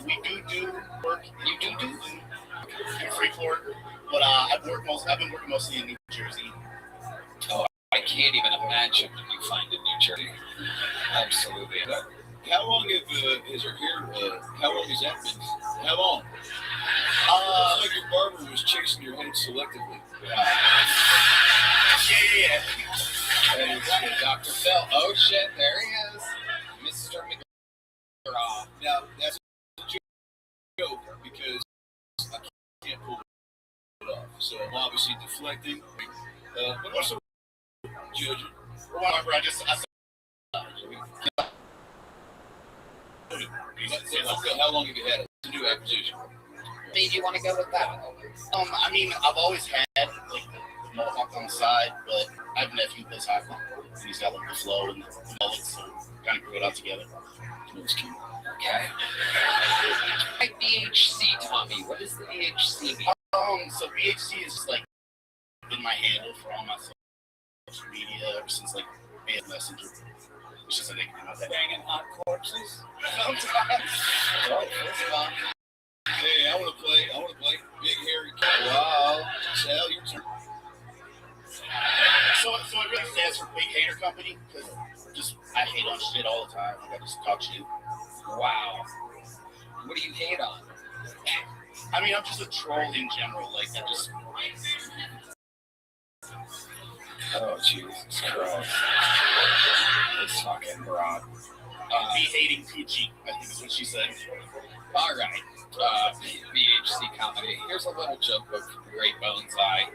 We do work. You do in Freeport, but I've been working mostly in New Jersey. Oh, I can't even imagine what you find in New Jersey. Absolutely. How long has your hair? How long has that been? How long? It's like your barber was chasing your head selectively. Yeah. That is Dr. Phil. Oh shit, there he is, Mr. McGraw. Now that's a joke because I can't pull it off. So I'm obviously deflecting. But also judging. Remember, how long have you had it? It's a new acquisition. Made you want to go with that? I mean, I've always had like the mohawk on the side, but I have a nephew who plays hockey. He's got like the flow and the mullet, so kind of grew it out together. It's cute. Okay. Like BHC, Tommy. What does the BHC mean? So BHC is just like been my handle for all my social media ever since like AF Messenger. It's just a nickname of that. Banging hot corpses. Sometimes. Hey, I want to play. Big hairy cat. Wow. Sal, your turn. So it really stands for Big Hater Company because I hate on shit all the time. I just talk shit. Wow. What do you hate on? I mean, I'm just a troll in general. Like, I just. Oh, Jesus Christ. This fucking broad. Be hating Coochie, I think is what she said. All right. BHC comedy. Here's a little joke of Great Bones Eye.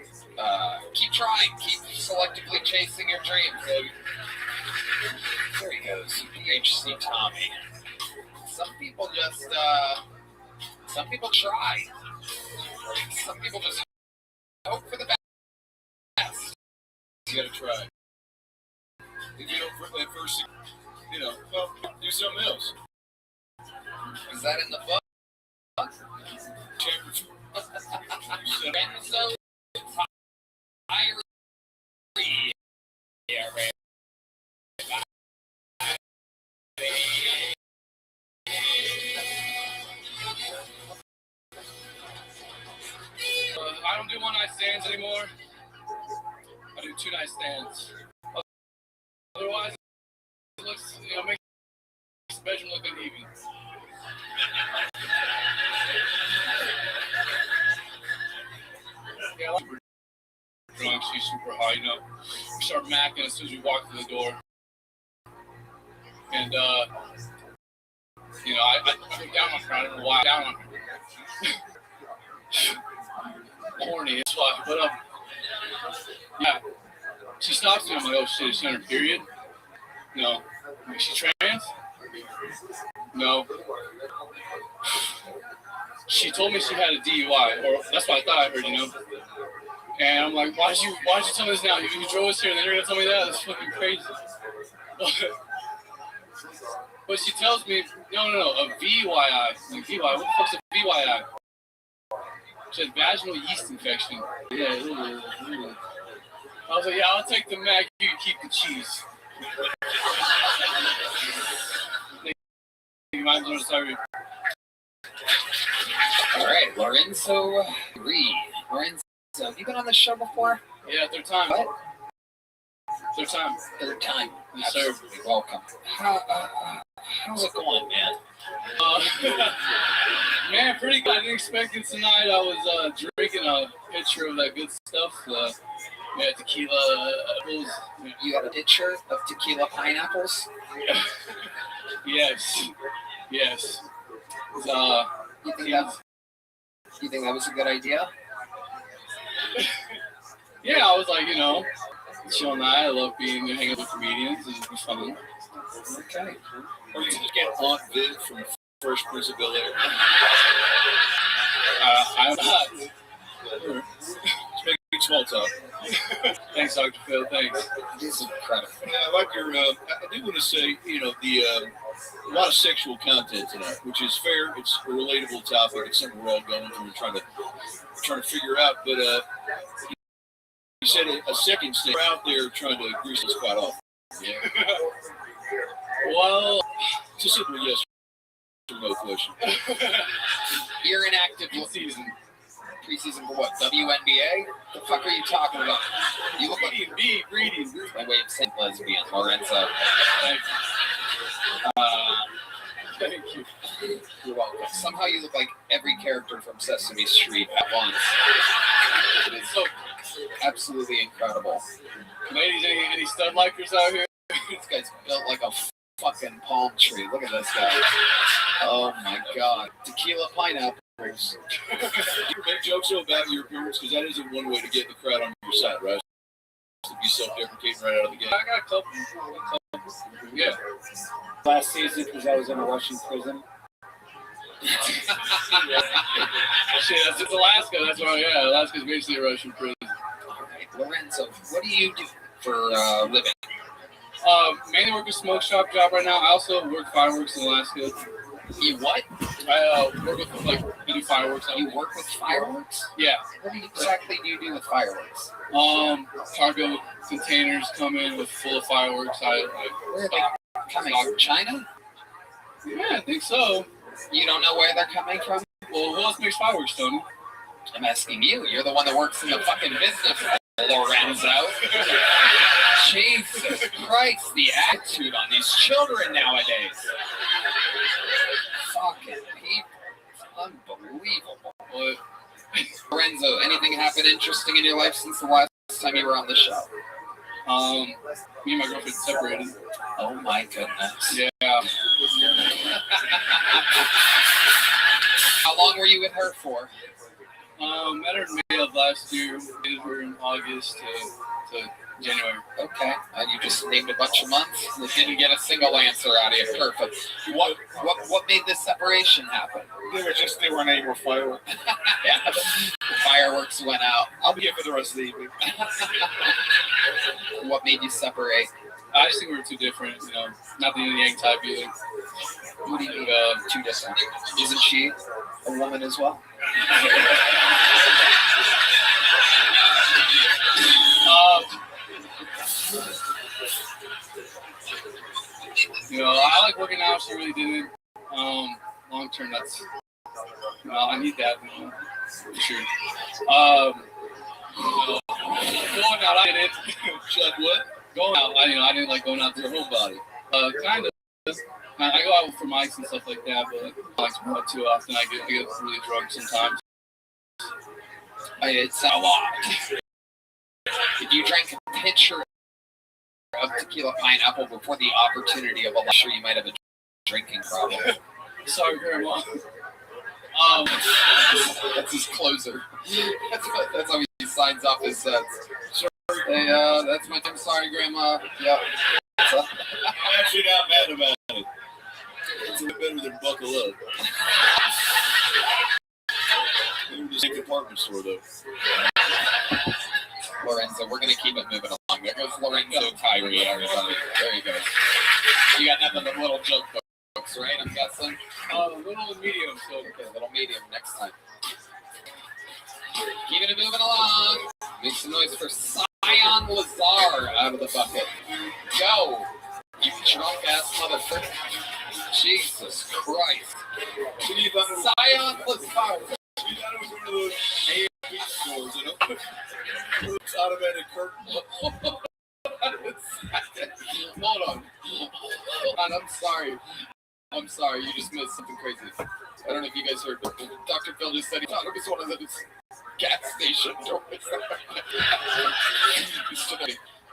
Keep trying. Keep selectively chasing your dreams, baby. There he goes. BHC Tommy. Some people just, some people try. Some people just hope for the best. You gotta try. If you don't at first, well, do something else. Is that in the book? Chapter 2. Yeah, right. I don't do one-night stands anymore. I do two-night stands. Otherwise, it looks, makes the bedroom look uneven. Yeah, like drunk, she's super high, We start macking as soon as we walk through the door. And, I get down on her. I don't know why. Down on her. Horny as fuck. But, Yeah. She stops me. I'm like, oh shit, is she on her period? No. I'm like, she trans? No. She told me she had a DUI, or that's what I thought I heard, you know. And I'm like, why'd you tell me this now? You drove us here and then you're gonna tell me that? That's fucking crazy. But she tells me, no, a VYI. I'm like, VYI? What the fuck's a VYI? She had vaginal yeast infection. Yeah. I was like, yeah, I'll take the Mac. You can keep the cheese. All right, Lorenzo Reed. Lorenzo, have you been on this show before? Yeah, third time. What? Third time. Third time. Yes, sir. Absolutely welcome. How's it going, man? Man, pretty good. I didn't expect it tonight. I was drinking a pitcher of that good stuff. Yeah, tequila apples. You got a pitcher of tequila pineapples? Yes. You think that was a good idea? Yeah, I was like, you know, chill night. I love hanging out with comedians. It's fun. Okay. Or you just get Aunt Viv from Fresh Prince of Bel-Air. I'm not. Just making small talk. Thanks, Dr. Phil. Thanks. This is incredible. Yeah, I like your. I do want to say, you know, a lot of sexual content tonight, which is fair. It's a relatable topic. It's something we're all going through and trying to figure out. But you said a second stage. We're out there trying to grease this quite often. Yeah. Well, it's a simple yes or no question. You're in active season. Preseason for what? WNBA? The fuck are you talking about? You look like breeding. My way of saying lesbian, Lorenzo. Thank you. You're welcome. Somehow you look like every character from Sesame Street at once. It is so absolutely incredible. Ladies, any stud likers out here? This guy's built like a fucking palm tree. Look at this guy. Oh my god. Tequila pineapples. You make jokes about your appearance because that isn't one way to get the crowd on your side, right? To be self-deprecating right out of the gate. I got a couple. Yeah. Last season, because I was in a Russian prison. Shit, that's just Alaska. That's why, yeah, Alaska's basically a Russian prison. All right, Lorenzo, what do you do for a living? Mainly work a smoke shop job right now. I also work fireworks in Alaska. You what? I work with, I do fireworks. You work with fireworks? Yeah. What exactly do you do with fireworks? Cargo containers come in with full of fireworks. Where are they coming from? China? Yeah, I think so. You don't know where they're coming from? Well, who else makes fireworks, Tony? I'm asking you. You're the one that works in the fucking business, Lorenzo. Jesus Christ, the attitude on these children nowadays. Fucking people. It's unbelievable. What? Lorenzo, anything happened interesting in your life since the last time you were on the show? Me and my girlfriend separated. Oh my goodness. Yeah. How long were you with her for? Met her in May of last year. Dated her in August to January. Okay. You just named a bunch of months. You didn't get a single answer out of you. Perfect. What made this separation happen? They weren't able to fireworks. Yeah. The fireworks went out. I'll be here for the rest of the evening. What made you separate? I just think we were too different, you know. Not the yin and yang type either. What do you mean? Too different. Isn't she a woman as well? You know, I like working out. She really didn't. Long term, that's. You know, I need that. You know, for sure. Going out, I did it. She's like, what? Going out, I didn't like going out to her whole body. Kind of. I go out for mics and stuff like that, but I like to go out too often. I get really drunk sometimes. It's a lot. If you drank a pitcher of tequila pineapple before the opportunity of a lecture, you might have a drinking problem. Sorry, Grandma. That's his closer. That's how he signs off his sets. Hey, that's my I'm sorry, Grandma. Yep. I'm actually not mad about it. It's a bit better than buckle up. They were the same department store, though. Lorenzo, we're going to keep it moving along. There goes Lorenzo Kyrie, everybody. There he goes. You got nothing but little joke books, right? I'm guessing? Little and medium, so. Okay, little medium next time. Keeping it moving along. Make some noise for Sion Lazar out of the bucket. Go, you drunk ass motherfucker. Jesus Christ. Sion Lazar. You thought it was one of those AFP stores, you know? It's automatic curtain. Hold on. I'm sorry. You just missed something crazy. I don't know if you guys heard, but Dr. Phil just said he thought it was one of those gas station doors.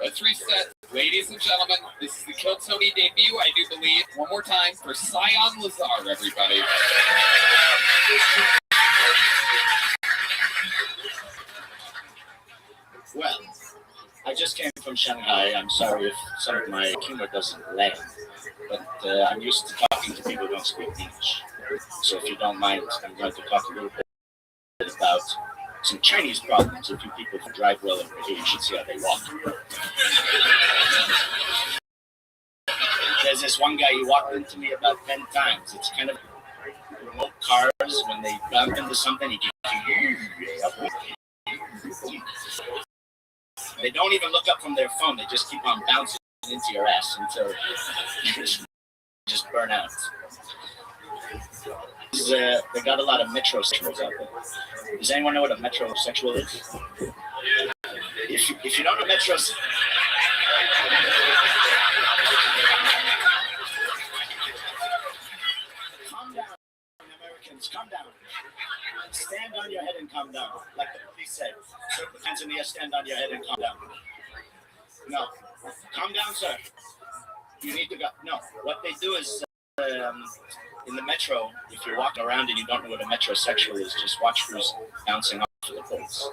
Let's reset. Ladies and gentlemen, this is the Kill Tony debut, I do believe. One more time for Sion Lazar, everybody. Well, I just came from Shanghai. I'm sorry if some of my humor doesn't land, but I'm used to talking to people who don't speak English. So if you don't mind, I'm going to talk a little bit about some Chinese problems. If you people can drive well over here, you should see how they walk. There's this one guy, he walked into me about 10 times. It's kind of remote cars. When they bump into something, he they don't even look up from their phone. They just keep on bouncing into your ass until you just burn out. They got a lot of metrosexuals out there. Does anyone know what a metrosexual is? If you don't know metrosexual, calm down, Americans, calm down. Stand on your head and calm down, like the police said. Put the hands in the air, stand on your head and calm down. No, calm down, sir. You need to go. No, what they do is in the metro, if you're walking around and you don't know what a metrosexual is, just watch who's bouncing off of the poles.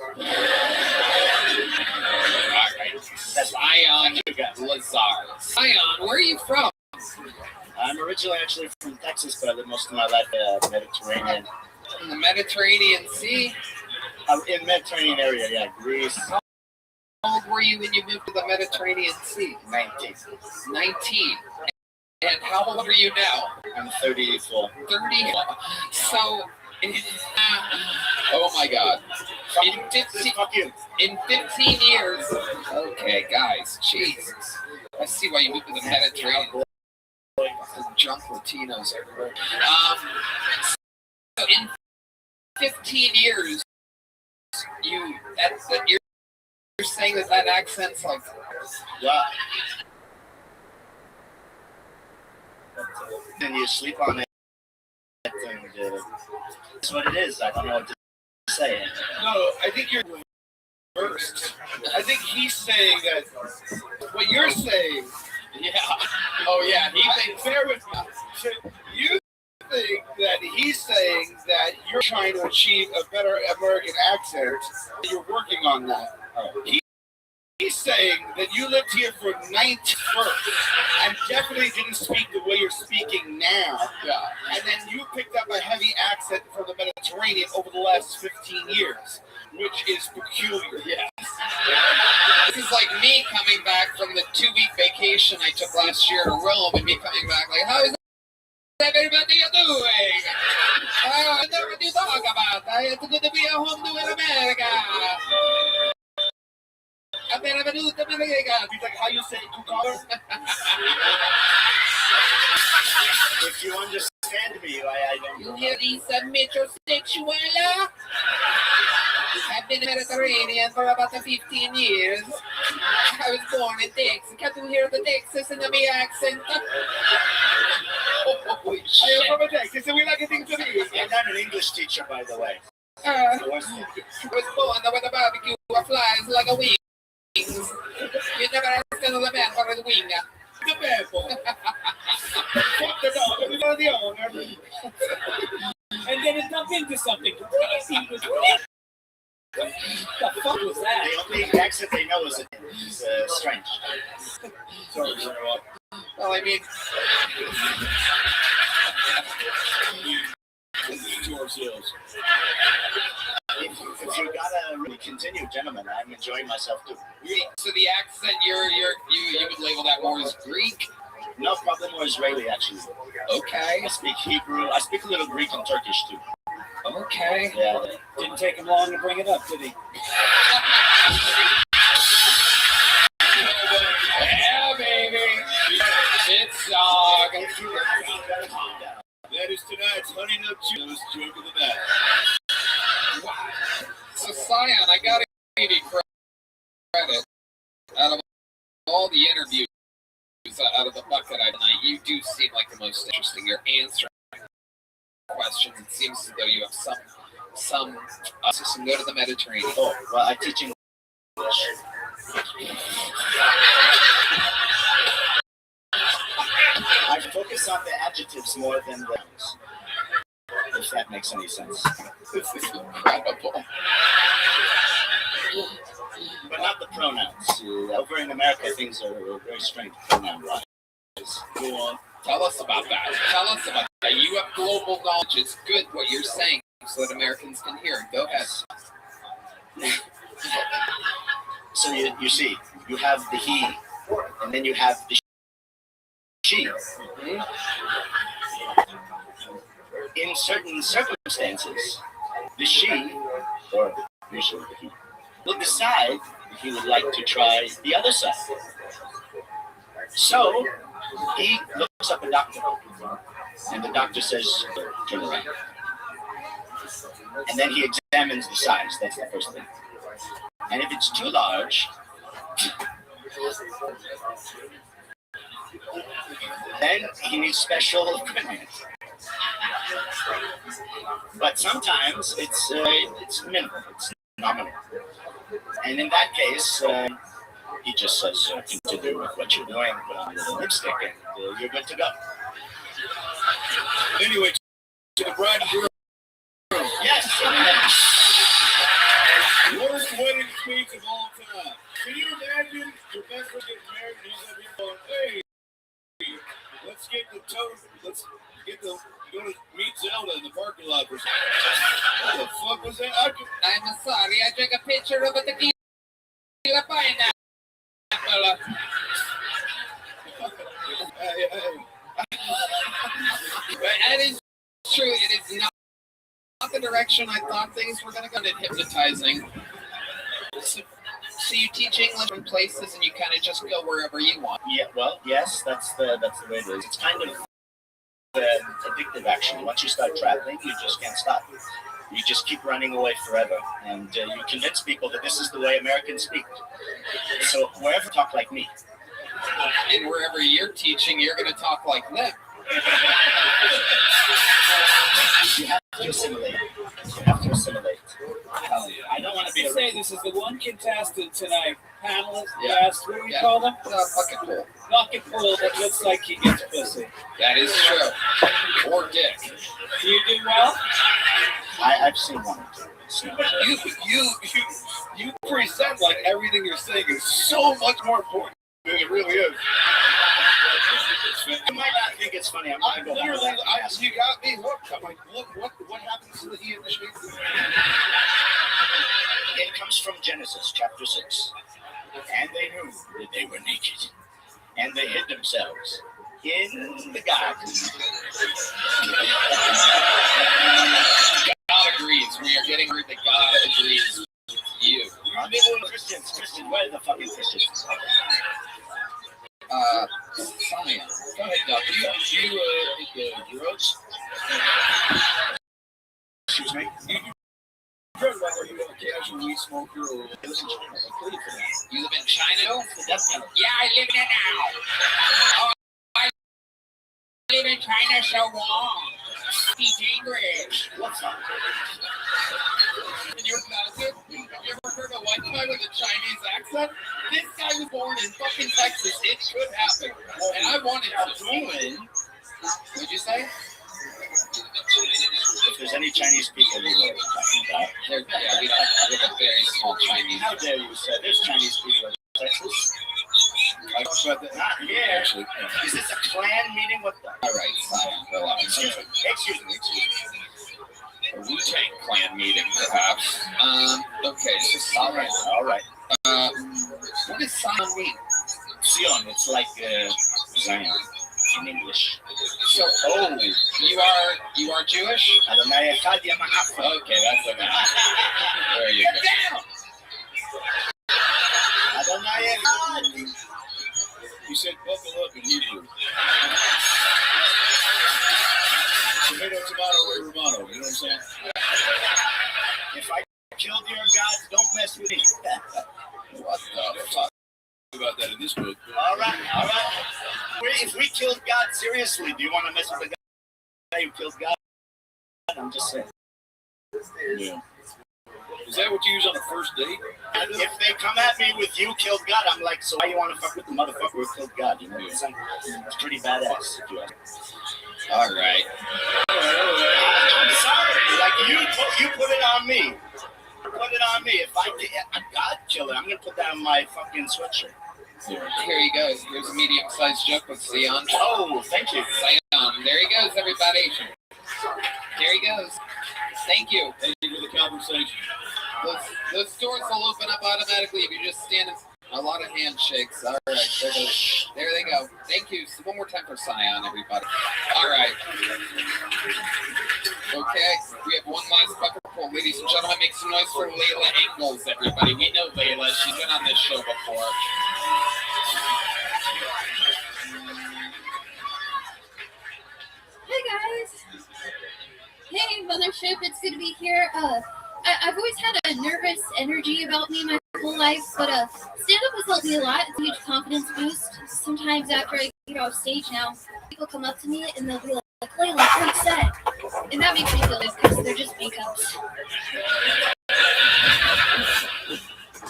That's Sion Lazar. Sion, where are you from? I'm originally actually from Texas, but I lived most of my life in the Mediterranean. In the Mediterranean Sea? In the Mediterranean area, yeah, Greece. How old were you when you moved to the Mediterranean Sea? 19. 19. And how old are you now? I'm 34. 30? So, oh my God. In 15 years. Okay, guys, Jesus. I see why you moved to the Mediterranean. Drunk Latinos everywhere. So in 15 years, you're saying that accent's like, yeah. And you sleep on it, and that's what it is. I don't know what to say. No, I think you're reversed. I think he's saying that what you're saying. Yeah. Oh yeah. He thinks. Bear with me. So you think that he's saying that you're trying to achieve a better American accent. You're working on that. He's saying that you lived here for 19 and definitely didn't speak the way you're speaking now. Yeah. And then you picked up a heavy accent from the Mediterranean over the last 15 years, which is peculiar. Yes. This is like me coming back from the 2-week vacation I took last year to Rome and me coming back like, how is everybody doing? What do you talk about? It's good to be at home doing America. He's like, how you say cucumber? If you understand me, I don't know. You hear these metrosexual? I've been in the Mediterranean for about 15 years. I was born in Texas. Can't you hear the Texas in the accent? Holy shit. I am from Texas, and we like getting to me. And I'm an English teacher, by the way. I was born with a barbecue or flies like a wing. You never understand the man for his wing. The bad boy. Fuck the dog, and we got the owner. And then it's up into that they know is strange. Sorry, Well, I mean, to ourselves. If you gotta really continue, gentlemen, I'm enjoying myself too. so the accent you would label that more as Greek? No, probably more Israeli actually. Okay. I speak Hebrew. I speak a little Greek and Turkish too. Okay. Yeah. Didn't take him long to bring it up, did he? Yeah, baby. It's dog. That is tonight's Honey Nut Cheetos joke of the night. Wow. So, Sion, I gotta give you credit. Out of all the interviews out of the bucket tonight, you do seem like the most interesting. You're answering questions. It seems as though you have some go to the Mediterranean. Oh, well, I teach English. I focus on the adjectives more than the nouns, if that makes any sense. This is incredible. But not the pronouns. Over in America, things are very strange pronoun-wise. Go on. Tell us about that. Tell us about that. You have global knowledge. It's good what you're saying so that Americans can hear it. Go ahead. So you see, you have the he, and then you have the she. Mm-hmm. In certain circumstances, the she, or usually the he, will decide if he would like to try the other side. So he looks up a doctor, and the doctor says, turn around. And then he examines the size. That's the first thing. And if it's too large, then he needs special equipment. But sometimes it's minimal, it's nominal. And in that case, he just says, continue with what you're doing, put on a little lipstick, and you're good to go. Anyway, to the bride and groom. Yes. Worst wedding speech of all time. Can you imagine your best friend getting married and he's up here going, hey, let's go to meet Zelda in the parking lot for something. What the fuck was that? I'm sorry, I took a picture of the tequila pineapple. That is true. It is not the direction I thought things were going to go. Into hypnotizing. So you teach English in places, and you kind of just go wherever you want. Yeah. Well, yes, that's the way it is. It's kind of addictive, actually. Once you start traveling, you just can't stop. You just keep running away forever, and you convince people that this is the way Americans speak. So wherever talk like me. And wherever you're teaching, you're going to talk like them. You have to assimilate. I don't want to be say this is the one contestant tonight, panelist, Yeah. guest, what do we call them? Bucket pool. Bucket pool that looks like he gets pussy. That is true. Or dick. Do you do well? I've seen one or two. You present like everything you're saying is so much more important than it really is. You might not think it's funny. I'm gonna go Literally, back. you got me hooked. I'm like, look, what happens to the he and the she? It comes from Genesis chapter 6. And they knew that they were naked, and they hid themselves in the garden. God agrees. We are getting rid of God agrees with you. Christians, where are the fucking Christians? Science. Go ahead, Doctor. You take drugs? Excuse me? Drugs like are you a casual weed smoker or You live in China? Yeah, I live there now. Oh, I live in China so long. Speak English. What's up? Can you imagine? You ever heard of one guy with a Chinese accent? This guy was born in fucking Texas. It could happen. And I wanted to. What'd you say? If there's any Chinese people, you know what I'm talking about. Yeah, we have a very small Chinese. How dare you say there's Chinese people in Texas? I talked about that. Not here. Actually, Is this a clan meeting? What the? All right, Zion, relax. Excuse me. A Wu-Tang Clan meeting, perhaps. Okay, so Zion. All right. What does Zion mean? Zion. It's like Zion in English. So, you are Jewish? Adonai Echad Yamahaf. Okay, that's enough. There you go. Get down. Adonai Echad. you said buckle up in Hebrew. Tomato, tomato, romano. You know what I'm saying? If I killed your gods, don't mess with me. What the fuck? About that in this book. All right. If we killed God seriously, do you want to mess with the guy who killed God? I'm just saying. Yeah. Is that what you use on the first date? If they come at me with "you killed God," I'm like, so why you want to fuck with the motherfucker who killed God? You know what I'm saying? It's pretty badass. All right. I'm sorry. Like you put it on me. Put it on me. If I get a God killer, I'm gonna put that on my fucking sweatshirt. Here he goes. Here's a medium-sized joke with Zion. Oh, thank you. Zion. There he goes, everybody. There he goes. Thank you. Thank you for the conversation. Those doors will open up automatically if you just stand in a lot of handshakes. All right, there they go. Thank you. So one more time for Zion, everybody. All right. Okay, we have one last bucket pull. Ladies and gentlemen, make some noise for Layla Engels, everybody. We know Layla. She's been on this show before. Hey guys. Hey mothership, it's good to be here. I've always had a nervous energy about me my whole life, but stand-up has helped me a lot. It's a huge confidence boost. Sometimes after I get off stage now, people come up to me and they'll be like, Layla, great set. And that makes me feel good because they're just makeups.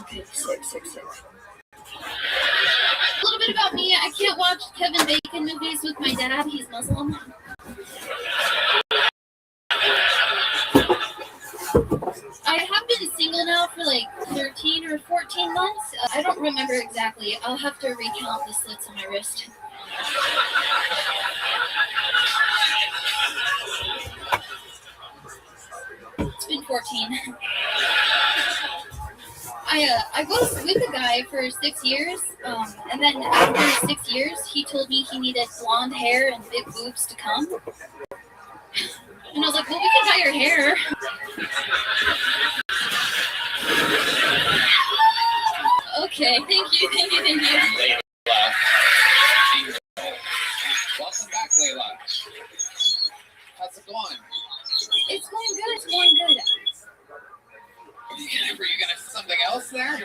Okay, sick. A little bit about me. I can't watch Kevin Bacon movies with my dad. He's Muslim. I have been single now for like 13 or 14 months. I don't remember exactly. I'll have to recount the slits on my wrist. It's been 14. I was with a guy for 6 years, and then after 6 years, he told me he needed blonde hair and big boobs to come. And I was like, well, we can dye your hair. Okay, thank you. Layla. Welcome back, Layla. How's it going? It's going good. Were you gonna say something else there?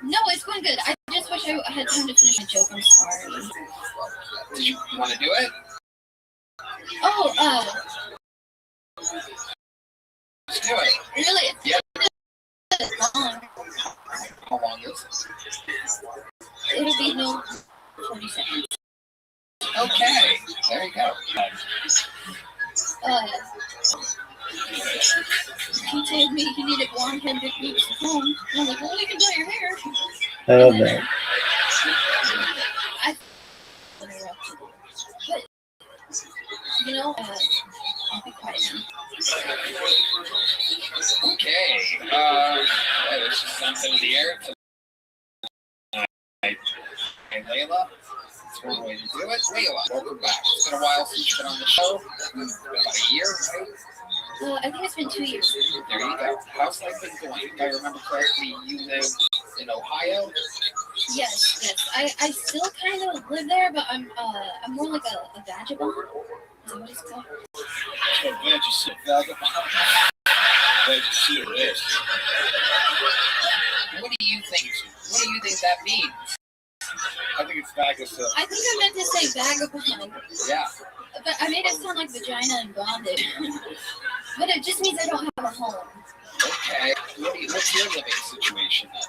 No, it's going good. I just wish I had time to finish my joke. I'm sorry. Did you want to do it? Oh, Let's do it. Really? Yeah. Long. How long is it? It'll be no 40 seconds. Okay, there you go. He told me he needed blonde hair, big boobs at home. And I'm like, well, we can dye your hair. Oh, man. I interrupted. But, you know, I'll be quiet now. Okay. Let's just send some in the air. Hey, Layla. That's one way to do it. Layla, welcome back. It's been a while since you've been on the show. About a year, right? I think it's been 2 years. There you go. How's life been going? If I remember correctly, you live in Ohio? Yes. I still kind of live there, but I'm more like a vagabond. Is that what it's called? What do you think that means? I think it's vagabond. I think I meant to say vagabond. Yeah. But I made it sound like vagina and bondage. But it just means I don't have a home. Okay. What's your living situation then?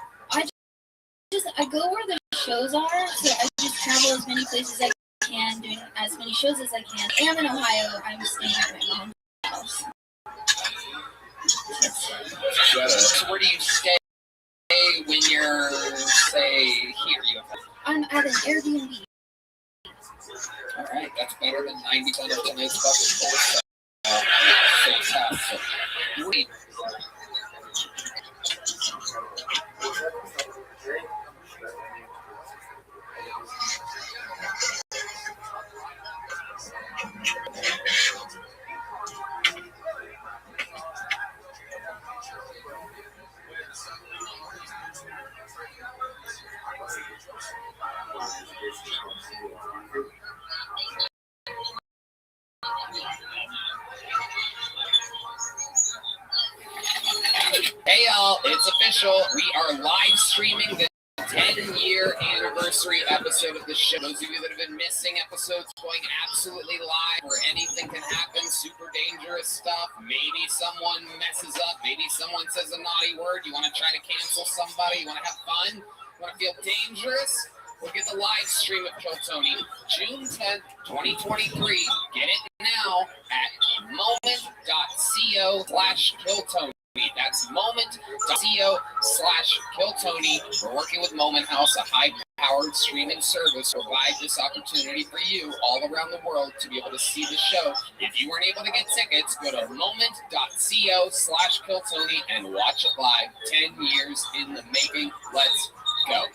I go where the shows are, so I just travel as many places as I can, doing as many shows as I can. I am in Ohio. I'm staying at my mom's house. So where do you stay when you're, say, here? I'm at an Airbnb. All right, that's better than 90% of tonight's bucket full. Fantastic. Great. Hey y'all, it's official. We are live streaming the 10-year anniversary episode of the show. Those of you that have been missing episodes going absolutely live where anything can happen, super dangerous stuff. Maybe someone messes up. Maybe someone says a naughty word. You want to try to cancel somebody. You want to have fun. You want to feel dangerous. We'll get the live stream of Kill Tony, June 10th, 2023. Get it now at moment.co/KillTony. That's moment.co/KillTony. We're working with Moment House, a high-powered streaming service to provide this opportunity for you all around the world to be able to see the show. If you weren't able to get tickets, go to moment.co/KillTony and watch it live. 10 years in the making. Let's go.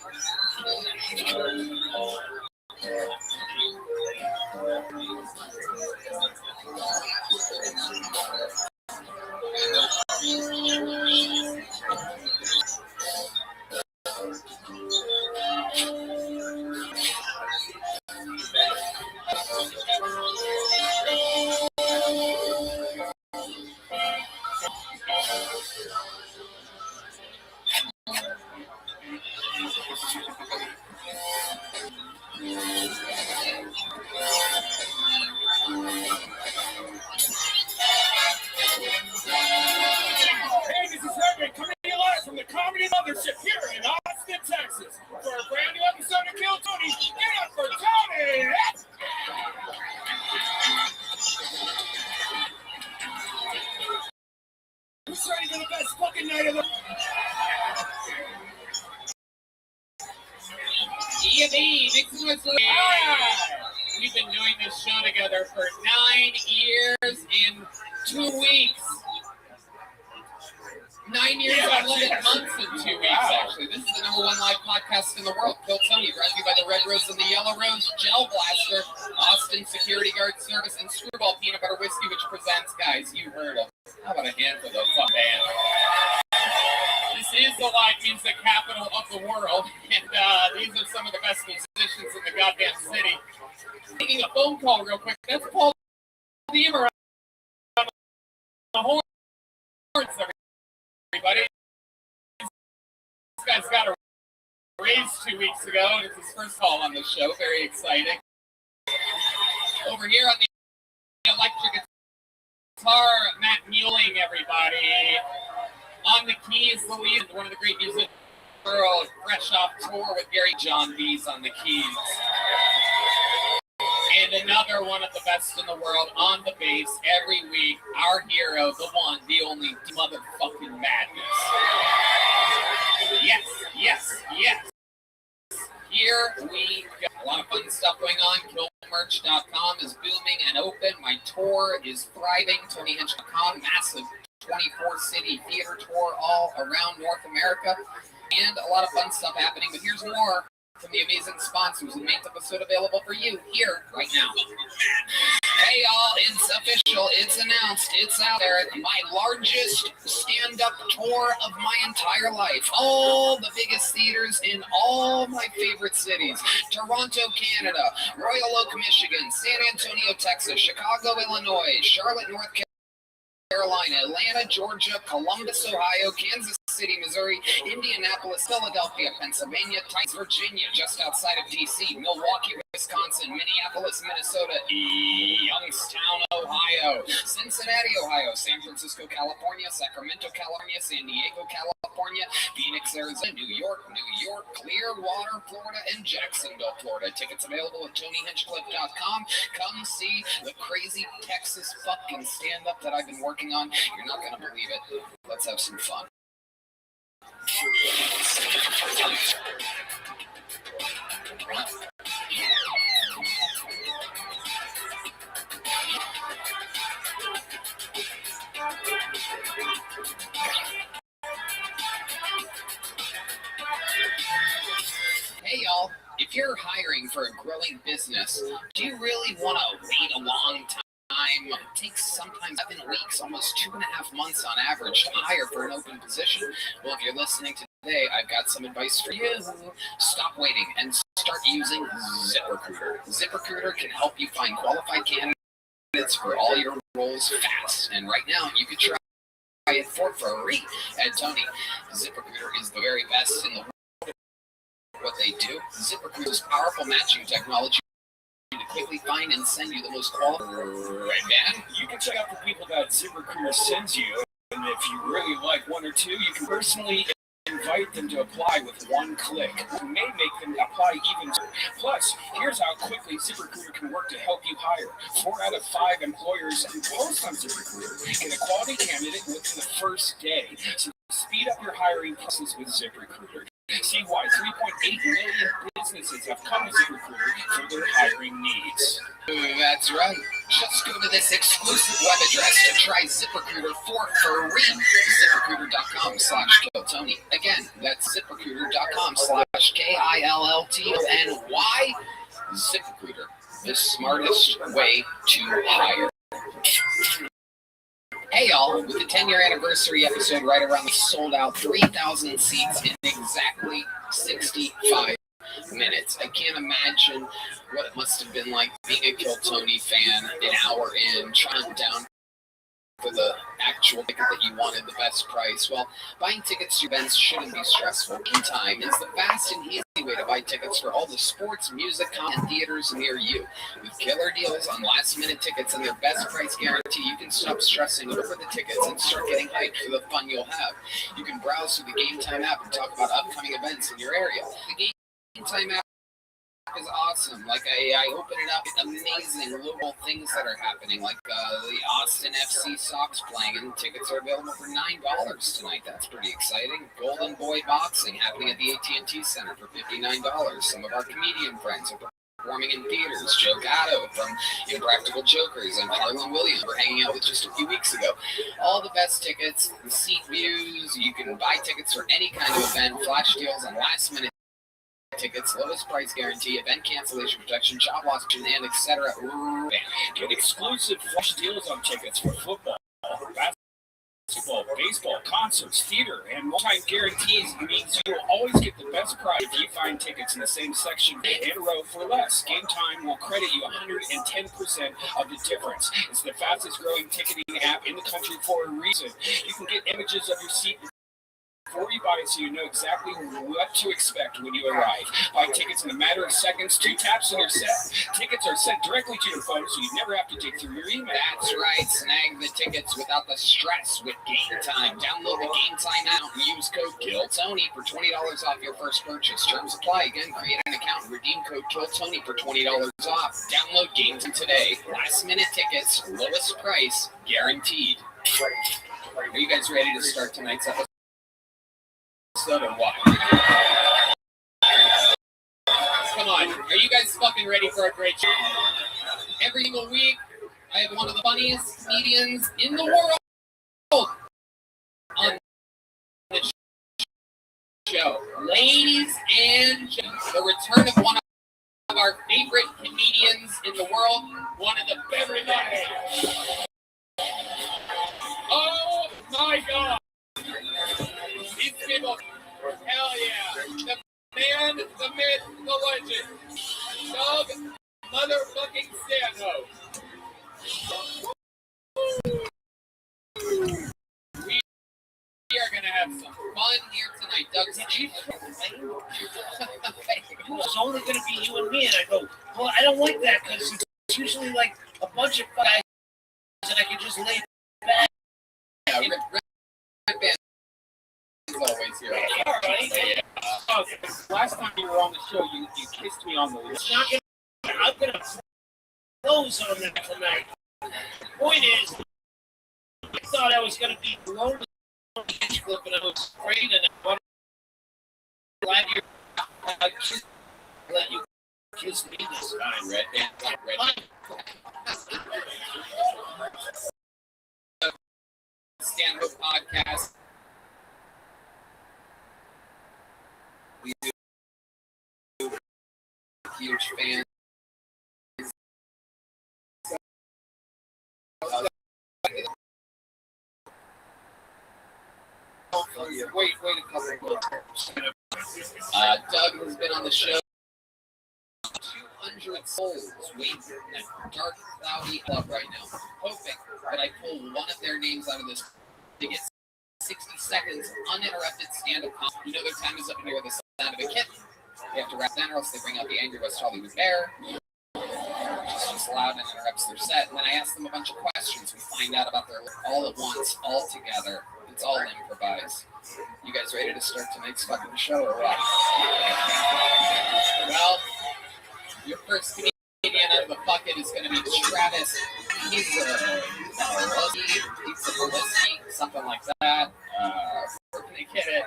Hey, this is Rabbi coming to you live from the Comedy Mothership here in Austin, Texas. For a brand new episode of Kill Tony, get up for Tony! Who's ready for the best fucking night of the... We've been doing this show together for 9 years in 2 weeks. 9 years, 11 months and 2 weeks, actually. This is the #1 live podcast in the world. Kill Tony, brought to you by the Red Rose and the Yellow Rose, Gel Blaster, Austin Security Guard Service, and Screwball Peanut Butter Whiskey, which presents, guys, you heard them. How about a hand for the fun band? This is the live music capital of the world, and these are some of the best musicians in the goddamn city. Taking a phone call real quick. That's Paul Deemer on the horns, everybody. This guy's got a raise 2 weeks ago, and it's his first call on the show. Very exciting. Over here on the electric guitar, Matt Mueling, everybody. On the keys, Louise, one of the great musicians in the world, fresh off tour with Gary John B's on the keys. And another one of the best in the world on the bass every week, our hero, the one, the only motherfucking Madness. Yes, yes, yes. Here we go. A lot of fun stuff going on. KillMerch.com is booming and open. My tour is thriving. TonyHinch.com, massive 24-city theater tour all around North America. And a lot of fun stuff happening. But here's more from the amazing sponsors and make the episode available for you here right now. Hey y'all, it's official, it's announced, it's out there. My largest stand-up tour of my entire life. All the biggest theaters in all my favorite cities. Toronto, Canada, Royal Oak, Michigan, San Antonio, Texas, Chicago, Illinois, Charlotte, North Carolina, Atlanta, Georgia, Columbus, Ohio, Kansas City, Missouri, Indianapolis, Philadelphia, Pennsylvania, Tice, Virginia, just outside of D.C., Milwaukee, Wisconsin, Minneapolis, Minnesota, Youngstown, Ohio, Cincinnati, Ohio, San Francisco, California, Sacramento, California, San Diego, California, Phoenix, Arizona, New York, Clearwater, Florida, and Jacksonville, Florida. Tickets available at TonyHinchcliffe.com. Come see the crazy Texas fucking stand-up that I've been working on. You're not going to believe it. Let's have some fun. Hey y'all, if you're hiring for a growing business, do you really want to wait a long time? It takes sometimes 7 weeks, almost 2.5 months on average to hire for an open position. Well, if you're listening today, I've got some advice for you. Stop waiting and start using ZipRecruiter. ZipRecruiter can help you find qualified candidates for all your roles fast. And right now, you can try it for free at Tony. ZipRecruiter is the very best in the world. What they do, ZipRecruiter's powerful matching technology to quickly find and send you the most qualified. Right, man? You can check out the people that ZipRecruiter sends you, and if you really like one or two, you can personally invite them to apply with one click. You may make them apply even. Plus, here's how quickly ZipRecruiter can work to help you hire. 4 out of 5 employers who post on ZipRecruiter get a quality candidate within the first day. So speed up your hiring process with ZipRecruiter. See why 3.8 million businesses have come to ZipRecruiter for their hiring needs. That's right. Just go to this exclusive web address to try ZipRecruiter for free. ZipRecruiter.com/KillTony. Again, that's ZipRecruiter.com/KILLTONY. ZipRecruiter, the smartest way to hire. Hey y'all, with the 10-year anniversary episode right around the sold out 3,000 seats in exactly 65 minutes. I can't imagine what it must have been like being a Kill Tony fan an hour in, trying down for the actual ticket that you wanted, the best price. Well, buying tickets to events shouldn't be stressful. In time is the fast and easy way to buy tickets for all the sports, music, and theaters near you. With killer deals on last-minute tickets and their best price guarantee, you can stop stressing over the tickets and start getting hyped for the fun you'll have. You can browse through the Game Time app and talk about upcoming events in your area. The Game Time app is awesome. Like I open it up, amazing little things that are happening, like the Austin FC Sox playing, and tickets are available for $9 tonight. That's pretty exciting. Golden Boy Boxing happening at the AT&T Center for $59. Some of our comedian friends are performing in theaters. Joe Gatto from Impractical Jokers and Harlan Williams were hanging out with just a few weeks ago. All the best tickets, the seat views. You can buy tickets for any kind of event, flash deals, and last-minute tickets, lowest price guarantee, event cancellation protection, job loss, and etc. Get exclusive flash deals on tickets for football, basketball, baseball, concerts, theater, and multi guarantees means you will always get the best price if you find tickets in the same section in a row for less. Game Time will credit you 110% of the difference. It's the fastest growing ticketing app in the country for a reason. You can get images of your seat before you buy it, so you know exactly what to expect when you arrive. Buy tickets in a matter of seconds, 2 taps and you're set. Tickets are sent directly to your phone, so you never have to dig through your email. That's right. Snag the tickets without the stress with Game Time. Download the Game Time app and use code KillTony for $20 off your first purchase. Terms apply. Again, create an account and redeem code KillTony for $20 off. Download Game Time today. Last minute tickets, lowest price, guaranteed. Are you guys ready to start tonight's episode? Or what? Come on, are you guys fucking ready for a great show? Every single week, I have one of the funniest comedians in the world on the show. Ladies and gentlemen, the return of one of our favorite comedians in the world, one of the very best. Oh my God! These people, hell yeah. The man, the myth, the legend. Doug motherfucking Stanhope. We are going to have some fun here tonight. Doug, It's only going to be you and me. And I go, well, I don't like that because it's usually like a bunch of guys and I can just lay back. Yeah, Rip Band is always here. Last time you were on the show, you kissed me on the lips. I'm gonna close on that tonight. Point is, I thought I was gonna be blown on the beach clip, and I was afraid, and I'm glad you let you kiss me this time. Red Band, Stand-up podcast. We do huge fans. Wait a couple of minutes. Doug has been on the show. 200 souls waiting in a dark, cloudy club right now, hoping that I pull one of their names out of this to get 60 seconds uninterrupted stand-up comedy. You know their time is up here with the sound of a kitten. They have to rap then or else they bring out the angry West Hollywood bear. Just loud and interrupts their set. And then I ask them a bunch of questions. We find out about their life all at once, all together. It's all improvised. You guys ready to start tonight's fucking show or what? Well, your first comedian out of the bucket is going to be Travis. He's a Felicity, something like that. We're going to get it.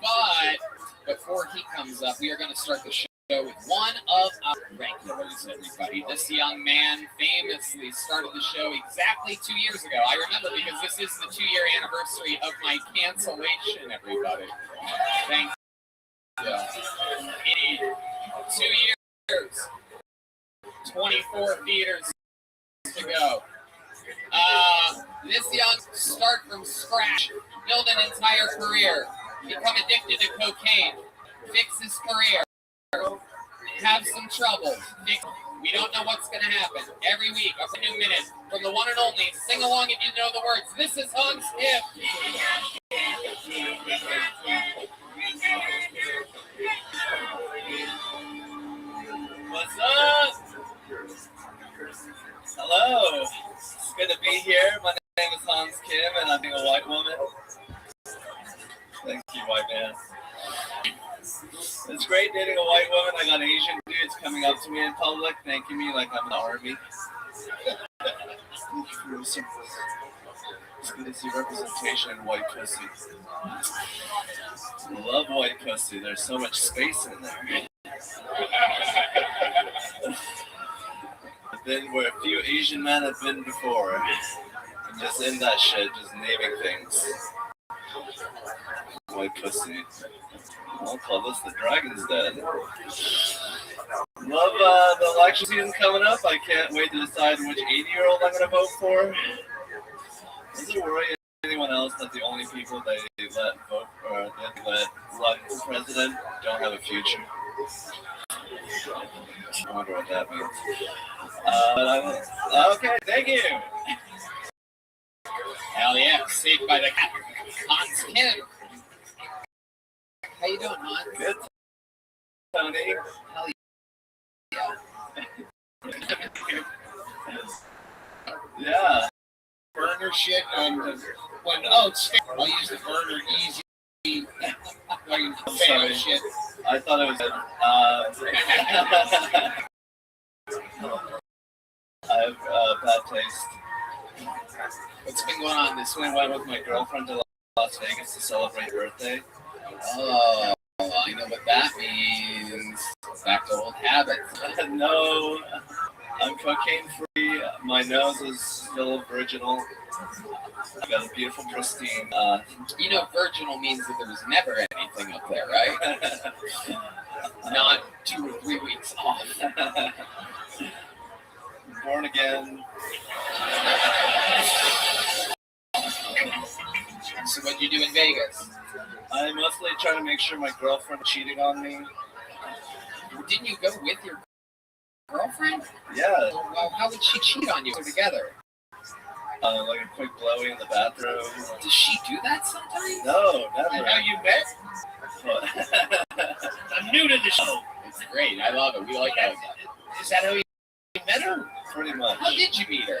But before he comes up, we are going to start the show with one of our regulars, everybody. This young man famously started the show exactly 2 years ago. I remember because this is the 2-year anniversary of my cancellation, everybody. Thank you. 2 years. 24 theaters to go. This young start from scratch, build an entire career, become addicted to cocaine, fix his career, have some trouble. We don't know what's going to happen. Every week, a new minute from the one and only. Sing along if you know the words. This is Hans Kip. What's up? Hello. It's good to be here. My name is Hans Kim, and I'm being a white woman. Thank you, white man. It's great dating a white woman. I got Asian dudes coming up to me in public, thanking me like I'm in the army. It's good to see representation in white pussy. I love white pussy. There's so much space in there. I've been where a few Asian men have been before. I'm just in that shit, just naming things. White pussy. I'll call this the Dragon's Den. Love the election season coming up. I can't wait to decide which 80-year-old I'm going to vote for. Does it worry anyone else that the only people they let vote or they let run for president don't have a future? I wonder what that means. Okay, thank you. Hell yeah, saved by the cat. Hans Kim. How you doing, Hans? Good, Tony. Hell yeah. Yeah. Burner shit and I'll use the burner easy. Sorry. Shit. I thought it was I have bad taste. What's been going on this week? I went with my girlfriend to Las Vegas to celebrate her birthday. Oh, I know what that means. Back to old habits. No, I'm cocaine free. My nose is still virginal. I got a beautiful, pristine. You know, virginal means that there was never anything up there, right? Not 2 or 3 weeks off. Born again. So what'd you do in Vegas? I mostly try to make sure my girlfriend cheating on me. Didn't you go with your girlfriend? Yeah. Well, how would she cheat on you together? Like a quick blowy in the bathroom. Does she do that sometimes? No, never. And how you met? I'm new to the show. It's great. I love it. We like that. Is that how you met her? Pretty much. How did you meet her?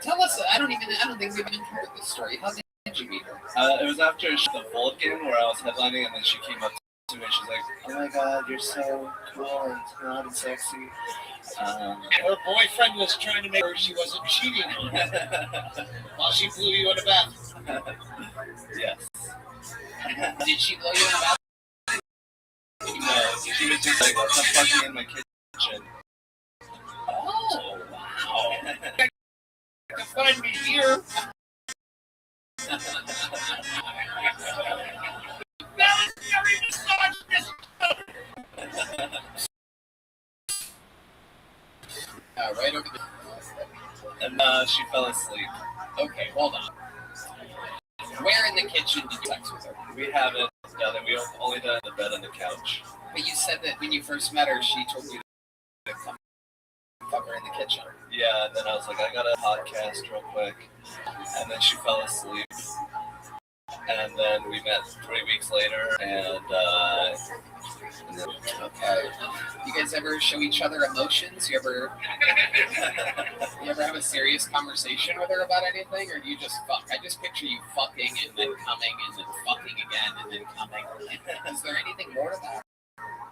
Tell us. I don't think we've even heard this story. How did you meet her? It was after the Vulcan where I was headlining, and then she came up to me and she's like, "Oh my God, you're so cool and hot and sexy." And her boyfriend was trying to make sure she wasn't cheating while she blew you in the bathroom. Yes. Did she blow you in the bathroom? No, she was just like, "Come fuck me in my kitchen." Oh, wow. You can find me here. Right over there. And she fell asleep. Okay, hold on. Where in the kitchen did you sex with her? We haven't done it. We only done the bed and the couch. But you said that when you first met her, she told you to come fuck her in the kitchen. Yeah, and then I was like, I got a podcast real quick. And then she fell asleep. And then we met 3 weeks later, and okay. You guys ever show each other emotions? You ever have a serious conversation with her about anything, or do you just fuck? I just picture you fucking and then coming and then fucking again and then coming. Is there anything more to that?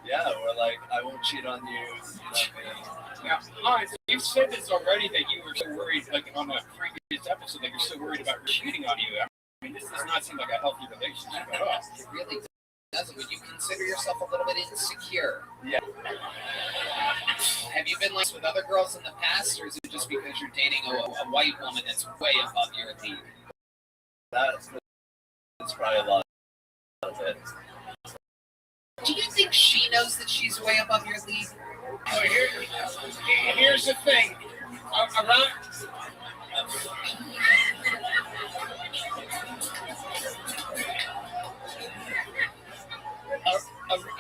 yeah, we're like, I won't cheat on you. You love me. Now, Hans, you've said this already that you were so worried, like on a previous episode, that you're so worried about her cheating on you. I mean, this does not seem like a healthy relationship at all. It really doesn't. Would you consider yourself a little bit insecure? Yeah. Have you been like with other girls in the past, or is it just because you're dating a white woman that's way above your league? That's probably a lot of it. Do you think she knows that she's way above your league? So here's the thing.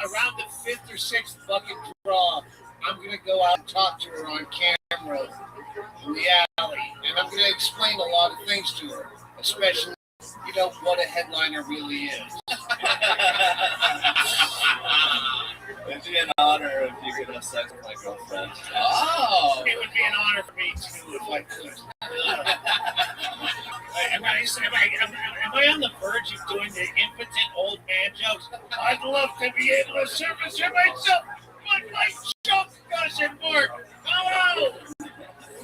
Around the 5th or 6th bucket draw, I'm going to go out and talk to her on camera in the alley. And I'm going to explain a lot of things to her, especially, what a headliner really is. It'd be an honor if you could have sex with my girlfriend. Oh! It would be an honor for me, too, if I could. Am I on the verge of doing the impotent old man jokes? I'd love to be able to service her myself, but my joke doesn't work. Oh!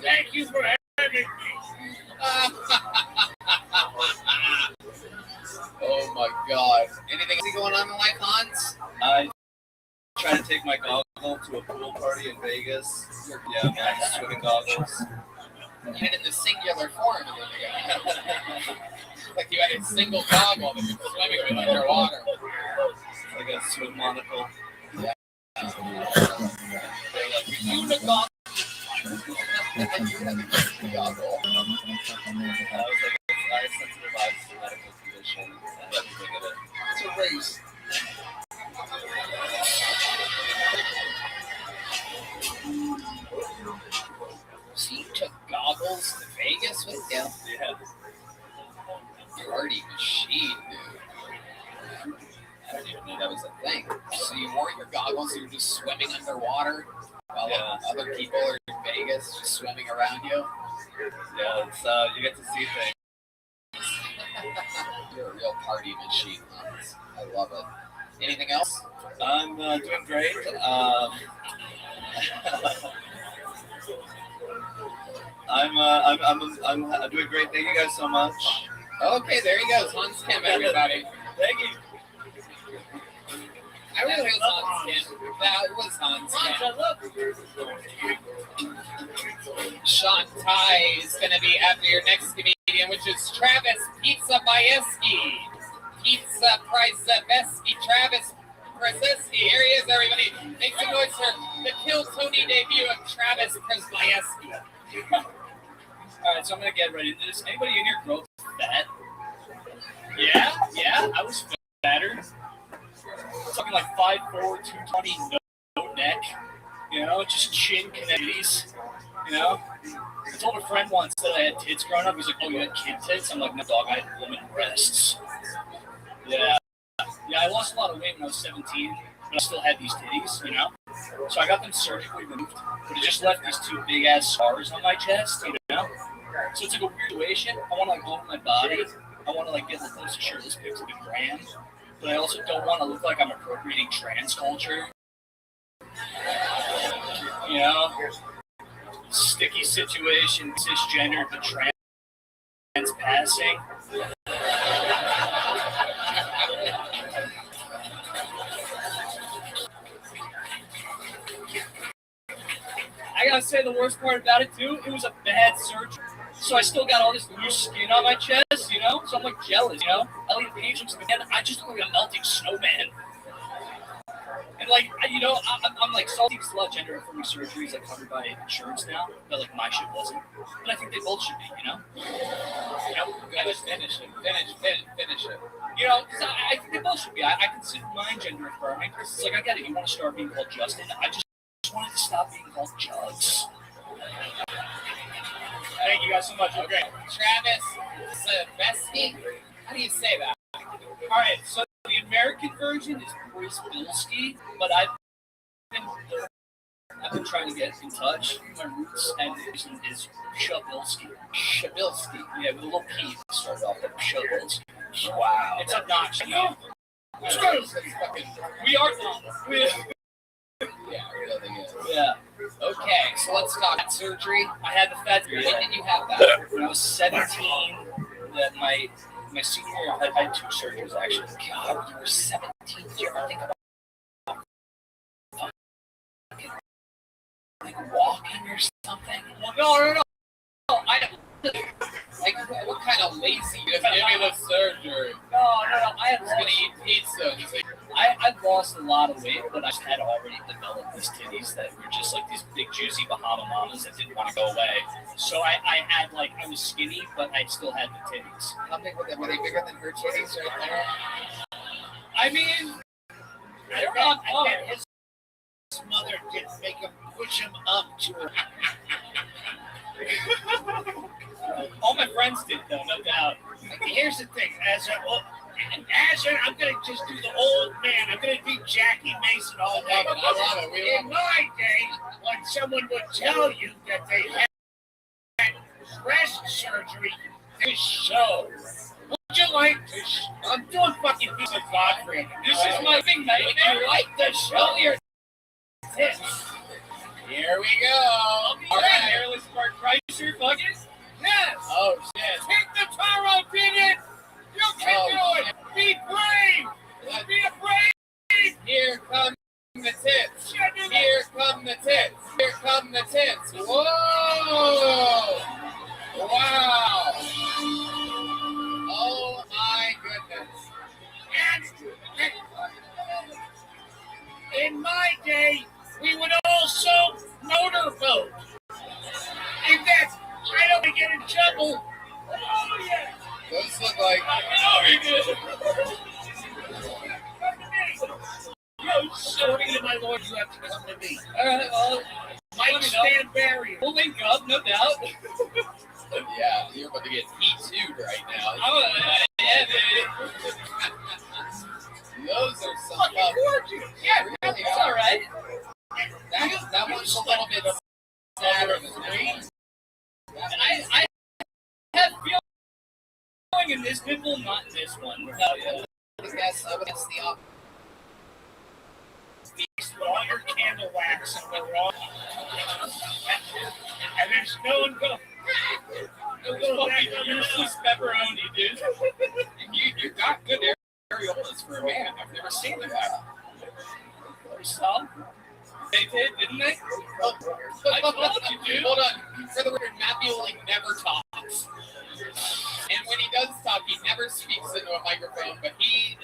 Thank you for having me. Oh my God. Anything going on in life, Hans? I try to take my goggle to a pool party in Vegas. Yeah, my swimming goggles. Even in the singular form. Like you had a single goggle that you're swimming with underwater. Like a swim monocle. Yeah. Unicorn. Goggle. I was like, I sensitive eyes to medical condition and everything in it. It's a race. So you took goggles to Vegas with you? Yeah. Party machine, dude. I didn't even know that was a thing. So you wore your goggles, you were just swimming underwater while other people are in Vegas just swimming around you? Yeah, it's, you get to see things. You're a real party machine, Hans. I love it. Anything else? I'm doing great. I'm doing great. Thank you guys so much. Okay, there he goes. Hans Kim, everybody. Thank you. I really love Hans Kim. That was Hans Kim. I love you. Sean Ty is going to be after your next comedian, which is Travis Pizza Majewski. Pizza Priceveski. Travis Priceveski. Here he is, everybody. Make some noise for the Kill Tony debut of Travis Priceveski. All right, so I'm going to get ready. Is anybody in your growth fat? Yeah, I was fatter. Something like 5'4", 220, no neck. You know, just chin connecties. You know? I told a friend once that I had tits growing up. He's like, oh, you had kid tits? I'm like, no, dog, I had woman breasts. Yeah, I lost a lot of weight when I was 17, but I still had these titties, you know? So I got them surgically removed, but it just left these two big-ass scars on my chest, you know? So it's like a weird situation. I want to like own my body. I want to like get the closest shirtless pics of the brand, but I also don't want to look like I'm appropriating trans culture. You know, sticky situation, cisgender, but trans passing. I gotta say the worst part about it too, it was a bad surgery. So I still got all this loose skin on my chest, you know? So I'm like jealous, you know? I like Paige looks like I just look like a melting snowman. And like, I'm like salty slut gender affirming surgery is like covered by insurance now, but like my shit wasn't. But I think they both should be, you know? Finish it. You know, cause I think they both should be. I consider mine gender affirming. It's like, I get it. You want to start being called Justin. I just wanted to stop being called Jugs. Thank you guys so much. Okay. Travis Sebesky? How do you say that? All right, so the American version is Bruce Bilski, but I've been trying to get in touch. My roots and is Shabilski. Shabilski. Yeah, with a little P to start off with Shabilski. Wow. It's obnoxious. We are Yeah, really is. Yeah. Okay, so let's talk surgery. I had the fat. When did you have that? When I was 17. That my senior year, I had 2 surgeries actually. God, you were 17. Did you ever think about like walking or something? Well, no. Like, what kind of lazy? Give me the surgery. No. I was gonna eat pizza. I lost a lot of weight, but I just had already developed these titties that were just like these big juicy Bahama mamas that didn't want to go away. So I had like, I was skinny, but I still had the titties. How big were they? Were they bigger than her titties right there? I mean, I bet his mother didn't make him push him up to her. All my friends did though, no doubt. Here's the thing, I'm gonna just do the old man. I'm gonna be Jackie Mason all day. I love it. In my day, when someone would tell you that they had breast surgery, this show. Would you like to? I'm doing fucking piece of Godfrey. This is my thing, mate. Would you like to show your tits? Here we go. All All right, right. hairless Mark Chrysler, fuck it. Yes. Oh shit. Take the Taro opinion. You can do it. Be brave. Be afraid. Here come the tits. Here come the tits. Here come the tits. Whoa! Wow! Oh my goodness! And in my day, we would also motorboat. In fact, I don't get in trouble. Oh yeah. Those look like. Yo, sorry to my lord, you have to come to me. All right, well, Mike stand barrier. we'll link up, no doubt. Yeah, you're about to get E2'd right now. Yeah, baby. Those are some Gorgeous. Yeah, really It's all right. That one's a little bit sadder than me. And I have feeling in this nipple, not this one. I would guess the opposite. With all your candle wax and we're all. And there's no one go. Fucking useless pepperoni, dude. You got good areolas for a man. I've never seen them that. Some? They did, didn't they? I told you, dude. Hold on. For the record, Matt Bueling never talks. And when he does talk, he never speaks into a microphone, but he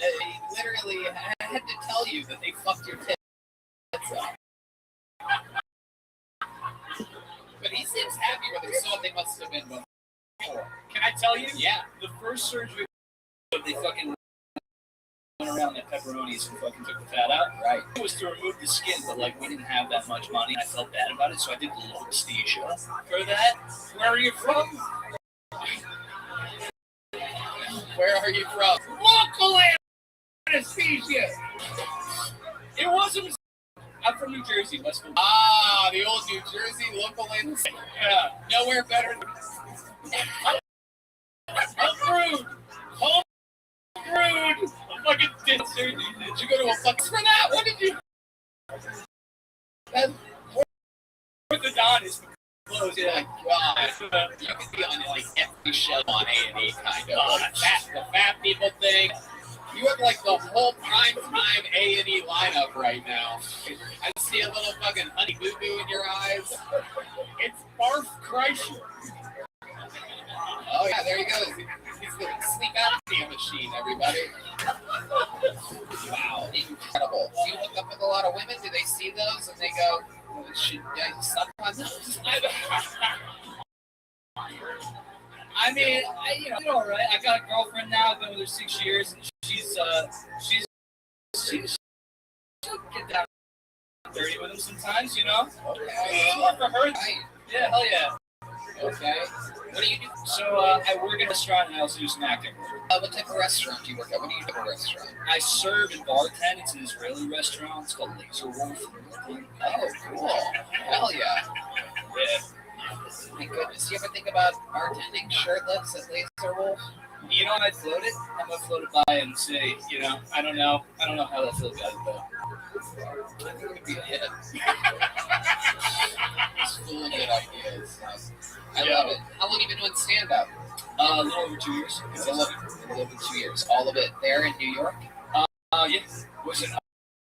literally had to tell you that they fucked your tits up. But he seems happy with it, so they must have been before. Can I tell you? Yeah. The first surgery, they fucking went around the pepperonis and fucking took the fat out. Right. It was to remove the skin, but like we didn't have that much money. I felt bad about it, so I did low anesthesia for that. Where are you from? Where are you from? Local anesthesia. It wasn't. I'm from New Jersey, West Virginia. Ah, the old New Jersey local anesthesia. Yeah. Nowhere better than Rude. Rude. A fucking dinner. Did you go to a fuck for that? What did you? That orthodontist clothes. Yeah, God. You could be on like every show on A&E kind of. The fat people thing. You have like the whole prime time A&E lineup right now. I see a little fucking honey boo boo in your eyes. It's Barf Kreischer. Oh yeah, there he goes. He's the sleep apnea machine, everybody. Wow, incredible. Do you hook up with a lot of women? Do they see those and they go, should I suck on those? I mean, you know, right? I got a girlfriend now. I've been with her 6 years, and she'll get down dirty with him sometimes, you know. Okay. For her, yeah, hell yeah. Okay. What do you do? So I work in a restaurant and I also do some acting work. What type of restaurant do you work at? What do you do at a restaurant? I serve and bartend. It's an Israeli restaurant. It's called Laser Wolf. Oh, cool. Hell yeah. Yeah. My goodness. Do you ever think about bartending shirtless at Laser Wolf? You know, when I float it, I'm gonna float it by and say, you know, I don't know how that feels, guys, but I think it would be a hit. It's full of good ideas. I love it. How long have you been doing stand-up? A little over 2 years. A little over 2 years. All of it there in New York? Yeah. Was it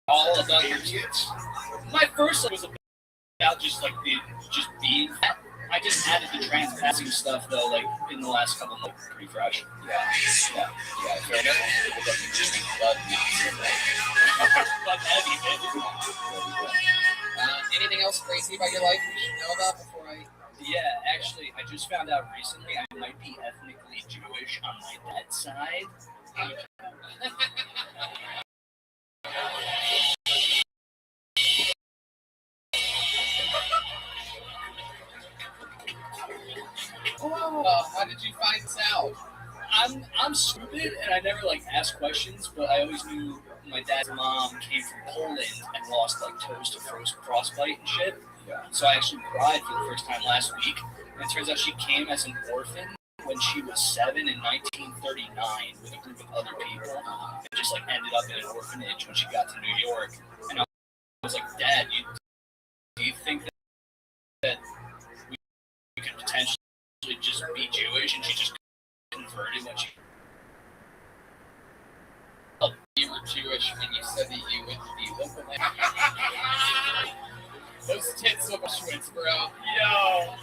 all about your kids? My first was about just being fat. I just added the trans passing stuff though, like in the last couple of months, pretty fresh. Yeah. So I know people that be drinking blood heavy, anything else crazy about your life we should know about before I? Yeah, actually, I just found out recently I might be ethnically Jewish on my dad's side. How did you find out? I'm stupid and I never ask questions, but I always knew my dad's mom came from Poland and lost toes to frostbite and shit. Yeah. So I actually cried for the first time last week. And it turns out she came as an orphan when she was 7 in 1939 with a group of other people, and just ended up in an orphanage when she got to New York. And I was like, Dad, do you think that we could potentially just be Jewish? And she just converted when she. You were Jewish when you said that you would be local. Those tits look Auschwitz, bro. Yo.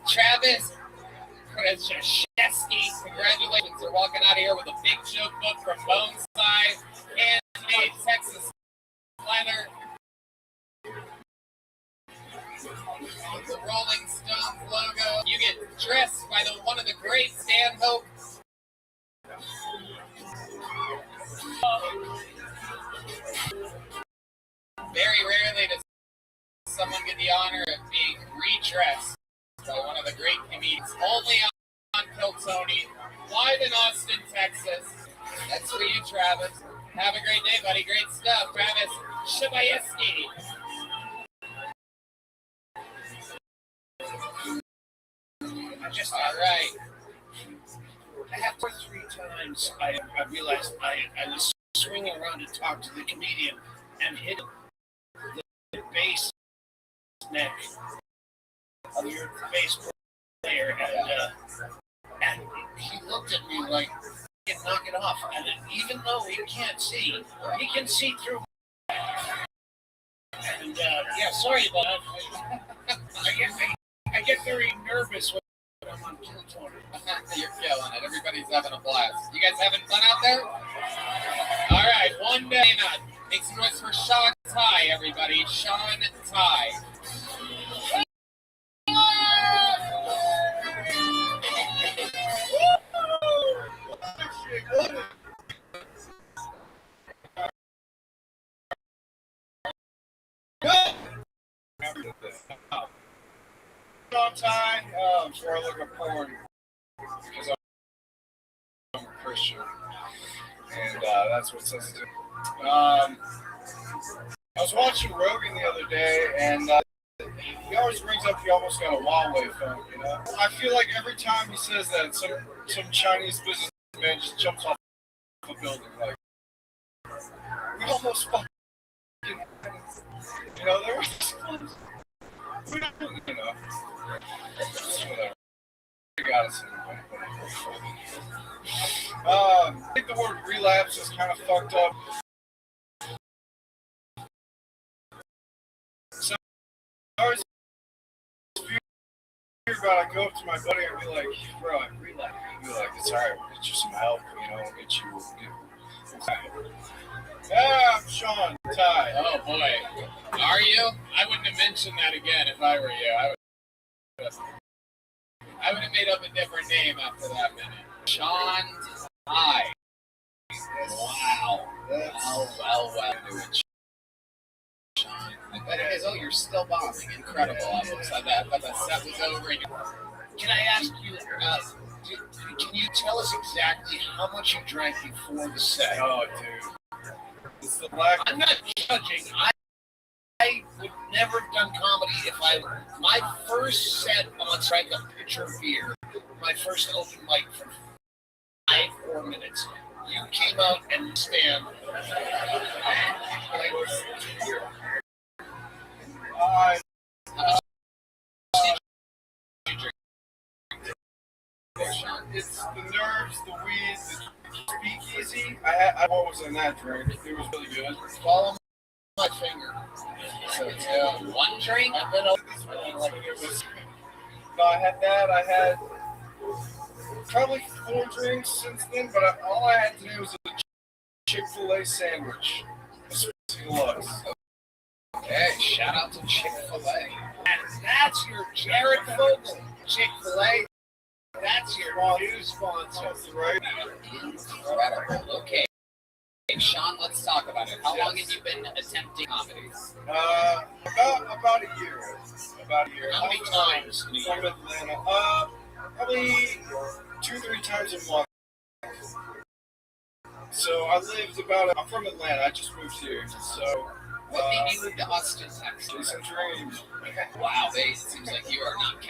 Travis Kraszewski, congratulations. You're walking out of here with a big joke book from Boneside, handmade Texas leather. The Rolling Stones logo. You get dressed by one of the great Stanhope. Very rarely does someone get the honor of being redressed by one of the great comedians. Only on Piltoni, live in Austin, Texas. That's for you, Travis. Have a great day, buddy. Great stuff. Travis Shabayeski. All right. After 3 times, I realized I was swinging around to talk to the comedian and hit the bass neck of your bass player, and he looked at me like, knock it off. And even though he can't see, he can see through. And yeah, sorry about that. I get very nervous when I'm on Piltoni. You're killing it. Everybody's having a blast. You guys having fun out there? All right, one day not. Make some noise for Sean Ty, everybody. Sean Ty. Sean Ty, before I look at porn, because I'm a Christian, and that's what sensitive. I was watching Rogan the other day, and he always brings up he almost got a Huawei phone, you know? I feel like every time he says that, some Chinese businessman just jumps off a building. Like, we almost fucking, you know, there was close. We don't, you know. Whatever. We got us anyway. I think the word relapse is kind of fucked up. So I always hear about it, I go up to my buddy and be like, bro, I relapse. He'd be like, it's alright, we'll get you some help, you know, we'll get you. Yeah, I'm Sean, Ty. Oh boy. Are you? I wouldn't have mentioned that again if I were you. I would have made up a different name after that minute. Sean Ty. Wow. Well. Sean. I bet it is. Oh, you're still bombing. Incredible. I thought that set was over. Can I ask you, can you tell us exactly how much you drank before the set? Oh, dude. It's the black. I'm not judging. I would never have done comedy if my first set on drank a pitcher of beer, my first open mic for 4 minutes. You came out and stand. It's the nerves, the weed, the speakeasy. I was in that drink. It was really good. Follow my finger. So it's one drink and then No, I had that. I had probably 4 drinks since then, but all I had today was a Chick-fil-A sandwich. Deluxe. Okay, shout out to Chick-fil-A. And that's your Jared Fogle. Chick-fil-A. That's your new sponsor. Right? Incredible. Okay. Sean, let's talk about it. How long have you been attempting comedy? About a year. How many times? From Atlanta. Probably 2-3 times a month. So I'm from Atlanta. I just moved here. So. What made you move to Austin, Texas? Jason Dreams. Wow, it seems like you are not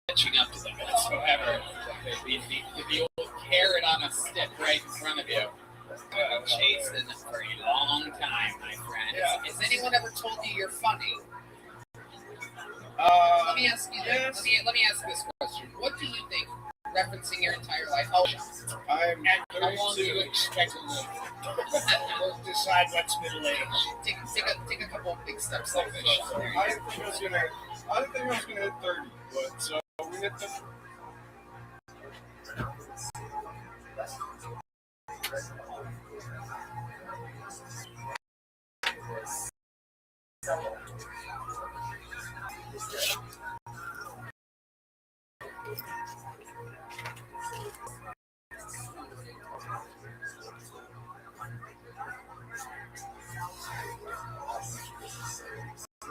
catching up to them whatsoever. The old carrot on a stick right in front of you. Chasing for a long time, my friend. Yeah. Has anyone ever told you you're funny? Let me ask you this. Let me ask this question. What do you think, referencing your entire life? How long do you expect to live? We'll decide what's middle age. Take a couple of big steps like this. I didn't think I was gonna hit 30, but so we hit the.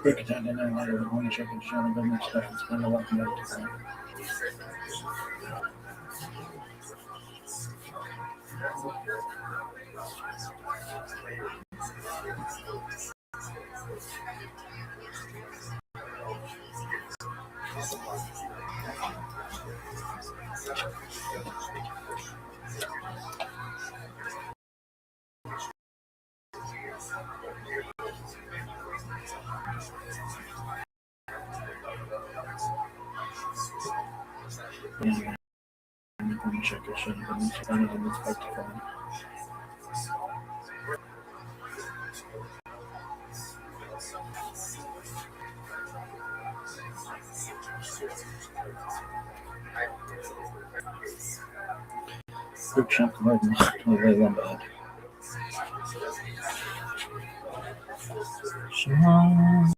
Break it down and later when you check and show them the next stuff and spend a lot of time. Check it, show them the next time and expect to find. Quick chunk of very bad. Sean,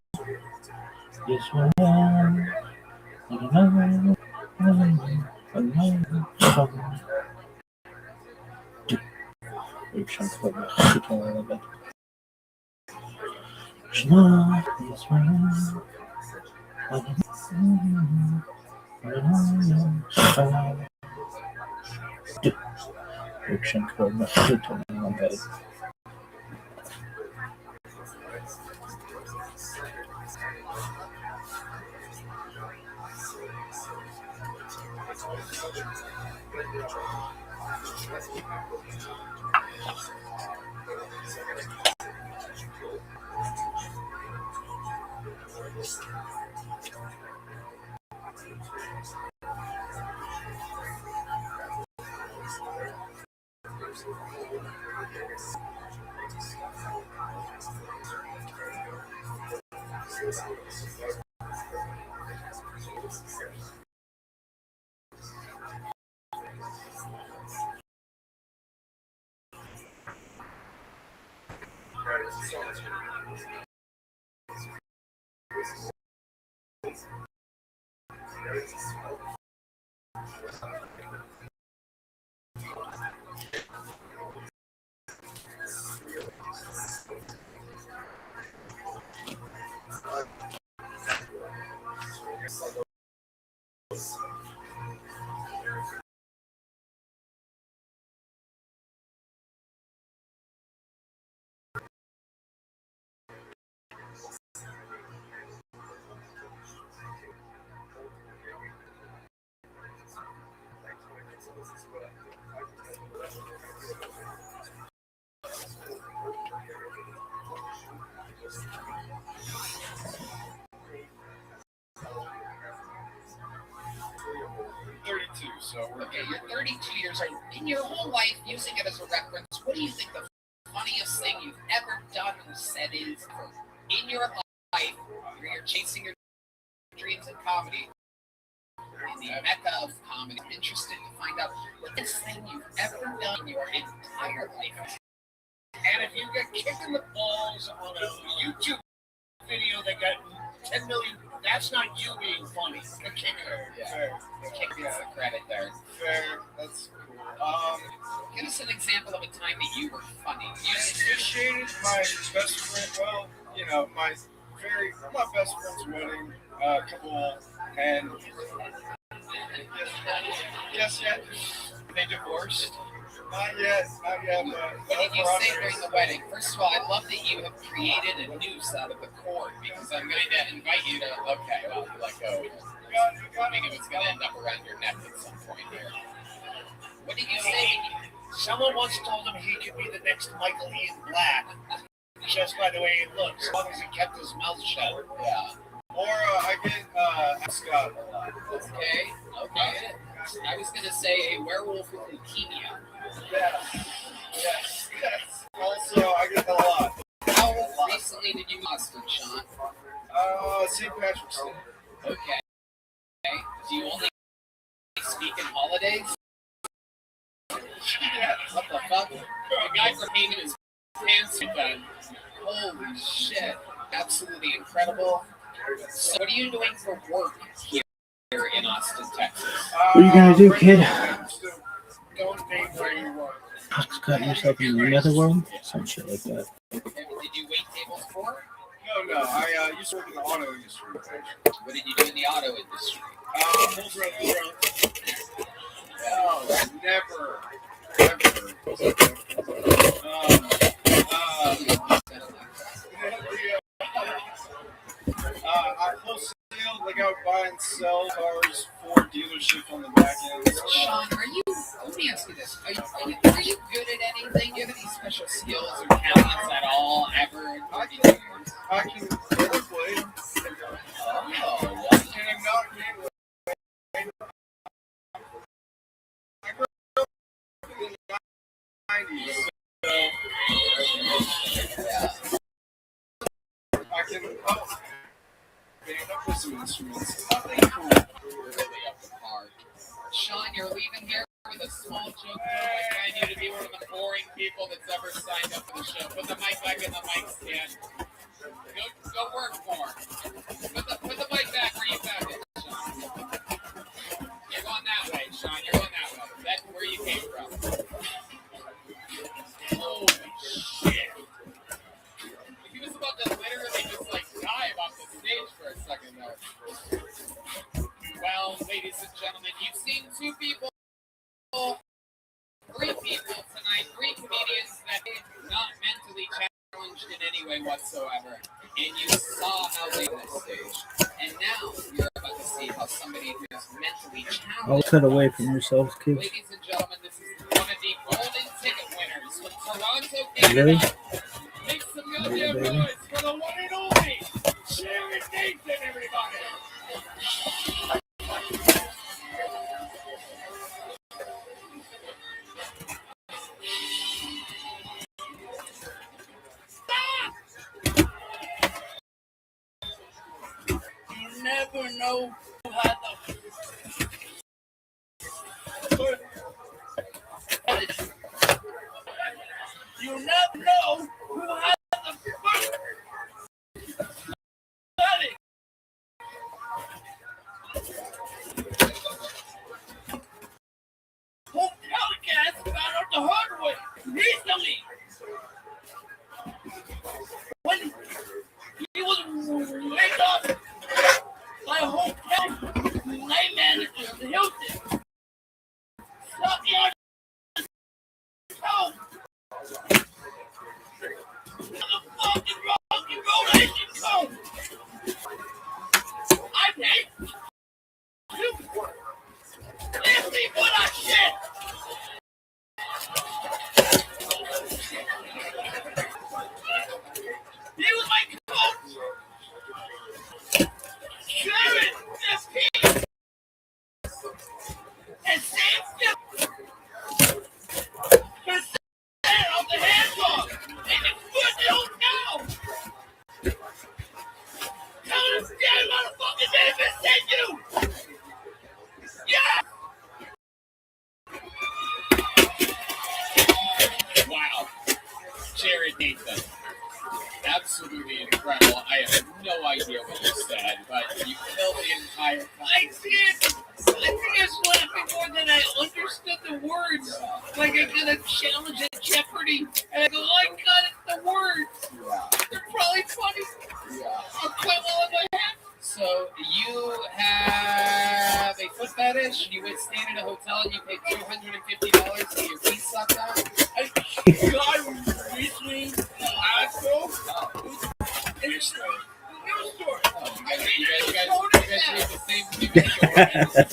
yes, I am. Quick chunk of very bad. Sean, yes, I am. Chunk of bad. So we're Okay, you're 32 years old. In your whole life, using it as a reference, what do you think the funniest thing you've ever done or said is in your life where you're chasing your dreams in comedy? In the mecca of comedy, I'm interested to find out what this thing you've ever done in your entire life. And if you get kicked in the balls on a YouTube video that got 10 million, that's not you being funny. The kicker. Yeah. The kick gets the credit there. fair. That's cool. Give us an example of a time that you were funny. I officiated my best friend. Well, you know, my best friend's wedding. Couple and yes, yet they divorced. Not yet. What did you say during the wedding? First of all, I love that you have created a noose out of the cord because I'm going to invite you to. Okay, well, you let go. I think it was going to end up around your neck at some point here. What did you say? Someone once told him he could be the next Michael Ian Black just by the way he looks, as long as he kept his mouth shut. Yeah. Or I get Scott a lot. Okay. I was going to say a werewolf with leukemia. Yes. Also, I get that a lot. How recently did you Austin, Sean? St. Patrick's Day. Okay. Do you only speak in holidays? Yeah. What the fuck? The guy from Haman is pants done. Holy shit. Absolutely incredible. So what are you doing for work here in Austin, Texas? What are you gonna do, kid? Don't think where you work. Cut yourself in another world? Some shit like that. Did you wait tables for? No. I used to work in the auto industry. What did you do in the auto industry? Full running drunk. No, never. I wholesale, like I would buy and sell cars for dealership on the back end. Sean, let me ask you this. Are you good at anything? Do you have any special skills or talents at all, ever? I can play. Oh, and I'm not getting I grew up in the 90s, so I can band up with some instruments. Nothing cool. Really up to par. Sean, you're leaving here with a small joke. I find you to be one of the boring people that's ever signed up for the show. Put the mic back in the mic stand. Go work more. Put the mic back where you found it, Sean. You're going that way, Sean. You're going that way. That's where you came from. Holy shit. He was about to literally just die off the stage for a second there. Well, ladies and gentlemen, you've seen three people tonight, three comedians that are not mentally challenged in any way whatsoever. And you saw how they went stage. somebody who's mentally I'll challenged. cut away from yourselves, kids. Ladies and gentlemen, this is one of the golden ticket winners from Toronto, Really? Canada. Make some goddamn noise for the one and only Sharon Nathan, everybody. You never know who had the You never know who had the first study. Home telecast found out the hard way recently. When he was laid off by a hotel night manager in Hilton. Stop your toe. The fucking road agent code. I hate you. This people are shit. He was my coach. Sharon, this piece. And saved him. Percent of the handball. And the foot don't know. Tell him damn motherfucking name and send you. Yeah. Wow. Jared Nathan. Absolutely incredible. I have no idea what you said, but you killed the entire I was laughing more than I understood the words. Like I got a challenge at Jeopardy, and I go, I got it, the words. They're probably funny. I'll quit all of my head. So you have a foot fetish, you would stay in a hotel and you paid $250 to get your feet sucked out? I got recently in Glasgow. In a store. You guys read the same thing as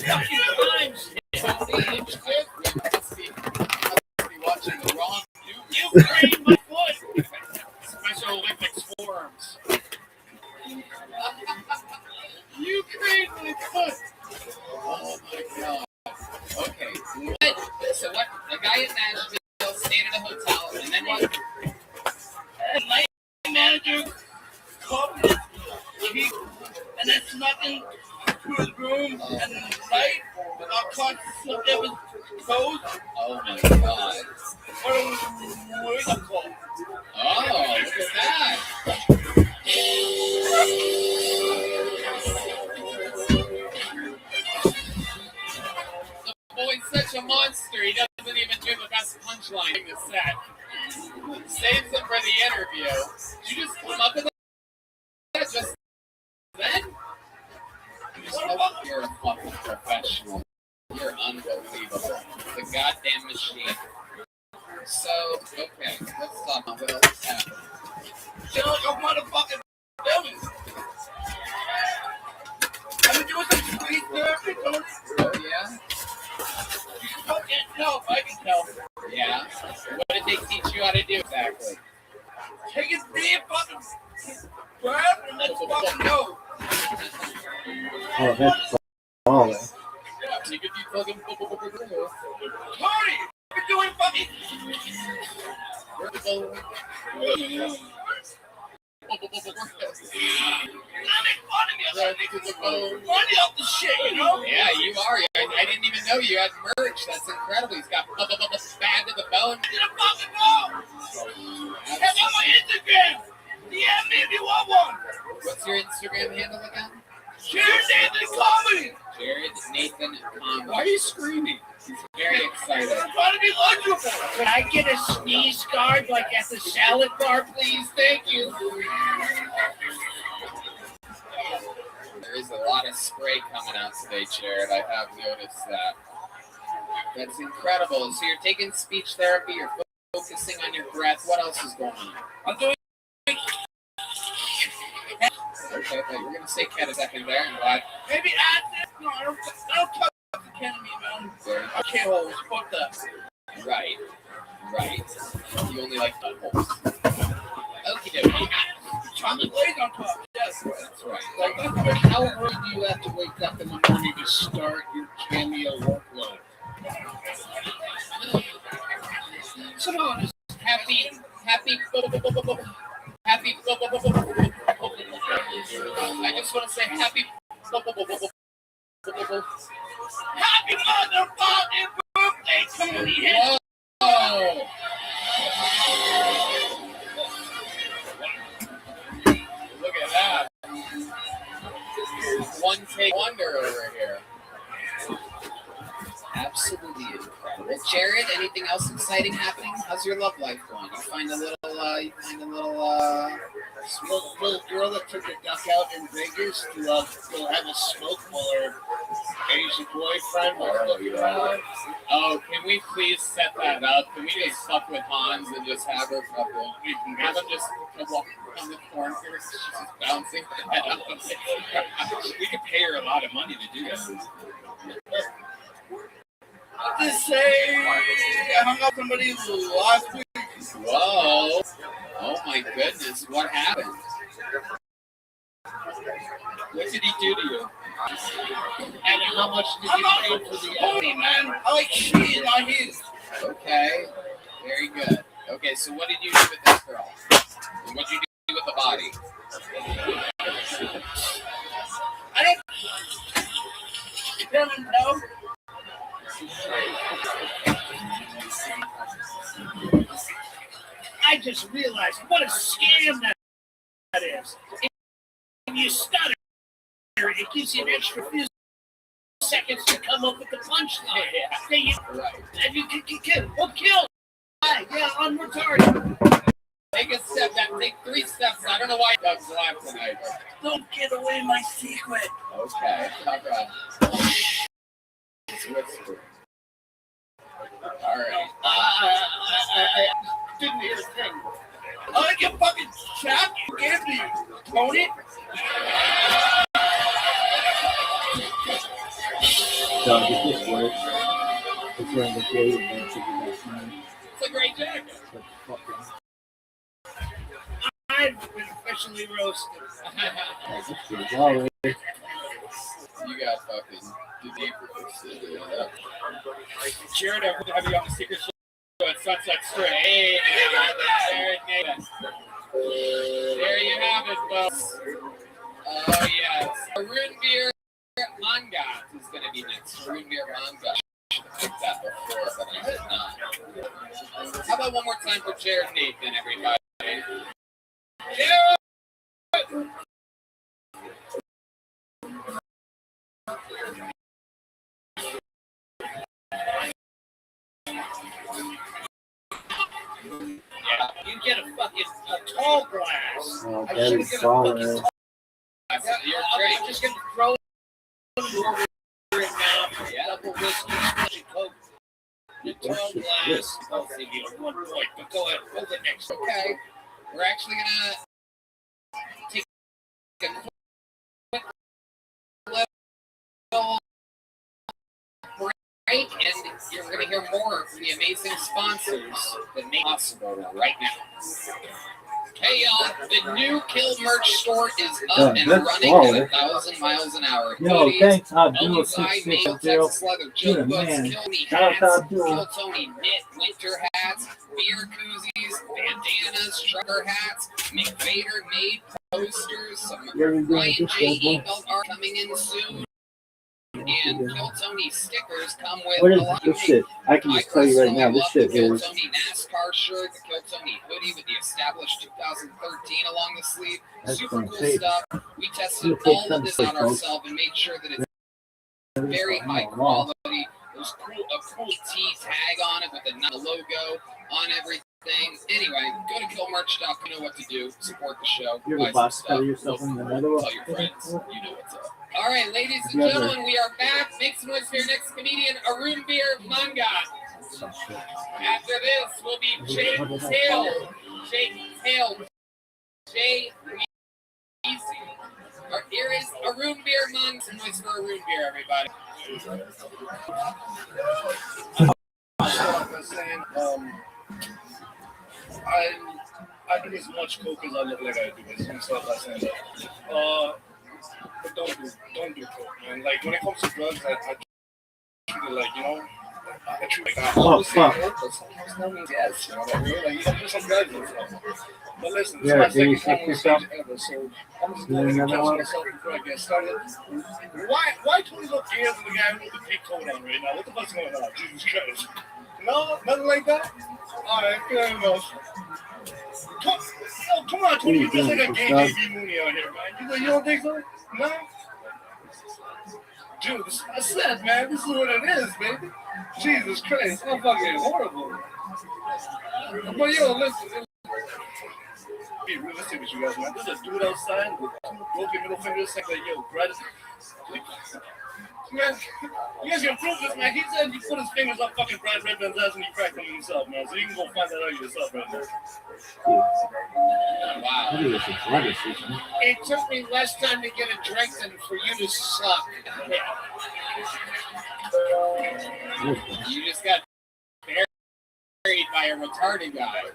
must be watching the wrong news. You craned my foot. Special Olympics forums. You craned my foot. Oh my god. Okay. So what? The guy in Nashville stayed at a hotel, and then what? And my manager called me, and I snuck into his room and night, and I caught something that was closed. Oh my god. What was it called? Oh, look at that. The boy's such a monster, he doesn't even do the best punchline in the set. Saves him for the interview. Did you just come up with that just then? You're a fucking professional. You're unbelievable. The goddamn machine. So, okay, let's talk about what else happened. Sound like a motherfucking villain. I've been doing some speech therapy. Oh, yeah? I can't tell if I can tell. Yeah? What did they teach you how to do exactly? Take his damn fucking breath and let's fucking go. Oh, that's all that. Yeah, take a deep fucking... Tony! You're doing fucking... Money off the shit, you know? Yeah, you are. I didn't even know you had merch. That's incredible. He's got bad to the bone. Get a fucking ball! Check out my Instagram! DM me if you want one! What's your Instagram handle again? Jared Nathan Comedy! Jared Nathan Comedy. Why are you screaming? He's very excited. I'm trying to be legible. Can I get a sneeze guard like at the salad bar, please? Thank you. There is a lot of spray coming out today, Jared. I have noticed that. That's incredible. So you're taking speech therapy, you're focusing on your breath. What else is going on? I'm doing... Okay, but you're going to say cat a second there. And what? Maybe acid? No, I K-holes. Fuck that. Right. You only like buttholes. Okay, okay. Chocolate glaze on top. Yes, That's right. like how early do you have to wake up in the morning to start your cameo workload? So no, just happy. I just want to say happy. Happy motherfucking birthday, Tony! Whoa! Look at that. One take wonder over here. Absolutely incredible. Jared, anything else exciting happening? How's your love life going? You find a little little girl that took a duck out in Vegas to go have a smoke while her Asian boyfriend was looking around. Oh, can we please set that up? Can we just fuck with Hans and just have her fucking? We can have him just walk on the corner here. She's just bouncing. We could pay her a lot of money to do that. Just say I hung up somebody last week. Whoa! Oh my goodness! What happened? What did he do to you? And how much did you pay for the Tony, man? I like cheating on you. Okay, very good. Okay, so what did you do with this girl? And what did you do with the body? I don't know. I just realized what a scam that is. If you stutter, it gives you an extra few seconds to come up with the punchline. And you can kill. Yeah, I'm retarded. Take a step back. Take 3 steps. I don't know why Doug's alive tonight. Don't give away my secret. Okay. All right. I didn't hear a thing. I like your fucking chat you gave me, Tony. Dog, if this works, it's wearing the day and then should be next time. It's a great jacket. I've been officially roasted. Alright. You got fucking deep roasted. Jared, I'm going to have you on the secret show at Sunset Strip. Hey, there you have it, folks. Oh, yes. Arun Beer Mangat is going to be next. Arun Beer Mangat. I should have picked that before, but I did not. How about one more time for Jared Nathan, everybody? Jared! Yeah, you get a fucking tall glass. Oh, I that should is get a solid. fucking tall glass. I'm just gonna throw it over it now. Double whiskey, Coke. The tall glass. I'll give you 1 point, but go ahead, roll the next. Okay. We're actually going to take a quick little break, and you're going to hear more from the amazing sponsors that make it possible right now. Hey, y'all, the new Kill merch store is up and running at 1,000 miles an hour. Yo, thanks, Abdul Alongside mail, 660. Texas leather, You're Joe the Books, man. Kill Me Shout out hats, to Abdul. Kill Tony knit winter hats, beer koozies, bandanas, trucker hats, McVader made posters, some Ryan J. Eagles are coming in soon. And Kill Tony stickers come with What a is lot this of shit? I can just tell you right now, this shit Kill is. Tony NASCAR shirt, the Kill Tony hoodie with the established 2013 along the sleeve. That's Super cool safe. stuff. We tested It'll take all some of this safe, out folks. ourselves and made sure that it's very high quality. There's a cool T tag on it with the logo on everything. Anyway, go to killmerch.com. You know what to do. Support the show. You're Buy the some boss. stuff. Tell yourself in the middle. Tell your friends. You know what's up. All right, ladies and gentlemen, we are back. Make some noise for your next comedian, Arun Beer Mangat. After this will be Jay Tail. Jay Easy. Here is a root beer monk. Some noise for a root beer, everybody. I do as much coke as I look like I do. It's stuff like saying that. But don't do coke, man. Like when it comes to drugs, I treat it like, you know, I treat it like I always say no, but sometimes no means yes. You know what I mean? Like you gotta do some drugs and stuff. But listen, this is my second time on stage ever, so I'm just going to catch myself before I get started. Why do we look gayer than the guy with the pink coat on right now? What the fuck's going on? Jesus Christ. No, nothing like that? Alright, fair enough. Come on, Tony, you just like a gay JB Mooney out here, man. You don't think so? No? Dude, I said, man, this is what it is, baby. Jesus Christ, I'm fucking horrible. But yo, listen, be realistic with you guys, man. There's a dude outside with two broken middle fingers saying like, yo, Brad, man, you guys can prove this, man. He said he put his fingers up fucking Brad Redman's ass and he cracked them himself, man. So you can go find that out yourself right now. Wow. It took me less time to get a drink than for you to suck. You just got buried by a retarded guy.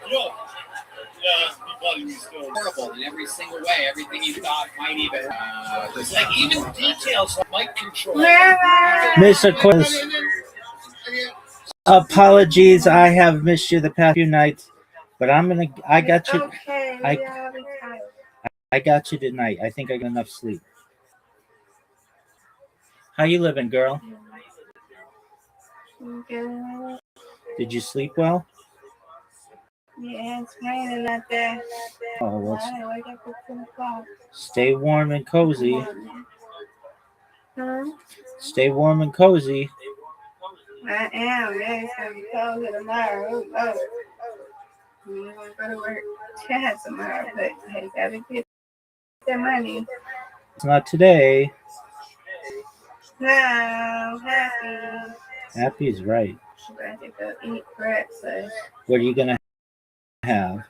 Yo. Yeah, he bothered me still. Horrible in every single way. Everything you thought might even. It's like even details like mic control. Mr. Quiz. Apologies, I have missed you the past few nights, but I got you. I got you tonight. I think I got enough sleep. How you living, girl? Good. Did you sleep well? Yeah, it's raining out there. Oh, well, I wake up at 10 o'clock. stay warm and cozy. Huh? Stay warm and cozy. I am. Yeah, it's going to be cold tomorrow. Oh. I'm going to go to work tomorrow, but I got to get the money. It's not today. No, happy. Happy is right. I'm going to go eat breakfast. What are you going to have?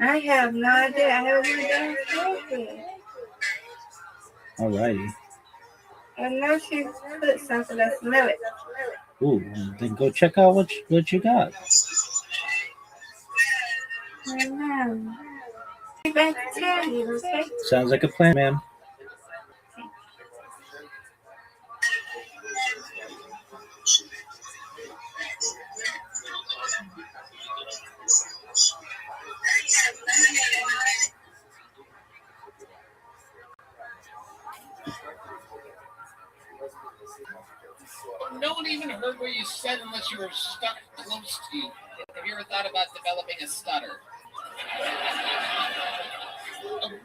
I have no idea. I haven't even done coffee. Alrighty. I know she put something. I smell it. Ooh, then go check out what you got. I know. I'm back to tell you, okay? Sounds like a plan, ma'am. No one even heard what you said unless you were stuck close to you. Have you ever thought about developing a stutter?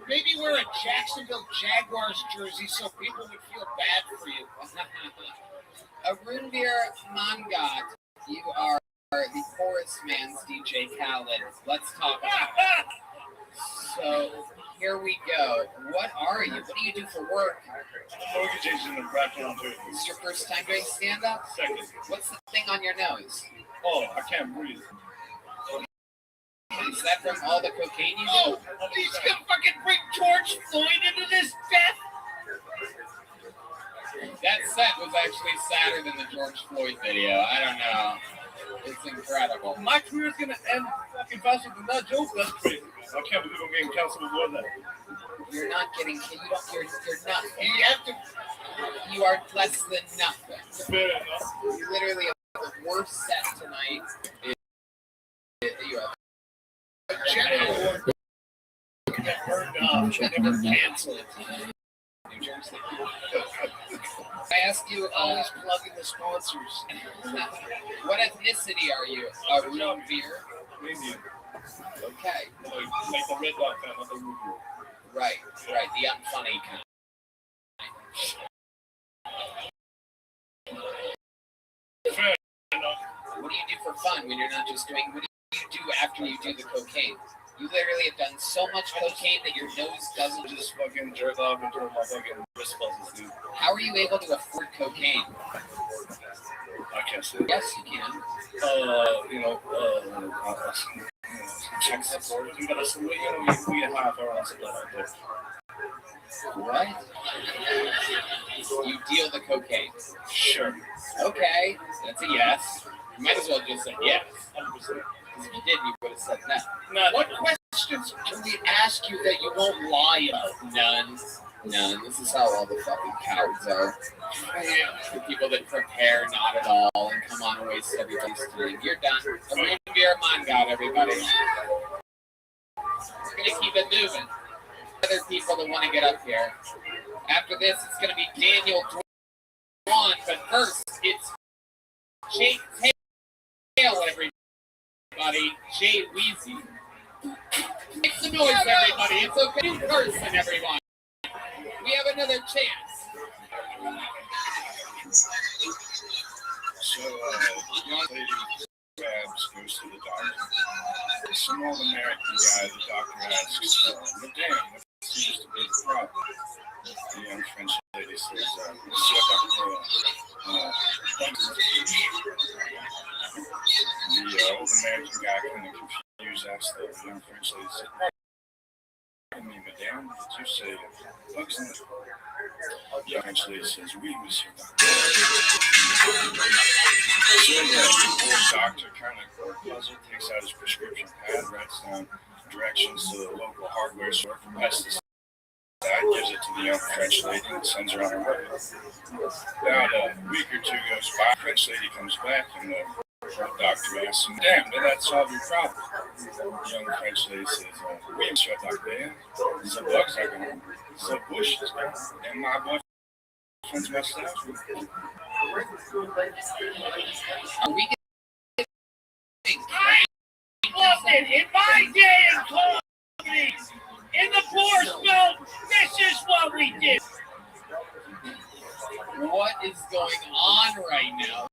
Maybe wear a Jacksonville Jaguars jersey so people would feel bad for you. Arun Veer Mangat, you are the Chorus Man's DJ Khaled. Let's talk about it. So, here we go. What are you? What do you do for work? Mortgage agent in Bracktown, too. This is your first time doing stand-up? Second. What's the thing on your nose? Oh, I can't breathe. Is that from all the cocaine you do? Oh, he's gonna fucking bring George Floyd into this death? That set was actually sadder than the George Floyd video. I don't know. It's incredible. My career's gonna end fucking faster than that joke. That's crazy. I can't believe I'm getting canceled for that. You're not getting. You're nothing. You have to. You are less than nothing. Fair enough. You literally have the worst set tonight. You have A general award get burned off and never canceled. New Jersey. I ask you, Always plugging the sponsors. what ethnicity are you? Arun Veer? Indian. Okay. Like the Red Dot kind of movie. Right, the unfunny kind. Fair enough. What do you do for fun when you're not just doing? What do you do after you do the cocaine? You literally have done so much cocaine that your nose doesn't just fucking jerk off into my fucking wrist muscles, dude. How are you able to afford cocaine? I can't say. Yes, you can. tech support. We got we get half our own support out there. What? You deal the cocaine? Sure. Okay, that's a yes. You might as well just say yes. 100%. Because if you did, you would have said no. Now, what questions can we ask you that you won't lie about? None. This is how all the fucking cowards are. The people that prepare not at all and come on and waste everybody's time. You're done. A reindeer on God, everybody. We're going to keep it moving. Other people that want to get up here. After this, it's going to be Daniel Dwan, but first, it's Jake Tail, everybody. Jay Weezy. Make some noise, everybody. It's okay. New person, everyone. We have another chance. So, young lady grabs, goes to the doctor. Some old American guy, the doctor asks, Madame, what seems to be the problem? The young French lady says, Monsieur Doctor, the old American guy kind of confused, asks the young French lady, said, pardon me, Madame, did you say bugs in the... The young French lady says, oui, Monsieur Doctor. So the old doctor kind of puzzled, takes out his prescription pad, writes down directions to the local hardware store for pesticide, gives it to the young French lady, and sends her on her way. About a week or two goes by, the French lady comes back, and the doctor asks him, Damn, did that solve your problem? The young French lady says, oui, Monsieur Doctor, the bugs are gone, the bush is gone, and my boyfriend's mustache. Are we Listen, in my day and companies, in the Borscht Belt, this is what we did. What is going on right now?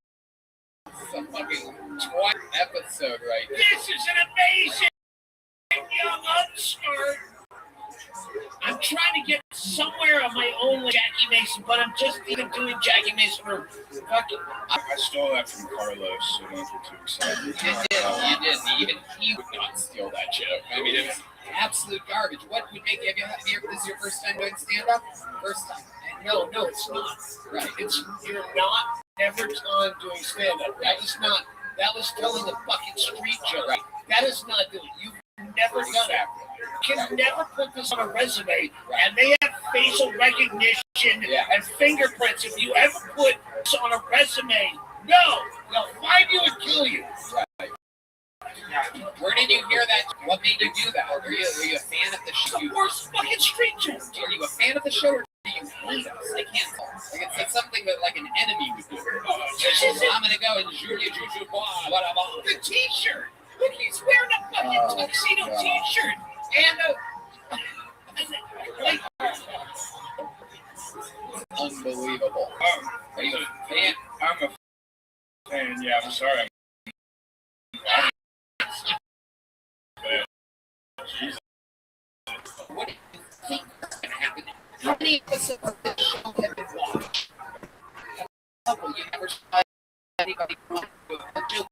This is a fucking episode right now. This is an amazing young upstart. I'm trying to get somewhere on my own like Jackie Mason, but I'm just even doing Jackie Mason for fucking... I stole that from Carlos, so don't get too excited. You did. Even he would not steal that joke. I mean, it was absolute garbage. What would make you... This is your first time doing stand-up? First time. No, it's not. Right. You're not never on doing stand-up. That was telling a fucking street joke. Right. That is not doing... You've never done that. You can never put this on a resume, and they have facial recognition and fingerprints. If you ever put this on a resume, they'll find you and kill you. Right. Where did you hear that? What made you do that? Were you a fan of the show? The worst fucking street joke. Are you a fan of the show, or do you hate us? I can't tell. Like it's something that like an enemy would do. I'm gonna go and Julia Juju whatever. The T-shirt. Look, he's wearing a fucking tuxedo T-shirt. And like, unbelievable. Are you a fan? I'm a fan, yeah, I'm sorry. What do you think is going to happen? How many episodes of this show have been watched? A couple. You never saw anybody come up with a joke.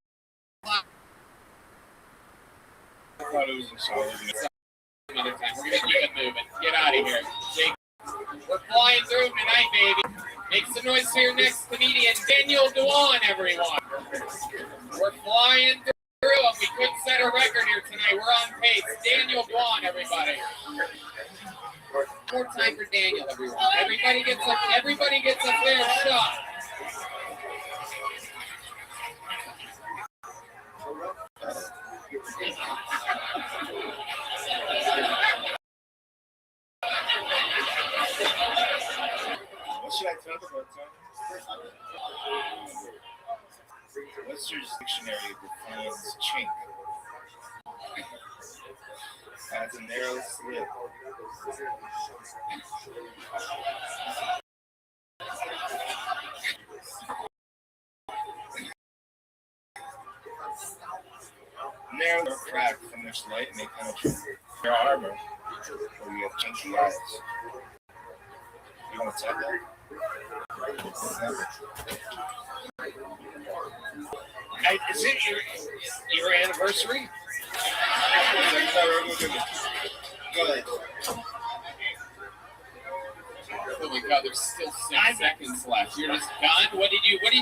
I thought it was a solid. Another time. We're going to keep it moving. Get out of here. Jake. We're flying through tonight, baby. Make some noise for your next comedian, Daniel Dwan, everyone. We're flying through him. We couldn't set a record here tonight. We're on pace. Daniel Dwan, everybody. More time for Daniel, everyone. Everybody gets a fair shot. What should I talk about, Tom? Webster's dictionary defines chink as a narrow slit. Narrow or crack from which light may penetrate your armor, or you have chinky eyes. You want to tap that? Is it your anniversary? Go ahead. Oh my God, there's still 6 seconds left. You're just done? What did you do? What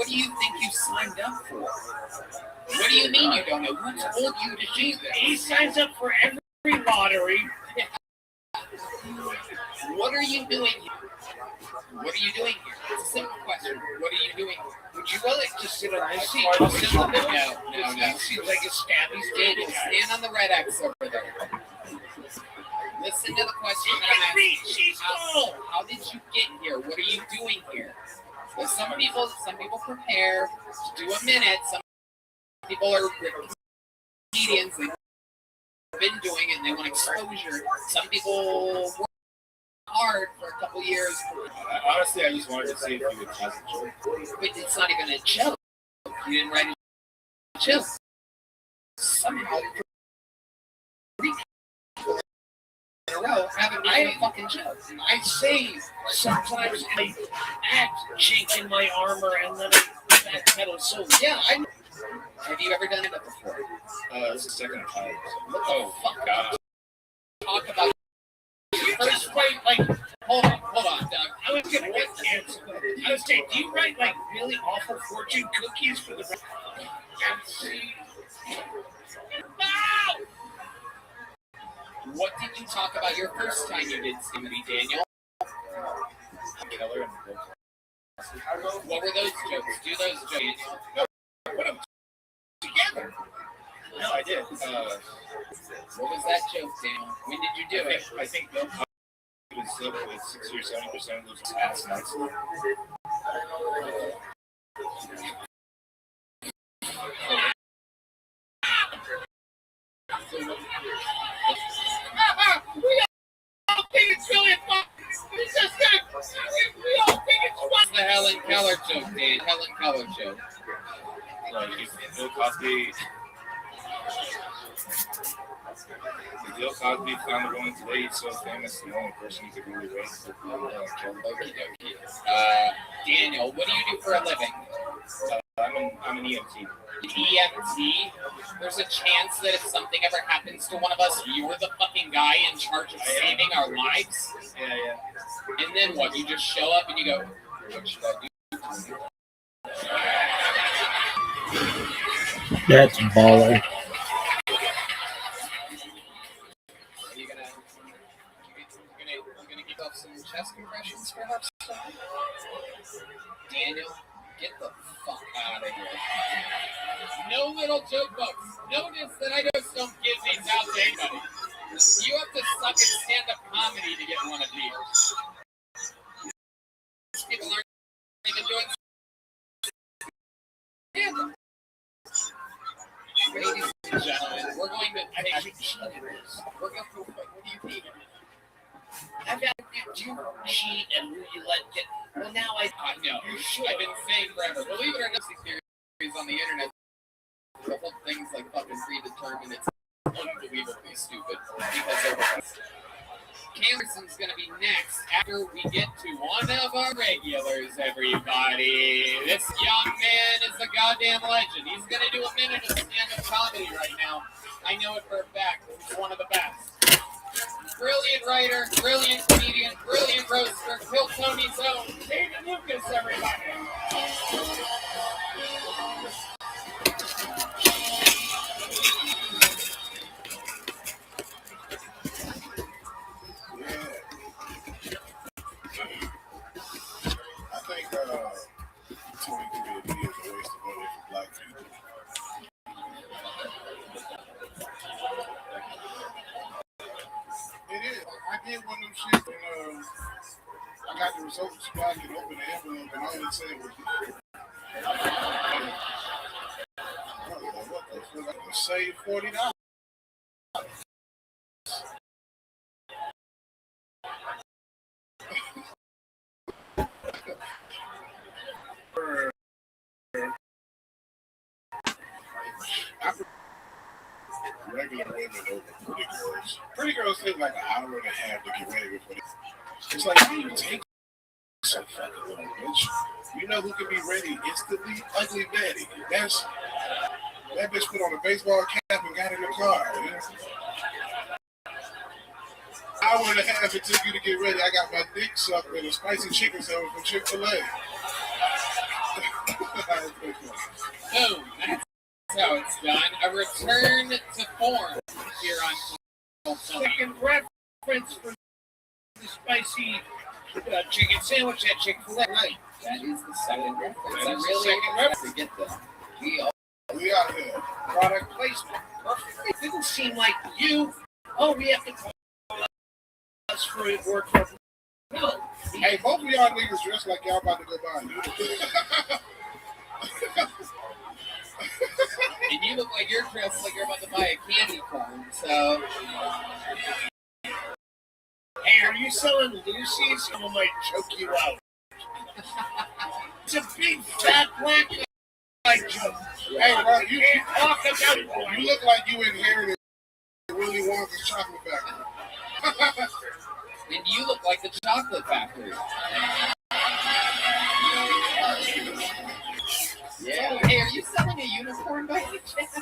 do you think you signed up for? What do you mean you don't know? Who told you to do this? He signs up for every lottery. What are you doing here? What are you doing here? It's a simple question. What are you doing here? Would you like to sit on this seat? No. Seems like a stabby Stand on the red X over there. Listen to the question that I'm asking. How did you get here? What are you doing here? Well, some people prepare to do a minute. Some people are comedians. They've been doing it and they want exposure. Some people work hard for a couple years. Honestly, I just wanted to see if you would test a joke. But it's not even a joke. You didn't write a joke. Somehow, in a row, haven't written a fucking joke. I say sometimes I act chink in my armor and then I backpedal. So yeah, I know. Have you ever done it before? This is the second time. What the fuck? God. Talk about first fight, like, hold on, Doug. I was gonna get canceled. I was saying, do you write like really awful fortune cookies for the What did you talk about your first time you did comedy, Daniel? What were those jokes? Do those jokes. No, put them together. No, I did. What was that joke, Daniel? When did you do it? I think it was 60 or 70% of those ass nuts. We all think it's really fun. It's just that we all think it's fun. What's the Helen Keller joke, Dan? Helen Keller joke. Like, Bill Cosby. Bill Cosby found the woman today. He's so famous, the only person who could really raise the Daniel, what do you do for a living? I'm an EMT. EMT? There's a chance that if something ever happens to one of us, you're the fucking guy in charge of saving our lives? Yeah. And then what? You just show up and you go, what should I do? That's baller. Are you gonna give up some chest compressions perhaps? Daniel, get the fuck out of here. No little joke books. Notice that I just don't give these out to anybody. You have to suck at stand-up comedy to get one of these. These people aren't even doing stand-up. Ladies and gentlemen, we're going to what do you think? I've got to do cheat and who you let get. Well, now I know. I've been saying forever. Believe it or not, theories on the internet. The whole thing's like fucking predetermined. It's unbelievably stupid because they're Camerson's gonna be next after we get to one of our regulars, everybody. This young man is a goddamn legend. He's gonna do a minute of stand-up comedy right now. I know it for a fact. He's one of the best. Brilliant writer, brilliant comedian, brilliant roaster, Kill Tony's own David Lucas, everybody. I think 2023 is a waste of money for black people. It is. I did one of them shit and I got the results back and opened the envelope and all it said was what the fuck? I saved $40. Regular women over pretty girls. Pretty girls take like an hour and a half to get ready before they... It's like, why do you take so fucking long, bitch? You know who can be ready instantly? Ugly Betty. That's That bitch put on a baseball cap and got in the car. Man. Hour and a half it took you to get ready. I got my dick sucked in a spicy chicken sandwich from Chick-fil-A. Boom. That's how it's done. A return to form here on Second preference for the spicy chicken sandwich at Chick-fil-A. Right. That is the second reference. That is the really second reference. to get them. We out here. Product placement. It didn't seem like you. Oh, we have to call us for work for. No. Hey, both of y'all niggas dressed like y'all about to go buy you. And you look like you're dressed like you're about to buy a candy corn, so. Hey, are you selling Lucy's? Someone might choke you out. It's a big fat black guy joke. Hey, bro, you talk about it. You look like you inherited Willy Wonka's chocolate factory. And you look like the chocolate factory. Yeah. Hey, are you selling a unicorn by any chance?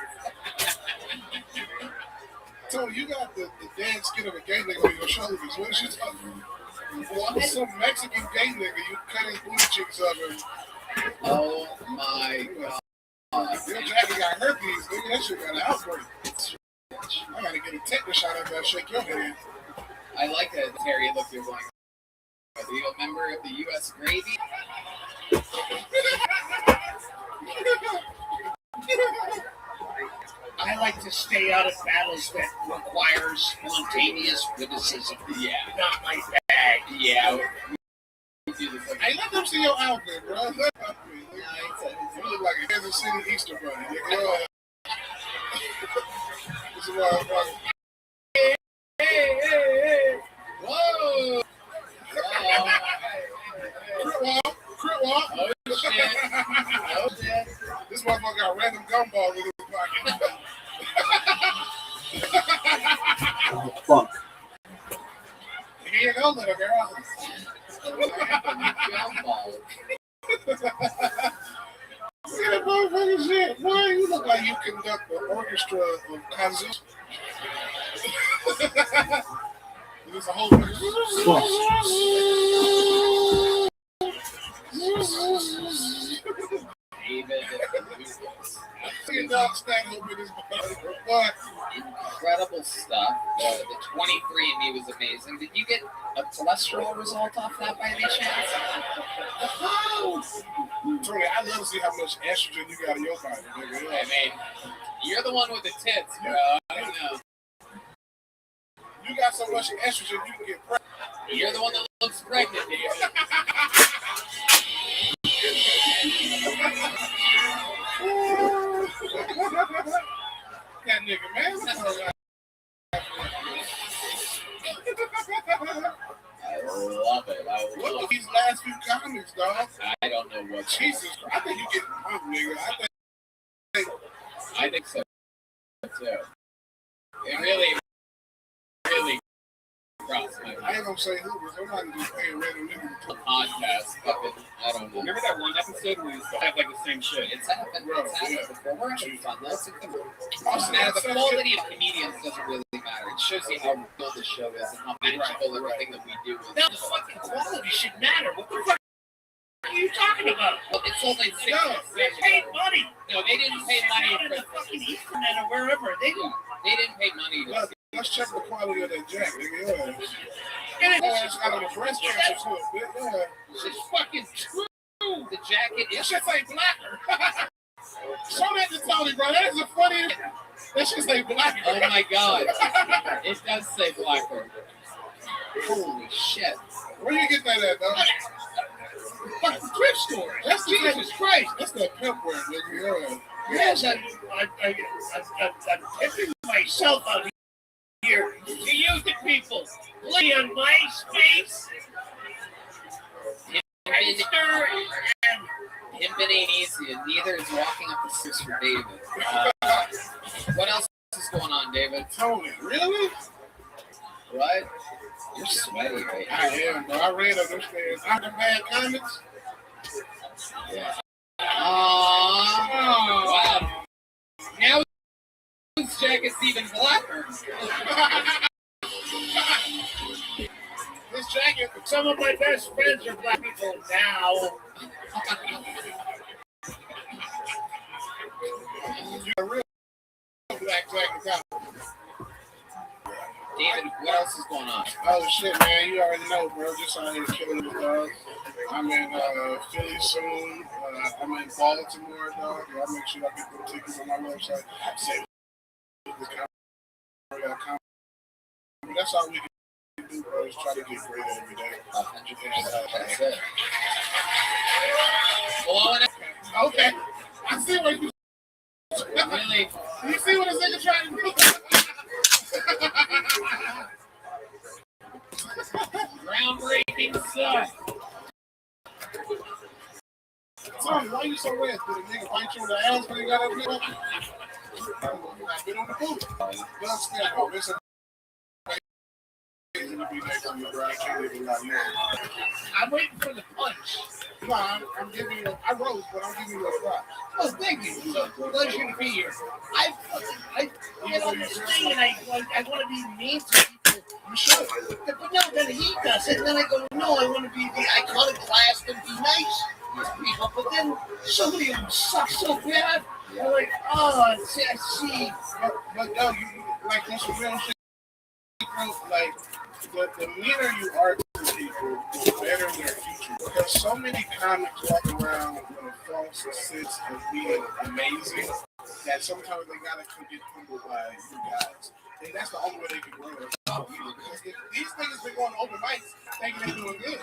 Tony, you got the damn skin of a gay nigga on your shoulders. What is you talking about? What? Some Mexican gay nigga, you cutting booty cheeks up and. Oh my god. Your jacket got herpes, nigga. That shit got an outbreak. I gotta get a tetanus shot after I shake your head. I like that Terry look you're going. Are you a member of the U.S. Gravy? I like to stay out of battles that require spontaneous witticism. Yeah. Not my bag. Yeah. Hey, let them see your outfit, bro. You look like a Kansas City Easter bunny, nigga. This is why I'm talking. Hey. Whoa. Crit walk. Oh, shit. Oh, shit. This motherfucker got random gumballs in his pocket. Oh, fuck. Here you go, little girl. Look at that motherfucking shit. Boy, you look like you conduct the orchestra of kazoos. There's a whole Incredible stuff. The 23andMe was amazing. Did you get a cholesterol result off that by any chance? Tony, I'd love to see how much estrogen you got in your body, nigga. I mean, you're the one with the tits, bro. I don't know. You got so much estrogen, you can get pregnant. You're the one that looks pregnant, dude. That nigga, man. I love it. Look at these last few comments, dog. I don't know what. Jesus, I think you getting pumped, nigga. I think so too. It really crossed my mind. I ain't gonna say who, but I'm not gonna just pay a random nigga to podcast. Fucking, I don't know. Remember that one episode where we have like the same shit? It's happened. Bro, It's happened yeah. before. We're having fun. That's it. Also, Now, the quality of comedians doesn't really matter. It shows you how good the show is and how magical everything that we do is. Now the fucking quality should matter. What the fuck are you talking about? Well, it's only 6 They paid money. No, they didn't pay money Out of the fucking Ethernet or wherever. They didn't. They didn't pay money to let's check the quality of that jack, nigga. And It's got a breast cancer to it, bitch. Yeah. It's just fucking true. the jacket. That shit say blacker. Show that to Tony, bro. That is a funny. That shit say blacker. Oh my god. It does say blacker. Holy shit. Where you get that at, dog? Fucking thrift store. That's Jesus Christ. That's that pimp wear, nigga. Yes, I'm tipping myself out here to you the people. Play on MySpace. Pimpin' ain't easy, and neither is walking up the stairs for David. What else is going on, David? Tony, really? What? You're sweaty, right? I am, bro. I read on those stairs. I can bad comments. Yeah. Wow. Now chick is even blacker. This jacket, some of my best friends are black people now. You're a real black jacket. David, what else is going on? Oh shit, man, you already know, bro. Just out here killing the dog. I'm in Philly soon. I'm in Baltimore, dog. I'll make sure I get them tickets on my website. That's all we can do, bro, is try to get greater every day. That's it. Okay. I see what you really. You see what this nigga trying to do? Groundbreaking stuff. Tommy, why you so red? Did a nigga bite you in the ass when he got up here? I've been on the boot. Let's go. Listen. I'm waiting for the punch. No, I'm giving you. I rose, but I'm giving you a shot. Oh, thank you. So pleasure to be here. I get on this thing and I want to be mean to people. You sure? But no, then he does it. And then I go, no, I want to be the iconoclast and be nice to people. But then so many of them suck so bad. They're like, oh, I see. But no, you like this real shit. Like, the meaner you are to people, the better their future. Because so many comics walk around with a false sense of being amazing that sometimes they gotta get humbled by you guys. And that's the only way they can grow. Because if these niggas been going to open mics thinking they're doing good.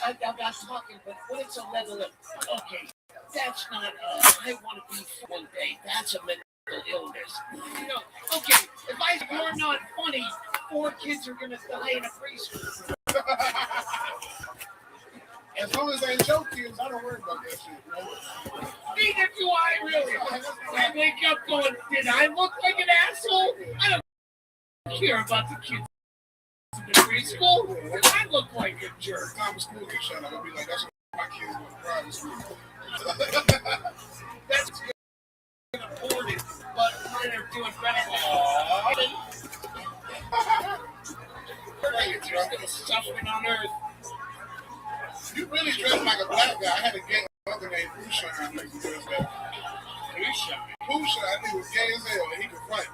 I'm not talking, but when it's a level of, okay, that's not, I want to be one day, that's a mental illness. You know, okay, if you're not funny, 4 kids are gonna die in a preschool. As long as they ain't joke kids, I don't worry about that shit, bro. Neither do I, really. I wake up going, did I look like an asshole? I don't care about the kids in the preschool. I look like a jerk. I'm a school kid, shut up. I'll be like, that's what my kids go to private school. That's good. Afford it, but they're doing better. You're suffering on earth. You really dress like a black guy. I had a gay brother named Pusha. I make you dress that. Pusha, I think was gay as hell, and he could fight.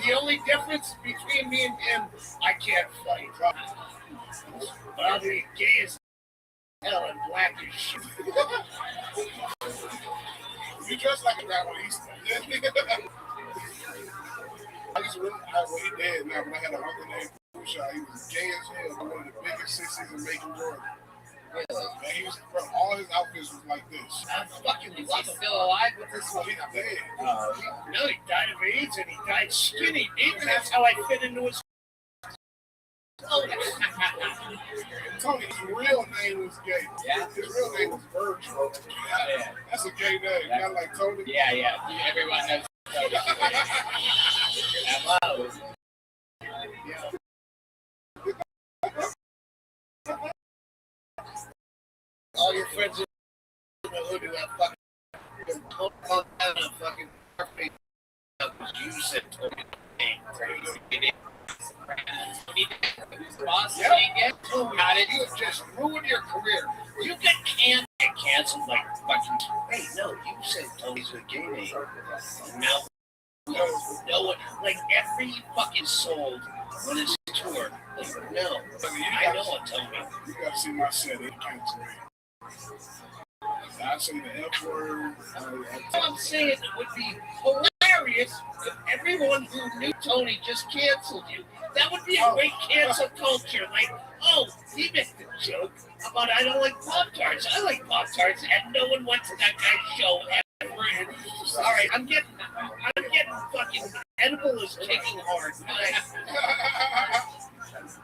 The only difference between me and him, I can't fight. But I'll be gay as hell and black as shit. You dress like a guy on Easter. I used to really, well, he dead now, but I had an uncle named Pusha. He was gay as hell, one of the biggest sissies in Macon, Georgia. Really? And he was, all his outfits was like this. I fucking love him. He's still alive with this one? He's dead. No, he died of AIDS and he died skinny. Even that's how I fit into his. Tony's real name was gay. Yeah. His real name was Virgil. Yeah. That's a gay name. Yeah. Kind of like Tony. Yeah. Everyone knows Tony. Hello. Yeah. All your friends in the hood who have fucking perfect. You said Tony. You have just ruined your career. You get canceled like fucking. Hey, no, you said Tony's a gay name. No one, like every fucking sold on his tour. Like, no, I know what Tony. You gotta see my set. They cancel me. I say the F word. I'm saying it would be hilarious if everyone who knew Tony just canceled you. That would be a great cancel culture. Like, oh, he missed the joke about I don't like Pop-Tarts. I like Pop-Tarts, and no one went to that guy's show ever. All right, I'm getting fucking edible is kicking hard.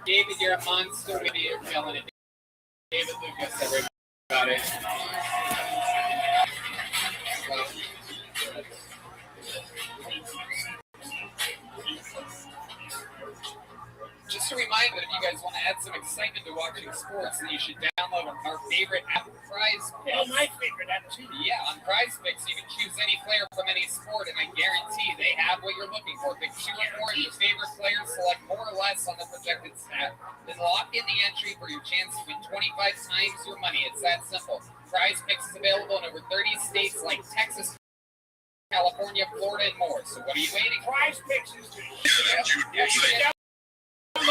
David, you're a monster. You're killing it. David Lucas, everybody. Just a reminder, if you guys want to add some excitement to watching sports, then you should download our favorite app, Prize Picks. Oh, my favorite app too. Yeah, on Prize Picks, you can choose any player from any sport, and I guarantee they have what you're looking for. Pick 2 or more of your favorite players, select more or less on the projected stat, then lock in the entry for your chance to win 25 times your money. It's that simple. Prize Picks is available in over 30 states like Texas, California, Florida, and more. So what are you waiting for? Prize Picks is the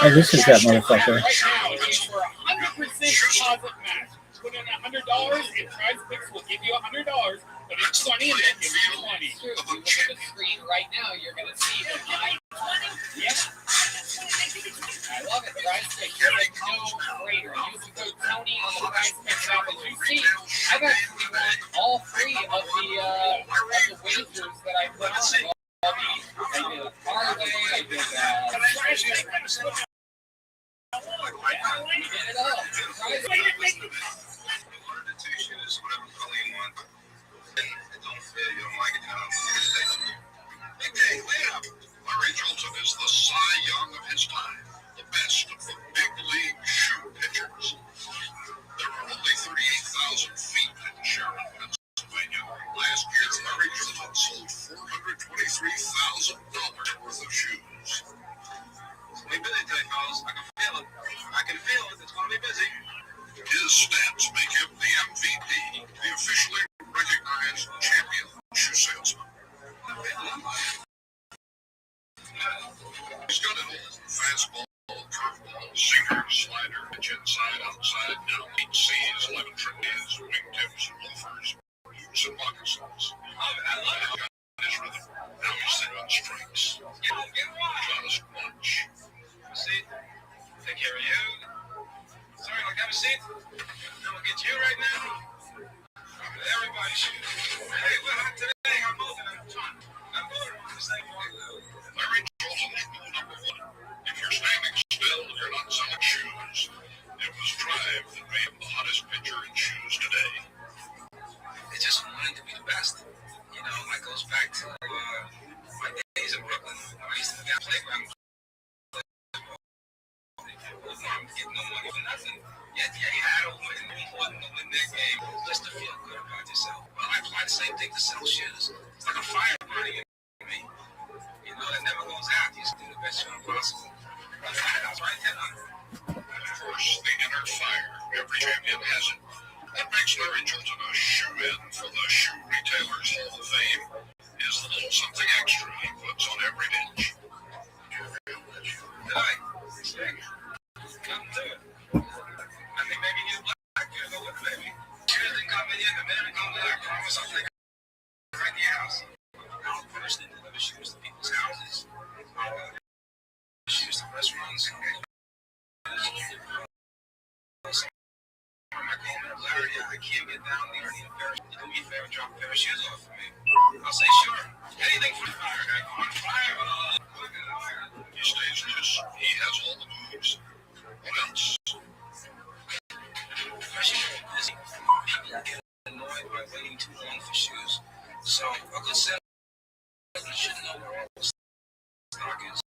Oh, this is that motherfucker. Right now, it's for 100% deposit match. Put in $100, and Prize Picks will give you $100. But it's funny, and then give you 20. It's true. If you look at the screen right now, you're going to see that. Yeah. I love it. Prize Picks is like no brainer. Use the code Tony on the Prize Picks app. As you see, I've actually won all 3 of the wagers that I put on. I did a parlay. I did we did it all. Meditation is whatever color you want. And don't fear, you don't like it, Big day, wait up. Larry Johnson is the Cy Young of his time. The best of the big league shoe pitchers. There are only 38,000 feet in Sharon, Pennsylvania. Last year, Larry Johnson sold $423,000 worth of shoes. It's going to be busy today, fellas. I can feel it. It's going to be busy. His stats make him the MVP, the officially recognized champion shoe salesman. He's got it all. Fastball, curveball, sinker, slider, pitch inside, outside, downbeat C's, 11 trippies, wingtips, loafers, boots, and moccasins. I love it. Got his rhythm. Now he's throwing strikes. Jonas Bunch. See? Take care of you. Sorry, like, have a seat. I'm gonna get you right now. Everybody shoot. Hey, we're hot today. I'm moving. I'm moving on the same way. Larry Johnson is rule number 1. If you're standing still, you're not selling shoes. It was drive that made him the hottest pitcher in shoes today. It's just wanting to be the best. You know, that goes back to my days in Brooklyn. I used to be at the playground. Getting no money for nothing. Yeah, you had to win. You wasn't to win that game just to feel good about yourself. Well, I apply the same thing to sell shoes. It's like a fire burning in me. You know, that never goes out. You just do the best job possible. That's right there. Of course, the inner fire. Every champion has it. That makes Larry Johnson a shoe-in for the Shoe Retailers Hall of Fame. Is the little something extra he puts on every bench. Tonight, come to it. I think maybe you black here go with baby. Shoes didn't come in yet, the man come back. I promise I'll take it right to your house. I don't personally deliver shoes to people's houses. Shoes to restaurants. Larry, I can't get down there. I need a pair of shoes. You do me a favor, drop a pair of shoes off for me. I'll say sure. Anything for the fire. On fire. He stays loose. He has all the moves. What else? Busy. People get annoyed by waiting too long for shoes. So a good salesman should know where all the stock is.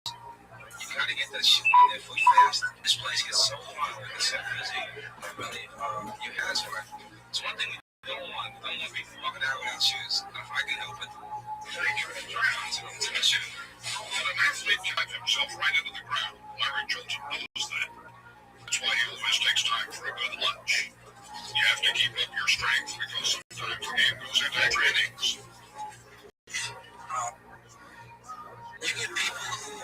You gotta get that shit on there for fast. This place gets so hot and it's so busy. Really, you guys are. It's one thing we don't want. We don't want people walking out without shoes. And if I can help it, try on to the shoe. When an athlete drives himself right into the ground, Larry Johnson knows that. That's why he always takes time for a good lunch. You have to keep up your strength because sometimes the game goes into extra innings. You get people who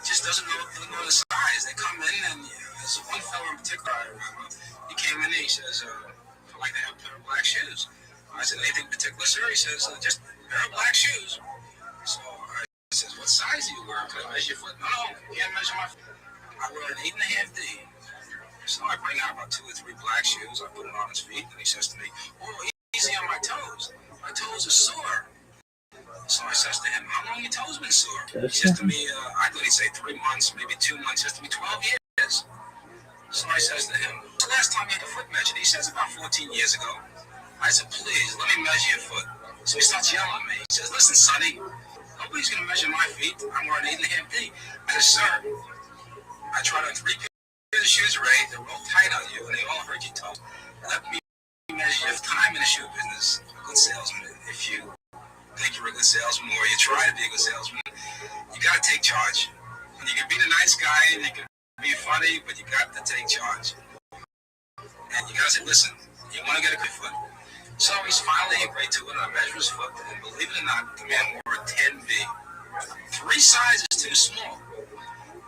just doesn't know the size. They come in and there's one fellow in particular I remember. He came in and he says, I'd like to have a pair of black shoes. I said, anything particular, sir? He says, just a pair of black shoes. So I says, what size do you wear? Can I measure your foot? No, you can't measure my foot. I wear an 8.5 D. So I bring out about 2 or 3 black shoes. I put it on his feet, and he says to me, oh, easy on my toes. My toes are sore. So I says to him, how long your toes been sore? He says to me, I thought he'd say 3 months, maybe 2 months. He says to me, 12 years. So I says to him, what's the last time you had a foot measured? He says, about 14 years ago. I said, please, let me measure your foot. So he starts yelling at me. He says, listen, Sonny, nobody's going to measure my feet. I'm wearing 8.5 D. I said, sir, I tried on 3 pairs of shoes, Ray. They're all tight on you, and they all hurt your toe. Let me measure your time in the shoe business. A good salesman. If you think you're a good salesman, or you try to be a good salesman, you got to take charge. You can be the nice guy, and you can be funny, but you got to take charge. And you got to say, listen, you want to get a good foot. So he's finally agreed to it, and I measure his foot, and believe it or not, the man wore a 10B. 3 sizes too small.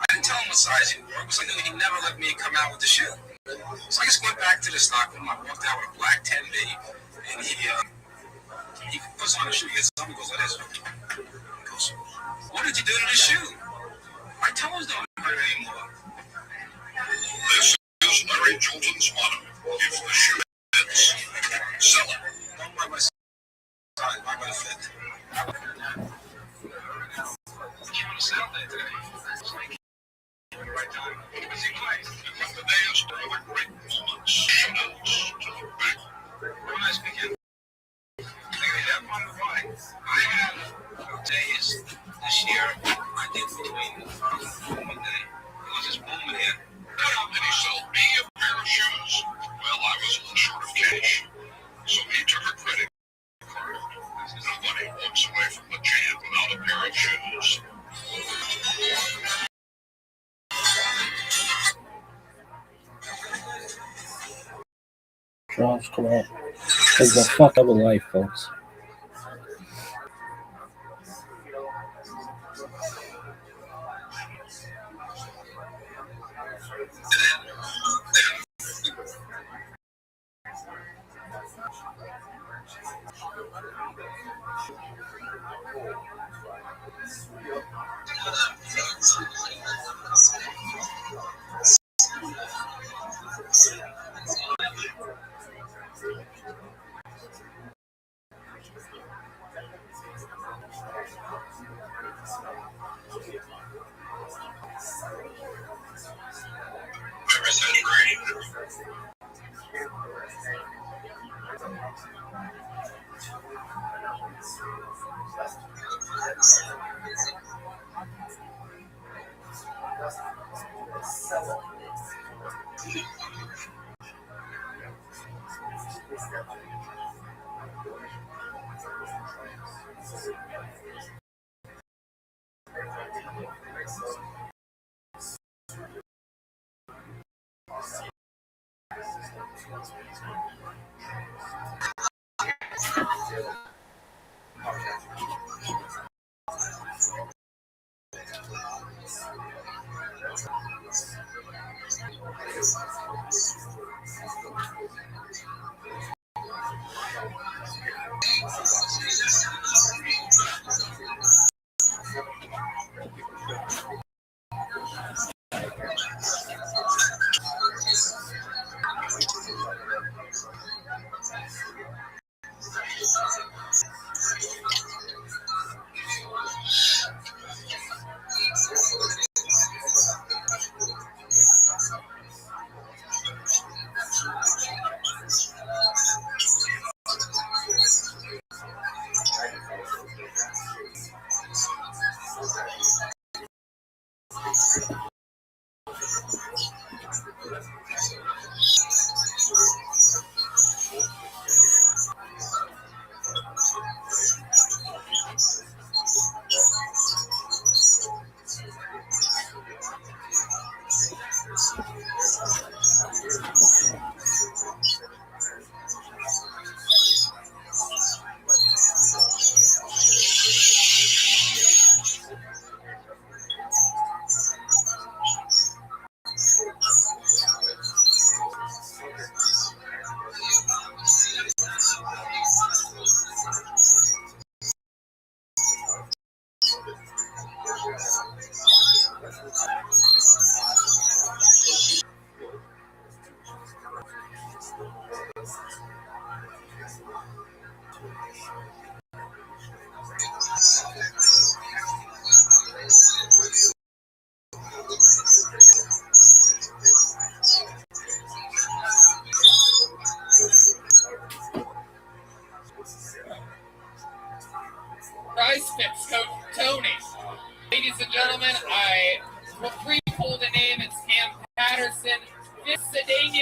I didn't tell him what size he wore, because I knew he'd never let me come out with the shoe. So I just went back to the stock room. I walked out with a black 10B, and he puts on the shoe. He gets something, goes like this. He goes, what did you do to the shoe? My toes don't hurt anymore. This is Larry Jolton's motto. If the shoe fits, sell it. Don't buy my size, buy my fit. You want to sell that today? It's like at the right time. Busy place. Because today is for other great moments. Shoutouts to the back. Have a nice weekend. That one why I have days this year I did between one day. It was just booming here. And he sold me a pair of shoes. Well, I was a little short of cash, so he took a credit card. Nobody walks away from the jam without a pair of shoes. Josh, come on. Take the fuck out of life, folks.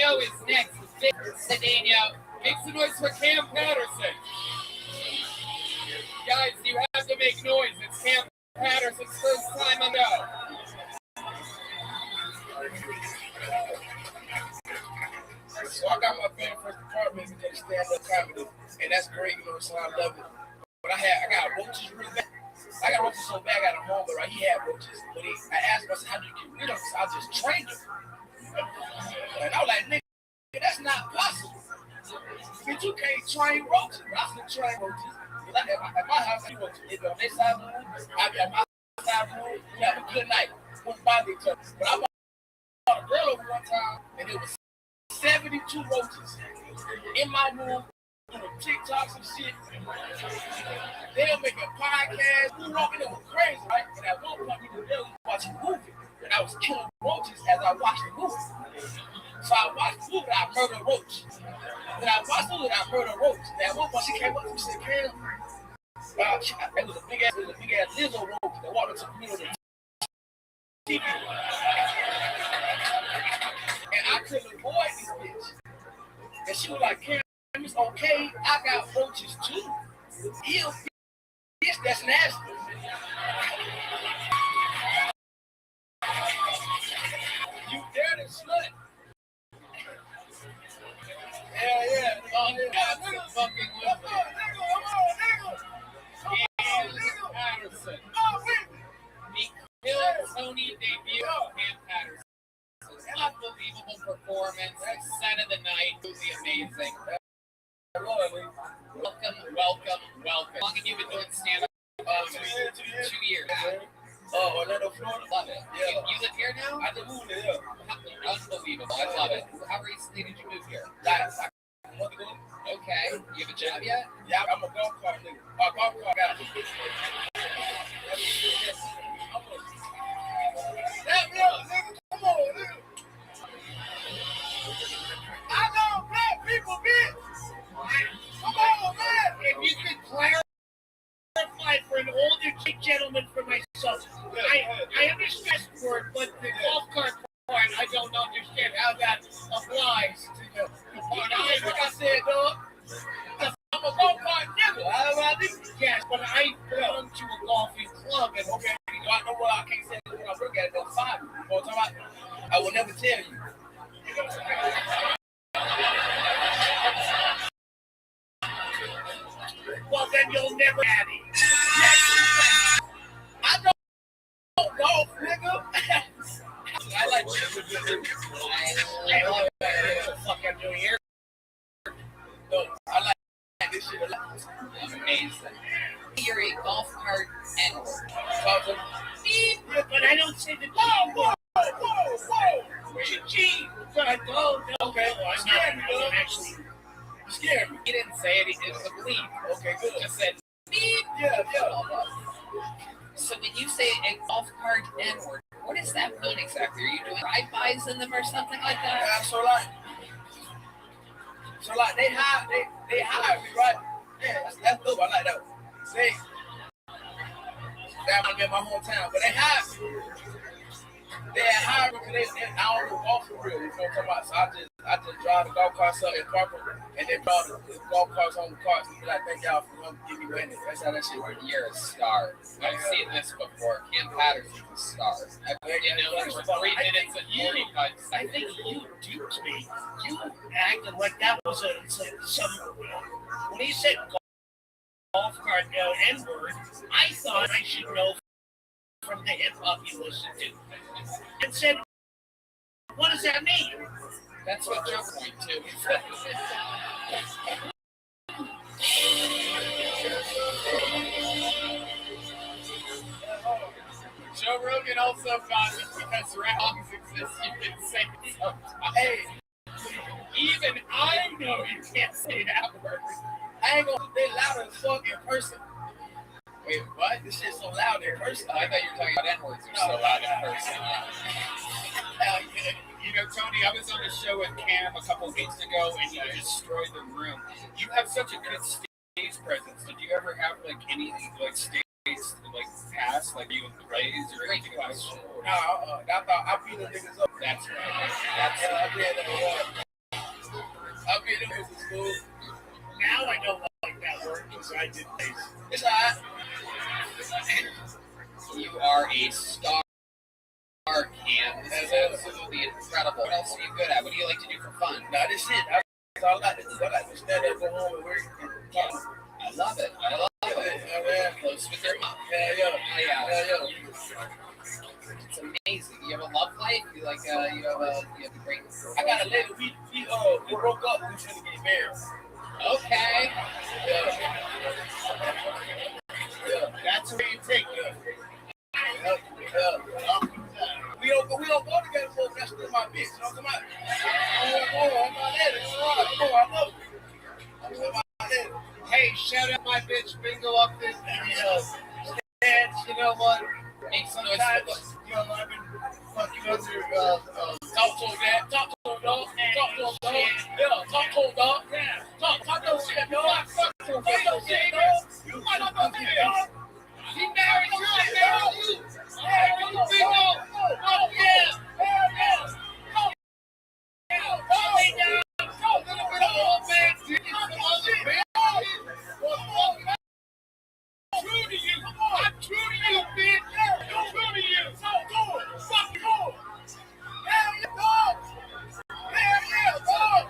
Sedano is next. Sedano. Make some noise for Cam Patterson. Guys, you have to make noise. It's Cam Patterson's first time on go. So I got my very first apartment in stand-up comedy, and that's great, you know, so I love it. But I got roaches really bad. I got roaches so bad I got a home, but right, he had roaches. But I asked him, I said, how do you get rid of them? So I just trained them. And I was like, nigga, that's not possible. Bitch, you can't train roaches. I said, train roaches. At my house, I roaches. They be on their side of the room. I be on my side of the room. We have a good night. Wouldn't bother each other. But I bought a girl over one time, and it was 72 roaches in my room doing TikToks and shit. They were making podcasts. We were walking over crazy, right? And at one point, we were really watching a movie. And I was killing roaches as I watched the movie. So I watched the movie and I murdered a roach. Then I watched the movie and I murdered a roach. And at one point, she came up to me and said, Cam, it was a big ass lizard roach that walked into the middle of the TV. And I couldn't avoid this bitch. And she was like, Cam, it's okay. I got roaches too. Ew, bitch, that's nasty. You dirty slut. Yeah. Oh, yeah. Fucking Cam Patterson. The Tony debut of Cam Patterson. Unbelievable performance. Set of the night. Really amazing. Welcome. How long have you been doing stand-up? 2 years. Oh, Orlando, Florida. Love it. Yeah. You live here now? I just moved here. Unbelievable. I love it. How recently did you move here? Last month ago. Okay. You have a job yet? Yeah, I'm a golf cart nigga. Golf cart guy. Come on, nigga. I know black people, bitch. Come on, man. If you could clarify for an older gentleman for myself, I understand the word, but the golf cart part, I don't understand how that applies to the part. Like I said, dog, I'm a golf cart nigga. Yes, but I belong to a golfing club, and okay, I know what I can't say when I look at it. That's fine. You know what I'm talking about? I will never tell you. Well, then you'll never have it. Yes, I don't golf, nigga. I like I love what the fuck I'm doing here. No, I like this shit a lot. Amazing. You're a golf cart and but I don't say the whoa. Gee, but no. Okay, well, I'm scared me, though. Actually, scared me. He didn't say it. It was a bleep. Okay, good. Just said beep. Yeah. So when you say a golf cart N-word, what does that mean exactly? Are you doing drive-bys in them or something like that? Yeah, so like they hire me, right? Yeah, that's dope. I like that. See, that might be in my hometown, but they hire me. They hire me because I don't know golf for real. You know what I'm talking about? So I just drive the golf carts up and park them, and then draw the golf carts on the carts and be like, thank y'all for giving me money. That's how that shit works. You're a star. I've seen this before. Cam Patterson's a star. I didn't know it for 3 minutes and 45 seconds. I think you duped me. You acted like that was some. When he said golf cart N-word, I thought I should know from the hip hop you listen to. And said, what does that mean? That's what Joe point to. Joe Rogan also got it because wrongs exist. You can say it sometimes. Hey, even I know you can't say that word. I ain't gonna be loud as fuck in person. Wait, what? This shit's so loud in person. I thought you were talking about N-words. They're so loud in person. You know, Tony, I was on a show with Cam a couple of weeks ago, and you destroyed the room. You have such a good stage presence. Did you ever have like any like stage like pass, like you and praise or anything like that? No, I thought I beat the niggas up. That's right. That's school. Now I don't like that work because I did things. It's alright. You are a star, Cam. This is absolutely incredible. What else are you good at? What do you like to do for fun? Nah, this shit. That's all I like to do. I like to stand up, go home, and work. I love it. I love it. Yeah. Close with your mom. Yeah. It's amazing. You have a love life. You like. You have a great. I got a lady. We broke up. We finna get married. Okay. Yeah. That's where you take her. We don't go together, folks. That's still my bitch. You know what I'm talking about? Hey, shout out my bitch Bingo up this dance. You know what? Make some noise. I've been fucking under. Talk to him, man. Talk to him, dog. Talk to him, dog. Yeah, talk to him, dog. Talk to him, dog. Fuck to him, dog. You might not know that, dog. She married you, dog. Hey, you Bingo. Oh, yeah. I'm true to you, bitch. I'm true to you. So go. Fuck you. Hell yeah, dog. Hell yeah, dog.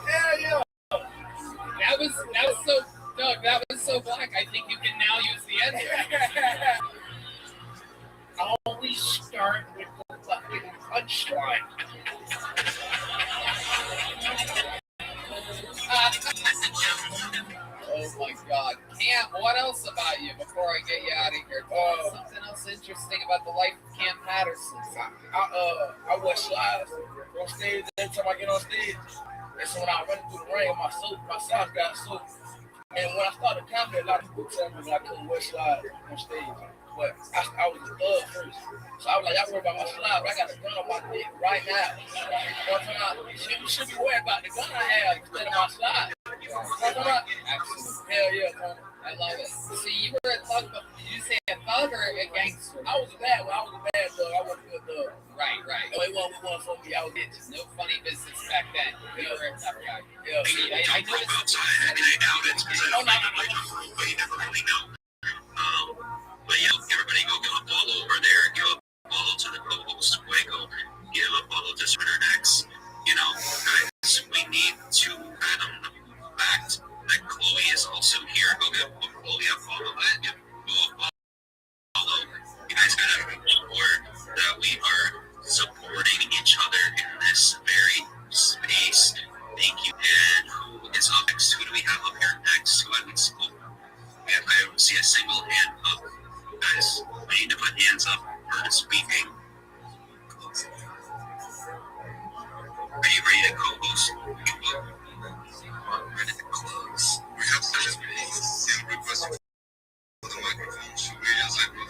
Hell yeah. That was so, Doug. That was so black. I think you can now use the end. Always start with the fucking punchline. Oh my God, Cam! What else about you before I get you out of here? Something else interesting about the life of Cam Patterson. I wear slides on stage. Every time I get on stage, that's when I run through the ring. My socks got soaked. And when I started comedy, a lot of people tell me that I couldn't wear slides on stage. But I was a thug first. So I was like, y'all worry about my slide, but I got a gun on my dick right now. You should be worried about the gun I have instead of my slide. Absolutely. Hell yeah, man. I love it. So you were a thug, but did you say a thug or a gangster? I was a bad thug. I wasn't a good thug. Right. No, it wasn't for me. I was it. No funny business back then. You were a tough guy. Yeah. I noticed. Outside, and I doubt it because I don't know the but you never really know. But everybody go give a follow over there. Give a follow to the co-host Waco. Give a follow to Twitter X. Guys, we need to fathom the fact that Chloe is also here. Go give Chloe a follow. Go follow. You guys gotta make sure that we are supporting each other in this very space. Thank you. And who is up next? Who do we have up here next? Who I would support? I don't see a single hand up. Guys, we need to put hands up for speaking. Are you ready to co-host? Ready to close. We have such a request for the microphone. So we just we're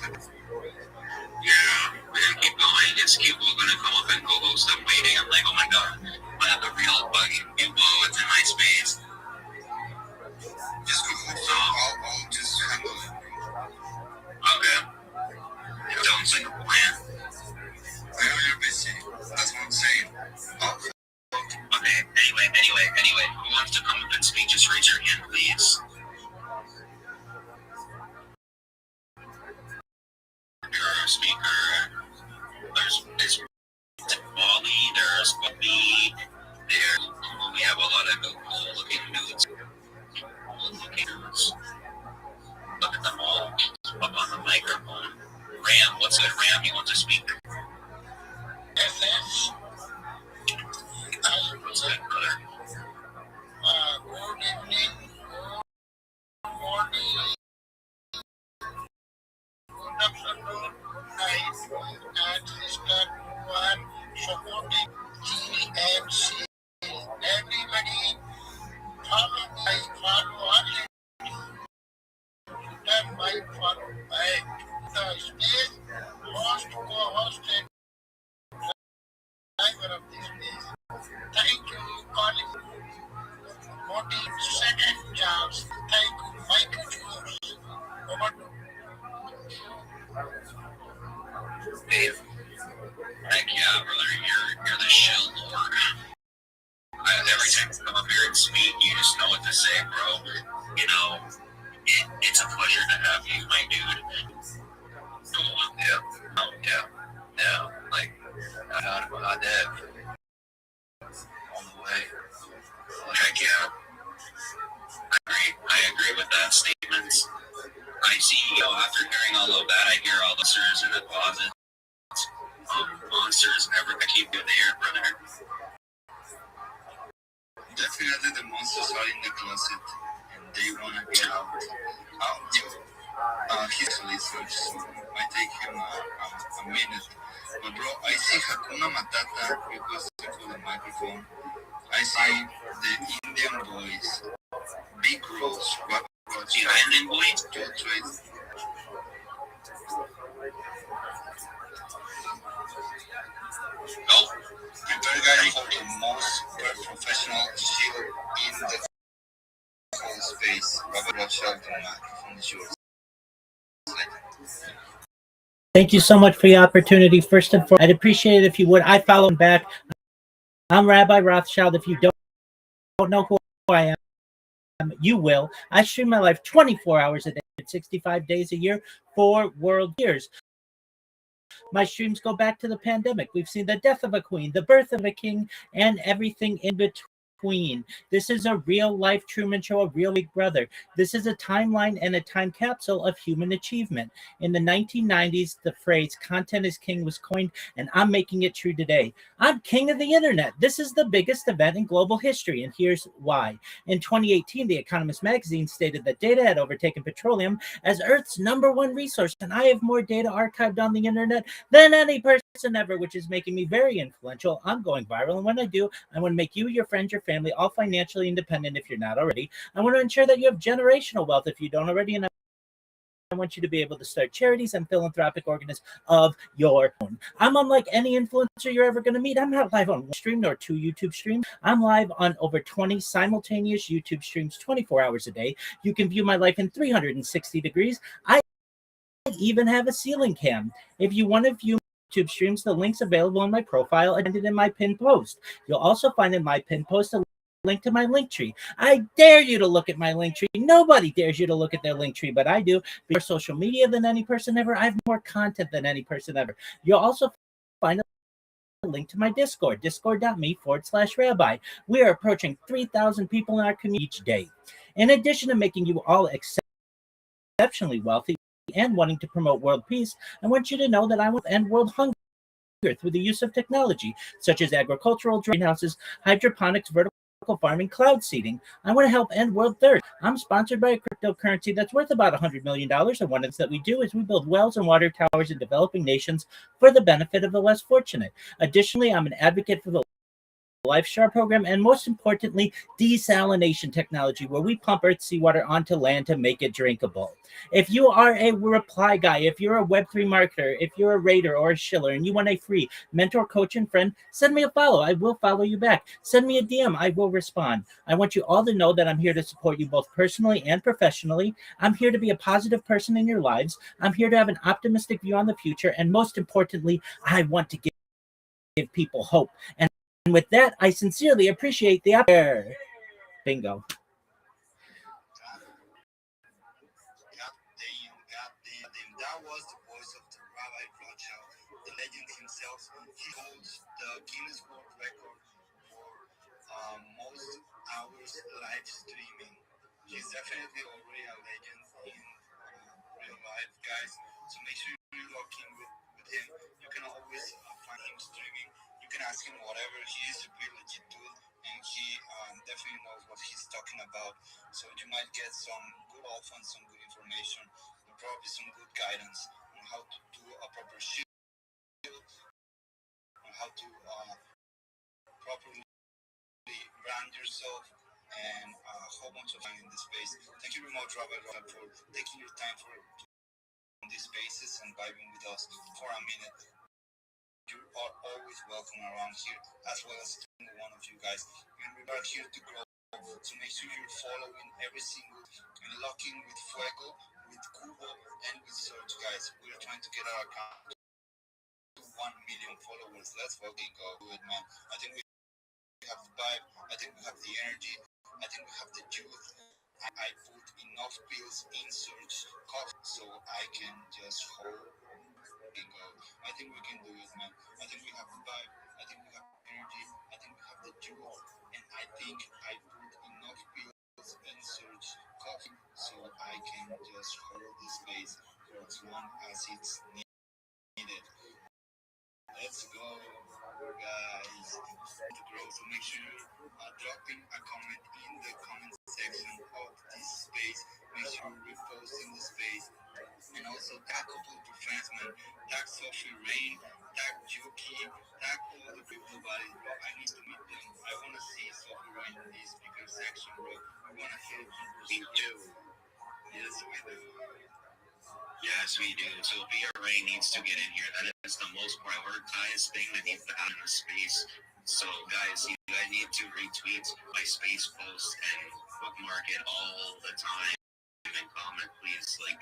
gonna keep going. It's people gonna come up and co-host. I'm waiting. I'm like, oh my god, I have the real buggy. It's in my space. Just co-host. I'll just handle it. Okay. Sounds like a plan. I know you're busy. That's what I'm saying. Okay. Anyway, who wants to come up and speak? Just raise your hand, please. You're a speaker. There's Wally. There's Bobby. We have a lot of cool-looking dudes. Look at them all up on the microphone. Ram, what's good, Ram? You want to speak? What's good, brother? Good evening. Good morning. Good afternoon. Good night. And sister one supporting GMC. Everybody follow only. Then follow the space host co-hosted driver of this place. Thank you, calling. 42nd chance. Thank you, Michael Jones. Over to Dave. Heck yeah, brother. You're the shell lord. Every time you come up here and speak, you just know what to say, bro. You know, it's a pleasure to have you, my dude. Oh, yeah. Oh, yeah. Yeah. Like, I did. All the way. Heck yeah. I agree with that statement. I see, after hearing all of that, I hear all the monsters in the closet. Monsters never keep you there, brother. Definitely the monsters are in the closet and they want to get out. He's actually such, so it might take him a minute. But bro, I see Hakuna Matata requesting for the microphone. I see the Indian boys, big girls, Indian boys, no, prepare guys for the most professional show in the whole space. Rabbi Rothschild, the microphone is yours. Thank you so much for the opportunity. First and foremost, I'd appreciate it if you would. I follow him back. I'm Rabbi Rothschild. If you don't know who I am, you will. I stream my life 24 hours a day, 65 days a year, 4 world years. My streams go back to the pandemic. We've seen the death of a queen, the birth of a king, and everything in between. This is a real life Truman Show, a real Big Brother. This is a timeline and a time capsule of human achievement. In the 1990s, the phrase content is king was coined, and I'm making it true today. I'm king of the internet. This is the biggest event in global history, and here's why. In 2018, The Economist magazine stated that data had overtaken petroleum as Earth's #1 resource, and I have more data archived on the internet than any person ever, which is making me very influential. I'm going viral, and when I do, I want to make you, your friends, your family all financially independent if you're not already. I want to ensure that you have generational wealth if you don't already, and I want you to be able to start charities and philanthropic organizations of your own. I'm unlike any influencer you're ever going to meet. I'm not live on one stream nor 2 YouTube streams. I'm live on over 20 simultaneous YouTube streams 24 hours a day. You can view my life in 360 degrees. I even have a ceiling cam. If you want to view YouTube streams, the link's available in my profile and in my pinned post. You'll also find in my pinned post a link to my link tree. I dare you to look at my link tree. Nobody dares you to look at their link tree, but I do. More social media than any person ever. I have more content than any person ever. You'll also find a link to my Discord, discord.me/rabbi. We are approaching 3,000 people in our community each day. In addition to making you all exceptionally wealthy and wanting to promote world peace, I want you to know that I want to end world hunger through the use of technology such as agricultural greenhouses, hydroponics, vertical farming, cloud seeding. I want to help end world thirst. I'm sponsored by a cryptocurrency that's worth about $100 million, and one of the things that we do is we build wells and water towers in developing nations for the benefit of the less fortunate. Additionally, I'm an advocate for the LifeStar program, and most importantly, desalination technology, where we pump Earth seawater onto land to make it drinkable. If you are a reply guy, if you're a Web3 marketer, if you're a raider or a shiller, and you want a free mentor, coach, and friend, send me a follow. I will follow you back. Send me a DM. I will respond. I want you all to know that I'm here to support you both personally and professionally. I'm here to be a positive person in your lives. I'm here to have an optimistic view on the future. And most importantly, I want to give people hope. And with that, I sincerely appreciate the opportunity. Bingo. That was the voice of the Rabbi Rothschild, the legend himself. He holds the Guinness World Record for most hours live streaming. He's definitely already a legend in real life, guys. So make sure you lock in with him. You can always find him streaming. You can ask him whatever. He is a pretty legit dude, and he definitely knows what he's talking about. So you might get some good offer and some good information, and probably some good guidance on how to do a proper shield, on how to properly brand yourself, and a whole bunch of things in this space. Thank you very much, Rabbi Rothschild, for taking your time for these spaces and vibing with us for a minute. You are always welcome around here, as well as every one of you guys. And we are here to grow. So make sure you're following every single and locking with Fuego, with Kubo, and with Surge, guys. We are trying to get our account to 1 million followers. Let's fucking go do it, man. I think we have the vibe. I think we have the energy. I think we have the youth. I put enough pills in search so I can just hold and go. I think we can do it, man. I think we have the vibe. I think we have energy. I think we have the youth. And I think I put enough pills in search so I can just hold the space for as long as it's needed. Let's go, guys. To grow, so make sure dropping a comment in the comment section of this space. Make sure reposting the space. And also tag a couple of your friends, man. Tag Sophie Rain, tag Yuki, tag all the crypto bodies, bro. I need to meet them. I want to see Sophie Rain in this speaker section, bro. I want to hear me too. Yes, we do. Yes, we do. So VRA needs to get in here. That is the most prioritized thing that needs to happen in the space. So, guys, you guys need to retweet my space post and bookmark it all the time and comment, please. Like,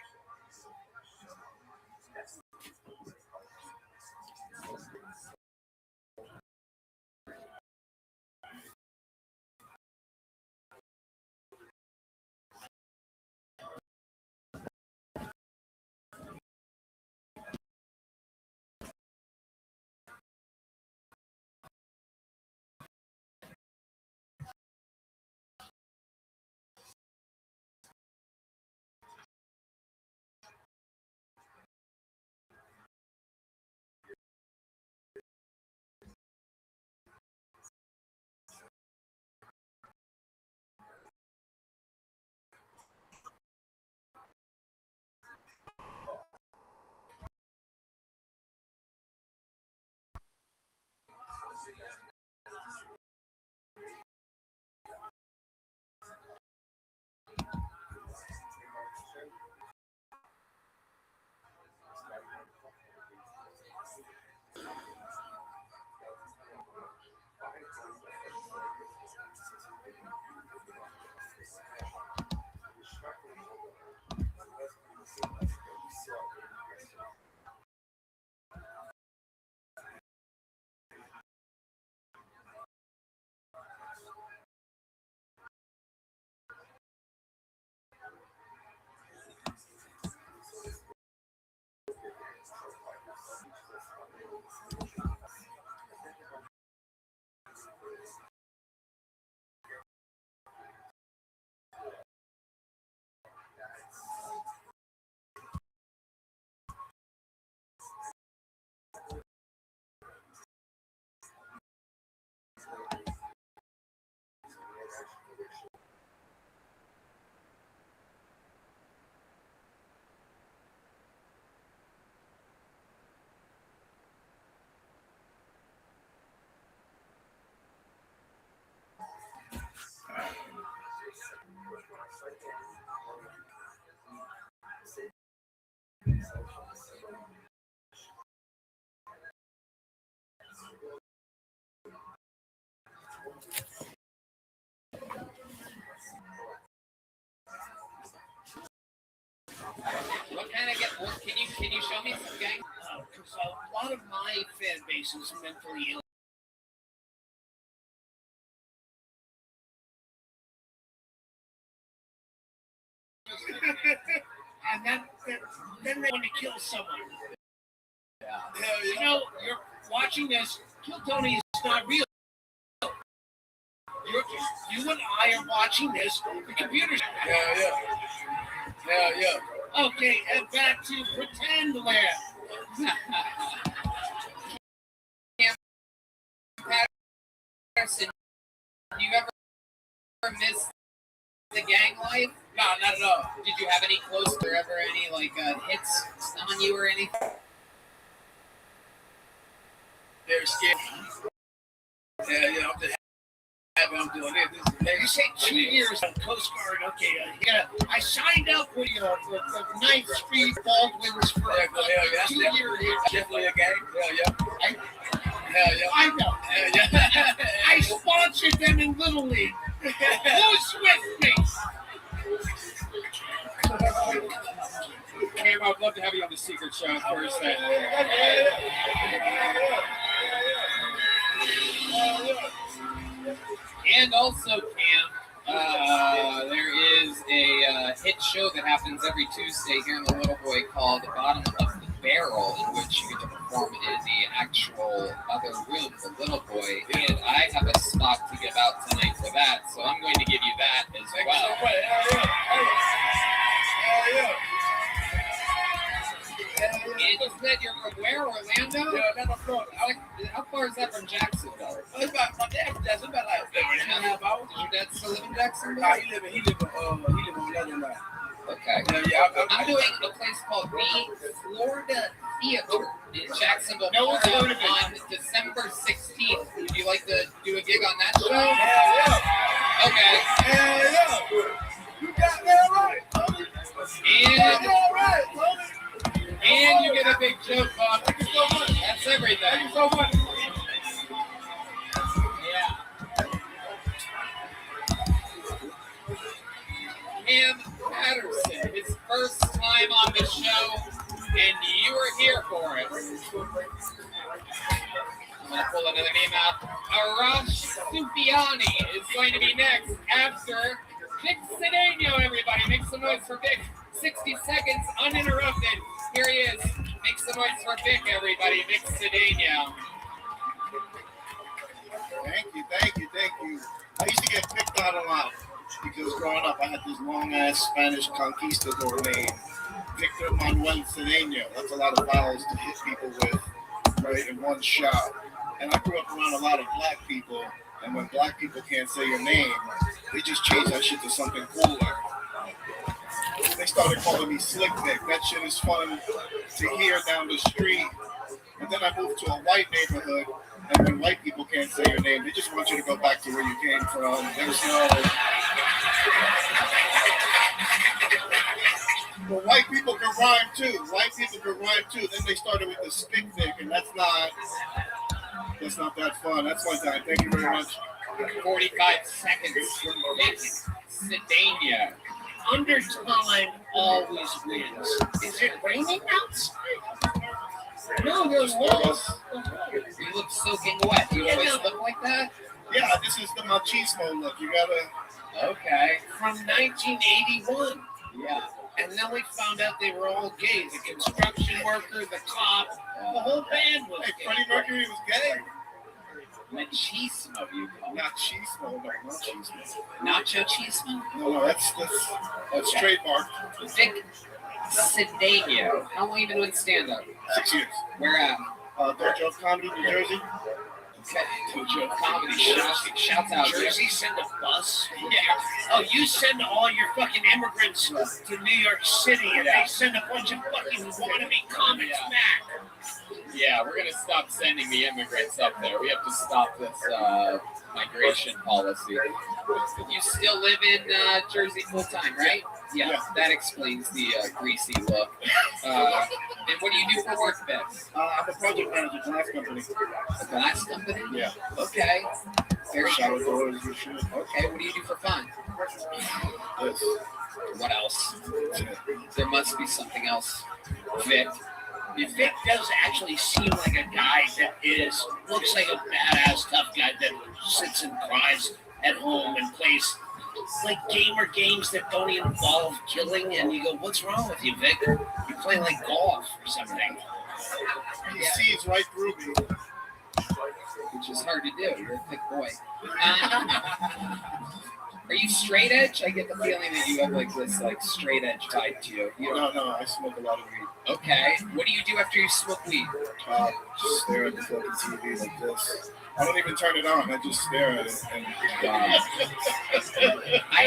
Can you show me some gang? Because a lot of my fan base is mentally ill. And then they want to kill someone. You know, you're watching this. Kill Tony is not real. You and I are watching this. The computer's. Yeah. Okay, and back to pretend land. Patterson, do you ever miss the gang life? No, not at all. Did you have any close or ever any hits on you or anything? They're scared. Yeah, I'm doing it. You say 2 years on Coast Guard. Okay, I signed up with the 9th Street Baldwin's for 2 years. Definitely a gang. I know. I sponsored them in Little League. Who's with me? Cam, I'd love to have you on the Secret Show first. And also, Cam, there is a hit show that happens every Tuesday here in the Little Boy called The Bottom of the Barrel, in which you get to perform in the actual other room, the Little Boy. And I have a spot to give out tonight for that, so I'm going to give you that as well. And you said you're from where, Orlando? Yeah, I'm from how far is that from Jacksonville? It's about my dad's about like 3.5 hours. Does your dad still live in Jacksonville? No, he live in Lebanon. Okay. I'm doing a place called the Florida Theater in Jacksonville, Florida on December 16th. Would you like to do a gig on that show? Yeah. Okay. Yeah. You got that right, Tony. And you get a big joke box. Thank you so much. That's everything. Thank you so much. Yeah. Cam Patterson, his first time on the show, and you were here for it. I'm going to pull another name out. Arash Supiani is going to be next after Vic Cedeno, everybody. Make some noise for Vic. 60 seconds uninterrupted. Here he is. Make some noise for Vic, everybody. Vic Cedeno. Thank you. I used to get picked on a lot because growing up I had this long-ass Spanish conquistador named Victor Manuel Cedeno. That's a lot of vowels to hit people with, right, in one shot. And I grew up around a lot of black people, and when black people can't say your name, they just change that shit to something cooler. They started calling me Slick Vic. That shit is fun to hear down the street. And then I moved to a white neighborhood, and when white people can't say your name, they just want you to go back to where you came from. There's no... But white people can rhyme too. Then they started with the Stick Vic, and that's not that fun. That's one time. Thank you very much. 45 seconds from Vic Cedeno. Undertime always wins. Is it raining outside? No, there's walls. You look soaking wet. Do you always look like that? Yeah, this is the machismo look. You gotta... Okay. From 1981. Yeah. And then we found out they were all gay. The construction worker, the cop, the whole band was gay. Freddie Mercury was gay. Machismo, you call it. Machismo, no, machismo. Nacho Chismo? No, that's trademark. Vic Cedeno. How long have you been doing stand-up? 6 years. Where at? Dojo Comedy, New Jersey. Okay. Dojo Comedy. Shouts out. Jersey send a bus? Yeah. Oh, you send all your fucking immigrants to New York City, and they send a bunch of fucking wannabe comics back. Yeah, we're going to stop sending the immigrants up there. We have to stop this migration policy. You still live in Jersey full-time, right? Yeah, that explains the greasy look. And what do you do for work, Ben? I'm a project manager at a glass company. A glass company? Yeah. Okay. Very shower good. doors and shit. Okay, what do you do for fun? Yes. What else? There must be something else. Vic. Vic does actually seem like a guy that looks like a badass tough guy that sits and cries at home and plays like gamer games that don't involve killing, and you go, what's wrong with you, Vic? You play like golf or something. He sees right through me. Which is hard to do. You're a thick boy. Are you straight edge? I get the feeling that you have like this straight edge type to you. No, I smoke a lot of weed. Okay. What do you do after you smoke weed? Just stare at the fucking TV like this. I don't even turn it on. I just stare at it. And I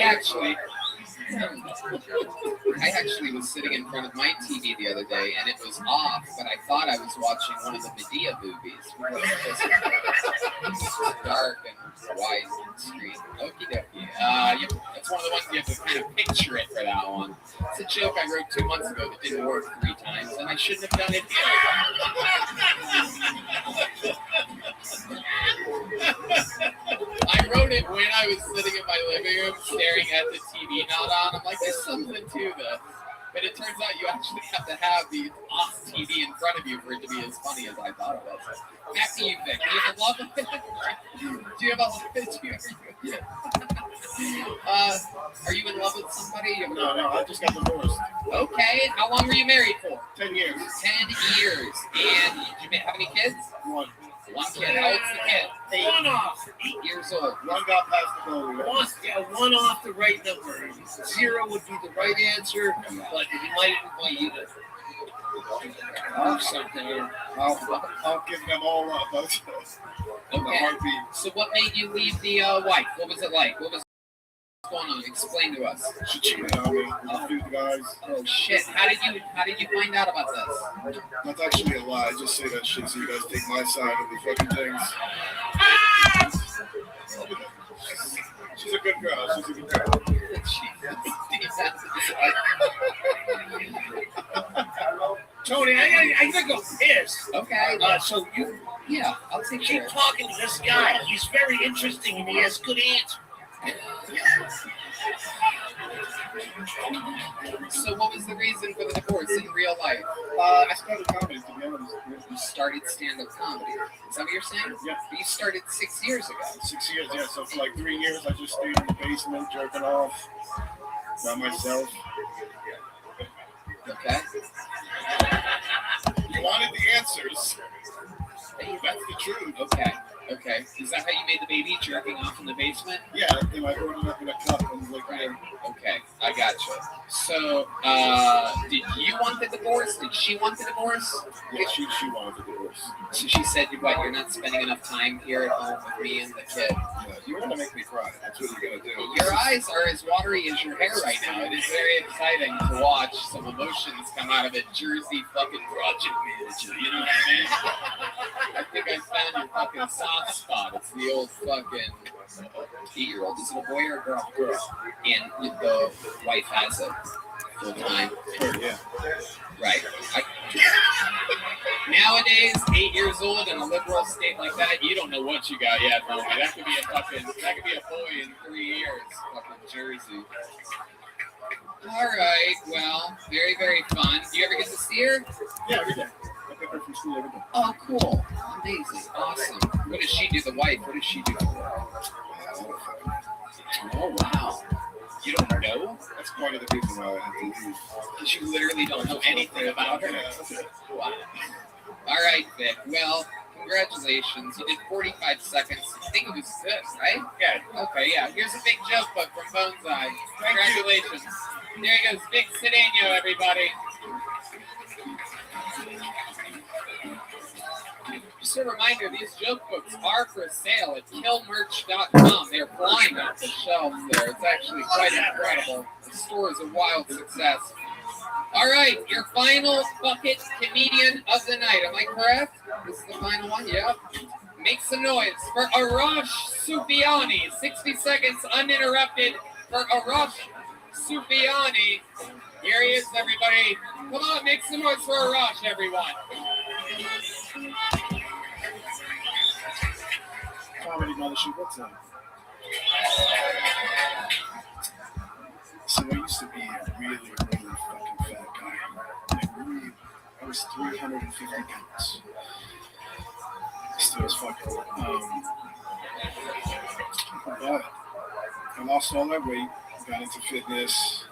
actually was sitting in front of my TV the other day, and it was off, but I thought I was watching one of the Medea movies. It was dark and white and screen. Okie dokie. That's one of the ones you have to kind of picture it for that one. It's a joke I wrote 2 months ago that didn't work 3 times, and I shouldn't have done it I wrote it when I was sitting in my living room staring at the TV not on. I'm like, there's something to this. But it turns out you actually have to have the off TV in front of you for it to be as funny as I thought it was. Back to you, Vic. Do you have a love of it? Do you have a love of it? Are you in love with somebody? No, I just got divorced. Okay. How long were you married for? 10 years. 10 years. And did you have any kids? One. One kid. How old's the kid? 8. One off. 8 years old. One got past the goal. One off the right number. 0 would be the right answer, but he might invite you to something. I'll give them all up. Okay. So what made you leave the wife? What was it like? What was going on? Explain to us. She cheated on me. A few guys. Oh shit! How did you find out about this? That's actually a lie. I just say that shit so you guys take my side of the fucking things. She's a good girl. She's a good girl. Tony, I gotta go piss. Okay. So you, yeah, I'll take keep care. talking to this guy. He's very interesting and he has good answers. So what was the reason for the divorce in real life? I started comedy, to be honest. You started stand-up comedy. Is that what you're saying? Yeah. But you started 6 years ago. 6 years, yeah. So for like 3 years, I just stayed in the basement, jerking off by myself. Okay. You wanted the answers. That's the truth. Okay. Is that how you made the baby, jerking off in the basement? Yeah, then I ordered it up in a cup and was like, right. Okay, I gotcha. So, did you want the divorce? Did she want the divorce? Yeah, she wanted the divorce. So she said, "What? You're not spending enough time here at home with me and the kid." Yeah, you want to make me cry. That's what you're gonna do. Your eyes are as watery as your hair right now. It is very exciting to watch some emotions come out of a Jersey fucking project manager. You know what I mean? I think I found your fucking soft spot. It's the old fucking 8-year-old. Is it a boy or a girl? Girl. And the wife has it full time. Yeah. Right. Nowadays, 8 years old in a liberal state like that, you don't know what you got yet, homie. That could be a boy in 3 years. Fucking Jersey. All right. Well, very, very fun. Do you ever get to see her? Yeah, every day. I pick her from school every day. Oh, cool. Amazing. Awesome. What does she do? The wife. What does she do? Oh, wow. You don't know? That's part of the reason why I had to leave. Because you literally don't know anything about her. Wow. All right, Vic. Well, congratulations. You did 45 seconds. I think it was good, right? Good. Okay, yeah. Here's a big joke book from Bone's Eye. Congratulations. There he goes. Vic Cedeno, everybody. Just a reminder, these joke books are for sale at killmerch.com. They're flying off the shelves there. It's actually quite incredible. The store is a wild success. All right, your final bucket comedian of the night. Am I correct? This is the final one? Yep. Make some noise for Arash Sufiani. 60 seconds uninterrupted for Arash Sufiani. Here he is, everybody. Come on, make some noise for Arash, everyone. Comedy Mothership, what's up? So I used to be a really fucking fat guy. I was 350 pounds. Still as fucking. But I lost all that weight, got into fitness,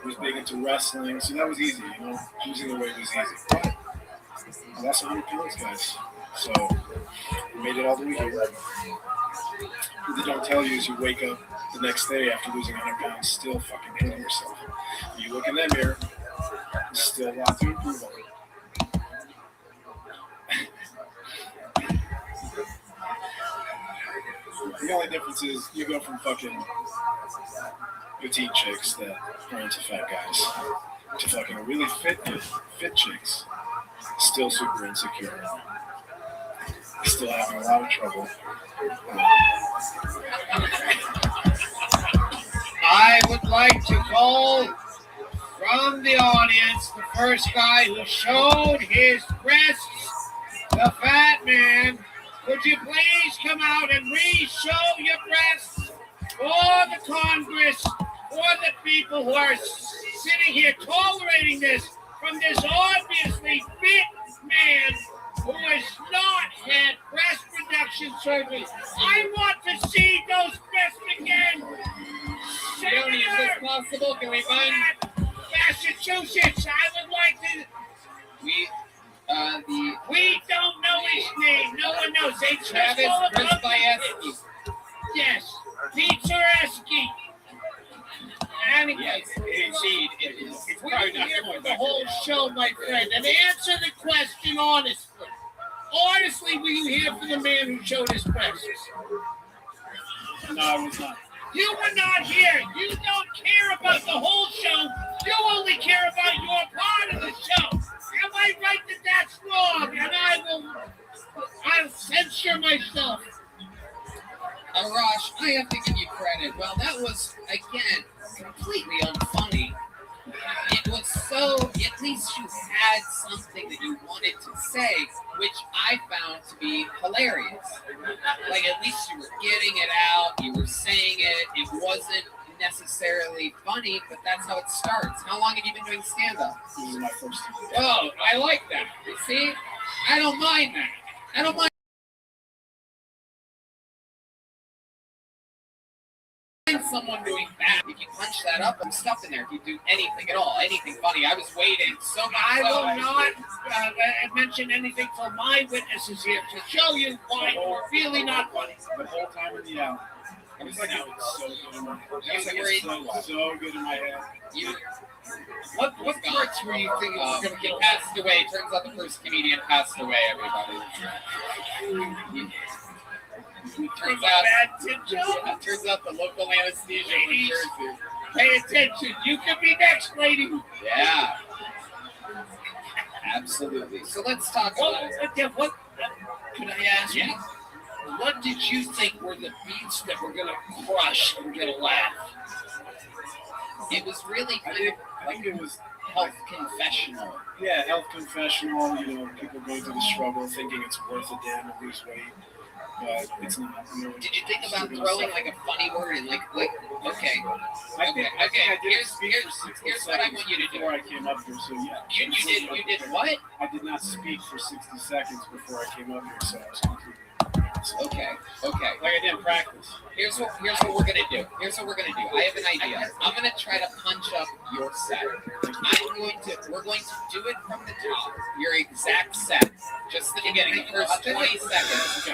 was big into wrestling, so that was easy, you know? Losing the weight was easy. But I lost 100 pounds, guys. So I made it all the way here. What they don't tell you is you wake up the next day after losing 100 pounds, still fucking hating yourself. You look in that mirror, there's still a lot to improve on. The only difference is you go from fucking petite chicks that are into fat guys to fucking really fit chicks, still super insecure. Still having a lot of trouble. I would like to call from the audience the first guy who showed his breasts, the fat man. Would you please come out and re-show your breasts for the Congress, or the people who are sitting here tolerating this from this obviously fit man who has not had breast reduction surgery. I want to see those breasts again. Tony, is this possible? Can we find Massachusetts? I would like to. We don't know his name. No one knows. They just Travis call him Brisbyeski? Yes, Pizzareski. Anyway, Indeed. if we were here for the whole show, my friend, and answer the question honestly. Honestly, were you here for the man who showed his breasts? No, I was not. You were not here. You don't care about the whole show. You only care about your part of the show. Am I right that that's wrong? And I'll censor myself. Arash, I have to give you credit. Well, that was, again, completely unfunny. It was so, at least you had something that you wanted to say, which I found to be hilarious. Like, at least you were getting it out, you were saying it, it wasn't necessarily funny, but that's how it starts. How long have you been doing stand-up? This is my first time. Oh, I like that. You see? I don't mind that. I don't mind someone doing that. If you punch that up, I'm stuff in there. If you do anything at all, anything funny. I was waiting so much. I will not mention anything till my witness is here to show you why you're really not funny. The whole time in the alley. I'm It's so good in my head. So good in my head. What parts were you thinking was going to get passed away? Turns out the first comedian passed away, everybody. Turns out the local anesthesia in New Jersey. Pay attention. You could be next, lady. Yeah. Absolutely. So let's talk about what can I ask you? Yeah. What did you think were the beats that were going to crush and get a laugh? It was really I think it was health confessional. Yeah, health confessional. You know, people going through the struggle, thinking it's worth a damn to lose weight, but it's not. You know, Did you think about throwing like a funny word and like okay? I think I did Here's speak for 60 here's what I seconds want you to do. before I came up here. So yeah, You did what? I did not speak for 60 seconds before I came up here, so I was completely. Okay. Like I didn't practice. Here's what we're gonna do. I have an idea. I'm gonna try to punch up your set. We're going to do it from the top. Your exact set. Just the beginning, the first 20 seconds.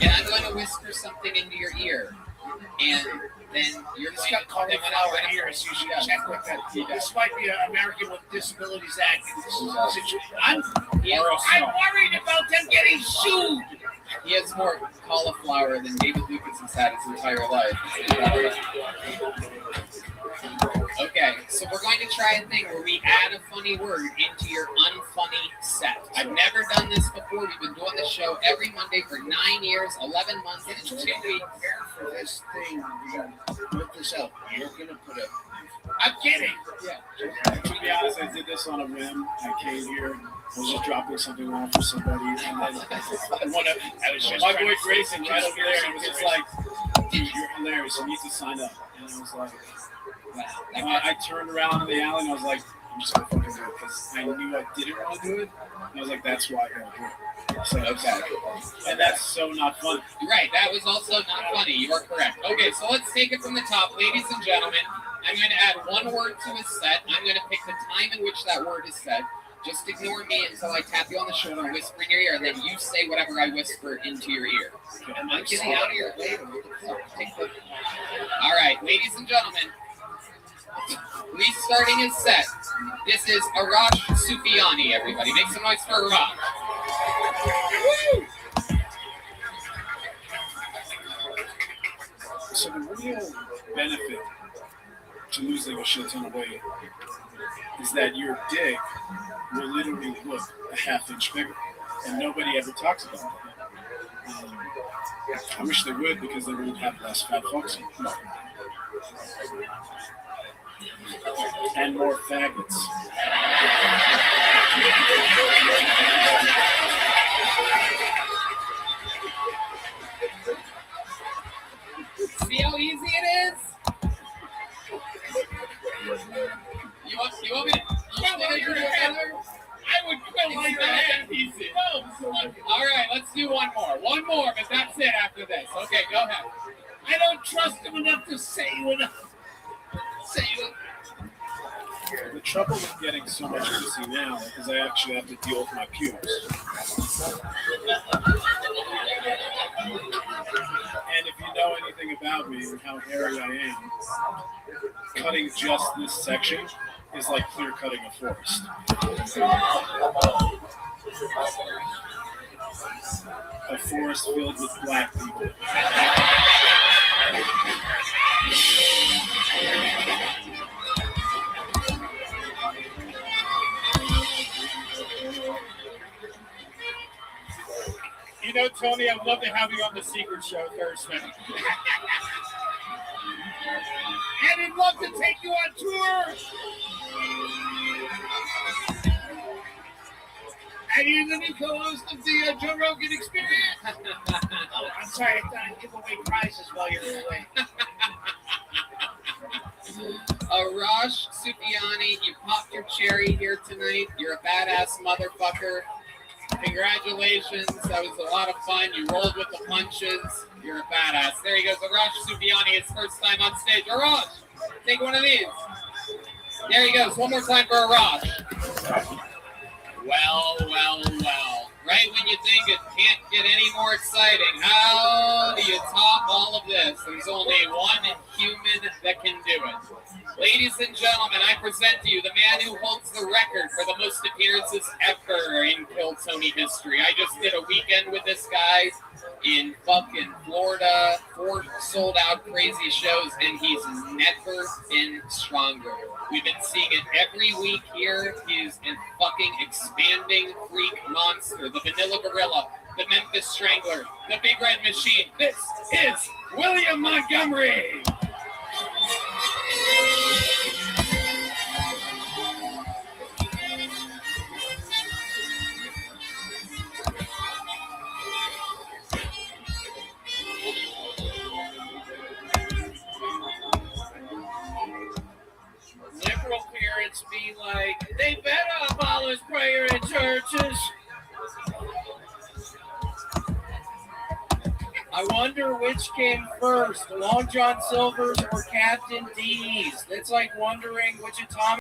And I'm going to whisper something into your ear. And then you're It's got cauliflower ears. You should check with that. This might be an American with Disabilities Act situation. I'm worried about them getting sued. He has more cauliflower than David Lucas has had his entire life. Okay, so we're going to try a thing where we add a funny word into your unfunny set. I've never done this before. We've been doing the show every Monday for 9 years, 11 months, and 2 weeks. For this thing, we're going to put this out. You're going to put it. I'm kidding. Yeah. To be honest, I did this on a whim. I came here. I was just dropping something off for somebody, and then my boy Grayson right over there, and was just like, "Dude, you're hilarious. You need to sign up." And I was like, "Wow." I turned around in the alley, and I was like, "I'm just gonna fucking do it," because I knew I didn't want to do it. And I was like, "That's why I gotta do it." So, okay, and that's so not funny. Right, that was also not funny. You are correct. Okay, so let's take it from the top, ladies and gentlemen. I'm going to add one word to a set. I'm going to pick the time in which that word is said. Just ignore me until I tap you on the shoulder and whisper in your ear, and then you say whatever I whisper into your ear. Am I getting out of your way? All right, ladies and gentlemen, restarting his set. This is Arash Sufiani, everybody. Make some noise for Arash. Woo! So the real benefit to losing a shit ton of weight is that your dick will literally look a half-inch bigger, and nobody ever talks about that. I wish they would, because they would have less fat fucks and more faggots. See how easy it is? One more, but that's it after this. Okay, go ahead. I don't trust him enough to say enough. The trouble with getting so much pussy now is I actually have to deal with my pubes. And if you know anything about me and how hairy I am, cutting just this section is like clear cutting a forest. A forest filled with black people. You know, Tony, I'd love to have you on the Secret Show Thursday. And I'd love to take you on tour. And you're the new co-host of the Joe Rogan Experience. Oh, I'm sorry, I thought I'd give away prizes while you're away. Arash Sufiani, you popped your cherry here tonight. You're a badass motherfucker. Congratulations. That was a lot of fun. You rolled with the punches. You're a badass. There he goes. Arash Sufiani, his first time on stage. Arash, take one of these. There he goes. One more time for Arash. Well. Right when you think it can't get any more exciting, how do you top all of this? There's only one human that can do it. Ladies and gentlemen, I present to you the man who holds the record for the most appearances ever in Kill Tony history. I just did a weekend with this guy in fucking Florida, 4 sold out crazy shows, and he's never been stronger. We've been seeing it every week here. He's a fucking expanding freak monster, the Vanilla Gorilla, the Memphis Strangler, the Big Red Machine. This is William Montgomery. Liberal parents be like, they better abolish prayer in churches. I wonder which came first, Long John Silver's or Captain D's. That's like wondering which atomic